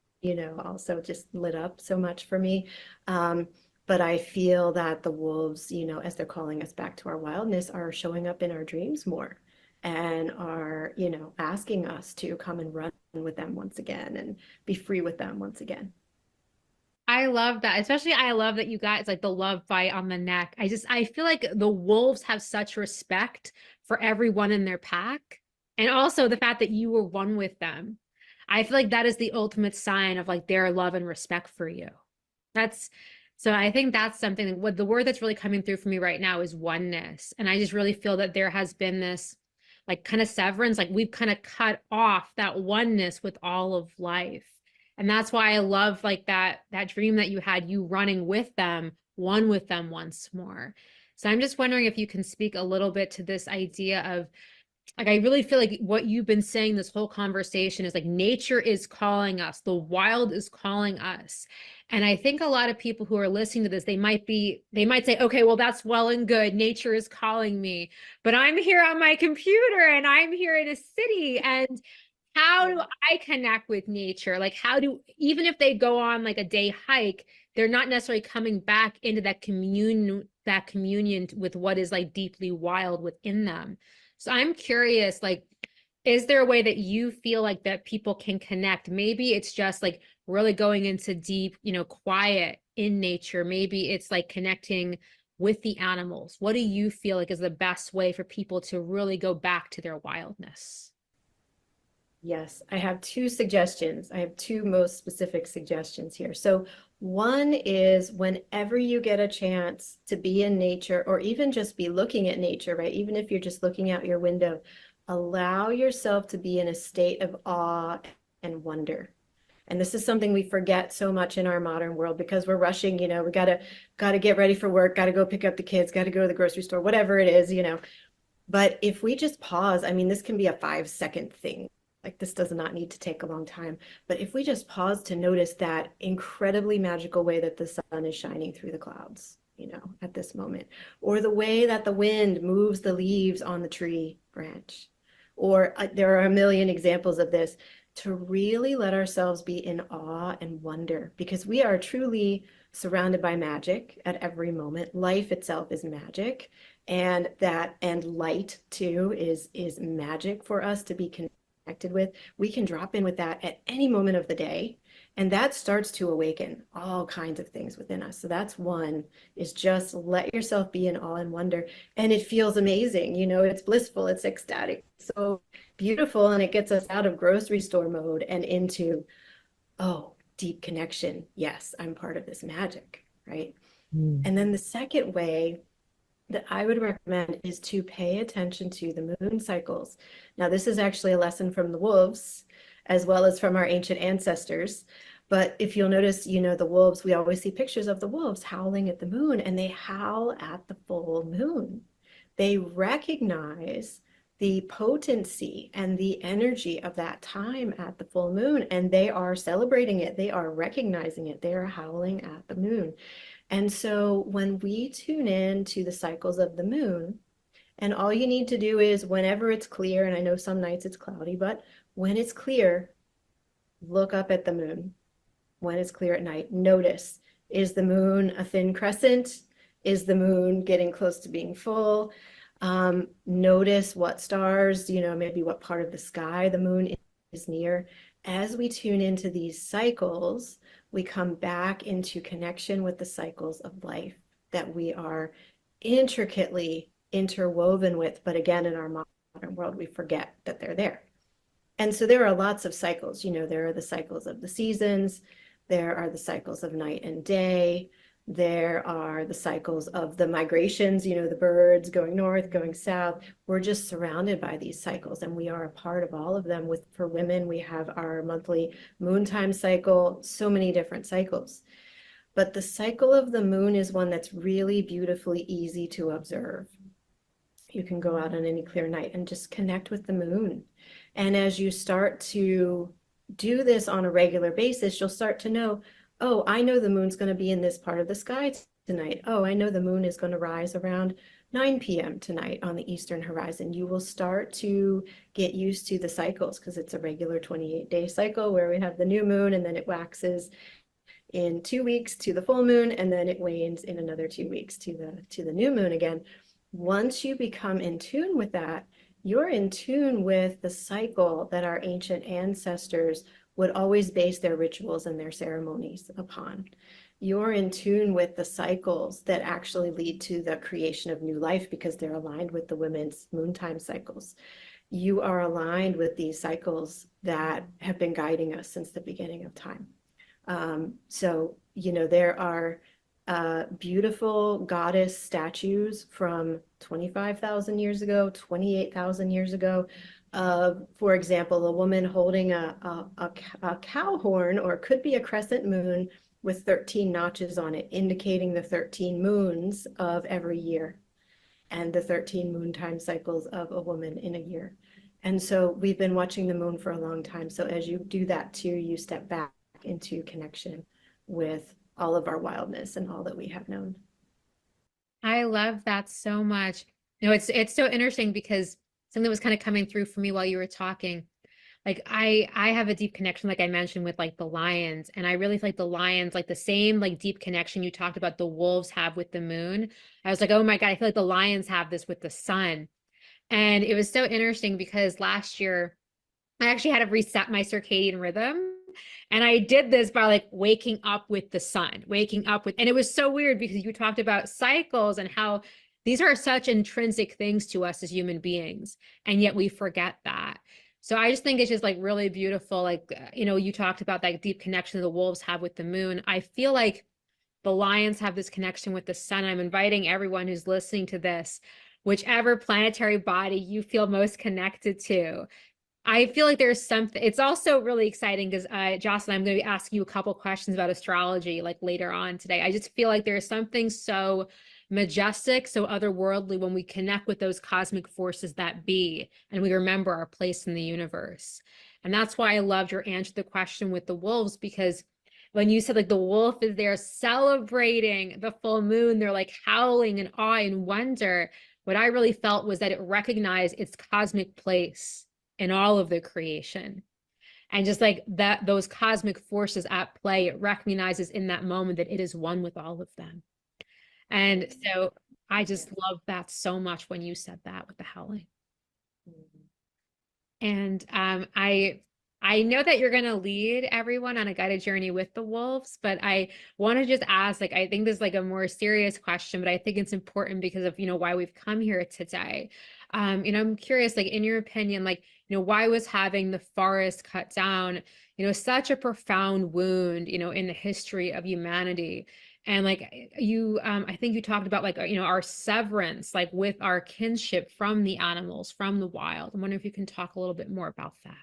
Speaker 4: also just lit up so much for me. But I feel that the wolves, as they're calling us back to our wildness, are showing up in our dreams more and are, asking us to come and run with them once again and be free with them once again.
Speaker 1: I love that. Especially I love that you guys like the love bite on the neck. I feel like the wolves have such respect for everyone in their pack. And also the fact that you were one with them. I feel like that is the ultimate sign of like their love and respect for you. So I think that's something, what the word that's really coming through for me right now is oneness. And I just really feel that there has been this like kind of severance, like we've kind of cut off that oneness with all of life. And that's why I love like that dream that you had, you running with them, one with them once more. So I'm just wondering if you can speak a little bit to this idea of like I really feel like what you've been saying this whole conversation is like nature is calling us, the wild is calling us. And I think a lot of people who are listening to this, they might say, okay, well, that's well and good. Nature is calling me, but I'm here on my computer and I'm here in a city. And how do I connect with nature? Like, even if they go on like a day hike, they're not necessarily coming back into that communion with what is like deeply wild within them. So I'm curious, like, is there a way that you feel like that people can connect? Maybe it's just like really going into deep, quiet in nature. Maybe it's like connecting with the animals. What do you feel like is the best way for people to really go back to their wildness?
Speaker 4: Yes, I have two suggestions. I have two most specific suggestions here. So one is whenever you get a chance to be in nature or even just be looking at nature, right? Even if you're just looking out your window, allow yourself to be in a state of awe and wonder. And this is something we forget so much in our modern world because we're rushing, we gotta get ready for work, gotta go pick up the kids, gotta go to the grocery store, whatever it is. But if we just pause, I mean, this can be a 5-second thing. Like this does not need to take a long time. But if we just pause to notice that incredibly magical way that the sun is shining through the clouds, at this moment, or the way that the wind moves the leaves on the tree branch, or there are a million examples of this, to really let ourselves be in awe and wonder, because we are truly surrounded by magic at every moment. Life itself is magic, and light too is magic for us to be connected with. We can drop in with that at any moment of the day, and that starts to awaken all kinds of things within us. So that's one, is just let yourself be in awe and wonder, and it feels amazing. It's blissful, it's ecstatic, so beautiful, and it gets us out of grocery store mode and into, oh, deep connection. Yes, I'm part of this magic, right? And then the second way that I would recommend is to pay attention to the moon cycles. Now, this is actually a lesson from the wolves as well as from our ancient ancestors. But if you'll notice, the wolves, we always see pictures of the wolves howling at the moon, and they howl at the full moon. They recognize the potency and the energy of that time at the full moon, and they are celebrating it. They are recognizing it. They are howling at the moon. And so when we tune in to the cycles of the moon, and all you need to do is whenever it's clear, and I know some nights it's cloudy, but when it's clear, look up at the moon. When it's clear at night, notice, is the moon a thin crescent? Is the moon getting close to being full? Notice what stars, maybe what part of the sky the moon is near. As we tune into these cycles, we come back into connection with the cycles of life that we are intricately interwoven with. But again, in our modern world, we forget that they're there. And so there are lots of cycles. There are the cycles of the seasons. There are the cycles of night and day. There are the cycles of the migrations, the birds going north, going south. We're just surrounded by these cycles, and we are a part of all of them. For women, we have our monthly moon time cycle, so many different cycles. But the cycle of the moon is one that's really beautifully easy to observe. You can go out on any clear night and just connect with the moon. And as you start to do this on a regular basis, you'll start to know, oh, I know the moon's going to be in this part of the sky tonight. Oh, I know the moon is going to rise around 9 p.m. tonight on the eastern horizon. You will start to get used to the cycles, because it's a regular 28-day cycle where we have the new moon, and then it waxes in 2 weeks to the full moon, and then it wanes in another 2 weeks to the new moon again. Once you become in tune with that, you're in tune with the cycle that our ancient ancestors would always base their rituals and their ceremonies upon. You're in tune with the cycles that actually lead to the creation of new life, because they're aligned with the women's moon time cycles. You are aligned with these cycles that have been guiding us since the beginning of time. So, there are beautiful goddess statues from 25,000 years ago, 28,000 years ago. For example, a woman holding a cow horn, or it could be a crescent moon with 13 notches on it, indicating the 13 moons of every year. and the 13 moon time cycles of a woman in a year. And so we've been watching the moon for a long time. So as you do that too, you step back into connection with all of our wildness and all that we have known.
Speaker 1: I love that so much. It's so interesting because something that was kind of coming through for me while you were talking. Like I have a deep connection, like I mentioned, with like the lions, and I really feel like the lions, like the same like deep connection you talked about the wolves have with the moon. I was like, oh my God, I feel like the lions have this with the sun. And it was so interesting because last year I actually had to reset my circadian rhythm. And I did this by like waking up with the sun, waking up with, and it was so weird because you talked about cycles and how these are such intrinsic things to us as human beings. And yet we forget that. So I just think it's just like really beautiful. Like, you talked about that deep connection the wolves have with the moon. I feel like the lions have this connection with the sun. I'm inviting everyone who's listening to this, whichever planetary body you feel most connected to. I feel like there's something, it's also really exciting because Jocelyn, I'm going to be asking you a couple questions about astrology like later on today. I just feel like there's something so majestic, so otherworldly when we connect with those cosmic forces that be, and we remember our place in the universe. And that's why I loved your answer to the question with the wolves, because when you said like the wolf is there celebrating the full moon, they're like howling in awe and wonder. What I really felt was that it recognized its cosmic place in all of the creation. And just like that, those cosmic forces at play, it recognizes in that moment that it is one with all of them. And so I just love that so much when you said that with the howling. And I know that you're going to lead everyone on a guided journey with the wolves, but I want to just ask, like, I think this is like a more serious question, but I think it's important because of, why we've come here today. I'm curious, like, in your opinion, like, why was having the forest cut down, such a profound wound, in the history of humanity? And like I think you talked about like, our severance, like with our kinship from the animals, from the wild. I wonder if you can talk a little bit more about that.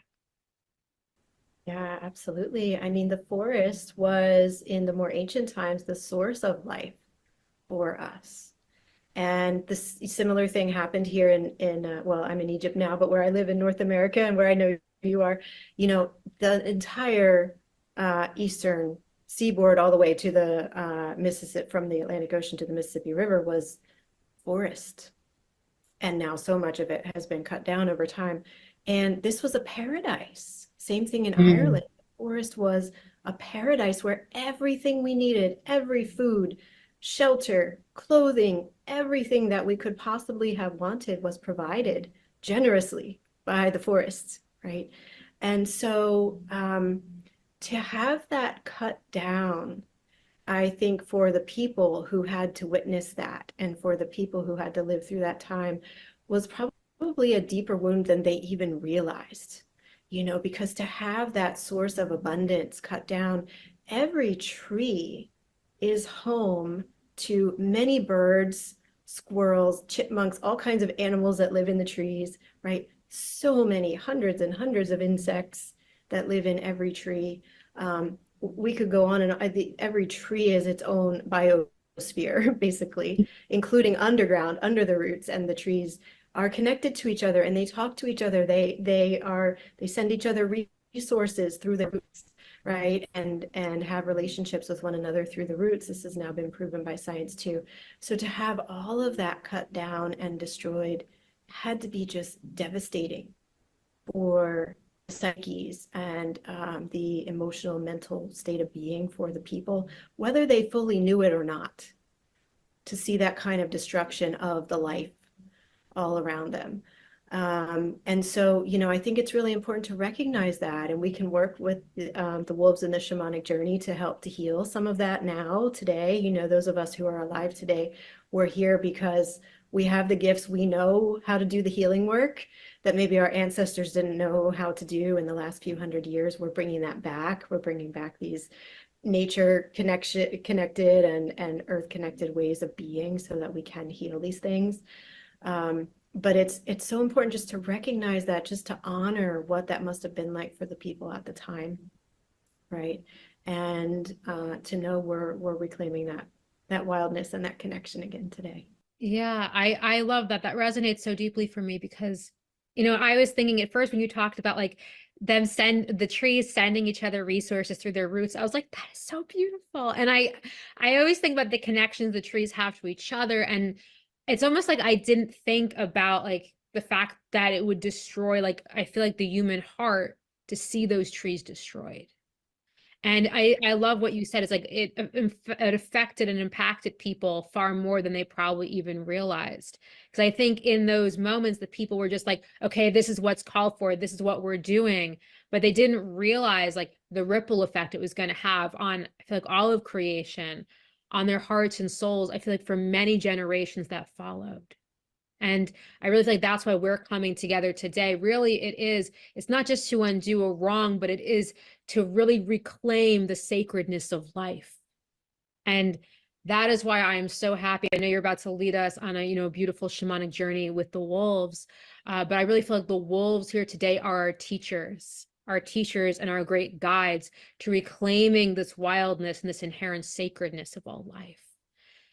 Speaker 4: Yeah, absolutely. I mean, the forest was in the more ancient times the source of life for us. And this similar thing happened here in well, I'm in Egypt now, but where I live in North America and where I know you are, the entire eastern seaboard all the way to the Mississippi, from the Atlantic Ocean to the Mississippi River was forest. And now so much of it has been cut down over time. And this was a paradise. Same thing in Ireland. The forest was a paradise where everything we needed, every food, shelter, clothing, everything that we could possibly have wanted was provided generously by the forests, right? And so to have that cut down, I think for the people who had to witness that and for the people who had to live through that time was probably a deeper wound than they even realized, because to have that source of abundance cut down, every tree is home to many birds, squirrels, chipmunks, all kinds of animals that live in the trees, right? So many hundreds and hundreds of insects that live in every tree. We could go on and every tree is its own biosphere, basically, including underground, under the roots, and the trees are connected to each other and they talk to each other. They send each other resources through the roots, right? And have relationships with one another through the roots. This has now been proven by science too. So to have all of that cut down and destroyed had to be just devastating for psyches and the emotional mental state of being for the people, whether they fully knew it or not, to see that kind of destruction of the life all around them. And so, I think it's really important to recognize that, and we can work with the wolves in the shamanic journey to help to heal some of that now, today. Those of us who are alive today, we're here because we have the gifts. We know how to do the healing work that maybe our ancestors didn't know how to do in the last few hundred years. We're bringing that back. We're bringing back these nature connected and earth connected ways of being so that we can heal these things. But it's so important just to recognize that, just to honor what that must have been like for the people at the time, right? And to know we're reclaiming that wildness and that connection again today.
Speaker 1: Yeah, I love that. That resonates so deeply for me because, I was thinking at first when you talked about like the trees sending each other resources through their roots, I was like, that is so beautiful. And I always think about the connections the trees have to each other. And it's almost like I didn't think about like the fact that it would destroy, like, I feel like the human heart to see those trees destroyed. And I love what you said. It's like it affected and impacted people far more than they probably even realized. Because I think in those moments, the people were just like, okay, this is what's called for. This is what we're doing. But they didn't realize like the ripple effect it was going to have on, I feel like all of creation, on their hearts and souls. I feel like for many generations that followed. And I really feel like that's why we're coming together today. Really, it's not just to undo a wrong, but it is to really reclaim the sacredness of life. And that is why I am so happy. I know you're about to lead us on a, beautiful shamanic journey with the wolves. But I really feel like the wolves here today are our teachers and our great guides to reclaiming this wildness and this inherent sacredness of all life.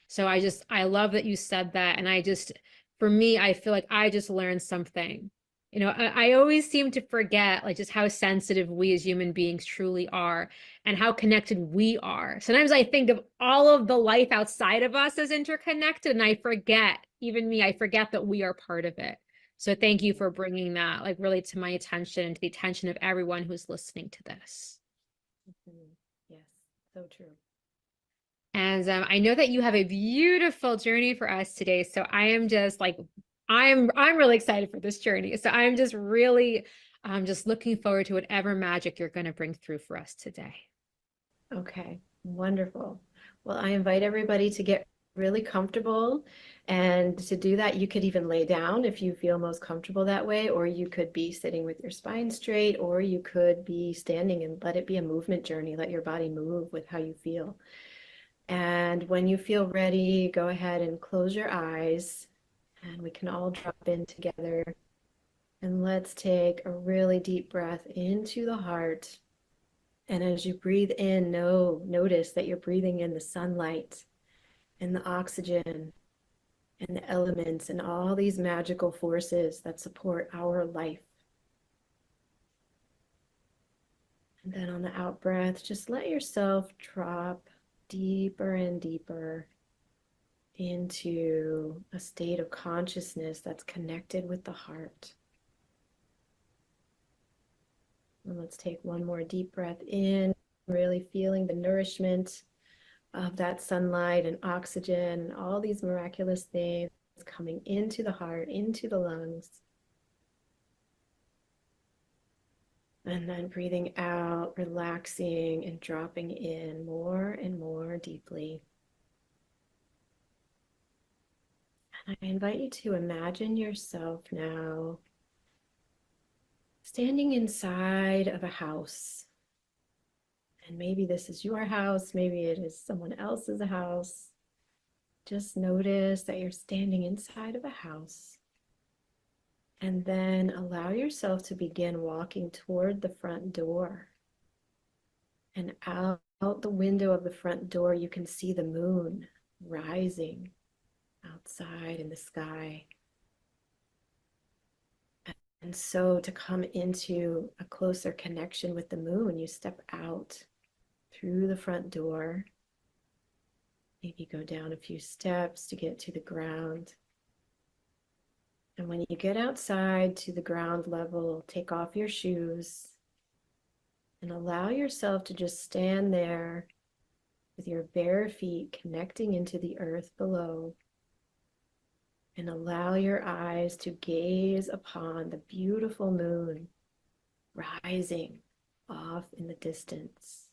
Speaker 1: So I love that you said that. And for me, I feel like I just learned something. I always seem to forget like just how sensitive we as human beings truly are and how connected we are. Sometimes I think of all of the life outside of us as interconnected, and I forget, even me, I forget that we are part of it. So thank you for bringing that like really to my attention and to the attention of everyone who's listening to this.
Speaker 4: Yes, so true.
Speaker 1: And I know that you have a beautiful journey for us today. So I am just like, I'm really excited for this journey. So I'm just really, just looking forward to whatever magic you're going to bring through for us today.
Speaker 4: Okay, wonderful. Well, I invite everybody to get really comfortable. And to do that, you could even lay down if you feel most comfortable that way, or you could be sitting with your spine straight, or you could be standing and let it be a movement journey. Let your body move with how you feel. And when you feel ready, go ahead and close your eyes, and we can all drop in together. And let's take a really deep breath into the heart. And as you breathe in, notice that you're breathing in the sunlight and the oxygen and the elements and all these magical forces that support our life. And then on the out breath, just let yourself drop deeper and deeper into a state of consciousness that's connected with the heart. And let's take one more deep breath in, really feeling the nourishment of that sunlight and oxygen and all these miraculous things coming into the heart, into the lungs. And then breathing out, relaxing and dropping in more and more deeply. And I invite you to imagine yourself now standing inside of a house. And maybe this is your house, maybe it is someone else's house. Just notice that you're standing inside of a house. And then allow yourself to begin walking toward the front door. And out the window of the front door, you can see the moon rising outside in the sky. And so to come into a closer connection with the moon, you step out through the front door. Maybe go down a few steps to get to the ground. And when you get outside to the ground level, take off your shoes and allow yourself to just stand there with your bare feet connecting into the earth below. And allow your eyes to gaze upon the beautiful moon rising off in the distance.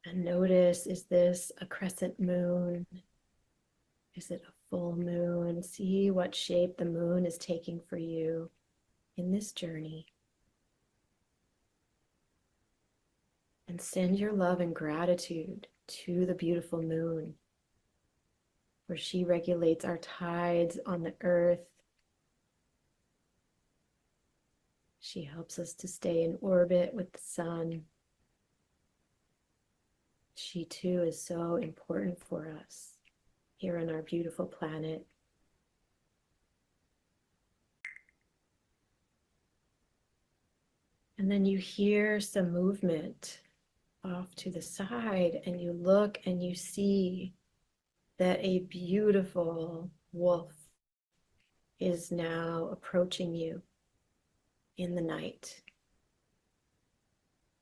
Speaker 4: And notice, is this a crescent moon? Is it a full moon? See what shape the moon is taking for you in this journey. And send your love and gratitude to the beautiful moon, where she regulates our tides on the earth. She helps us to stay in orbit with the sun. She too is so important for us here on our beautiful planet. And then you hear some movement off to the side, and you look and you see that a beautiful wolf is now approaching you in the night.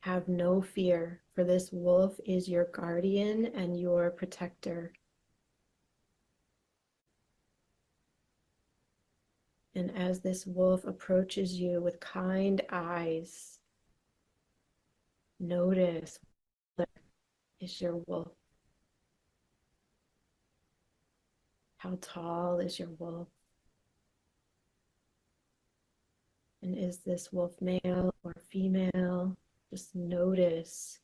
Speaker 4: Have no fear, for this wolf is your guardian and your protector. And as this wolf approaches you with kind eyes, notice what is your wolf. How tall is your wolf? And is this wolf male or female? Just notice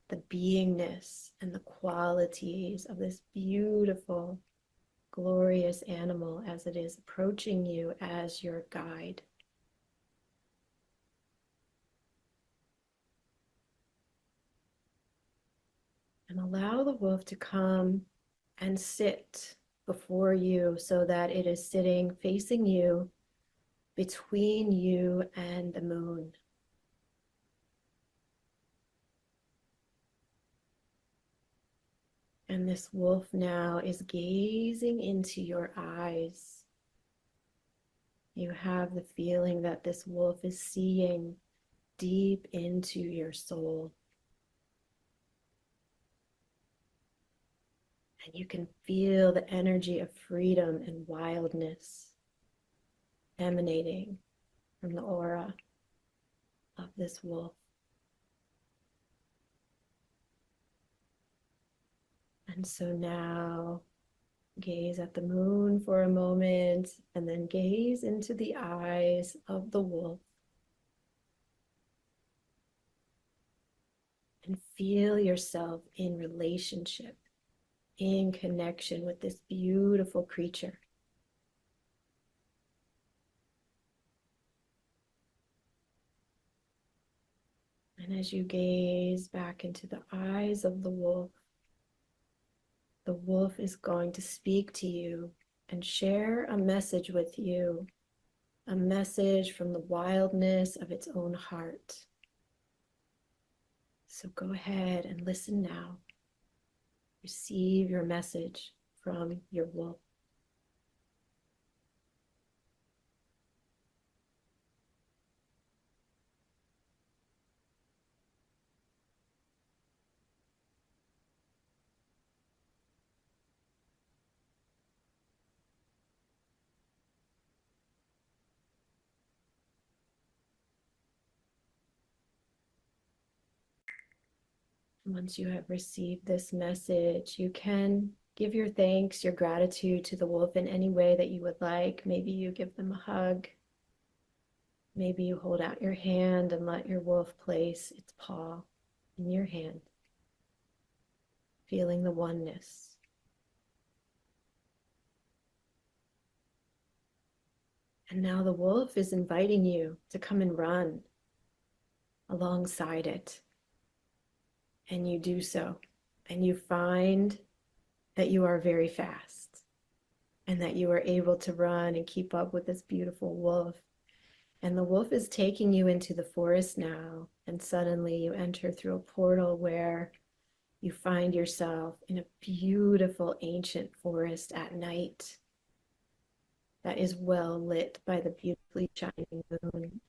Speaker 4: the beingness and the qualities of this beautiful, glorious animal as it is approaching you as your guide. And allow the wolf to come and sit before you so that it is sitting facing you, between you and the moon. And this wolf now is gazing into your eyes. You have the feeling that this wolf is seeing deep into your soul. And you can feel the energy of freedom and wildness emanating from the aura of this wolf. And so now gaze at the moon for a moment, and then gaze into the eyes of the wolf. And feel yourself in relationship, in connection with this beautiful creature. And as you gaze back into the eyes of the wolf is going to speak to you and share a message with you, a message from the wildness of its own heart. So go ahead and listen now. Receive your message from your wolf. Once you have received this message, you can give your thanks, your gratitude to the wolf in any way that you would like. Maybe you give them a hug. Maybe you hold out your hand and let your wolf place its paw in your hand, feeling the oneness. And now the wolf is inviting you to come and run alongside it. And you do so, and you find that you are very fast and that you are able to run and keep up with this beautiful wolf. And the wolf is taking you into the forest now, and suddenly you enter through a portal where you find yourself in a beautiful ancient forest at night that is well lit by the beautifully shining moon.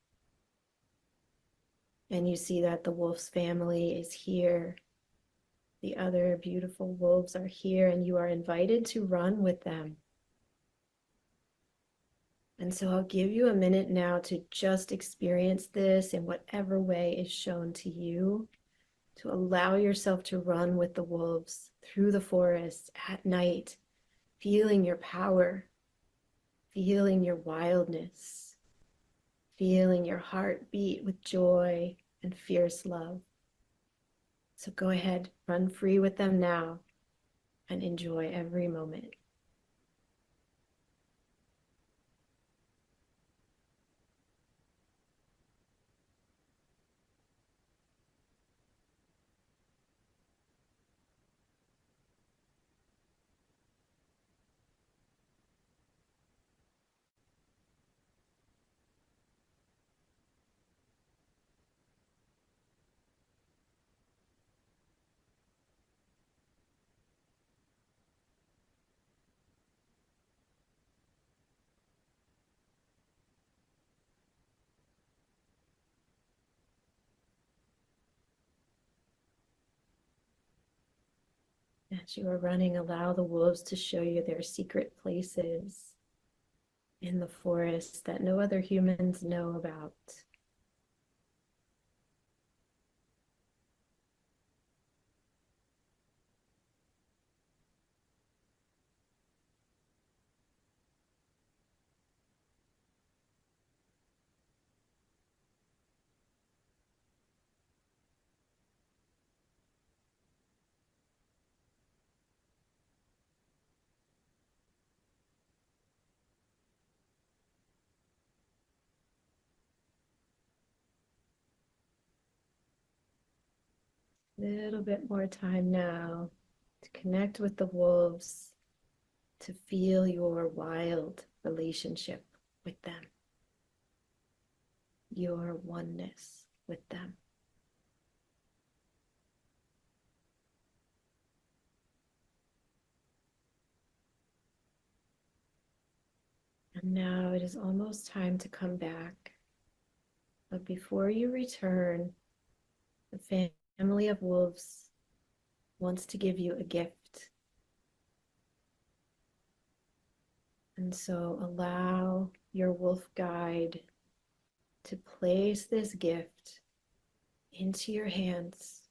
Speaker 4: And you see that the wolf's family is here. The other beautiful wolves are here, and you are invited to run with them. And so I'll give you a minute now to just experience this in whatever way is shown to you, to allow yourself to run with the wolves through the forest at night, feeling your power, feeling your wildness, feeling your heart beat with joy and fierce love. So go ahead, run free with them now and enjoy every moment. As you are running, allow the wolves to show you their secret places in the forest that no other humans know about. Little bit more time now to connect with the wolves, to feel your wild relationship with them, your oneness with them. And now it is almost time to come back. But before you return, the family of wolves wants to give you a gift. And so allow your wolf guide to place this gift into your hands.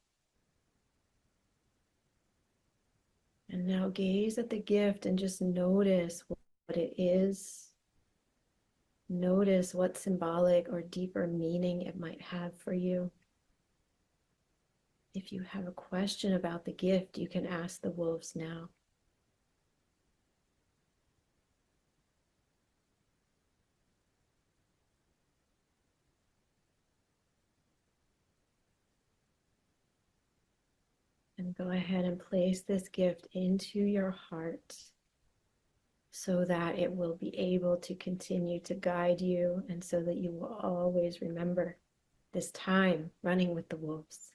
Speaker 4: And now gaze at the gift and just notice what it is. Notice what symbolic or deeper meaning it might have for you. If you have a question about the gift, you can ask the wolves now. And go ahead and place this gift into your heart so that it will be able to continue to guide you, and so that you will always remember this time running with the wolves.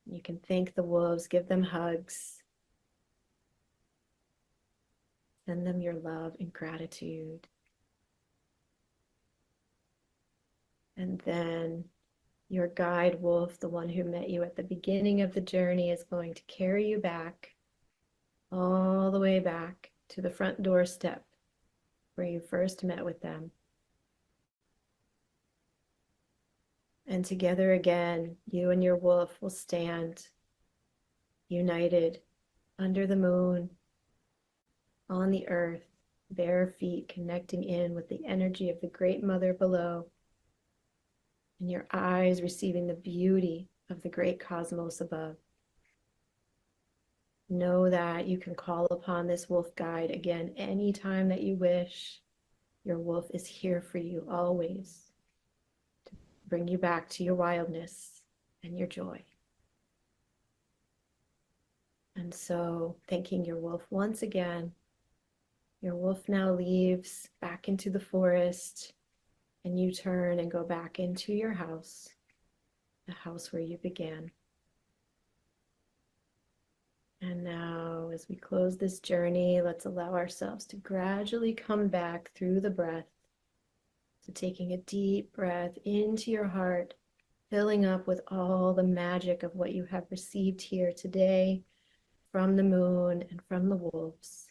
Speaker 4: You can thank the wolves, give them hugs, send them your love and gratitude. And then your guide wolf, the one who met you at the beginning of the journey, is going to carry you back, all the way back to the front doorstep where you first met with them. And together again, you and your wolf will stand united under the moon, on the earth, bare feet connecting in with the energy of the Great Mother below, and your eyes receiving the beauty of the great cosmos above. Know that you can call upon this wolf guide again anytime that you wish. Your wolf is here for you always, to bring you back to your wildness and your joy. And so, thanking your wolf once again, your wolf now leaves back into the forest, and you turn and go back into your house, the house where you began. And now, as we close this journey, let's allow ourselves to gradually come back through the breath. So taking a deep breath into your heart, filling up with all the magic of what you have received here today from the moon and from the wolves.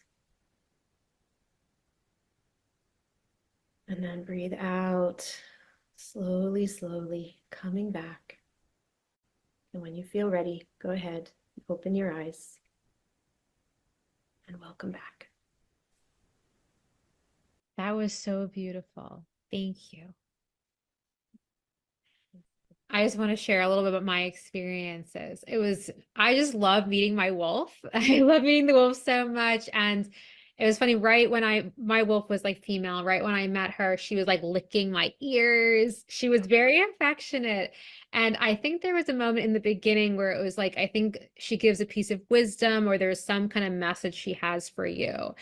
Speaker 4: And then breathe out, slowly, slowly, coming back. And when you feel ready, go ahead, open your eyes. And welcome back.
Speaker 1: That was so beautiful. Thank you. I just want to share a little bit about my experiences. I just love meeting my wolf. I love meeting the wolf so much. And it was funny, right when my wolf was like female, right when I met her, she was like licking my ears. She was very affectionate. And I think there was a moment in the beginning where it was like, I think she gives a piece of wisdom, or there's some kind of message she has for you.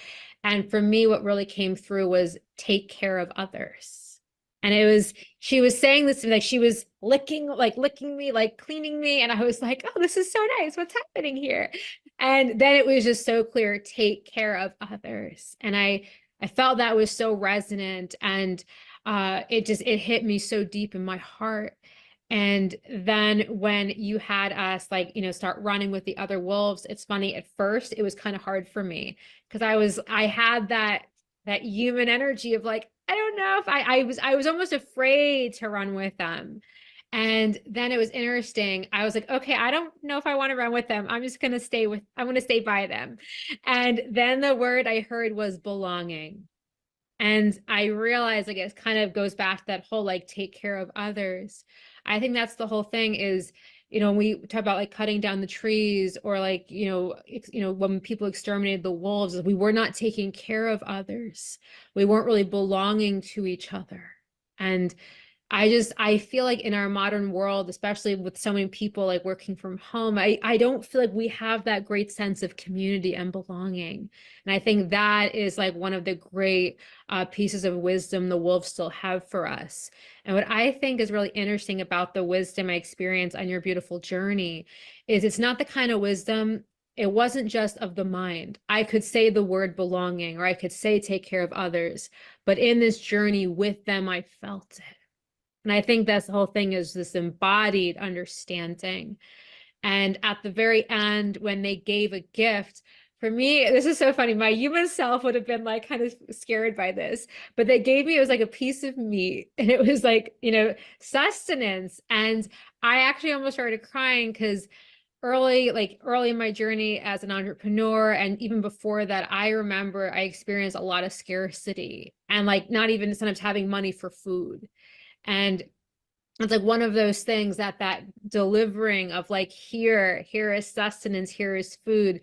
Speaker 1: And for me, what really came through was take care of others. And she was saying this to me, like she was licking me, like cleaning me. And I was like, oh, this is so nice. What's happening here? And then it was just so clear, take care of others. And I felt that was so resonant, and it hit me so deep in my heart. And then when you had us like, start running with the other wolves, it's funny, at first it was kind of hard for me because I had that human energy of like, I don't know if I was almost afraid to run with them. And then it was interesting. I was like, okay, I don't know if I want to run with them. I'm going to stay by them. And then the word I heard was belonging. And I realized like it kind of goes back to that whole like take care of others. I think that's the whole thing is, when we talk about like cutting down the trees or like, when people exterminated the wolves, we were not taking care of others. We weren't really belonging to each other. And I feel like in our modern world, especially with so many people like working from home, I don't feel like we have that great sense of community and belonging. And I think that is like one of the great pieces of wisdom the wolves still have for us. And what I think is really interesting about the wisdom I experienced on your beautiful journey is it's not the kind of wisdom, it wasn't just of the mind. I could say the word belonging, or I could say take care of others, but in this journey with them, I felt it. And I think that's the whole thing is this embodied understanding. And at the very end, when they gave a gift, for me, this is so funny. My human self would have been like kind of scared by this, but they gave me, it was like a piece of meat and it was like, sustenance. And I actually almost started crying because early in my journey as an entrepreneur and even before that, I remember I experienced a lot of scarcity and like not even sometimes having money for food. And it's like one of those things that delivering of like, here is sustenance, here is food.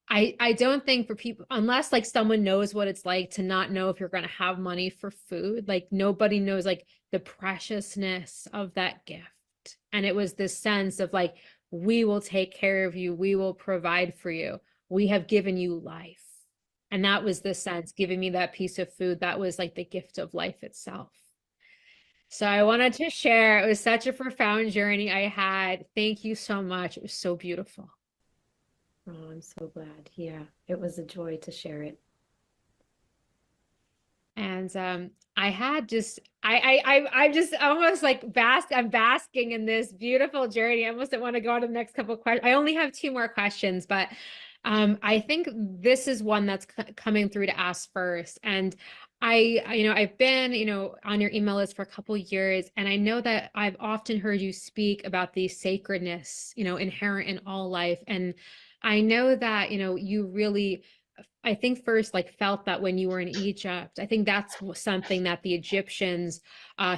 Speaker 1: I don't think for people, unless like someone knows what it's like to not know if you're going to have money for food, like nobody knows like the preciousness of that gift. And it was this sense of like, we will take care of you. We will provide for you. We have given you life. And that was the sense, giving me that piece of food. That was like the gift of life itself. So I wanted to share. It was such a profound journey I had. Thank you so much. It was so beautiful.
Speaker 4: Oh, I'm so glad. Yeah, it was a joy to share it.
Speaker 1: And I had just I just almost like I'm basking in this beautiful journey. I almost don't want to go on to the next couple of questions. I only have two more questions, but I think this is one that's coming through to ask first. And I've been, on your email list for a couple of years, and I know that I've often heard you speak about the sacredness, inherent in all life. And I know that, you really I think first like felt that when you were in Egypt. I think that's something that the Egyptians,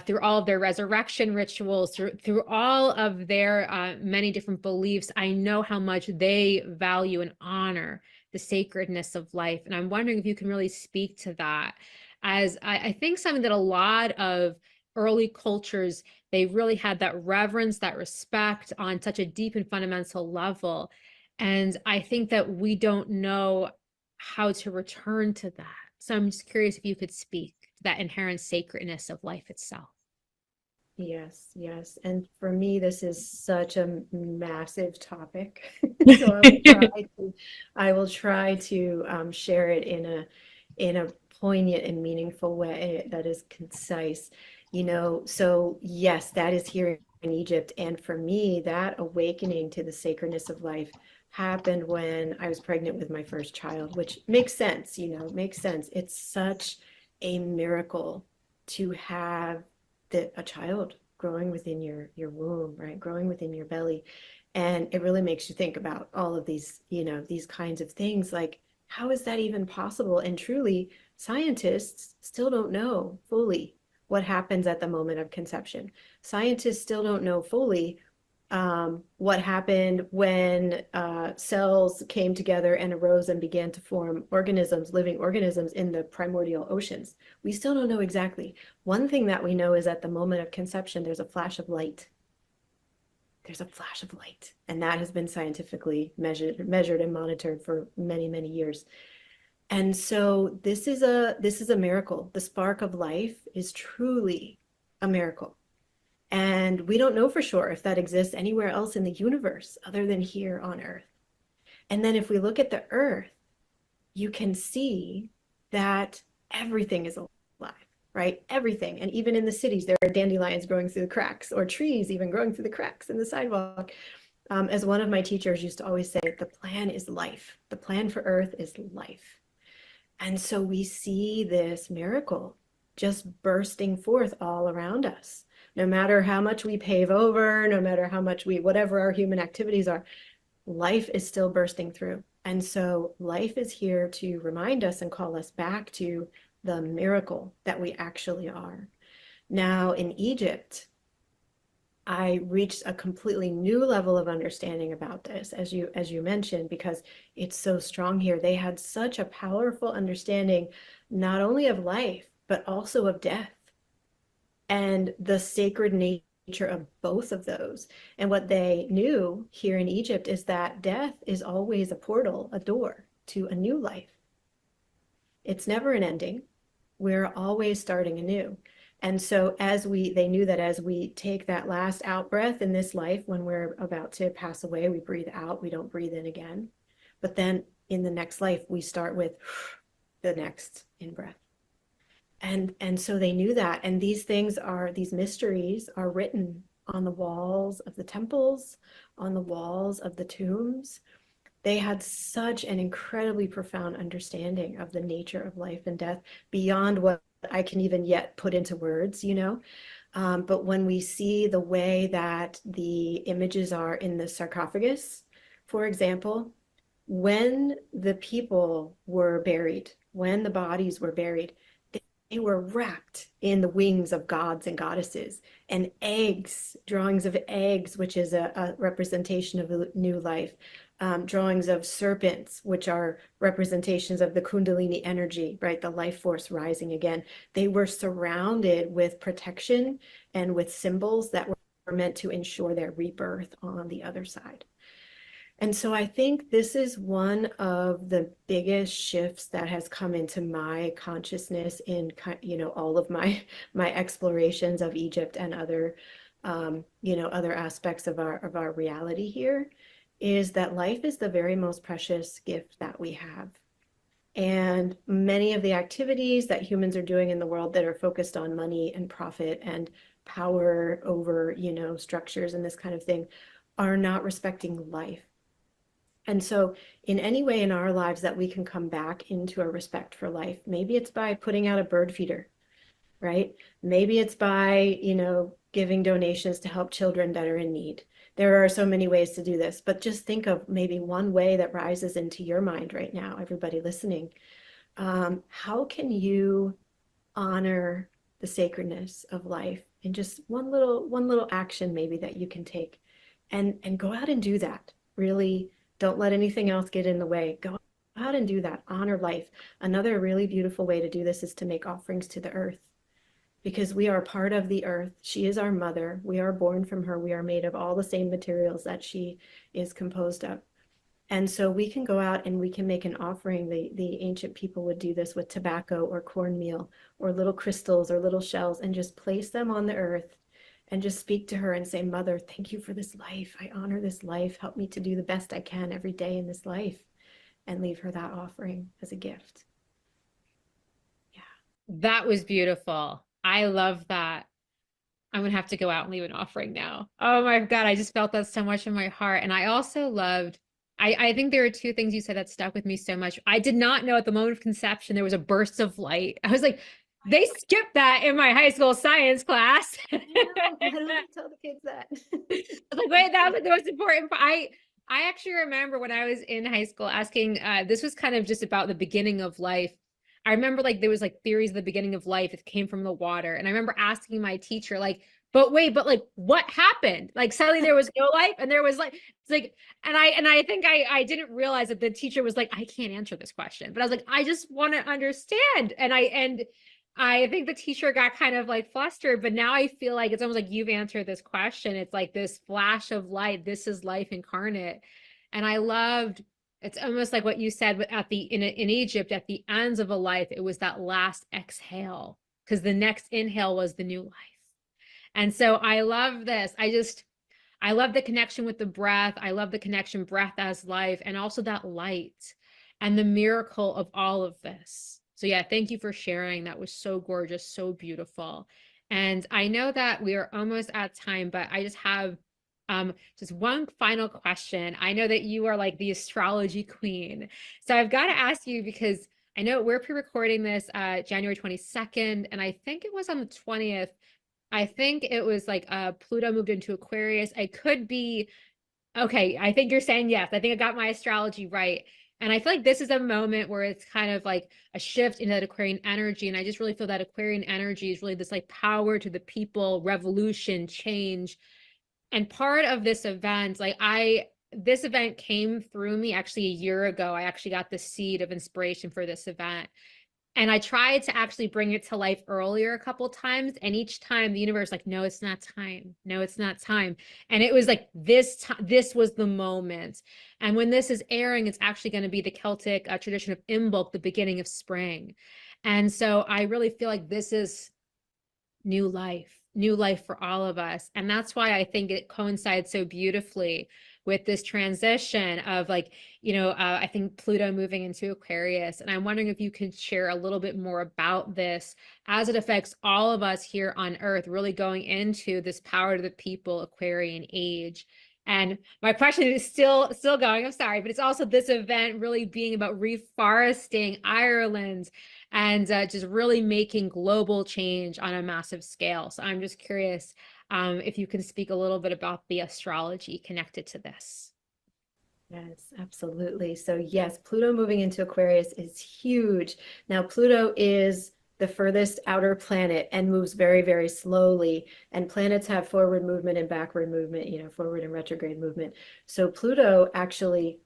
Speaker 1: through all of their resurrection rituals, through all of their many different beliefs, I know how much they value and honor the sacredness of life. And I'm wondering if you can really speak to that, as I think something that a lot of early cultures, they really had that reverence, that respect on such a deep and fundamental level. And I think that we don't know how to return to that. So I'm just curious if you could speak to that inherent sacredness of life itself.
Speaker 4: Yes, yes. And for me, this is such a massive topic. So I will try to share it in a poignant and meaningful way that is concise. So yes, that is here in Egypt. And for me, that awakening to the sacredness of life happened when I was pregnant with my first child, which makes sense, makes sense. It's such a miracle to have a child growing within your womb, right? Growing within your belly. And it really makes you think about all of these, these kinds of things, like how is that even possible? And truly, scientists still don't know fully what happens at the moment of conception. Scientists still don't know fully what happened when cells came together and arose and began to form organisms, living organisms in the primordial oceans. We still don't know exactly. One thing that we know is at the moment of conception, there's a flash of light. There's a flash of light, and that has been scientifically measured and monitored for many, many years. And so this is a miracle. The spark of life is truly a miracle. And we don't know for sure if that exists anywhere else in the universe other than here on Earth. And then if we look at the Earth, you can see that everything is alive, right? Everything. And even in the cities, there are dandelions growing through the cracks, or trees even growing through the cracks in the sidewalk. As one of my teachers used to always say, the plan is life. The plan for Earth is life. And so we see this miracle just bursting forth all around us. No matter how much we pave over, no matter how much whatever our human activities are, life is still bursting through. And so life is here to remind us and call us back to the miracle that we actually are. Now, in Egypt, I reached a completely new level of understanding about this, as you mentioned, because it's so strong here. They had such a powerful understanding, not only of life, but also of death and the sacred nature of both of those. And what they knew here in Egypt is that death is always a portal, a door to a new life. It's never an ending. We're always starting anew. And so they knew that as we take that last out breath in this life, when we're about to pass away, we breathe out, we don't breathe in again. But then in the next life, we start with the next in breath. And so they knew that. And these mysteries are written on the walls of the temples, on the walls of the tombs. They had such an incredibly profound understanding of the nature of life and death beyond what I can even yet put into words, but when we see the way that the images are in the sarcophagus, for example, when the people were buried, when the bodies were buried, they were wrapped in the wings of gods and goddesses, and eggs, drawings of eggs, which is a representation of a new life, drawings of serpents, which are representations of the Kundalini energy, right? The life force rising again. They were surrounded with protection and with symbols that were meant to ensure their rebirth on the other side. And so I think this is one of the biggest shifts that has come into my consciousness in, all of my explorations of Egypt and other, other aspects of our reality here, is that life is the very most precious gift that we have. And many of the activities that humans are doing in the world that are focused on money and profit and power over, structures and this kind of thing are not respecting life. And so in any way in our lives that we can come back into a respect for life, maybe it's by putting out a bird feeder, right? Maybe it's by, giving donations to help children that are in need. There are so many ways to do this, but just think of maybe one way that rises into your mind right now, everybody listening. How can you honor the sacredness of life in just one little action maybe that you can take, and go out and do that. Really, don't let anything else get in the way. Go out and do that. Honor life. Another really beautiful way to do this is to make offerings to the earth, because we are part of the earth. She is our mother. We are born from her. We are made of all the same materials that she is composed of. And so we can go out and we can make an offering. The ancient people would do this with tobacco or cornmeal or little crystals or little shells, and just place them on the earth and just speak to her and say, Mother, thank you for this life. I honor this life. Help me to do the best I can every day in this life, and leave her that offering as a gift. Yeah.
Speaker 1: That was beautiful. I love that. I'm going to have to go out and leave an offering now. Oh my God. I just felt that so much in my heart. And I also loved, I think there are two things you said that stuck with me so much. I did not know at the moment of conception, there was a burst of light. I was like, they skipped that in my high school science class.
Speaker 4: I don't tell the kids that.
Speaker 1: Like, wait, that was the most important part. I actually remember when I was in high school asking, this was kind of just about the beginning of life. I remember there was theories of the beginning of life. It came from the water. And I remember asking my teacher, but what happened? Suddenly there was no life and there was and I think I didn't realize that the teacher was I can't answer this question, but I was I just want to understand. And I think the teacher got kind of flustered, but now I feel it's almost you've answered this question. It's this flash of light. This is life incarnate. And I loved, it's almost like what you said in Egypt, at the ends of a life, it was that last exhale, because the next inhale was the new life. And so I love this. I love the connection with the breath. I love the connection, breath as life, and also that light and the miracle of all of this. So yeah, thank you for sharing. That was so gorgeous, so beautiful. And I know that we are almost at time, but I just have just one final question. I know that you are like the astrology queen. So I've got to ask you because I know we're pre-recording this January 22nd, and I think it was on the 20th. I think it was like Pluto moved into Aquarius. I could be okay. I think you're saying yes. I think I got my astrology right. And I feel like this is a moment where it's kind of like a shift into that Aquarian energy. And I just really feel that Aquarian energy is really this like power to the people, revolution, change. And part of this event, this event came through me actually a year ago. I actually got the seed of inspiration for this event. And I tried to actually bring it to life earlier a couple times. And each time the universe like, no, it's not time. No, it's not time. And it was like this was the moment. And when this is airing, it's actually going to be the Celtic tradition of Imbolc, the beginning of spring. And so I really feel like this is new life for all of us. And that's why I think it coincides so beautifully with this transition of like, I think Pluto moving into Aquarius. And I'm wondering if you could share a little bit more about this as it affects all of us here on Earth, really going into this power to the people Aquarian age. And my question is still going, I'm sorry, but it's also this event really being about reforesting Ireland and just really making global change on a massive scale. So I'm just curious if you can speak a little bit about the astrology connected to this.
Speaker 4: Yes, absolutely. So yes, Pluto moving into Aquarius is huge. Now, Pluto is the furthest outer planet and moves very, very slowly. And planets have forward movement and backward movement, forward and retrograde movement. So Pluto actually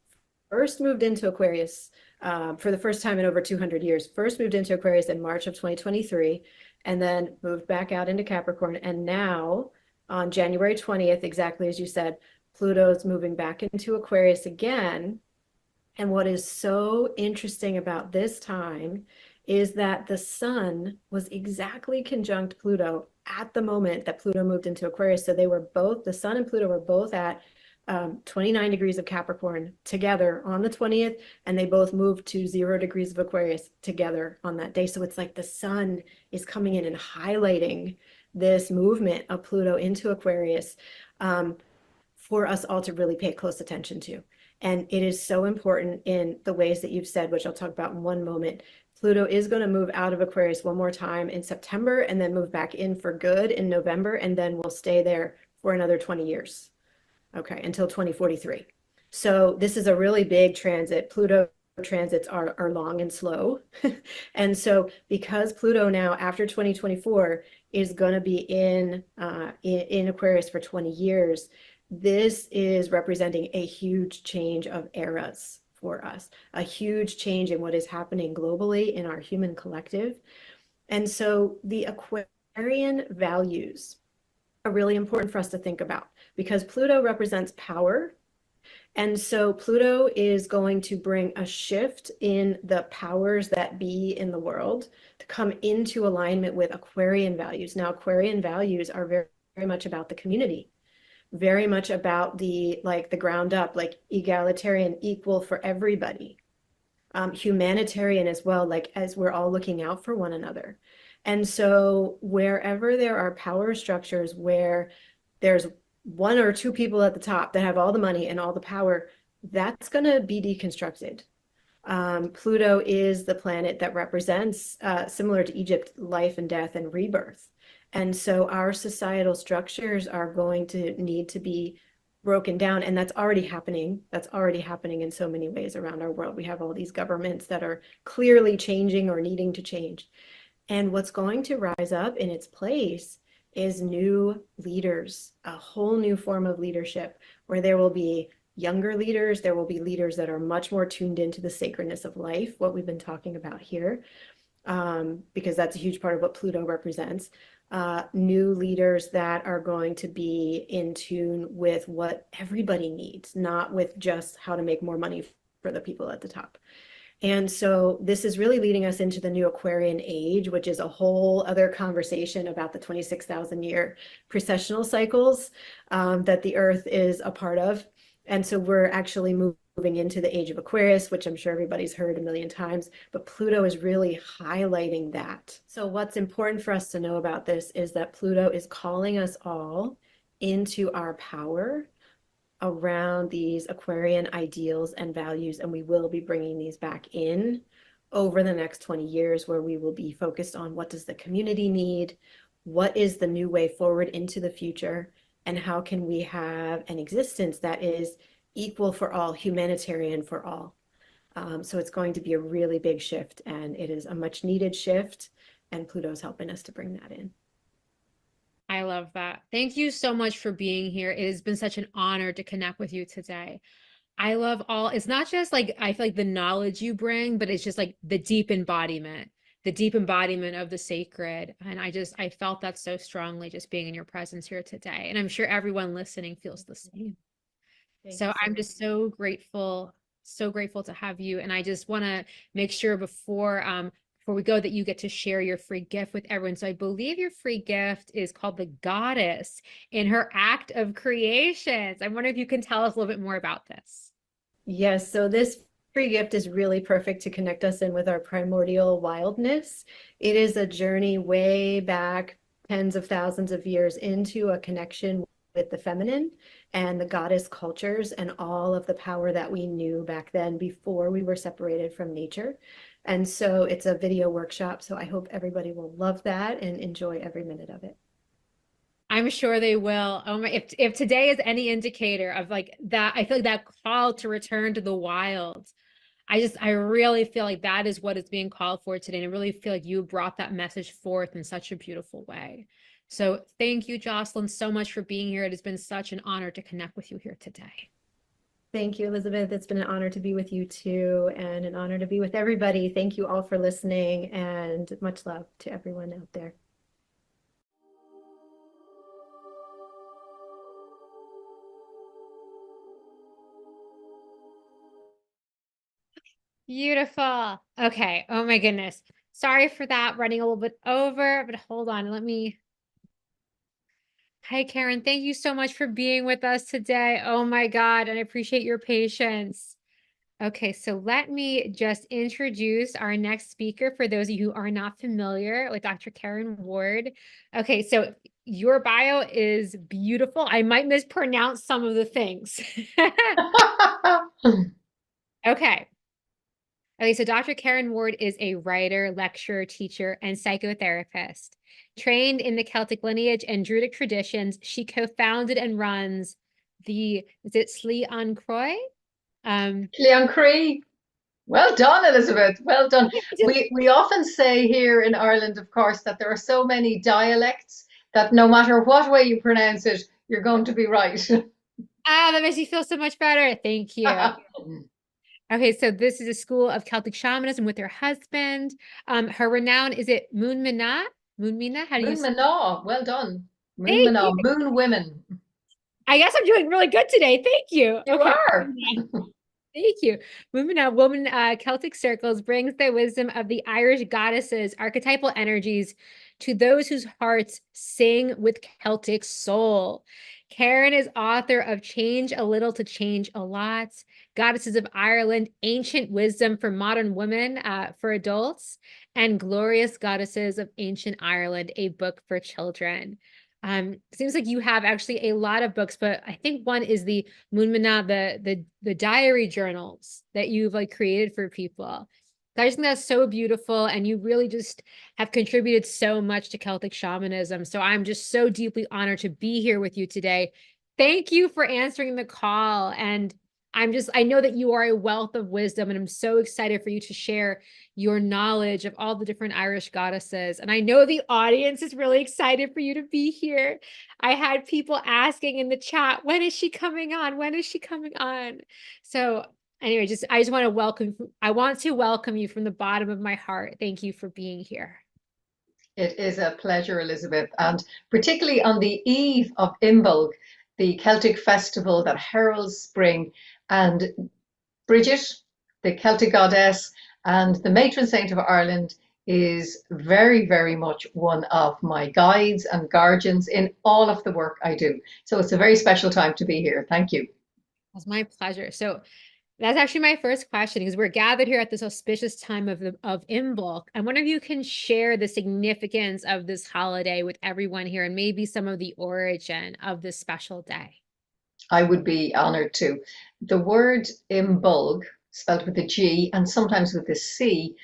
Speaker 4: first moved into Aquarius for the first time in over 200 years. First moved into Aquarius in March of 2023, and then moved back out into Capricorn. And now on January 20th, exactly as you said, Pluto's moving back into Aquarius again. And what is so interesting about this time is that the sun was exactly conjunct Pluto at the moment that Pluto moved into Aquarius. So the sun and Pluto were both at 29 degrees of Capricorn together on the 20th, and they both moved to 0 degrees of Aquarius together on that day. So it's like the sun is coming in and highlighting this movement of Pluto into Aquarius for us all to really pay close attention to. And it is so important in the ways that you've said, which I'll talk about in one moment. Pluto is going to move out of Aquarius one more time in September and then move back in for good in November, and then we'll stay there for another 20 years. Okay, until 2043. So this is a really big transit. Pluto transits are long and slow. And so because Pluto now after 2024 is going to be in Aquarius for 20 years, this is representing a huge change of eras for us, a huge change in what is happening globally in our human collective. And so the Aquarian values are really important for us to think about because Pluto represents power. And so Pluto is going to bring a shift in the powers that be in the world to come into alignment with Aquarian values. Now, Aquarian values are very, very much about the community, very much about the ground up, like egalitarian, equal for everybody, humanitarian as well, like as we're all looking out for one another. And so wherever there are power structures where there's one or two people at the top that have all the money and all the power, that's going to be deconstructed. Pluto is the planet that represents, similar to Egypt, life and death and rebirth. And so our societal structures are going to need to be broken down. And that's already happening. That's already happening in so many ways around our world. We have all these governments that are clearly changing or needing to change. And what's going to rise up in its place is new leaders, a whole new form of leadership where there will be younger leaders. There will be leaders that are much more tuned into the sacredness of life, what we've been talking about here, because that's a huge part of what Pluto represents. New leaders that are going to be in tune with what everybody needs, not with just how to make more money for the people at the top. And so this is really leading us into the new Aquarian age, which is a whole other conversation about the 26,000 year precessional cycles that the Earth is a part of. And so we're actually moving moving into the age of Aquarius, which I'm sure everybody's heard a million times, but Pluto is really highlighting that. So what's important for us to know about this is that Pluto is calling us all into our power around these Aquarian ideals and values, and we will be bringing these back in over the next 20 years, where we will be focused on what does the community need, what is the new way forward into the future, and how can we have an existence that is equal for all, humanitarian for all. So it's going to be a really big shift, and it is a much needed shift, and Pluto's helping us to bring that in.
Speaker 1: I love that. Thank you so much for being here. It has been such an honor to connect with you today. I love it's not just like, I feel like the knowledge you bring, but it's just like the deep embodiment of the sacred. And I felt that so strongly just being in your presence here today. And I'm sure everyone listening feels the same. So I'm just so grateful to have you. And I just want to make sure before we go that you get to share your free gift with everyone. So I believe your free gift is called the Goddess in her act of creations. I wonder if you can tell us a little bit more about this.
Speaker 4: Yes, so this free gift is really perfect to connect us in with our primordial wildness. It is a journey way back, tens of thousands of years, into a connection with the feminine and the goddess cultures and all of the power that we knew back then before we were separated from nature. And so it's a video workshop. So I hope everybody will love that and enjoy every minute of it.
Speaker 1: I'm sure they will. Oh my, if today is any indicator of like that, I feel like that call to return to the wild. I really feel like that is what is being called for today. And I really feel like you brought that message forth in such a beautiful way. So thank you, Jocelyn, so much for being here. It has been such an honor to connect with you here today.
Speaker 4: Thank you, Elizabeth. It's been an honor to be with you too, and an honor to be with everybody. Thank you all for listening, and much love to everyone out there.
Speaker 1: Beautiful. Okay. Oh my goodness. Sorry for that, running a little bit over, but hold on. Hi, Karen. Thank you so much for being with us today. Oh my God. And I appreciate your patience. Okay, so let me just introduce our next speaker for those of you who are not familiar with Dr. Karen Ward. Okay, so your bio is beautiful. I might mispronounce some of the things. Okay. Okay, so Dr. Karen Ward is a writer, lecturer, teacher, and psychotherapist. Trained in the Celtic lineage and Druidic traditions, she co-founded and runs is it Slí an Croix?
Speaker 5: Clean Cree. Well done, Elizabeth. Well done. We often say here in Ireland, of course, that there are so many dialects that no matter what way you pronounce it, you're going to be right.
Speaker 1: That makes me feel so much better. Thank you. Okay, so this is a school of Celtic shamanism with her husband. Her renown, is it Moon Mina? Moon Mina? How do you say?
Speaker 5: Moon Mina. Well done. Moon
Speaker 1: Thank
Speaker 5: Mina.
Speaker 1: you.
Speaker 5: Moon women.
Speaker 1: I guess I'm doing really good today. Thank you.
Speaker 5: You
Speaker 1: Okay.
Speaker 5: are.
Speaker 1: Thank you. Woman Celtic circles brings the wisdom of the Irish goddesses, archetypal energies to those whose hearts sing with Celtic soul. Karen is author of Change a Little to Change a Lot, Goddesses of Ireland, Ancient Wisdom for Modern Women for Adults, and Glorious Goddesses of Ancient Ireland, a book for children. Seems like you have actually a lot of books, but I think one is the Moonmana, the diary journals that you've like created for people. I just think that's so beautiful, and you really just have contributed so much to Celtic shamanism. So I'm just so deeply honored to be here with you today. Thank you for answering the call. And I know that you are a wealth of wisdom, and I'm so excited for you to share your knowledge of all the different Irish goddesses. And I know the audience is really excited for you to be here. I had people asking in the chat, when is she coming on? When is she coming on? So anyway, I want to welcome you from the bottom of my heart. Thank you for being here.
Speaker 5: It is a pleasure, Elizabeth, and particularly on the eve of Imbolc, the Celtic festival that heralds spring, and Bridget, the Celtic goddess and the matron saint of Ireland, is very, very much one of my guides and guardians in all of the work I do. So it's a very special time to be here. Thank you.
Speaker 1: It's my pleasure. So That's actually my first question, because we're gathered here at this auspicious time of Imbolc. I wonder if you can share the significance of this holiday with everyone here, and maybe some of the origin of this special day.
Speaker 5: I would be honored to. The word Imbolg, spelled with a G and sometimes with a C,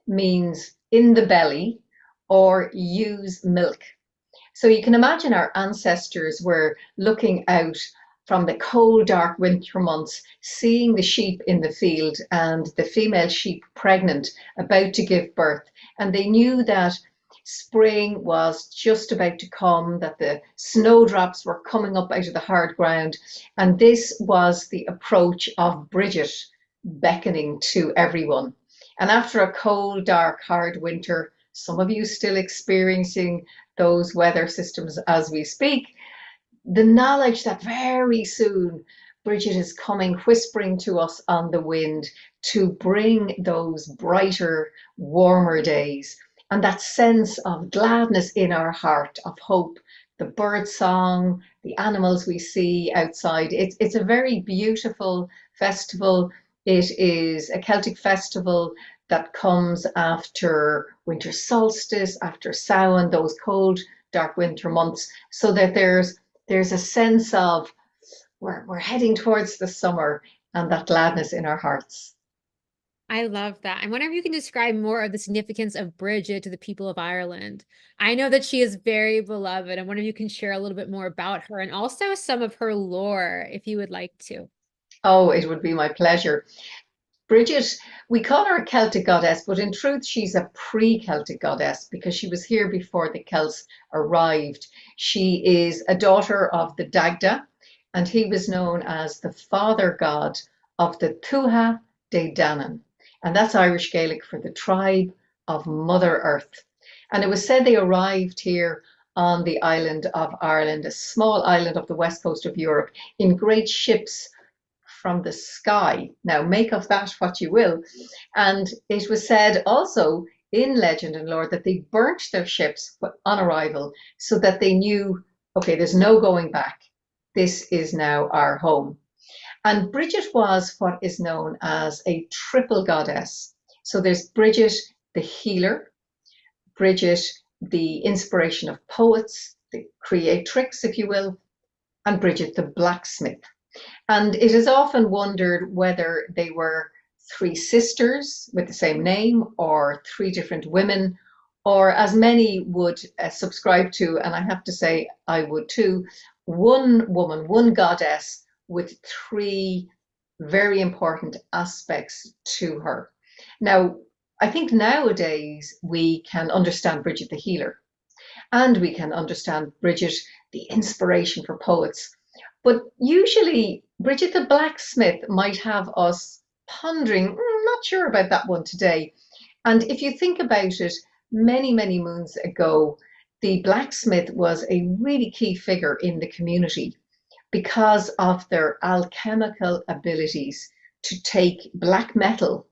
Speaker 5: means in the belly or use milk. So you can imagine our ancestors were looking out from the cold, dark winter months, seeing the sheep in the field and the female sheep pregnant, about to give birth. And they knew that spring was just about to come, that the snowdrops were coming up out of the hard ground. And this was the approach of Bridget beckoning to everyone. And after a cold, dark, hard winter, some of you still experiencing those weather systems as we speak, the knowledge that very soon Bridget is coming whispering to us on the wind to bring those brighter, warmer days, and that sense of gladness in our heart, of hope, the bird song, the animals we see outside. It's a very beautiful festival. It is a Celtic festival that comes after winter solstice, after Samhain, those cold, dark winter months, so that there's a sense of we're heading towards the summer and that gladness in our hearts.
Speaker 1: I love that. I wonder if you can describe more of the significance of Bridget to the people of Ireland. I know that she is very beloved. I wonder if you can share a little bit more about her and also some of her lore, if you would like to.
Speaker 5: Oh, it would be my pleasure. Bridget, we call her a Celtic goddess, but in truth, she's a pre-Celtic goddess because she was here before the Celts arrived. She is a daughter of the Dagda, and he was known as the father god of the Tuatha De Danann. And that's Irish Gaelic for the tribe of Mother Earth. And it was said they arrived here on the island of Ireland, a small island off the west coast of Europe, in great ships from the sky. Now, make of that what you will. And it was said also in legend and lore that they burnt their ships on arrival so that they knew, okay, there's no going back. This is now our home. And Bridget was what is known as a triple goddess. So there's Bridget, the healer, Bridget, the inspiration of poets, the creatrix, if you will, and Bridget, the blacksmith. And it is often wondered whether they were three sisters with the same name or three different women, or as many would subscribe to, and I have to say I would too, one woman, one goddess with three very important aspects to her. Now, I think nowadays we can understand Bridget the healer, and we can understand Bridget the inspiration for poets. But usually Bridget the blacksmith might have us pondering, not sure about that one today. And if you think about it, many, many moons ago, the blacksmith was a really key figure in the community because of their alchemical abilities to take black metal,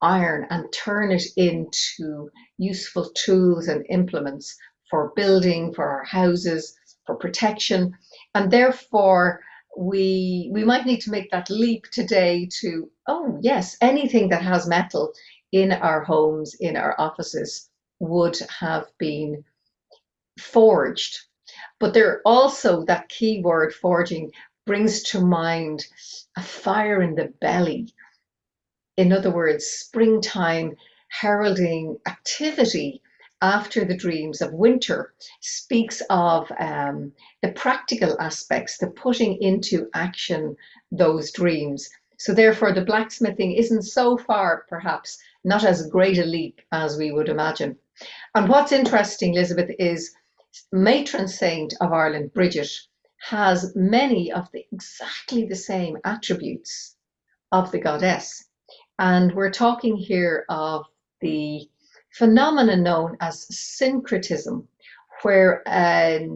Speaker 5: iron, and turn it into useful tools and implements for building, for our houses, for protection. And therefore, we might need to make that leap today to, oh yes, anything that has metal in our homes, in our offices, would have been forged. But there also, that key word forging brings to mind a fire in the belly. In other words, springtime heralding activity after the dreams of winter, speaks of the practical aspects, the putting into action those dreams. So therefore, the blacksmithing isn't so far, perhaps, not as great a leap as we would imagine. And what's interesting, Elizabeth, is matron saint of Ireland, Bridget, has many of exactly the same attributes of the goddess. And we're talking here of the phenomenon known as syncretism, where a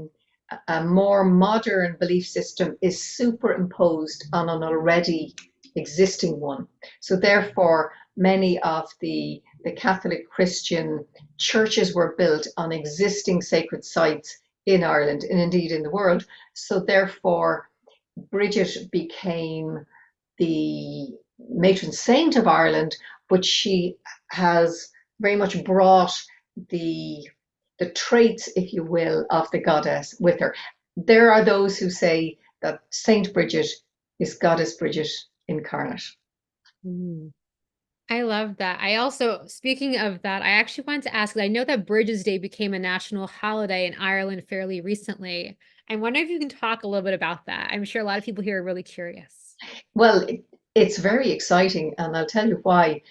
Speaker 5: more modern belief system is superimposed on an already existing one. So therefore, many of the Catholic Christian churches were built on existing sacred sites in Ireland and indeed in the world. So therefore, Bridget became the matron saint of Ireland, but she has very much brought the traits, if you will, of the goddess with her. There are those who say that Saint Bridget is Goddess Bridget incarnate.
Speaker 1: Mm. I love that. I also, speaking of that, I actually wanted to ask, I know that Bridges Day became a national holiday in Ireland fairly recently. I wonder if you can talk a little bit about that. I'm sure a lot of people here are really curious.
Speaker 5: Well, it's very exciting, and I'll tell you why.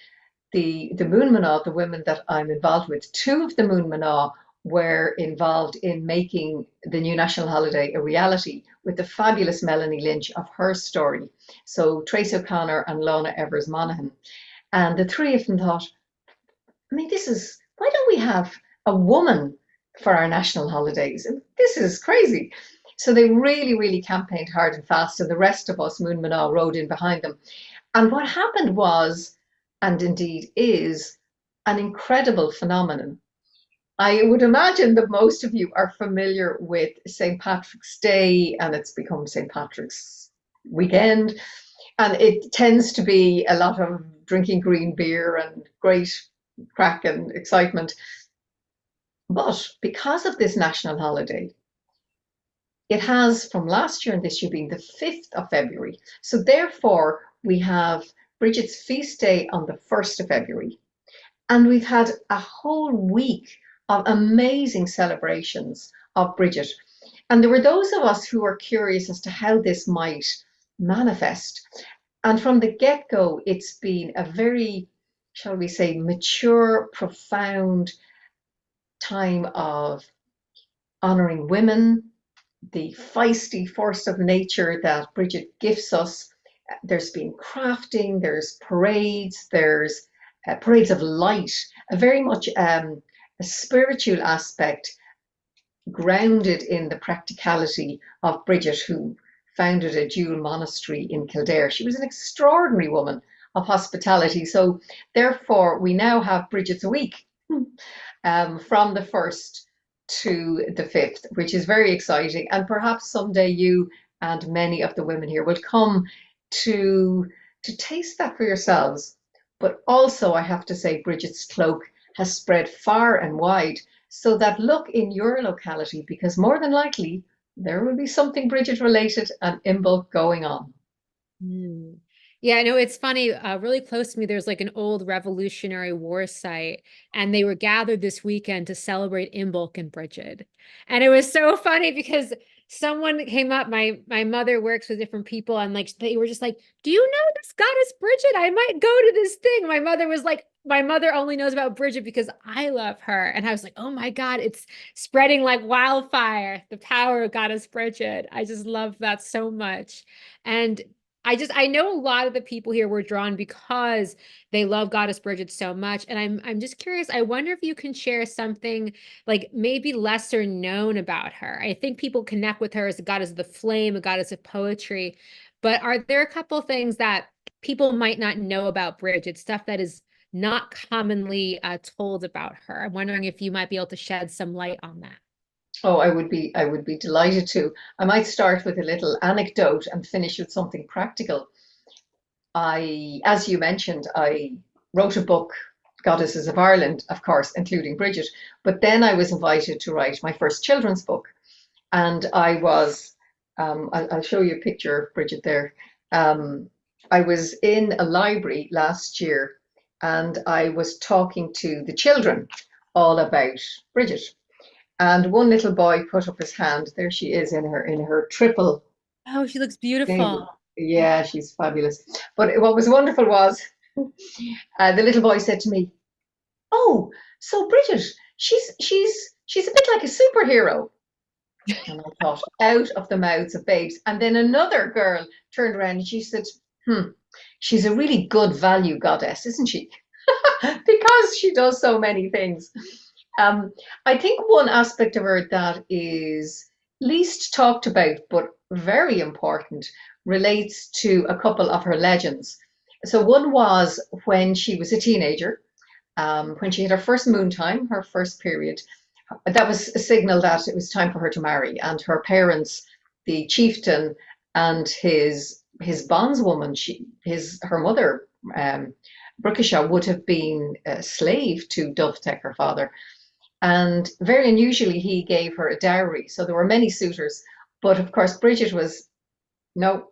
Speaker 5: The Moon Mana, the women that I'm involved with, two of the Moon Mana were involved in making the new national holiday a reality with the fabulous Melanie Lynch of her story. So Tracy O'Connor and Lorna Evers Monaghan. And the three of them thought, I mean, why don't we have a woman for our national holidays? This is crazy. So they really, really campaigned hard and fast, and the rest of us, Moon Mana, rode in behind them. And what happened was, and indeed is, an incredible phenomenon. I would imagine that most of you are familiar with St. Patrick's Day, and it's become St. Patrick's weekend. And it tends to be a lot of drinking green beer and great crack and excitement. But because of this national holiday, it has from last year and this year being the 5th of February. So therefore, we have Bridget's feast day on the 1st of February. And we've had a whole week of amazing celebrations of Bridget. And there were those of us who were curious as to how this might manifest. And from the get-go, it's been a very, shall we say, mature, profound time of honoring women, the feisty force of nature that Bridget gifts us. There's been crafting, there's parades, there's parades of light, a very much a spiritual aspect grounded in the practicality of Bridget, who founded a dual monastery in Kildare. She was an extraordinary woman of hospitality. So therefore, we now have Bridget's Week from the 1st to the 5th, which is very exciting. And perhaps someday you and many of the women here will come to taste that for yourselves. But also, I have to say, Bridget's cloak has spread far and wide, so that look in your locality, because more than likely there will be something Bridget related and Imbolc going on.
Speaker 1: Mm. Yeah, I know it's funny. Really close to me, there's like an old Revolutionary War site, and they were gathered this weekend to celebrate Imbolc and Bridget. And it was so funny because someone came up. My mother works with different people, and like they were just like, "Do you know this goddess Bridget? I might go to this thing." My mother was like, "My mother only knows about Bridget because I love her." And I was like, "Oh my God, it's spreading like wildfire, the power of goddess Bridget." I just love that so much. And I know a lot of the people here were drawn because they love Goddess Bridget so much. And I'm just curious, I wonder if you can share something like maybe lesser known about her. I think people connect with her as a goddess of the flame, a goddess of poetry. But are there a couple things that people might not know about Bridget, stuff that is not commonly told about her? I'm wondering if you might be able to shed some light on that.
Speaker 5: Oh, I would be delighted to. I might start with a little anecdote and finish with something practical. As you mentioned, I wrote a book, Goddesses of Ireland, of course, including Bridget, but then I was invited to write my first children's book. And I'll show you a picture of Bridget there. I was in a library last year and I was talking to the children all about Bridget. And one little boy put up his hand. There she is in her triple.
Speaker 1: Oh, she looks beautiful.
Speaker 5: Yeah, she's fabulous. But what was wonderful was the little boy said to me, "Oh, so Bridget, she's a bit like a superhero." And I thought, out of the mouths of babes. And then another girl turned around and she said, "She's a really good value goddess, isn't she?" Because she does so many things. I think one aspect of her that is least talked about, but very important, relates to a couple of her legends. So one was when she was a teenager, when she had her first moon time, her first period. That was a signal that it was time for her to marry, and her parents, the chieftain and his his bondswoman, her mother, Brookisha, would have been a slave to Dovtek, her father. And very unusually, he gave her a dowry. So there were many suitors. But of course, Bridget was, no,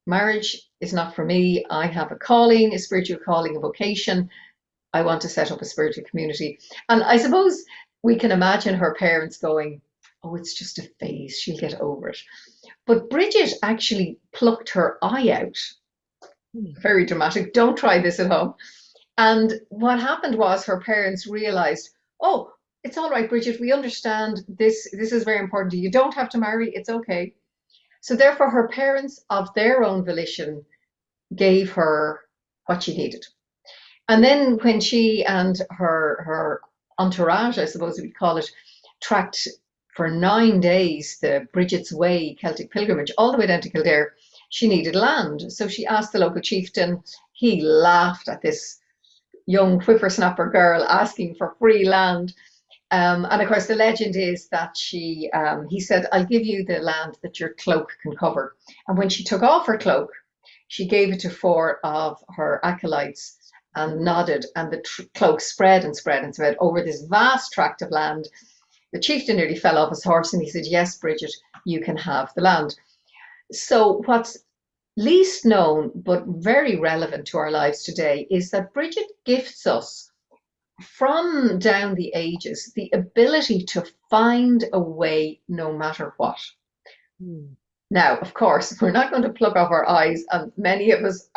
Speaker 5: marriage is not for me. I have a calling, a spiritual calling, a vocation. I want to set up a spiritual community. And I suppose we can imagine her parents going, oh, it's just a phase. She'll get over it. But Bridget actually plucked her eye out. Very dramatic. Don't try this at home. And what happened was her parents realized, oh, it's all right, Bridget, we understand this. This is very important to you. You don't have to marry. It's okay. So therefore, her parents, of their own volition, gave her what she needed. And then when she and her entourage, I suppose we'd call it, tracked for 9 days the Bridget's Way Celtic pilgrimage all the way down to Kildare, she needed land. So she asked the local chieftain. He laughed at this young whippersnapper girl asking for free land. And of course, the legend is that he said, I'll give you the land that your cloak can cover. And when she took off her cloak, she gave it to 4 of her acolytes and nodded, and the cloak spread and spread and spread over this vast tract of land. The chieftain nearly fell off his horse and he said, yes, Bridget, you can have the land. So what's least known but very relevant to our lives today is that Bridget gifts us, from down the ages, the ability to find a way no matter what. Now, of course, we're not going to pluck off our eyes, and many of us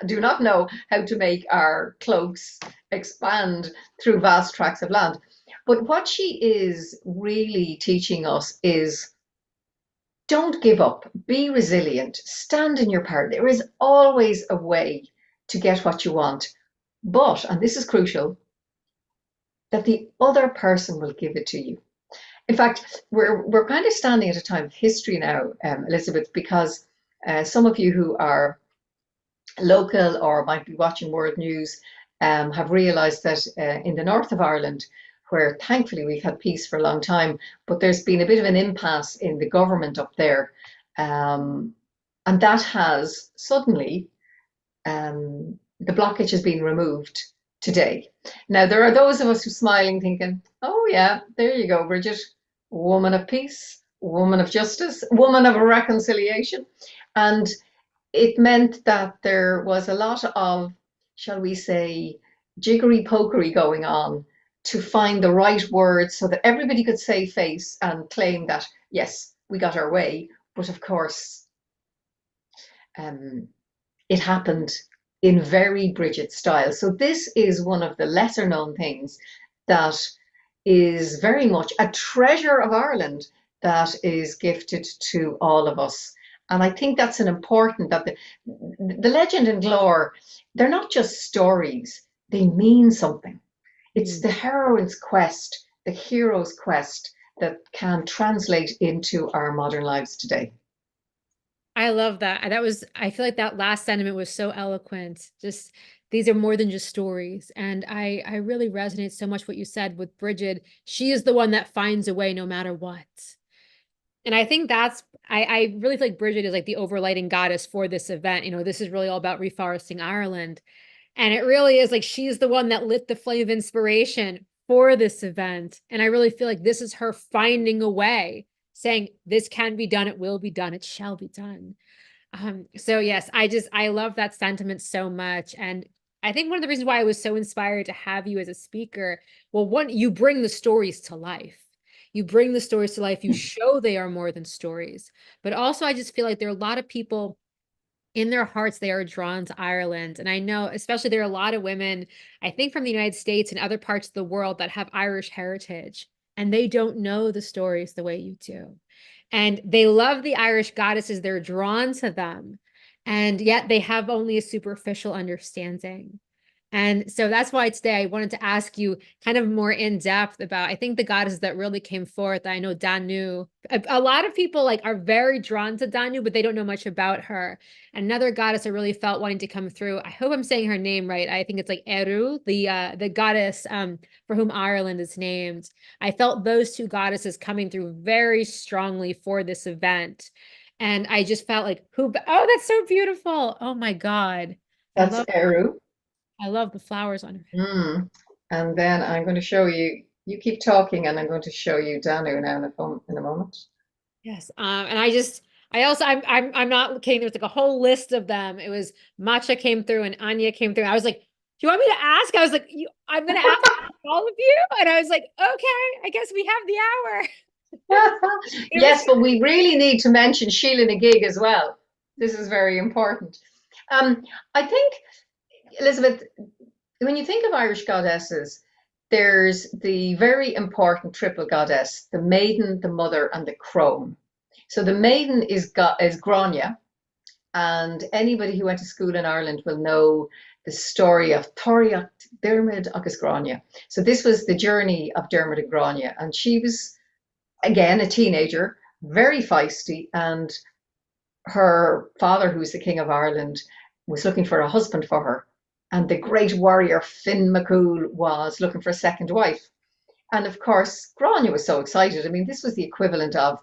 Speaker 5: do not know how to make our cloaks expand through vast tracts of land. But what she is really teaching us is, don't give up, be resilient, stand in your power. There is always a way to get what you want. But, and this is crucial, that the other person will give it to you. In fact, we're kind of standing at a time of history now, Elizabeth, because some of you who are local or might be watching world news have realised that in the north of Ireland, where thankfully we've had peace for a long time, but there's been a bit of an impasse in the government up there. And that has suddenly, the blockage has been removed today. Now, there are those of us who are smiling thinking, oh yeah, there you go, Bridget, woman of peace, woman of justice, woman of reconciliation. And it meant that there was a lot of, shall we say, jiggery pokery going on to find the right words so that everybody could save face and claim that, yes, we got our way. But of course, it happened in very Bridget style. So this is one of the lesser known things that is very much a treasure of Ireland that is gifted to all of us. And I think that's an important, that the legend and lore, they're not just stories, they mean something. It's the heroine's quest, the hero's quest that can translate into our modern lives today.
Speaker 1: I love that. I feel like that last sentiment was so eloquent. Just, these are more than just stories. And I really resonate so much what you said with Bridget. She is the one that finds a way no matter what. And I think I really feel like Bridget is like the overlighting goddess for this event. You know, this is really all about reforesting Ireland. And it really is like, she's the one that lit the flame of inspiration for this event. And I really feel like this is her finding a way, saying this can be done, it will be done, it shall be done. So yes, I love that sentiment so much. And I think one of the reasons why I was so inspired to have you as a speaker, well, one, you bring the stories to life. You bring the stories to life. You show they are more than stories. But also, I just feel like there are a lot of people in their hearts, they are drawn to Ireland. And I know, especially there are a lot of women, I think from the United States and other parts of the world that have Irish heritage, and they don't know the stories the way you do. And they love the Irish goddesses. They're drawn to them. And yet they have only a superficial understanding. And so that's why today I wanted to ask you kind of more in depth about, I think the goddesses that really came forth. I know Danu, a lot of people like are very drawn to Danu, but they don't know much about her. Another goddess I really felt wanting to come through. I hope I'm saying her name right. I think it's like Eru, the goddess for whom Ireland is named. I felt those two goddesses coming through very strongly for this event. And I just felt like, oh, that's so beautiful. Oh my God.
Speaker 5: That's Eru.
Speaker 1: I love the flowers on her.
Speaker 5: Mm. And then I'm going to show you, you keep talking, and I'm going to show you Danu now in a moment.
Speaker 1: Yes. And I'm not kidding. There's like a whole list of them. It was Matcha came through and Anya came through. I was like, do you want me to ask? I was like, I'm going to ask all of you. And I was like, okay, I guess we have the hour.
Speaker 5: Yes, but we really need to mention Sheila Nagig as well. This is very important. I think, Elizabeth, when you think of Irish goddesses, there's the very important triple goddess, the maiden, the mother, and the crone. So the maiden is Grania, and anybody who went to school in Ireland will know the story of Toriacht Dermid agus Grania. So this was the journey of Dermid and Grania, and she was, again, a teenager, very feisty, and her father, who was the King of Ireland, was looking for a husband for her. And the great warrior Finn MacCool was looking for a second wife. And of course, Grania was so excited. I mean, this was the equivalent of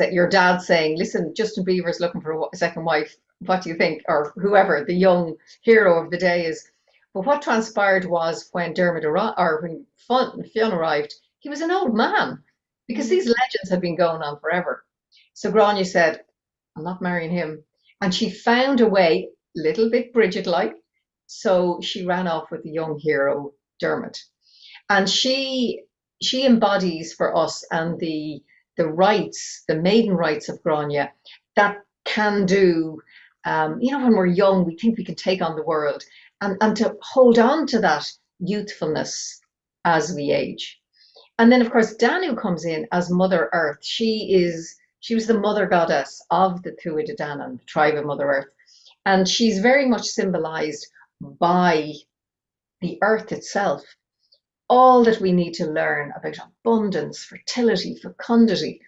Speaker 5: your dad saying, listen, Justin Bieber's looking for a second wife. What do you think? Or whoever the young hero of the day is. But what transpired was when when Fionn arrived, he was an old man, because these legends had been going on forever. So Grania said, I'm not marrying him. And she found a way, little bit Bridget-like. So she ran off with the young hero, Dermot. And she embodies for us and the rights, the maiden rights of Grania, that can do, when we're young, we think we can take on the world, and to hold on to that youthfulness as we age. And then, of course, Danu comes in as Mother Earth. She was the mother goddess of the Tuatha De Danann, the tribe of Mother Earth. And she's very much symbolized by the earth itself. All that we need to learn about abundance, fertility, fecundity.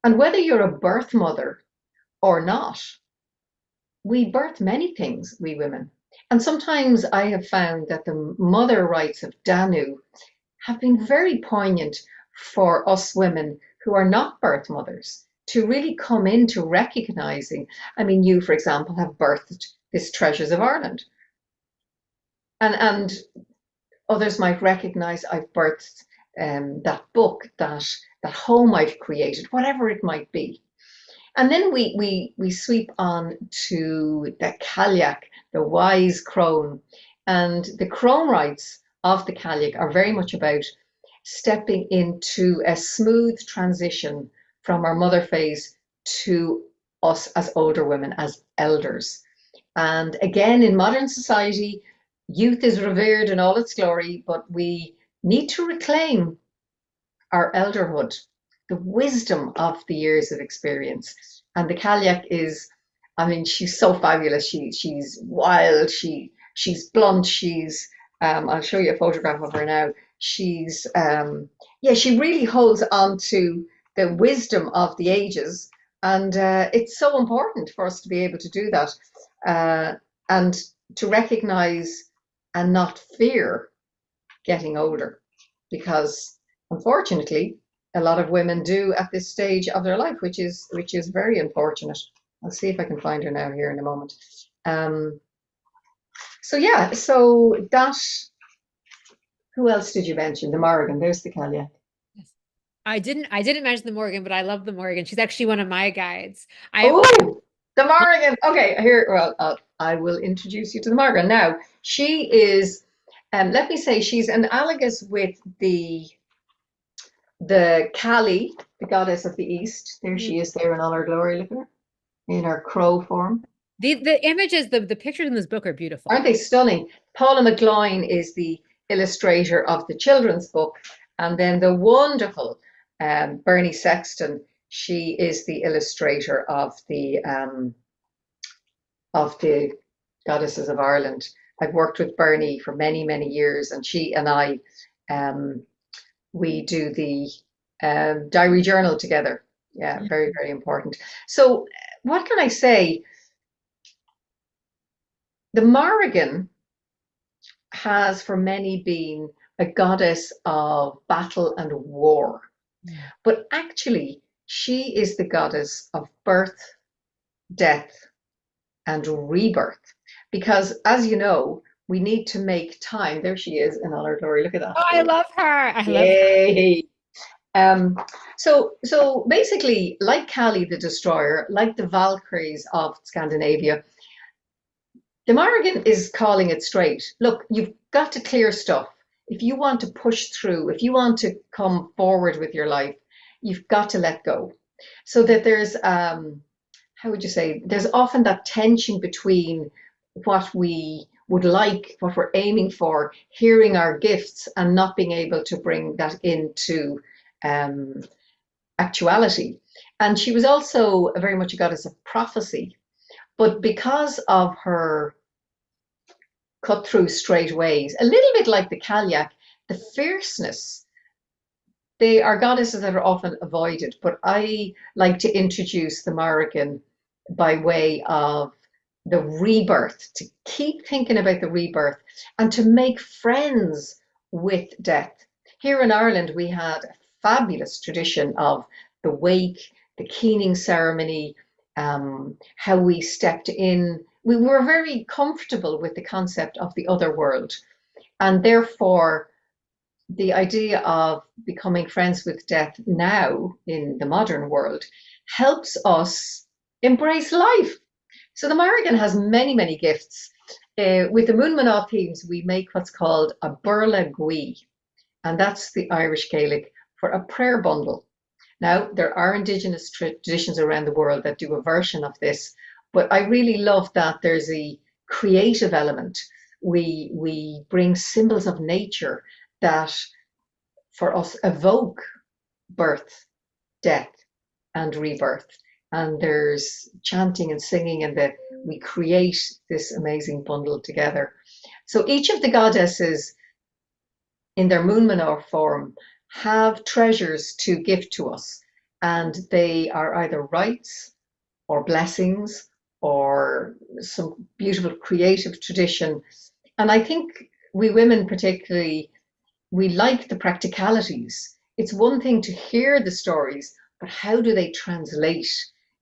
Speaker 5: And whether you're a birth mother or not, we birth many things, we women. And sometimes I have found that the mother rights of Danu have been very poignant for us women who are not birth mothers to really come into recognizing. I mean, you, for example, have birthed this Treasures of Ireland. And others might recognize I've birthed that book, that home I've created, whatever it might be. And then we sweep on to the Cailleach, the wise crone. And the crone rites of the Cailleach are very much about stepping into a smooth transition from our mother phase to us as older women, as elders. And again, in modern society, youth is revered in all its glory, but we need to reclaim our elderhood, the wisdom of the years of experience. And the Cailleach is, I mean, she's so fabulous. She's wild, she's blunt, I'll show you a photograph of her now. She's, she really holds on to the wisdom of the ages. And it's so important for us to be able to do that, and to recognize and not fear getting older, because unfortunately a lot of women do at this stage of their life, which is very unfortunate. I'll see if I can find her now here in a moment. So that, who else did you mention? The Morrigan. There's the Cailleach.
Speaker 1: I didn't mention the Morgan, but I love the Morgan. She's actually one of my guides.
Speaker 5: The Morrigan. Okay, here. Well, I will introduce you to the Morrigan. Now, she is, let me say, she's analogous with the Kali, the goddess of the East. There she is, there in all her glory. Look at her, in her crow form.
Speaker 1: The images, the pictures in this book are beautiful.
Speaker 5: Aren't they stunning? Paula McGloin is the illustrator of the children's book, and then the wonderful Bernie Sexton, she is the illustrator of the Goddesses of Ireland. I've worked with Bernie for many, many years, and she and I, we do the diary journal together. Yeah, very, very important. So what can I say? The Morrigan has for many been a goddess of battle and war, but actually she is the goddess of birth, death, and rebirth. Because, as you know, we need to make time. There she is in all her glory. Look at that.
Speaker 1: Oh, I love her. I love her.
Speaker 5: Yay! So basically, like Kali the Destroyer, like the Valkyries of Scandinavia, the Morrigan is calling it straight. Look, you've got to clear stuff. If you want to push through, if you want to come forward with your life, you've got to let go. So that there's, how would you say, there's often that tension between what we would like, what we're aiming for, hearing our gifts, and not being able to bring that into actuality. And she was also very much a goddess of prophecy. But because of her cut through straight ways, a little bit like the Kalyak, the fierceness, they are goddesses that are often avoided. But I like to introduce the Morrigan by way of the rebirth, to keep thinking about the rebirth and to make friends with death. Here in Ireland, we had a fabulous tradition of the wake, the keening ceremony, how we stepped in. We were very comfortable with the concept of the other world. And therefore, the idea of becoming friends with death now in the modern world helps us embrace life. So the Morrigan has many, many gifts. With the Moon Maná themes, we make what's called a Burla Gui, and that's the Irish Gaelic for a prayer bundle. Now, there are indigenous traditions around the world that do a version of this, but I really love that there's a creative element. We bring symbols of nature that for us evoke birth, death, and rebirth. And there's chanting and singing, and we create this amazing bundle together. So each of the goddesses in their Moon Manor form have treasures to give to us, and they are either rites or blessings or some beautiful creative tradition. And I think we women particularly, we like the practicalities. It's one thing to hear the stories, but how do they translate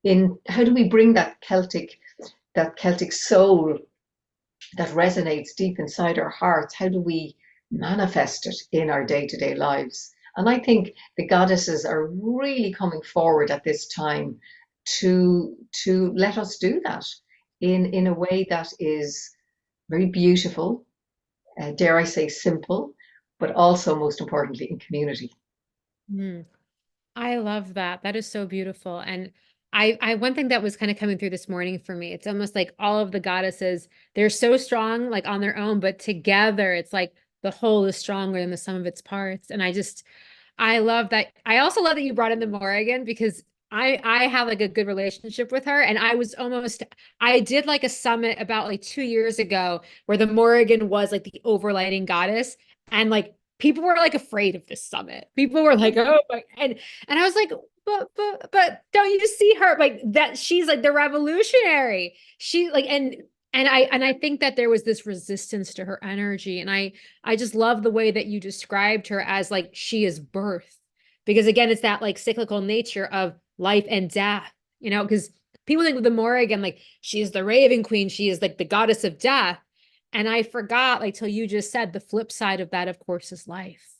Speaker 5: in, how do we bring that Celtic soul that resonates deep inside our hearts? How do we manifest it in our day-to-day lives? And I think the goddesses are really coming forward at this time to let us do that in a way that is very beautiful, dare I say simple, but also most importantly in community.
Speaker 1: Mm. I love that. That is so beautiful. And I one thing that was kind of coming through this morning for me, it's almost like all of the goddesses, they're so strong like on their own, but together it's like the whole is stronger than the sum of its parts. And I love that. I also love that you brought in the Morrigan, because I have like a good relationship with her. And I did like a summit about like 2 years ago where the Morrigan was like the overlighting goddess. And like people were like afraid of this summit. People were like, oh my, and I was like, but don't you see her like that? She's like the revolutionary. She like, and I think that there was this resistance to her energy. And I just love the way that you described her as like she is birth. Because again, it's that like cyclical nature of life and death, because people think of the Morrigan, like she's the Raven Queen, she is like the goddess of death. And I forgot, like till you just said, the flip side of that, of course, is life.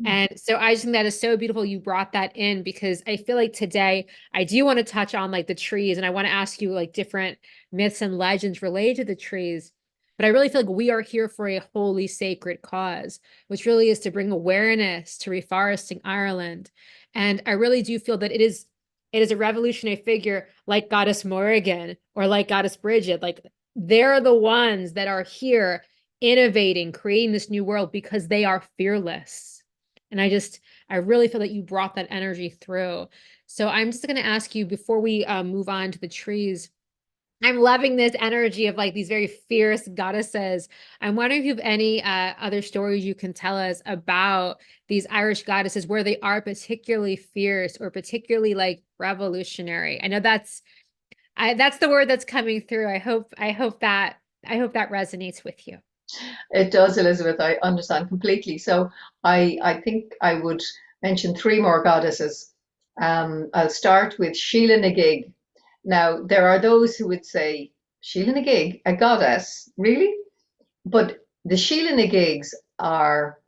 Speaker 1: And so I just think that is so beautiful you brought that in, because I feel like today I do want to touch on like the trees, and I want to ask you like different myths and legends related to the trees. But I really feel like we are here for a holy, sacred cause, which really is to bring awareness to reforesting Ireland. And I really do feel that it is a revolutionary figure like Goddess Morrigan or like Goddess Bridget. Like they're the ones that are here innovating, creating this new world because they are fearless. And I really feel that you brought that energy through. So I'm just going to ask you before we move on to the trees. I'm loving this energy of like these very fierce goddesses. I'm wondering if you have any other stories you can tell us about these Irish goddesses where they are particularly fierce or particularly like revolutionary. I know that's the word that's coming through. I hope that resonates with you.
Speaker 5: It does, Elizabeth. I understand completely. So I think I would mention three more goddesses. I'll start with Sheila na gig. Now, there are those who would say, Sheila na gig, a goddess, really? But the Sheila na gigs are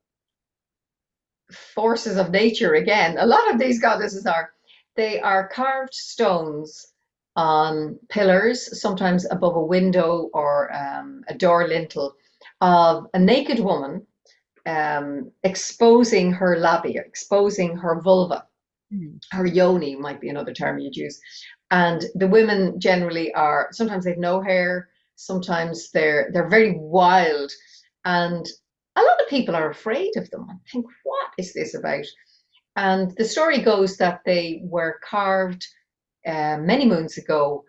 Speaker 5: forces of nature again. A lot of these goddesses are. They are carved stones on pillars, sometimes above a window or a door lintel, of a naked woman exposing her labia, exposing her vulva. Her yoni might be another term you'd use. And the women generally are, sometimes they've no hair, sometimes they're very wild, and a lot of people are afraid of them and think, what is this about? And the story goes that they were carved many moons ago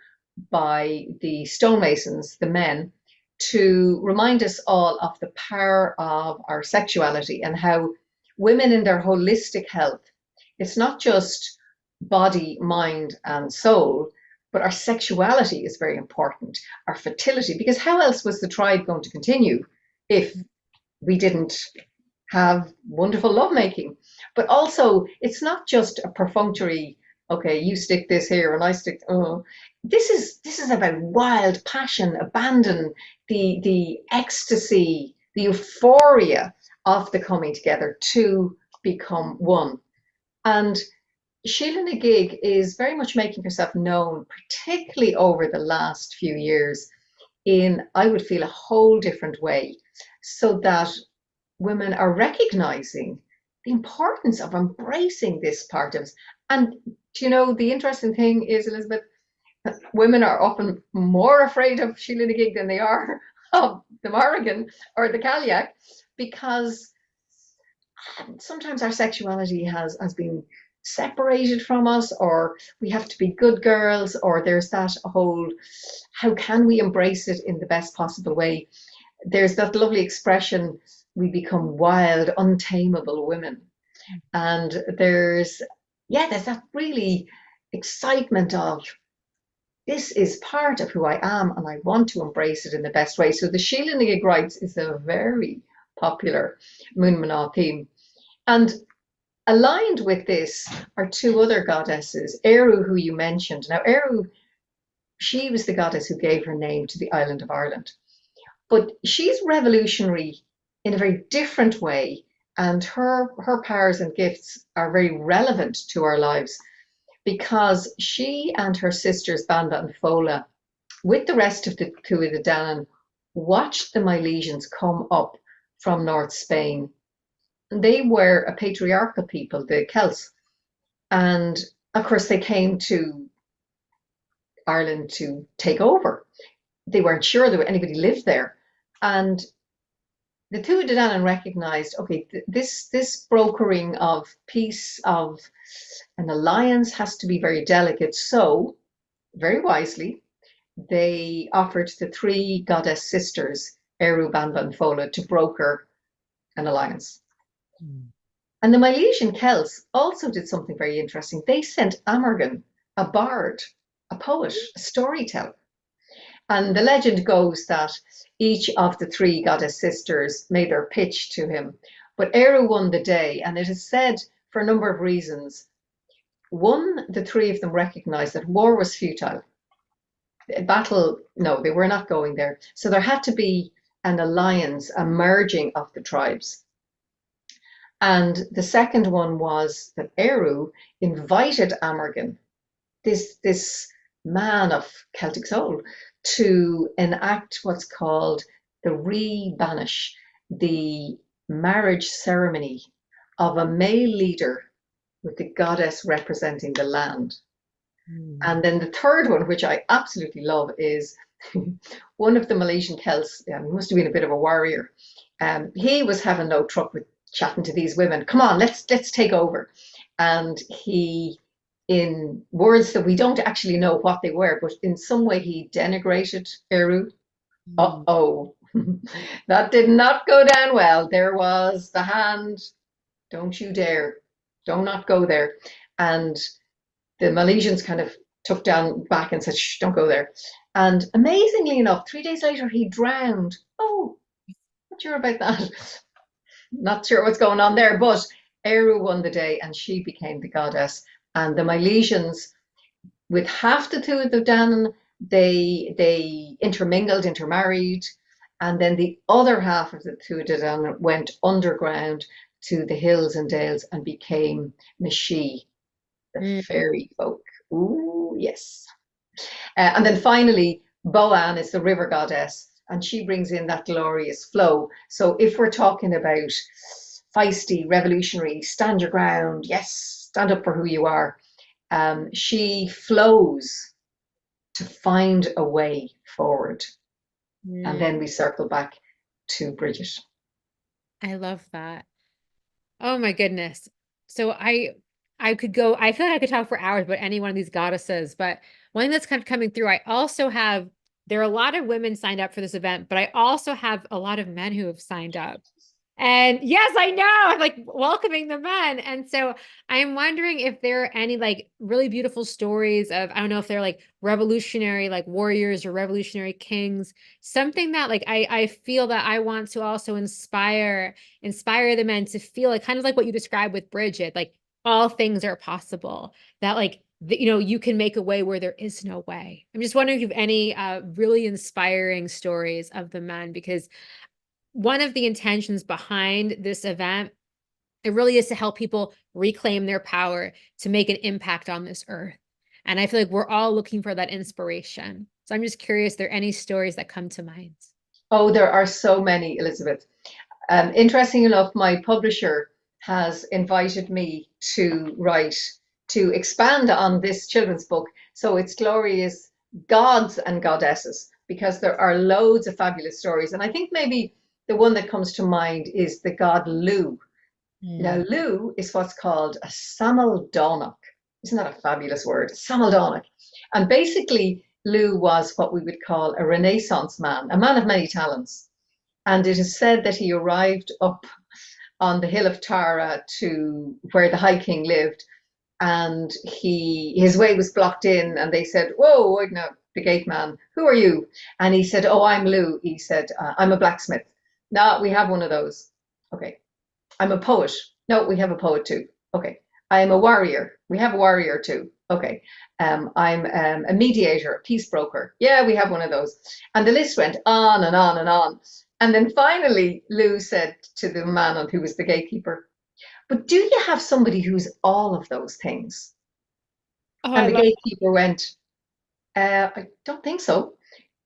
Speaker 5: by the stonemasons, the men, to remind us all of the power of our sexuality and how women in their holistic health, it's not just body, mind, and soul, but our sexuality is very important, our fertility, because how else was the tribe going to continue if we didn't have wonderful lovemaking? But also, it's not just a perfunctory, okay, you stick this here and I stick, oh. This is about wild passion, abandon, the ecstasy, the euphoria of the coming together to become one. And Sheila na gig is very much making herself known, particularly over the last few years, in, I would feel, a whole different way, so that women are recognizing the importance of embracing this part of us. And you know, the interesting thing is, Elizabeth, women are often more afraid of Sheila na gig than they are of the Morrigan or the Cailleach, because sometimes our sexuality has been separated from us, or we have to be good girls, or there's that whole, how can we embrace it in the best possible way? There's that lovely expression, we become wild, untamable women. And there's that really excitement of, this is part of who I am and I want to embrace it in the best way. So the Sheila na gig rites is a very popular Moon Mana theme. And aligned with this are two other goddesses, Eru, who you mentioned. Now, Eru, she was the goddess who gave her name to the island of Ireland. But she's revolutionary in a very different way, and her powers and gifts are very relevant to our lives, because she and her sisters Banda and Fola, with the rest of the Cua de Danann, watched the Milesians come up from North Spain. They were a patriarchal people, the Celts, and of course they came to Ireland to take over. They weren't sure that anybody lived there, and the Cua de Danann recognized, okay, this brokering of peace, of an alliance, has to be very delicate. So, very wisely, they offered the three goddess sisters, Eru, Banda, and Fola, to broker an alliance. And the Milesian Celts also did something very interesting. They sent Amergan, a bard, a poet, a storyteller. And the legend goes that each of the three goddess sisters made their pitch to him. But Eru won the day, and it is said for a number of reasons. One, the three of them recognized that war was futile. Battle, no, they were not going there. So there had to be an alliance, a merging of the tribes. And the second one was that Eru invited Amergan, this man of Celtic soul, to enact what's called the re-banish, the marriage ceremony of a male leader with the goddess representing the land. And then the third one, which I absolutely love, is one of the Milesian Celts, he must have been a bit of a warrior. He was having no truck with chatting to these women. Come on, let's take over. And he, in words that we don't actually know what they were, but in some way he denigrated Eru. Uh-oh. That did not go down well. There was the hand, don't you dare, do not go there. And the Milesians kind of took down back and said, shh, don't go there. And amazingly enough, 3 days later, he drowned. Oh, not sure about that. Not sure what's going on there, but Eru won the day and she became the goddess. And the Milesians with half the Tuatha De Danann, they intermingled, intermarried, and then the other half of the Tuatha De Danann went underground to the hills and dales and became Nashi, the fairy folk. Ooh, yes. And then finally, Boann is the river goddess, and she brings in that glorious flow. So if we're talking about feisty, revolutionary, stand your ground, yes, stand up for who you are, she flows to find a way forward. And then we circle back to Bridget.
Speaker 1: I love that. Oh my goodness. So I could go, I feel like I could talk for hours about any one of these goddesses, but one thing that's kind of coming through, I also have, there are a lot of women signed up for this event, but I also have a lot of men who have signed up. And yes, I know, I'm like welcoming the men. And so I'm wondering if there are any like really beautiful stories of, I don't know if they're like revolutionary, like warriors or revolutionary kings, something that like I feel that I want to also inspire the men to feel like kind of like what you described with Bridget, like all things are possible, that like you can make a way where there is no way. I'm just wondering if you have any really inspiring stories of the men, because one of the intentions behind this event, it really is to help people reclaim their power to make an impact on this earth. And I feel like we're all looking for that inspiration. So I'm just curious, are there any stories that come to mind?
Speaker 5: Oh, there are so many, Elizabeth. Interesting enough, my publisher has invited me to expand on this children's book. So its glory is gods and goddesses, because there are loads of fabulous stories. And I think maybe the one that comes to mind is the god Lu. Now, Lu is what's called a Samaldonach. Isn't that a fabulous word? Samaldonach. And basically, Lu was what we would call a Renaissance man, a man of many talents. And it is said that he arrived up on the hill of Tara to where the High King lived, and his way was blocked in, and they said, "Whoa, no, the gate man, who are you?" And he said, "Oh, I'm Lu." He said, "I'm a blacksmith." "No, we have one of those." "Okay." "I'm a poet." "No, we have a poet too." "Okay." "I'm a warrior." "We have a warrior too." "Okay." I'm a mediator, a peace broker." "Yeah, we have one of those." And the list went on and on and on. And then finally, Lou said to the man who was the gatekeeper, "But do you have somebody who's all of those things?"
Speaker 1: Oh,
Speaker 5: And the gatekeeper went, "I don't think so."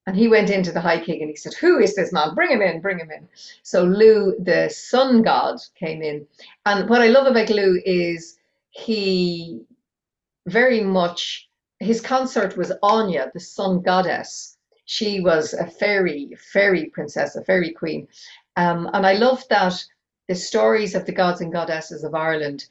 Speaker 5: And he went into the High King and he said, "Who is this man? Bring him in, bring him in." So Lu, the sun god, came in. And what I love about Lu is he very much, his consort was Anya, the sun goddess. She was a fairy princess, a fairy queen. And I love that the stories of the gods and goddesses of Ireland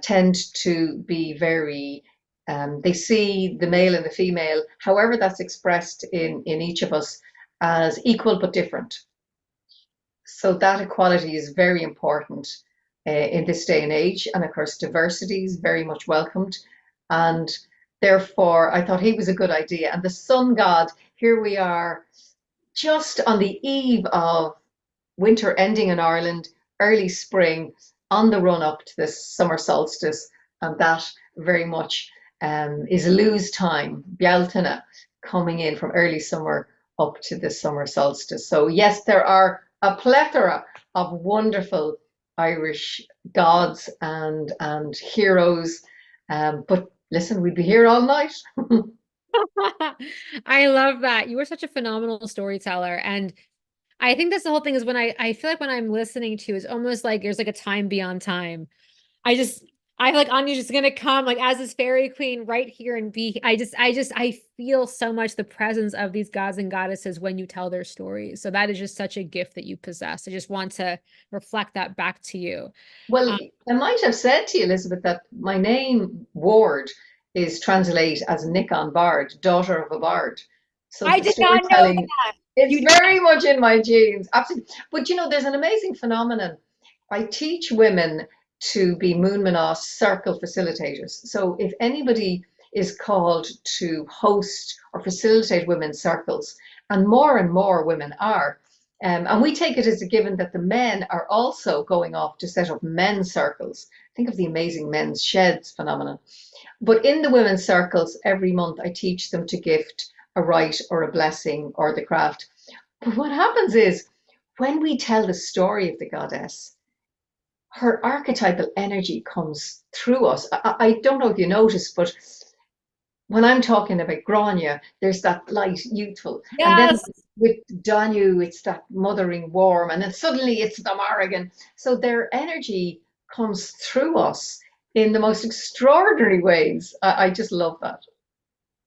Speaker 5: tend to be very, they see the male and the female, however that's expressed in each of us, as equal but different. So that equality is very important in this day and age. And of course, diversity is very much welcomed. And therefore, I thought he was a good idea. And the sun god, here we are, just on the eve of winter ending in Ireland, early spring, on the run up to the summer solstice. And that very much is Lu's time, Bealtaine, coming in from early summer up to the summer solstice. So yes, there are a plethora of wonderful Irish gods and heroes. But listen, we'd be here all night.
Speaker 1: I love that. You are such a phenomenal storyteller. And I think that's the whole thing, is when I feel like when I'm listening to, it's almost like there's like a time beyond time. I feel like Anya's just gonna come like as this fairy queen right here and be. I feel so much the presence of these gods and goddesses when you tell their stories. So that is just such a gift that you possess. I just want to reflect that back to you.
Speaker 5: Well, I might have said to you, Elizabeth, that my name Ward is translated as Nick on Bard, daughter of a bard. So
Speaker 1: I
Speaker 5: the
Speaker 1: did not know
Speaker 5: storytelling,
Speaker 1: that.
Speaker 5: it's very much in my genes. Absolutely. But there's an amazing phenomenon. I teach women to be Moon Manás circle facilitators. So if anybody is called to host or facilitate women's circles, and more women are, and we take it as a given that the men are also going off to set up men's circles. Think of the amazing men's sheds phenomenon. But in the women's circles, every month I teach them to gift a rite or a blessing or the craft. But what happens is when we tell the story of the goddess, her archetypal energy comes through us. I don't know if you noticed, but when I'm talking about Grania, there's that light, youthful. And then
Speaker 1: Yes.
Speaker 5: with Danu, it's that mothering, warm. And then suddenly it's the Morrigan. So their energy comes through us in the most extraordinary ways. I just love that.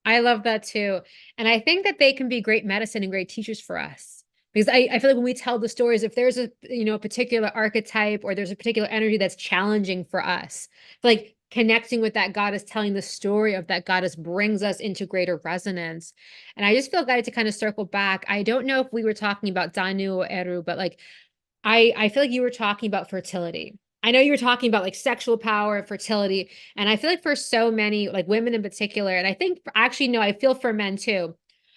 Speaker 1: I love that too. And I think that they can be great medicine and great teachers for us. Because I feel like when we tell the stories, if there's a a particular archetype or there's a particular energy that's challenging for us, like connecting with that goddess, telling the story of that goddess brings us into greater resonance. And I just feel guided to kind of circle back. I don't know if we were talking about Danu or Eru, but like I feel like you were talking about fertility. I know you were talking about like sexual power and fertility. And I feel like for so many, like women in particular, and I think actually, no, I feel for men too.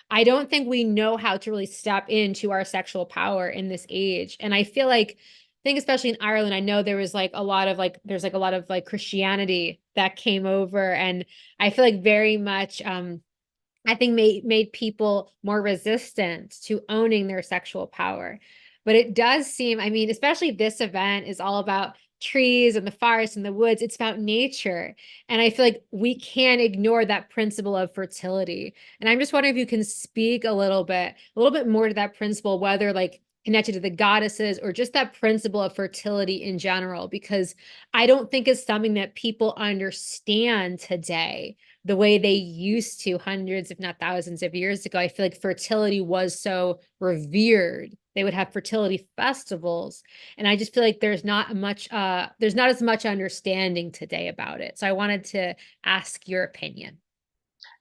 Speaker 1: I don't think we know how to really step into our sexual power in this age. And I feel like, I think especially in Ireland, I know there was like a lot of like, there's like a lot of like Christianity that came over. And I feel like very much, I think made people more resistant to owning their sexual power. But it does seem, I mean, especially this event is all about trees and the forest and the woods. It's about nature. And I feel like we can't ignore that principle of fertility. And I'm just wondering if you can speak a little bit more to that principle, whether like connected to the goddesses or just that principle of fertility in general, because I don't think it's something that people understand today the way they used to hundreds, if not thousands of years ago. I feel like fertility was so revered. They would have fertility festivals. And I just feel like there's not as much understanding today about it. So I wanted to ask your opinion.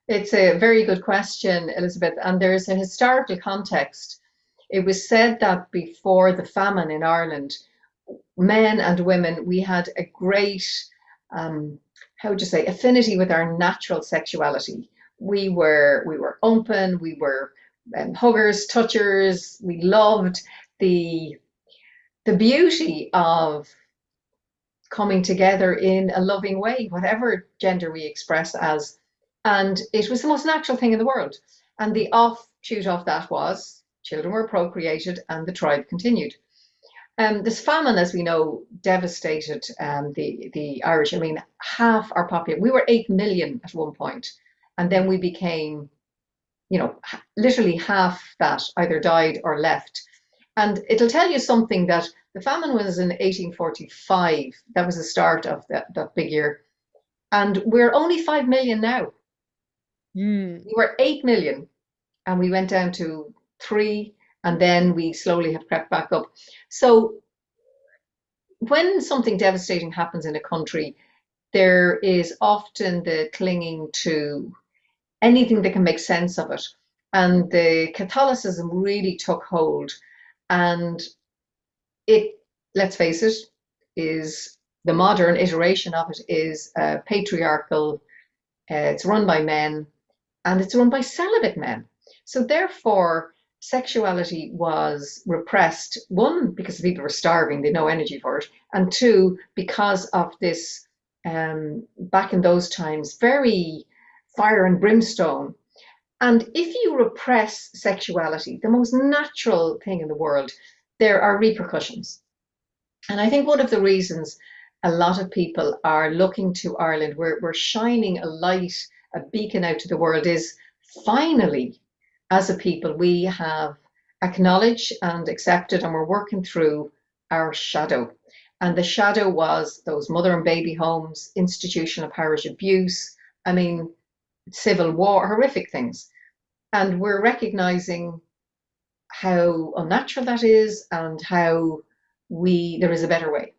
Speaker 5: It's a very good question, Elizabeth. And there's a historical context. It was said that before the famine in Ireland, men and women, we had a great, how would you say, affinity with our natural sexuality. We were open, we were huggers, touchers. We loved the beauty of coming together in a loving way, whatever gender we express as. And it was the most natural thing in the world. And the offshoot of that was children were procreated and the tribe continued. This famine, as we know, devastated the Irish. I mean, half our population, we were 8 million at one point, and then we became, literally half that either died or left. And it'll tell you something that the famine was in 1845. That was the start of that big year. And we're only 5 million now. We were 8 million, and we went down to 3, and then we slowly have crept back up. So when something devastating happens in a country, there is often the clinging to anything that can make sense of it. And the Catholicism really took hold. And it, let's face it, is the modern iteration of it is patriarchal. It's run by men, and it's run by celibate men. So therefore, sexuality was repressed, one, because people were starving, they had no energy for it, and two, because of this, back in those times, very fire and brimstone. And if you repress sexuality, the most natural thing in the world, there are repercussions. And I think one of the reasons a lot of people are looking to Ireland, we're shining a light, a beacon out to the world, is finally, as a people, we have acknowledged and accepted, and we're working through our shadow. And the shadow was those mother and baby homes, institutional parish abuse, I mean, civil war, horrific things. And we're recognizing how unnatural that is and how there is a better way.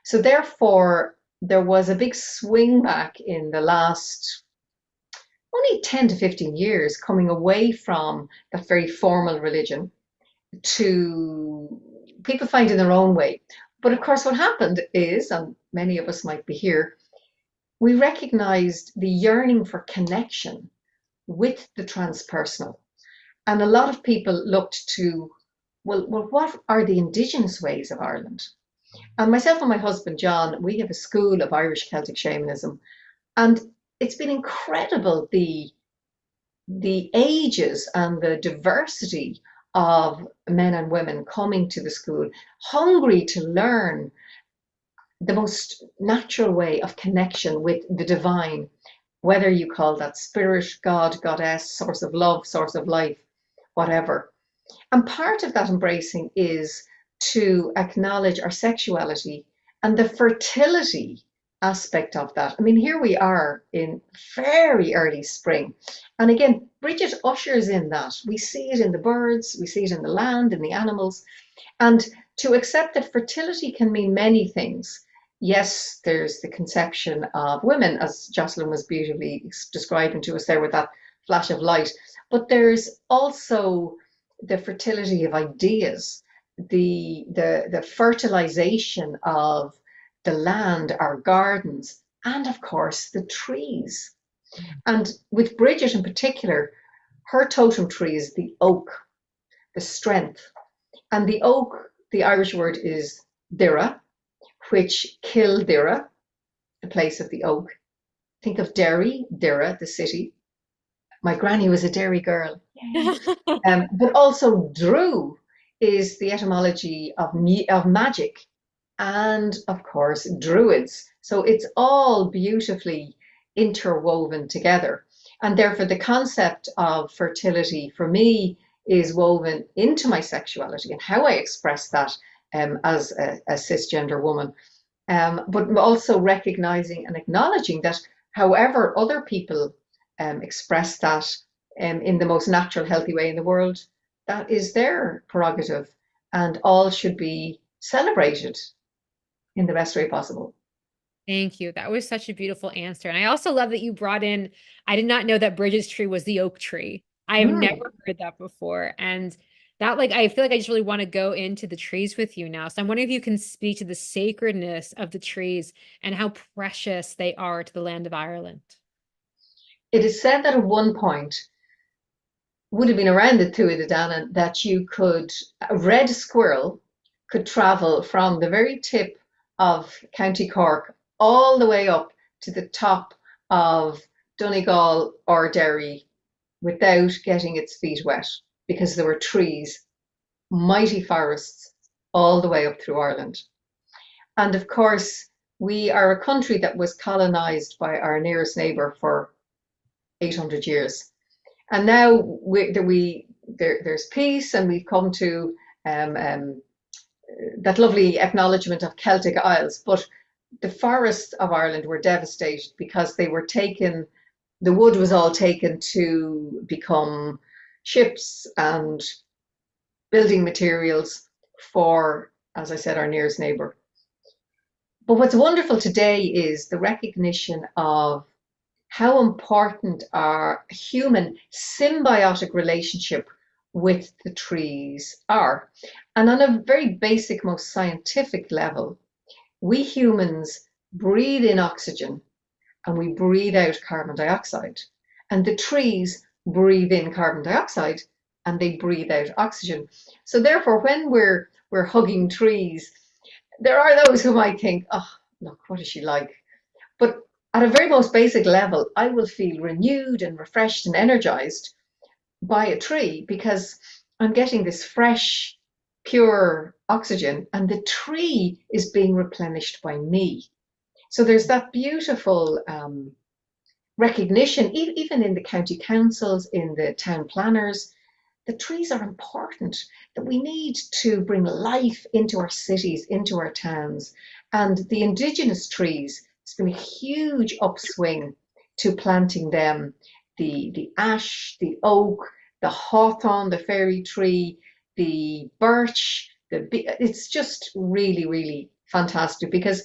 Speaker 5: So therefore, there was a big swing back in the last only 10 to 15 years, coming away from that very formal religion to people finding their own way. But of course, what happened is, and many of us might be here, we recognized the yearning for connection with the transpersonal. And a lot of people looked to, well, what are the indigenous ways of Ireland? And myself and my husband, John, we have a school of Irish Celtic shamanism. And it's been incredible, the ages and the diversity of men and women coming to the school, hungry to learn the most natural way of connection with the divine, whether you call that spirit, God, goddess, source of love, source of life, whatever. And part of that embracing is to acknowledge our sexuality and the fertility aspect of that. I mean, here we are in very early spring. And again, Bridget ushers in that. We see it in the birds, we see it in the land, in the animals. And to accept that fertility can mean many things. Yes, there's the conception of women, as Jocelyn was beautifully describing to us there with that flash of light. But there's also the fertility of ideas, the fertilization of the land, our gardens, and of course the trees. And with Bridget in particular, her totem tree is the oak, the strength. And the oak, the Irish word is dira, which Kildira, the place of the oak. Think of Derry, Dira, the city. My granny was a Derry girl. But also Drew is the etymology of magic, and of course druids. So it's all beautifully interwoven together. And therefore the concept of fertility for me is woven into my sexuality and how I express that as a cisgender woman. But also recognizing and acknowledging that however other people express that in the most natural, healthy way in the world, that is their prerogative, and all should be celebrated in the best way possible.
Speaker 1: Thank you. That was such a beautiful answer. And I also love that you brought in, I did not know that Bridget's tree was the oak tree. I have never heard that before. And that, like, I feel like I just really want to go into the trees with you now. So I'm wondering if you can speak to the sacredness of the trees and how precious they are to the land of Ireland.
Speaker 5: It is said that at one point, would have been around the Tuatha De Danann, that a red squirrel could travel from the very tip of County Cork all the way up to the top of Donegal or Derry without getting its feet wet, because there were trees, mighty forests, all the way up through Ireland. And of course, we are a country that was colonized by our nearest neighbor for 800 years. And now there's peace, and we've come to that lovely acknowledgement of Celtic Isles. But the forests of Ireland were devastated because they were taken, the wood was all taken to become ships and building materials for, as I said, our nearest neighbor. But what's wonderful today is the recognition of how important our human symbiotic relationship with the trees are. And on a very basic, most scientific level, we humans breathe in oxygen and we breathe out carbon dioxide. And the trees breathe in carbon dioxide and they breathe out oxygen. So therefore, when we're hugging trees, there are those who might think, oh, look, what is she like? But at a very most basic level, I will feel renewed and refreshed and energized by a tree because I'm getting this fresh, pure oxygen, and the tree is being replenished by me. So there's that beautiful recognition, even in the county councils, in the town planners. The trees are important, that we need to bring life into our cities, into our towns. And the indigenous trees, it's been a huge upswing to planting them. The ash, the oak, the hawthorn, the fairy tree, the birch, it's just really, really fantastic, because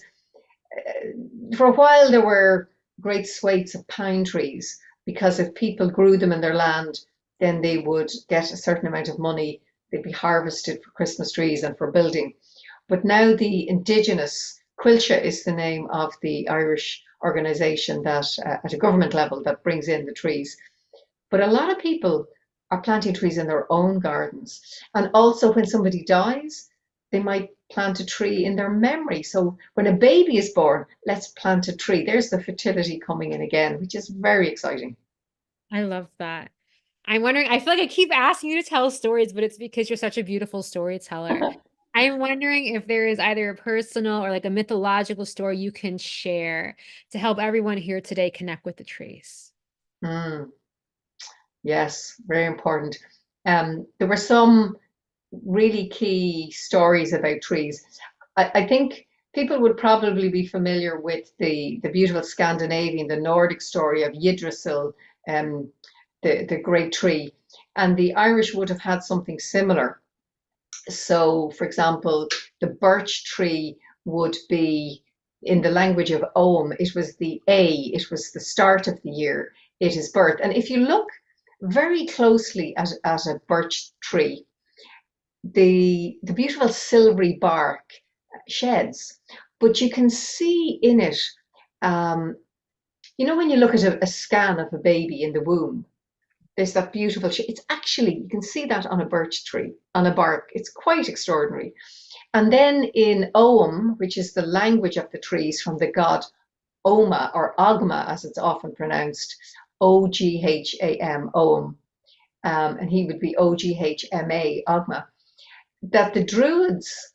Speaker 5: for a while there were great swathes of pine trees, because if people grew them in their land, then they would get a certain amount of money. They'd be harvested for Christmas trees and for building. But now the indigenous, Quilcha is the name of the Irish organisation that at a government level that brings in the trees. But a lot of people are planting trees in their own gardens. And also when somebody dies, they might plant a tree in their memory. So when a baby is born, let's plant a tree. There's the fertility coming in again, which is very exciting.
Speaker 1: I love that. I'm wondering, I feel like I keep asking you to tell stories, but it's because you're such a beautiful storyteller. I'm wondering if there is either a personal or like a mythological story you can share to help everyone here today connect with the trees.
Speaker 5: Mm, yes, very important. There were some really key stories about trees. I think people would probably be familiar with the beautiful Scandinavian, the Nordic story of Yggdrasil, the great tree. And the Irish would have had something similar. So, for example, the birch tree would be, in the language of Ogham, it was the A, it was the start of the year, it is birth. And if you look very closely at a birch tree, the beautiful silvery bark sheds, but you can see in it, you know, when you look at a scan of a baby in the womb, there's that beautiful, it's actually, you can see that on a birch tree, on a bark. It's quite extraordinary. And then in Ogham, which is the language of the trees from the god Oma, or Ogma, as it's often pronounced, Ogham, Ogham, and he would be Oghma, Ogma, that the Druids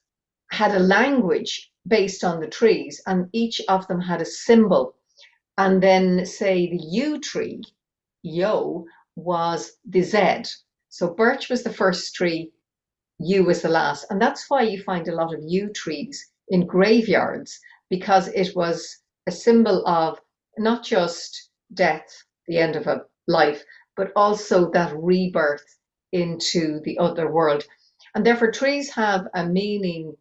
Speaker 5: had a language based on the trees, and each of them had a symbol. And then, say, the yew tree, Yo, was the Z. So birch was the first tree, yew was the last. And that's why you find a lot of yew trees in graveyards, because it was a symbol of not just death, the end of a life, but also that rebirth into the other world. And therefore, trees have a meaning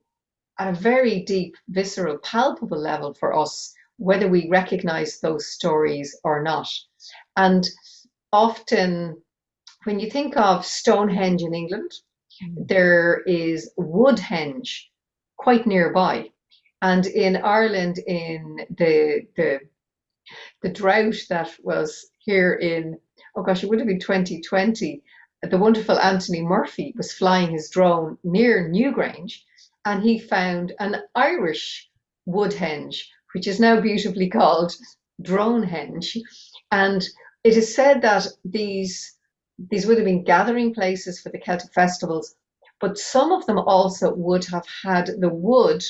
Speaker 5: at a very deep, visceral, palpable level for us, whether we recognize those stories or not. And often, when you think of Stonehenge in England, there is Woodhenge quite nearby. And in Ireland, in the drought that was here in, oh gosh, it would have been 2020, the wonderful Anthony Murphy was flying his drone near Newgrange, and he found an Irish woodhenge, which is now beautifully called Dronehenge. And it is said that these would have been gathering places for the Celtic festivals, but some of them also would have had the wood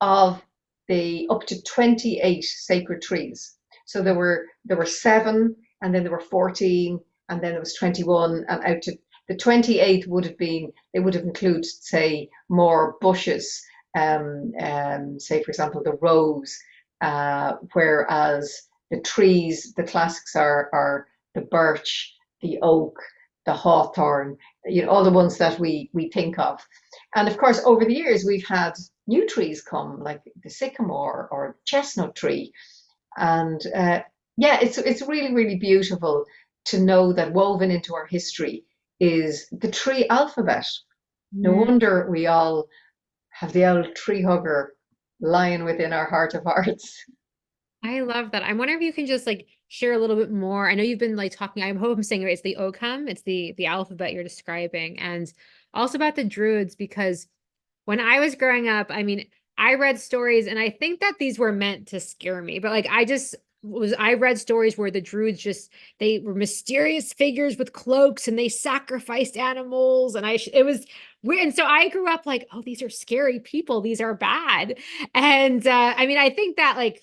Speaker 5: of the up to 28 sacred trees. So there were 7, and then there were 14, and then there was 21, and out to the 28th would have been, they would have included, say, more bushes, say, for example, the rose, whereas the trees, the classics are the birch, the oak, the hawthorn, you know, all the ones that we think of. And of course, over the years, we've had new trees come, like the sycamore or chestnut tree. And yeah, it's really, really beautiful to know that woven into our history is the tree alphabet. No wonder we all have the old tree hugger lying within our heart of hearts.
Speaker 1: I love that. I'm wondering if you can just like share a little bit more. I know you've been like talking, I hope I'm saying it right, it's the Ogham, it's the alphabet you're describing, and also about the Druids, because when I was growing up, I mean, I read stories and I think that these were meant to scare me, but like I read stories where the Druids they were mysterious figures with cloaks and they sacrificed animals, and it was weird. And so I grew up like, oh, these are scary people, these are bad. And I mean, I think that like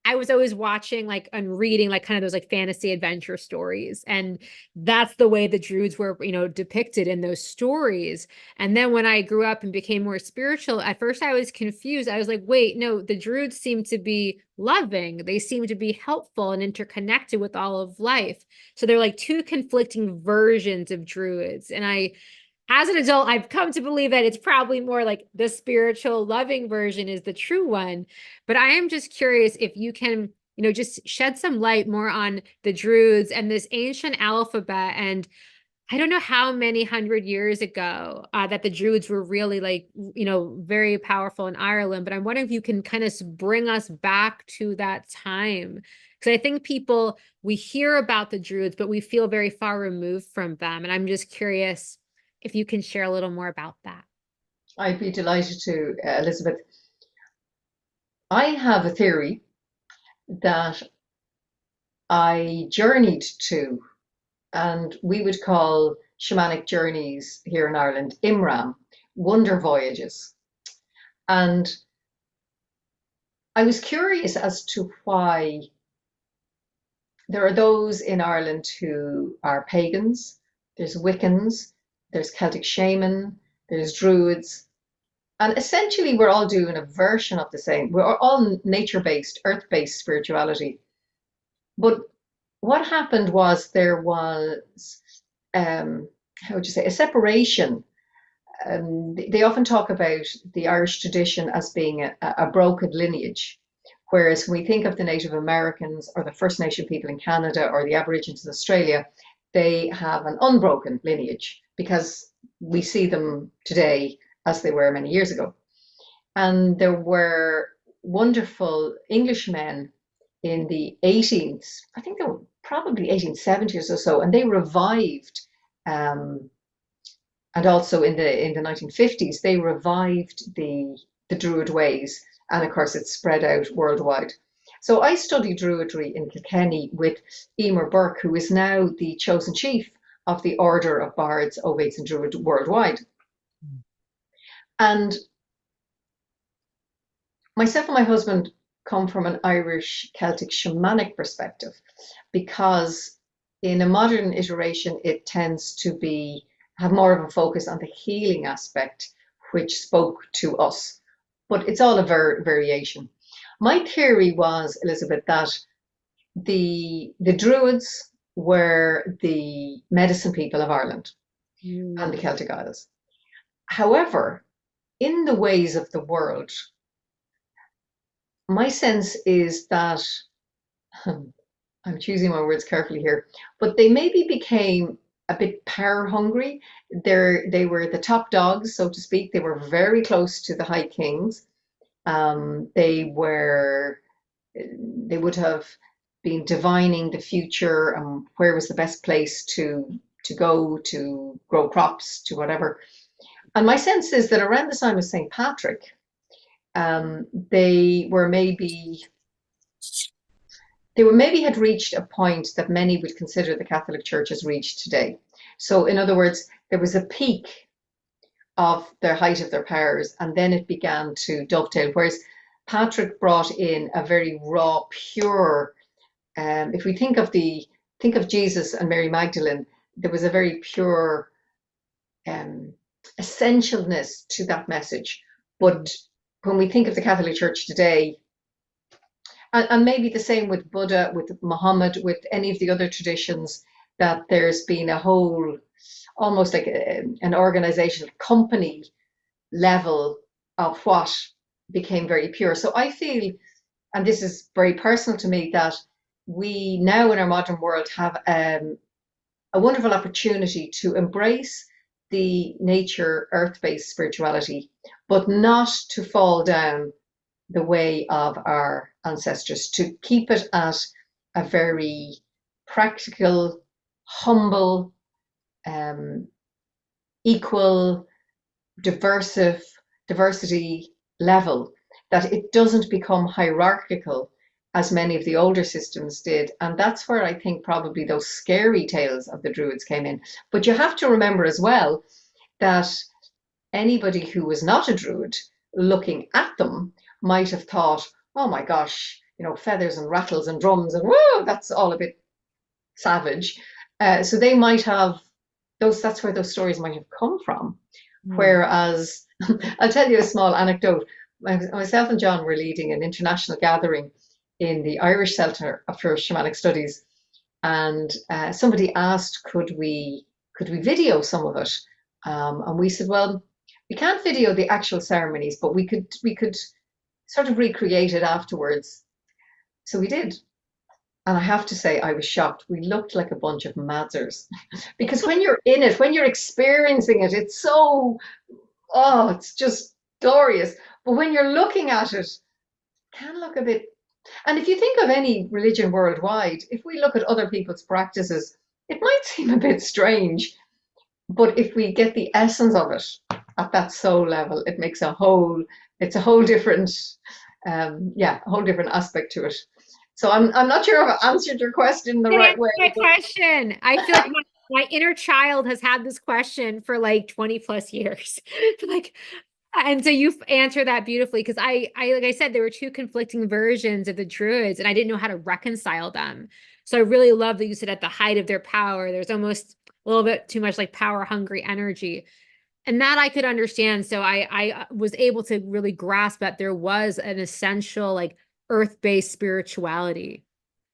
Speaker 1: I was always watching like and reading like kind of those like fantasy adventure stories. And that's the way the Druids were, you know, depicted in those stories. And then when I grew up and became more spiritual, at first I was confused. I was like, wait, no, the Druids seem to be loving. They seem to be helpful and interconnected with all of life. So they're like two conflicting versions of Druids. And as an adult, I've come to believe that it's probably more like the spiritual, loving version is the true one. But I am just curious if you can, you know, just shed some light more on the Druids and this ancient alphabet. And I don't know how many 100 years ago that the Druids were really like, you know, very powerful in Ireland. But I'm wondering if you can kind of bring us back to that time. Because I think we hear about the Druids, but we feel very far removed from them. And I'm just curious if you can share a little more about that.
Speaker 5: I'd be delighted to, Elizabeth. I have a theory that I journeyed to, and we would call shamanic journeys here in Ireland Imram, wonder voyages. And I was curious as to why there are those in Ireland who are pagans, there's Wiccans, there's Celtic shaman, there's Druids, and essentially we're all doing a version of the same. We're all nature-based, earth-based spirituality. But what happened was there was, how would you say, a separation. They often talk about the Irish tradition as being a broken lineage. Whereas when we think of the Native Americans or the First Nation people in Canada or the Aborigines in Australia, they have an unbroken lineage because we see them today as they were many years ago. And there were wonderful Englishmen in the 18th, I think they were probably 1870s or so, and they revived, and also in the 1950s, they revived the Druid ways, and of course it's spread out worldwide. So I studied Druidry in Kilkenny with Eimear Burke, who is now the chosen chief of the Order of Bards, Ovates and Druid worldwide. And myself and my husband come from an Irish Celtic shamanic perspective, because in a modern iteration, it tends to have more of a focus on the healing aspect, which spoke to us. But it's all a variation. My theory was, Elizabeth, that the Druids were the medicine people of Ireland and the Celtic Isles. However, in the ways of the world, my sense is that, I'm choosing my words carefully here, but they maybe became a bit power hungry. They were the top dogs, so to speak. They were very close to the high kings. They would have been divining the future and where was the best place to go to grow crops, to whatever. And my sense is that around the time of St. Patrick, they maybe had reached a point that many would consider the Catholic Church has reached today. So in other words, there was a peak of their height of their powers, and then it began to dovetail. Whereas Patrick brought in a very raw, pure, if we think of Jesus and Mary Magdalene, there was a very pure essentialness to that message. But when we think of the Catholic Church today, and maybe the same with Buddha, with Muhammad, with any of the other traditions, that there's been a whole, almost like an organizational company level of what became very pure. So I feel, and this is very personal to me, that we now in our modern world have a wonderful opportunity to embrace the nature, earth-based spirituality, but not to fall down the way of our ancestors, to keep it at a very practical, humble, equal, diversity level, that it doesn't become hierarchical as many of the older systems did. And that's where I think probably those scary tales of the Druids came in. But you have to remember as well that anybody who was not a Druid looking at them might have thought, oh my gosh, feathers and rattles and drums and whoa, that's all a bit savage. So they might have that's where those stories might have come from. Whereas, I'll tell you a small anecdote. Myself and John were leading an international gathering in the Irish Centre for Shamanic Studies, and somebody asked, could we video some of it? And we said, well, we can't video the actual ceremonies, but we could sort of recreate it afterwards. So we did. And I have to say, I was shocked. We looked like a bunch of madzers. Because when you're in it, when you're experiencing it, it's so, it's just glorious. But when you're looking at it, it can look a bit. And if you think of any religion worldwide, if we look at other people's practices, it might seem a bit strange. But if we get the essence of it, at that soul level, it makes it's a whole different, yeah, a whole different aspect to it. So I'm not sure if I answered your question the
Speaker 1: Can
Speaker 5: right
Speaker 1: answer
Speaker 5: way,
Speaker 1: my
Speaker 5: but
Speaker 1: question. I feel like my inner child has had this question for like 20 plus years. Like, and so you answer that beautifully, because like I said, there were two conflicting versions of the Druids, and I didn't know how to reconcile them. So I really love that you said at the height of their power, there's almost a little bit too much like power hungry energy. And that I could understand. So I was able to really grasp that there was an essential like earth-based spirituality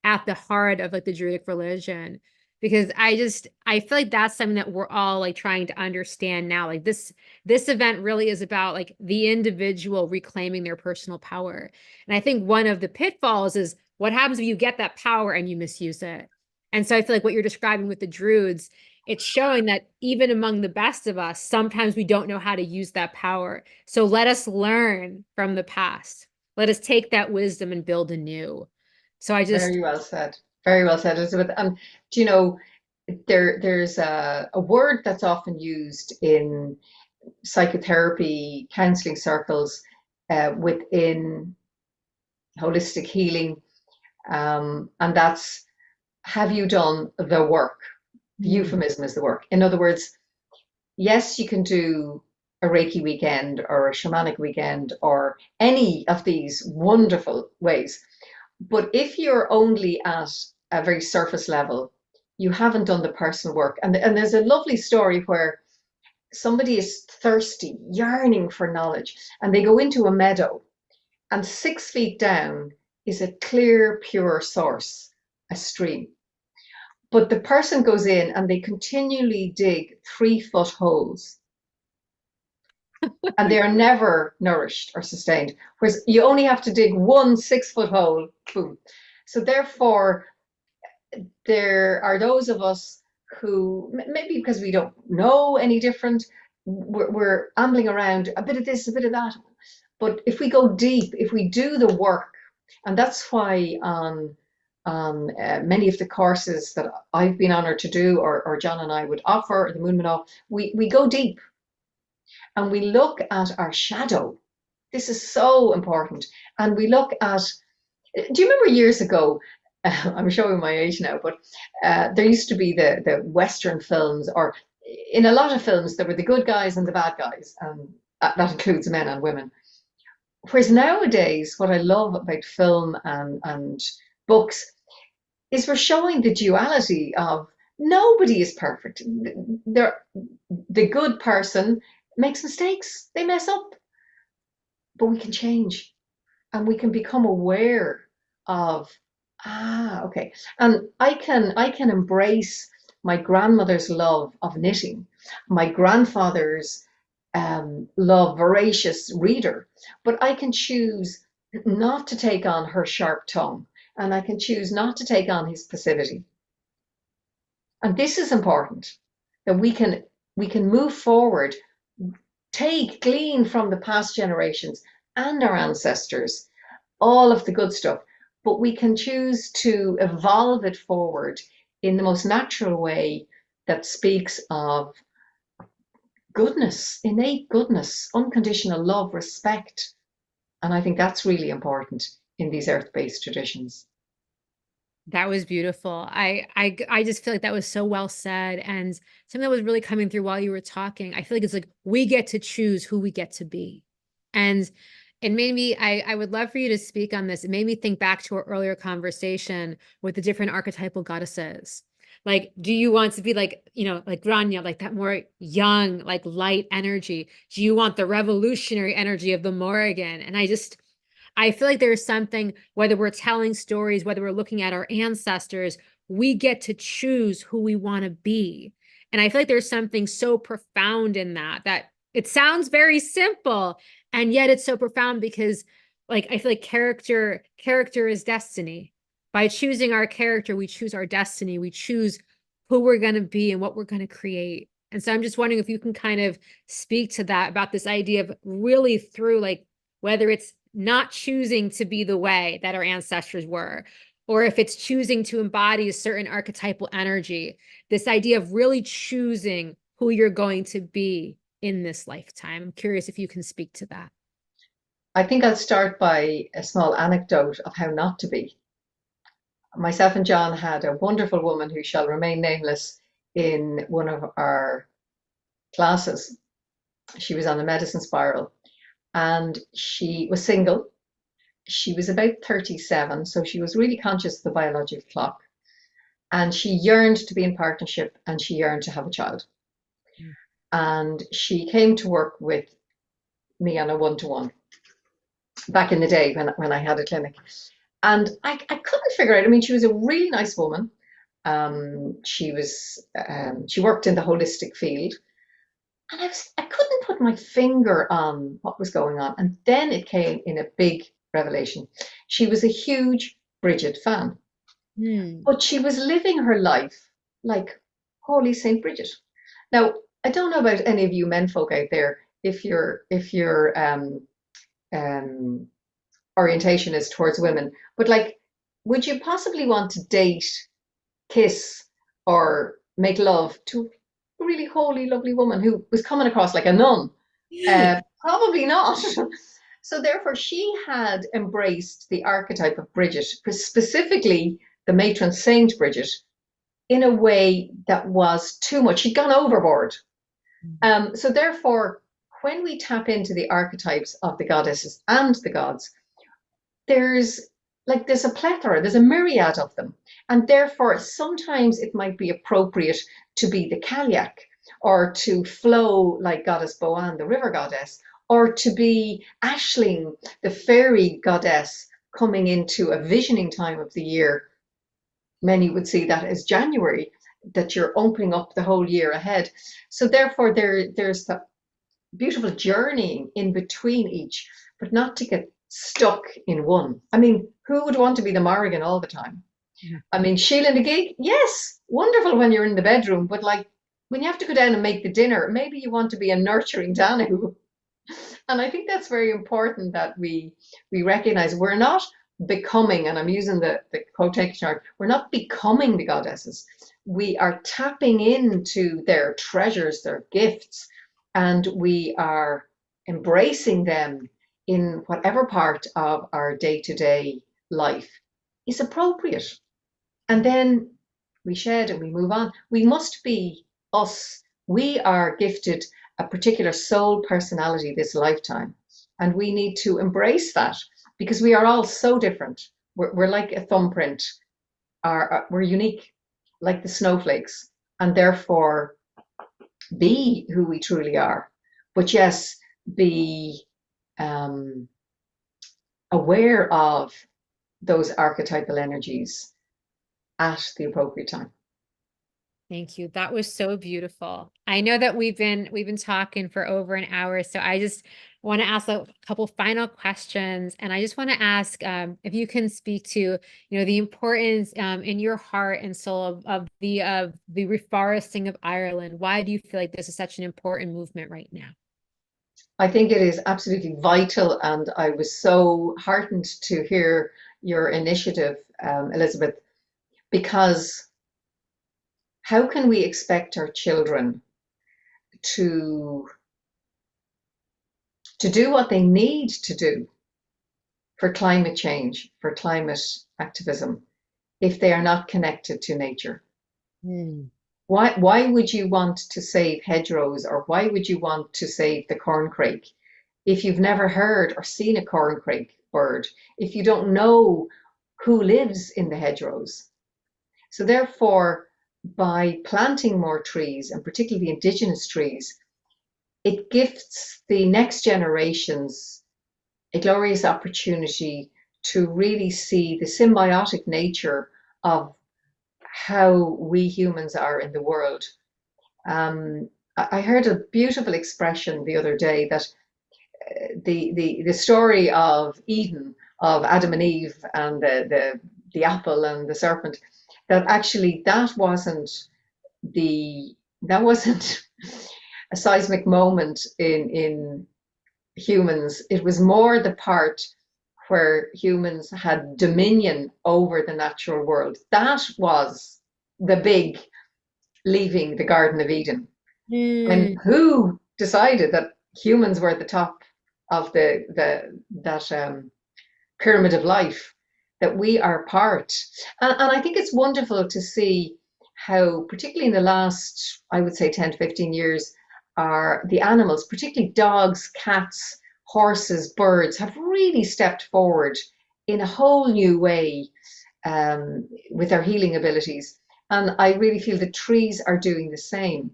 Speaker 1: at the heart of like the Druidic religion, because I feel like that's something that we're all like trying to understand now. Like this event really is about like the individual reclaiming their personal power. And I think one of the pitfalls is what happens if you get that power and you misuse it. And so I feel like what you're describing with the Druids, it's showing that even among the best of us, sometimes we don't know how to use that power. So let us learn from the past. Let us take that wisdom and build anew. So I just,
Speaker 5: very well said. Very well said, Elizabeth. And do you know, there's a word that's often used in psychotherapy, counseling circles, within holistic healing, and that's, have you done the work? The euphemism is the work. In other words, yes, you can do a Reiki weekend or a shamanic weekend or any of these wonderful ways. But if you're only at a very surface level, you haven't done the personal work. And there's a lovely story where somebody is thirsty, yearning for knowledge, and they go into a meadow, and 6 feet down is a clear, pure source, a stream. But the person goes in and they continually dig 3 foot holes, and they are never nourished or sustained. Whereas you only have to dig one 6 foot hole, boom. So therefore, there are those of us who, maybe because we don't know any different, we're ambling around a bit of this, a bit of that. But if we go deep, if we do the work, and that's why on many of the courses that I've been honored to do, or John and I would offer, or the Moon Manoff, we go deep and we look at our shadow. This is so important. And we look at, do you remember years ago, I'm showing my age now, but there used to be the Western films, or in a lot of films, there were the good guys and the bad guys, and that includes men and women. Whereas nowadays, what I love about film and books is we're showing the duality of nobody is perfect. The good person makes mistakes, they mess up, but we can change and we can become aware of, okay. And I can embrace my grandmother's love of knitting, my grandfather's love, voracious reader, but I can choose not to take on her sharp tongue, and I can choose not to take on his passivity. And this is important, that we can move forward, glean from the past generations and our ancestors, all of the good stuff, but we can choose to evolve it forward in the most natural way that speaks of goodness, innate goodness, unconditional love, respect. And I think that's really important in these earth-based traditions.
Speaker 1: that was beautiful. I just feel like that was so well said, and something that was really coming through while you were talking. I feel like it's like we get to choose who we get to be. And it made me, I would love for you to speak on this. It made me think back to our earlier conversation with the different archetypal goddesses. Like, do you want to be like, like Grania, like that more young, like light energy? Do you want the revolutionary energy of the Morrigan? And I feel like there's something, whether we're telling stories, whether we're looking at our ancestors, we get to choose who we want to be. And I feel like there's something so profound in that it sounds very simple, and yet it's so profound, because like I feel like character is destiny. By choosing our character, we choose our destiny. We choose who we're going to be and what we're going to create. And so I'm just wondering if you can kind of speak to that, about this idea of really through, like, whether it's not choosing to be the way that our ancestors were, or if it's choosing to embody a certain archetypal energy, this idea of really choosing who you're going to be in this lifetime? I'm curious if you can speak to that.
Speaker 5: I think I'll start by a small anecdote of how not to be. Myself and John had a wonderful woman who shall remain nameless in one of our classes. She was on the medicine spiral and she was single. She was about 37, so she was really conscious of the biological clock. And she yearned to be in partnership and she yearned to have a child. And she came to work with me on a one-to-one back in the day when I had a clinic. And I couldn't figure out, I mean, she was a really nice woman. She worked in the holistic field. And I couldn't put my finger on what was going on. And then it came in a big revelation. She was a huge Bridget fan. But she was living her life like Holy Saint Bridget. Now, I don't know about any of you menfolk out there, if your orientation is towards women, but like, would you possibly want to date, kiss, or make love to a really holy, lovely woman who was coming across like a nun? Probably not. So therefore, she had embraced the archetype of Bridget, specifically the matron saint Bridget, in a way that was too much. She'd gone overboard. So therefore, when we tap into the archetypes of the goddesses and the gods, there's a plethora, there's a myriad of them. And therefore, sometimes it might be appropriate to be the Cailleach, or to flow like Goddess Boan, the river goddess, or to be Aisling, the fairy goddess, coming into a visioning time of the year. Many would see that as January, that you're opening up the whole year ahead. So therefore, there's the beautiful journeying in between each, but not to get stuck in one. I mean, who would want to be the Morrigan all the time? I mean, Sheila and the gig, yes, wonderful when you're in the bedroom, but like when you have to go down and make the dinner, maybe you want to be a nurturing Danu. And I think that's very important that we recognize we're not becoming, and I'm using the quotation mark, we're not becoming the goddesses. We are tapping into their treasures, their gifts, and we are embracing them in whatever part of our day-to-day life is appropriate. And then we shed and we move on. We must be us. We are gifted a particular soul personality this lifetime, and we need to embrace that, because we are all so different. We're like a thumbprint. We're unique, like the snowflakes, and therefore be who we truly are. But yes, be aware of those archetypal energies at the appropriate time.
Speaker 1: Thank you. That was so beautiful. I know that we've been talking for over an hour, so I just want to ask a couple final questions, and I just want to ask if you can speak to, the importance in your heart and soul of the reforesting of Ireland. Why do you feel like this is such an important movement right now?
Speaker 5: I think it is absolutely vital, and I was so heartened to hear your initiative, Elizabeth, because how can we expect our children to do what they need to do for climate change, for climate activism, if they are not connected to nature? Why would you want to save hedgerows, or why would you want to save the corncrake if you've never heard or seen a corncrake bird, if you don't know who lives in the hedgerows? So therefore, by planting more trees, and particularly indigenous trees, it gifts the next generations a glorious opportunity to really see the symbiotic nature of how we humans are in the world. I heard a beautiful expression the other day that the story of Eden, of Adam and Eve, and the apple and the serpent, that actually that wasn't a seismic moment in humans. It was more the part where humans had dominion over the natural world. That was the big leaving the Garden of Eden. And who decided that humans were at the top of that pyramid of life, that we are part. And I think it's wonderful to see how, particularly in the last, I would say 10 to 15 years, are the animals, particularly dogs, cats, horses, birds, have really stepped forward in a whole new way with their healing abilities. And I really feel the trees are doing the same.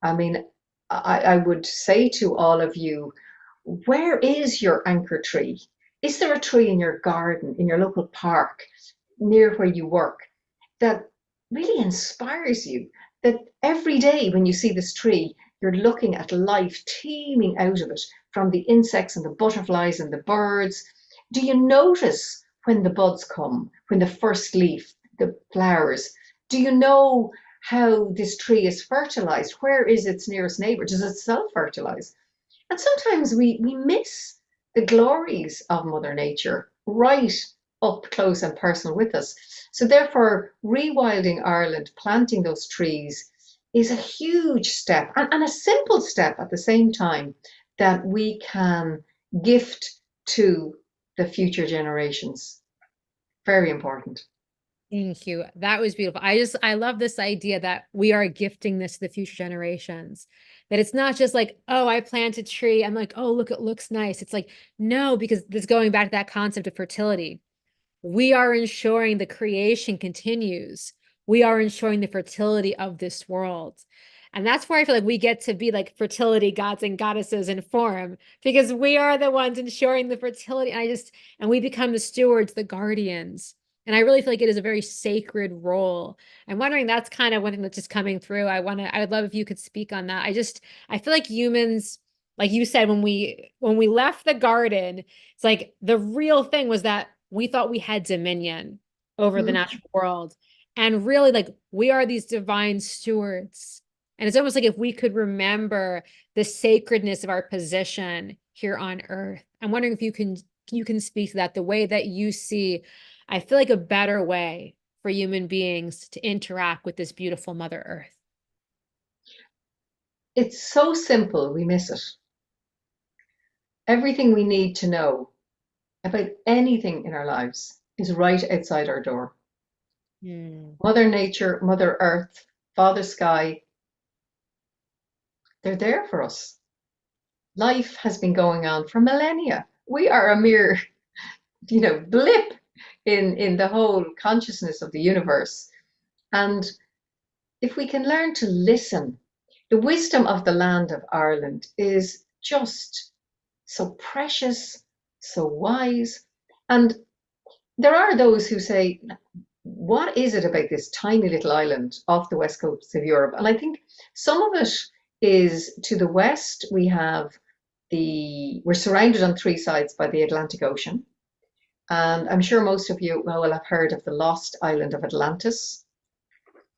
Speaker 5: I mean, I would say to all of you, where is your anchor tree? Is there a tree in your garden, in your local park, near where you work, that really inspires you? That every day when you see this tree, you're looking at life teeming out of it, from the insects and the butterflies and the birds. Do you notice when the buds come, when the first leaf, the flowers? Do you know how this tree is fertilized? Where is its nearest neighbor? Does it self-fertilize? And sometimes we miss the glories of Mother Nature right up close and personal with us. So therefore, rewilding Ireland, planting those trees, is a huge step, and a simple step at the same time, that we can gift to the future generations. Very important.
Speaker 1: Thank you. That was beautiful. I love this idea that we are gifting this to the future generations. That it's not just like, oh, I plant a tree. I'm like, oh, look, it looks nice. It's like, no, because this going back to that concept of fertility. We are ensuring the creation continues. We are ensuring the fertility of this world. And that's where I feel like we get to be like fertility gods and goddesses in form, because we are the ones ensuring the fertility. And we become the stewards, the guardians. And I really feel like it is a very sacred role. I'm wondering, that's kind of one thing that's just coming through. I would love if you could speak on that. I feel like humans, like you said, when we left the garden, it's like the real thing was that we thought we had dominion over the natural world. And really, like, we are these divine stewards. And it's almost like if we could remember the sacredness of our position here on earth. I'm wondering if you can speak to that, the way that you see, I feel like, a better way for human beings to interact with this beautiful Mother Earth.
Speaker 5: It's so simple, we miss it. Everything we need to know about anything in our lives is right outside our door. Mother Nature, Mother Earth, Father Sky, they're there for us. Life has been going on for millennia. We are a mere, blip in the whole consciousness of the universe. And if we can learn to listen, the wisdom of the land of Ireland is just so precious, so wise. And there are those who say, what is it about this tiny little island off the west coast of Europe? And I think some of it is, to the west, we're surrounded on three sides by the Atlantic Ocean. And I'm sure most of you will have heard of the lost island of Atlantis.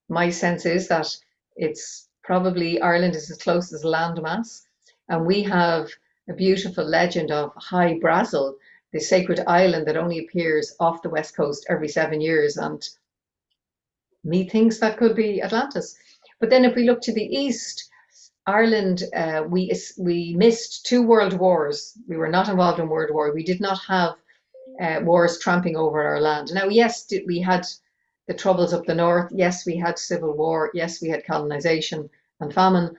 Speaker 5: My sense is that it's probably, Ireland is as close as landmass. And we have a beautiful legend of High Brazil, the sacred island that only appears off the west coast every 7 years. And methinks that could be Atlantis. But then if we look to the east, Ireland, we missed 2 world wars. We were not involved in World War. We did not have wars tramping over our land. Now, yes, we had the troubles up the north. Yes, we had civil war. Yes, we had colonization and famine.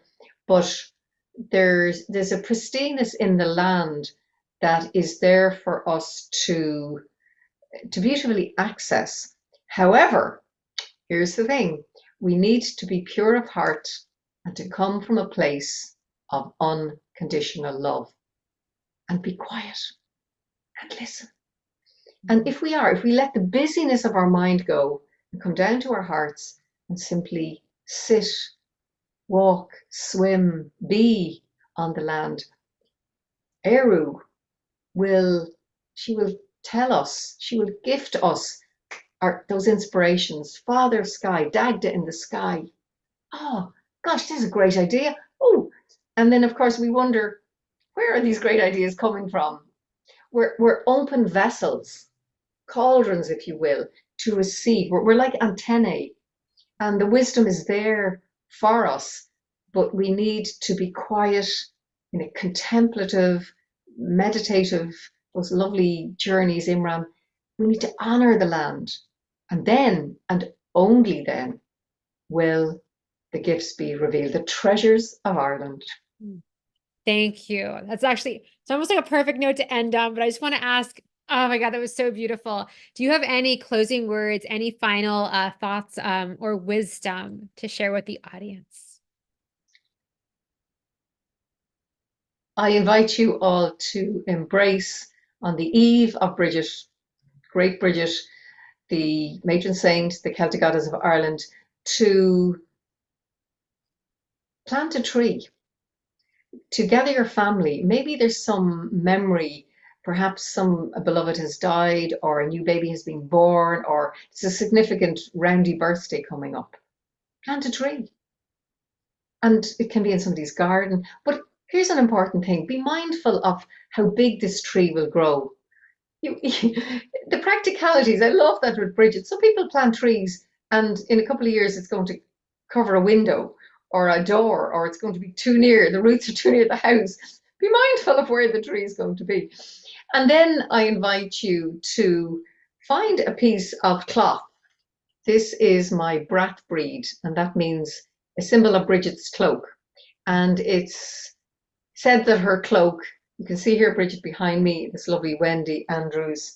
Speaker 5: But there's a pristineness in the land that is there for us to beautifully access. However, here's the thing. We need to be pure of heart and to come from a place of unconditional love, and be quiet and listen. And if we let the busyness of our mind go and come down to our hearts and simply sit, walk, swim, be on the land, Eru will tell us, she will gift us those inspirations. Father Sky, Dagda in the sky. Oh, gosh, this is a great idea. Oh, and then of course we wonder, where are these great ideas coming from? We're open vessels, cauldrons, if you will, to receive. We're like antennae, and the wisdom is there for us. but we need to be quiet, contemplative, meditative, those lovely journeys, Imran. We need to honor the land. And then, and only then, will the gifts be revealed, the treasures of Ireland.
Speaker 1: Thank you. That's actually, it's almost like a perfect note to end on, but I just want to ask, oh my God, that was so beautiful. Do you have any closing words, any final thoughts or wisdom to share with the audience?
Speaker 5: I invite you all to embrace, on the eve of Bridget, great Bridget, the matron saint, the Celtic goddess of Ireland, to plant a tree, to gather your family. Maybe there's some memory, perhaps a beloved has died, or a new baby has been born, or it's a significant roundy birthday coming up. Plant a tree. And it can be in somebody's garden. But here's an important thing. Be mindful of how big this tree will grow. The practicalities, I love that with Bridget. Some people plant trees and in a couple of years it's going to cover a window or a door, or it's going to be too near, the roots are too near the house. Be mindful of where the tree is going to be. And then I invite you to find a piece of cloth. This is my brat breed, and that means a symbol of Bridget's cloak. And it's said that her cloak, you can see here Bridget behind me, this lovely Wendy Andrews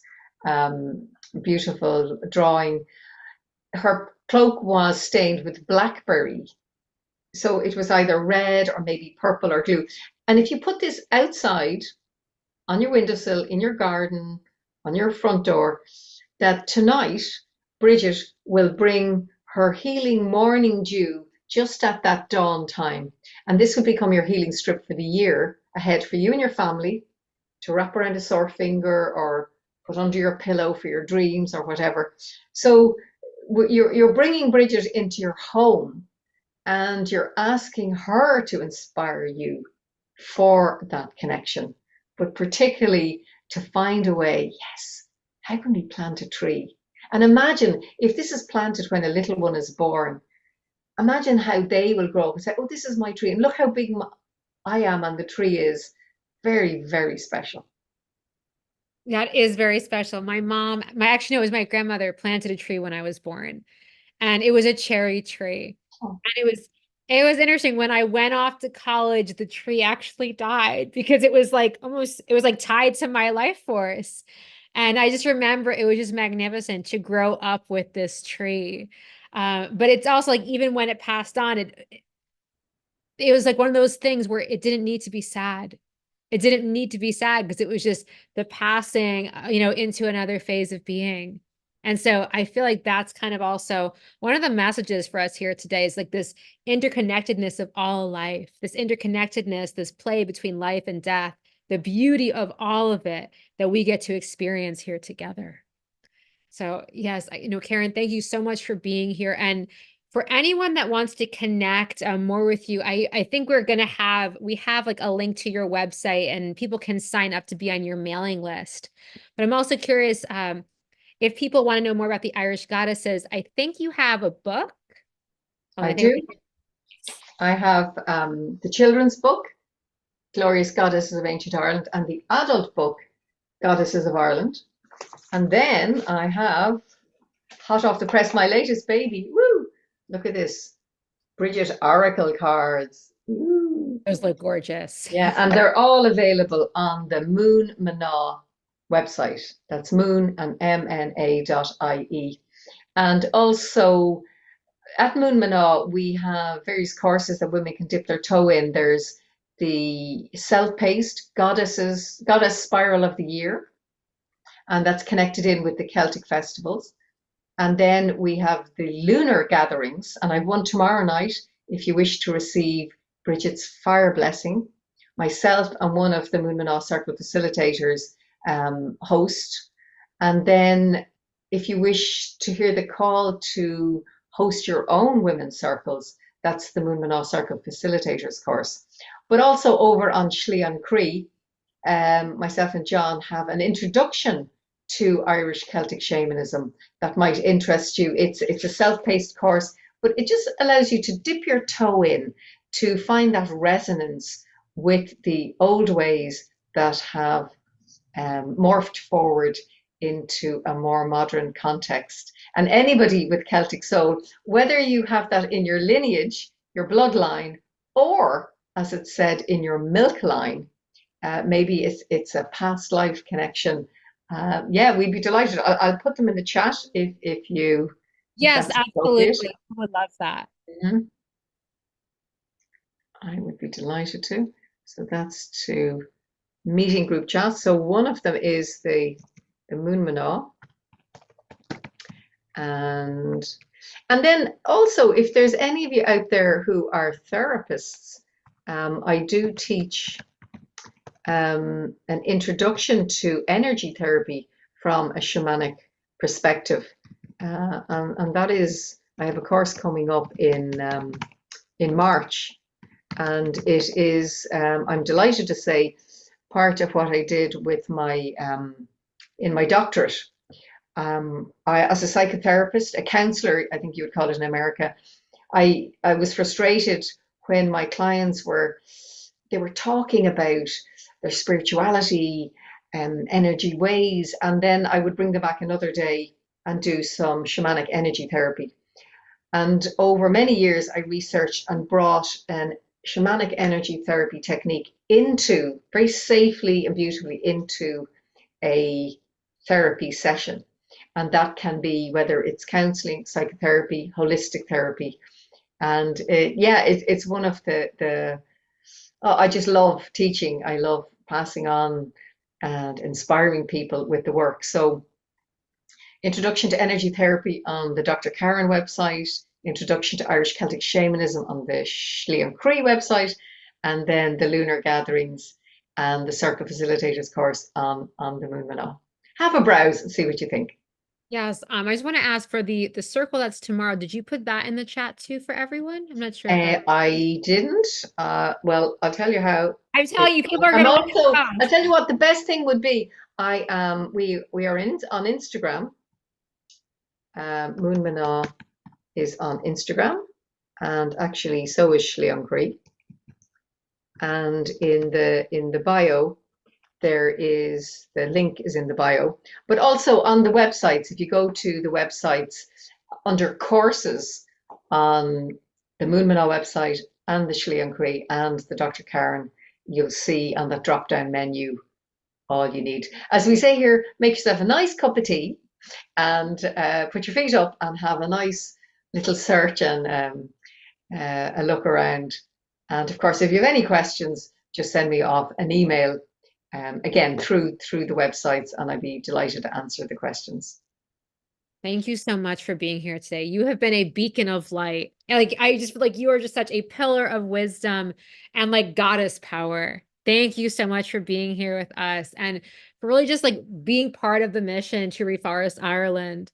Speaker 5: beautiful drawing. Her cloak was stained with blackberry. So it was either red or maybe purple or blue. And if you put this outside on your windowsill, in your garden, on your front door, that tonight Bridget will bring her healing morning dew just at that dawn time. And this will become your healing strip for the year ahead for you and your family to wrap around a sore finger or put under your pillow for your dreams or whatever. So you're bringing Bridget into your home and you're asking her to inspire you for that connection, but particularly to find a way, yes, how can we plant a tree? And imagine if this is planted when a little one is born, imagine how they will grow up and say, oh, this is my tree. And look how big I am, and the tree is very, very special.
Speaker 1: That is very special. My mom, actually, no, it was my grandmother planted a tree when I was born, and it was a cherry tree.
Speaker 5: Oh.
Speaker 1: And it was interesting. When I went off to college, the tree actually died because it was like tied to my life force. And I just remember it was just magnificent to grow up with this tree. But it's also like, even when it passed on, it was like one of those things where it didn't need to be sad. It didn't need to be sad because it was just the passing, into another phase of being. And so I feel like that's kind of also one of the messages for us here today, is like this interconnectedness of all life, this interconnectedness, this play between life and death, the beauty of all of it that we get to experience here together. So yes, Karen, thank you so much for being here. And for anyone that wants to connect more with you, I think we have like a link to your website, and people can sign up to be on your mailing list. But I'm also curious, if people want to know more about the Irish goddesses, I think you have a book.
Speaker 5: I do. I have the children's book, Glorious Goddesses of Ancient Ireland, and the adult book, Goddesses of Ireland. And then I have, hot off the press, my latest baby. Woo! Look at this. Bridget Oracle cards. Woo.
Speaker 1: Those look gorgeous.
Speaker 5: Yeah, and they're all available on the Moon Mná website. That's moon and mna.ie. And also at Moon Mná, we have various courses that women can dip their toe in. There's the self-paced Goddess Spiral of the Year, and that's connected in with the Celtic festivals. And then we have the lunar gatherings, and I've one tomorrow night if you wish to receive Bridget's fire blessing. Myself and one of the Moon Mná Circle facilitators host. And then if you wish to hear the call to host your own women's circles, that's the Moon Mná Circle facilitators course. But also over on Slí an Cree, myself and John have an introduction to Irish Celtic shamanism that might interest you. It's a self-paced course, but it just allows you to dip your toe in to find that resonance with the old ways that have morphed forward into a more modern context. And anybody with Celtic soul, whether you have that in your lineage, your bloodline, or as it said in your milk line, maybe it's a past life connection. Yeah, we'd be delighted. I'll put them in the chat if you.
Speaker 1: Yes,
Speaker 5: That's
Speaker 1: absolutely.
Speaker 5: appropriate.
Speaker 1: I would love that.
Speaker 5: Mhm. I would be delighted to. So that's to meeting group chat. So one of them is the Moon Manaw. And then also, if there's any of you out there who are therapists, I do teach an introduction to energy therapy from a shamanic perspective. And that is, I have a course coming up in March. And it is, I'm delighted to say, part of what I did with my, in my doctorate. As a psychotherapist, a counselor, I think you would call it in America, I was frustrated when my clients they were talking about their spirituality and energy ways, and then I would bring them back another day and do some shamanic energy therapy. And over many years, I researched and brought an shamanic energy therapy technique into, very safely and beautifully, into a therapy session. And that can be whether it's counseling, psychotherapy, holistic therapy. And it's one of I just love teaching. I love passing on and inspiring people with the work. So Introduction to Energy Therapy on the Dr. Karen website, Introduction to Irish Celtic Shamanism on the Slíon Cree website, and then the Lunar Gatherings and the Circle Facilitators course on the Moon Manaw. Have a browse and see what you think.
Speaker 1: Yes, I just want to ask for the circle that's tomorrow. Did you put that in the chat too for everyone? I'm not sure.
Speaker 5: I didn't. Well, I'll tell you how.
Speaker 1: I'm telling you, people are going to
Speaker 5: also. I'll tell you what the best thing would be. We are on Instagram. Moon Manaw is on Instagram, and actually so is Slíon Cree. And in the bio, the link is in the bio, but also on the websites. If you go to the websites under courses on the Moon Manaw website and the Slíon Cree and the Dr. Karen, you'll see on the drop-down menu all you need. As we say here, make yourself a nice cup of tea and put your feet up and have a nice little search and a look around. And of course, if you have any questions, just send me off an email, again, through the websites, and I'd be delighted to answer the questions.
Speaker 1: Thank you so much for being here today. You have been a beacon of light. Like, I just feel like you are just such a pillar of wisdom and like goddess power. Thank you so much for being here with us and for really just like being part of the mission to reforest Ireland.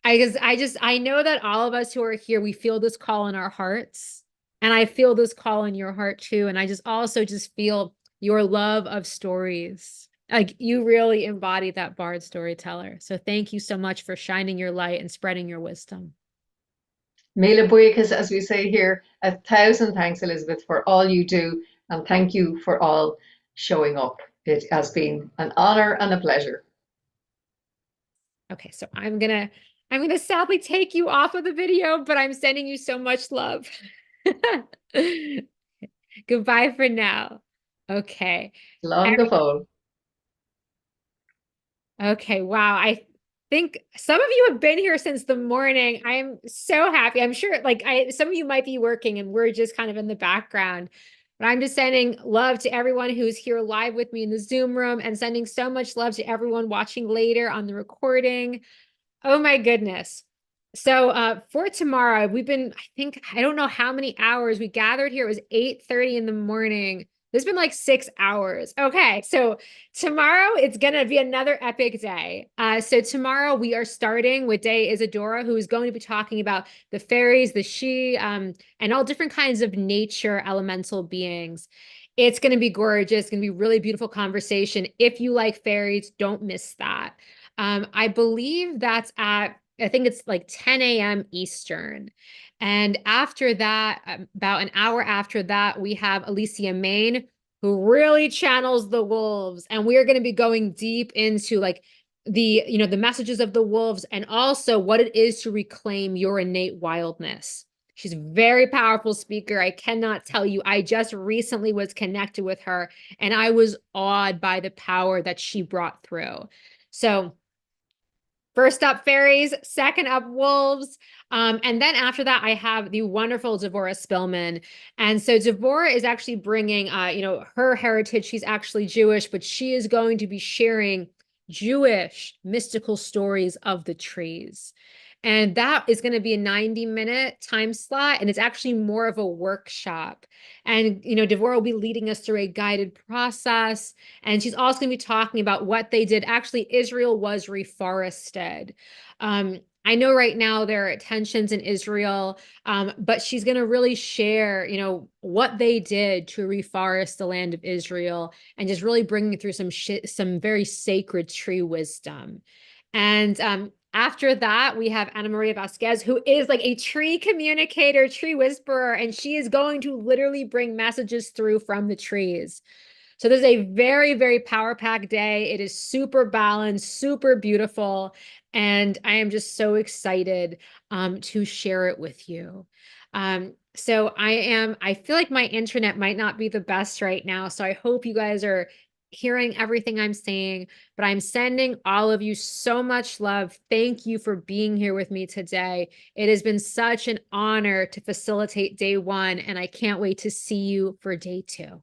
Speaker 1: I know that all of us who are here, we feel this call in our hearts, and I feel this call in your heart too. And I just also just feel your love of stories. Like, you really embody that bard storyteller. So thank you so much for shining your light and spreading your wisdom.
Speaker 5: Míle buíochas, as we say here, 1,000 thanks, Elizabeth, for all you do, and thank you for all showing up. It has been an honor and a pleasure.
Speaker 1: Okay, so I'm gonna sadly take you off of the video, but I'm sending you so much love. Goodbye for now. Okay.
Speaker 5: Long go fóill.
Speaker 1: Okay, wow. I think some of you have been here since the morning. I'm so happy. I'm sure like some of you might be working and we're just kind of in the background. But I'm just sending love to everyone who's here live with me in the Zoom room and sending so much love to everyone watching later on the recording. Oh my goodness. So for tomorrow, we've been, I don't know how many hours we gathered here. It was 8:30 in the morning. There's been like 6 hours. Okay, so tomorrow it's going to be another epic day. So tomorrow we are starting with Day Isadora, who is going to be talking about the fairies, the She, and all different kinds of nature elemental beings. It's going to be gorgeous. It's going to be really beautiful conversation. If you like fairies, don't miss that. I believe that's at I think it's like 10 a.m. Eastern. And after that, about an hour after that, we have Alicia Main, who really channels the wolves. And we are going to be going deep into like the messages of the wolves and also what it is to reclaim your innate wildness. She's a very powerful speaker. I cannot tell you. I just recently was connected with her and I was awed by the power that she brought through. So first up, fairies, second up, wolves. And then after that, I have the wonderful Devorah Spillman. And so Devorah is actually bringing, her heritage. She's actually Jewish, but she is going to be sharing Jewish mystical stories of the trees. And that is going to be a 90-minute time slot. And it's actually more of a workshop. And, Devorah will be leading us through a guided process. And she's also going to be talking about what they did. Actually, Israel was reforested. I know right now there are tensions in Israel, but she's going to really share, what they did to reforest the land of Israel and just really bringing through some very sacred tree wisdom. And after that, we have Ana Maria Vasquez, who is like a tree communicator, tree whisperer, and she is going to literally bring messages through from the trees. So this is a very, very power-packed day. It is super balanced, super beautiful, and I am just so excited to share it with you. So I feel like my internet might not be the best right now, so I hope you guys are hearing everything I'm saying, but I'm sending all of you so much love. Thank you for being here with me today. It has been such an honor to facilitate day one, and I can't wait to see you for day two.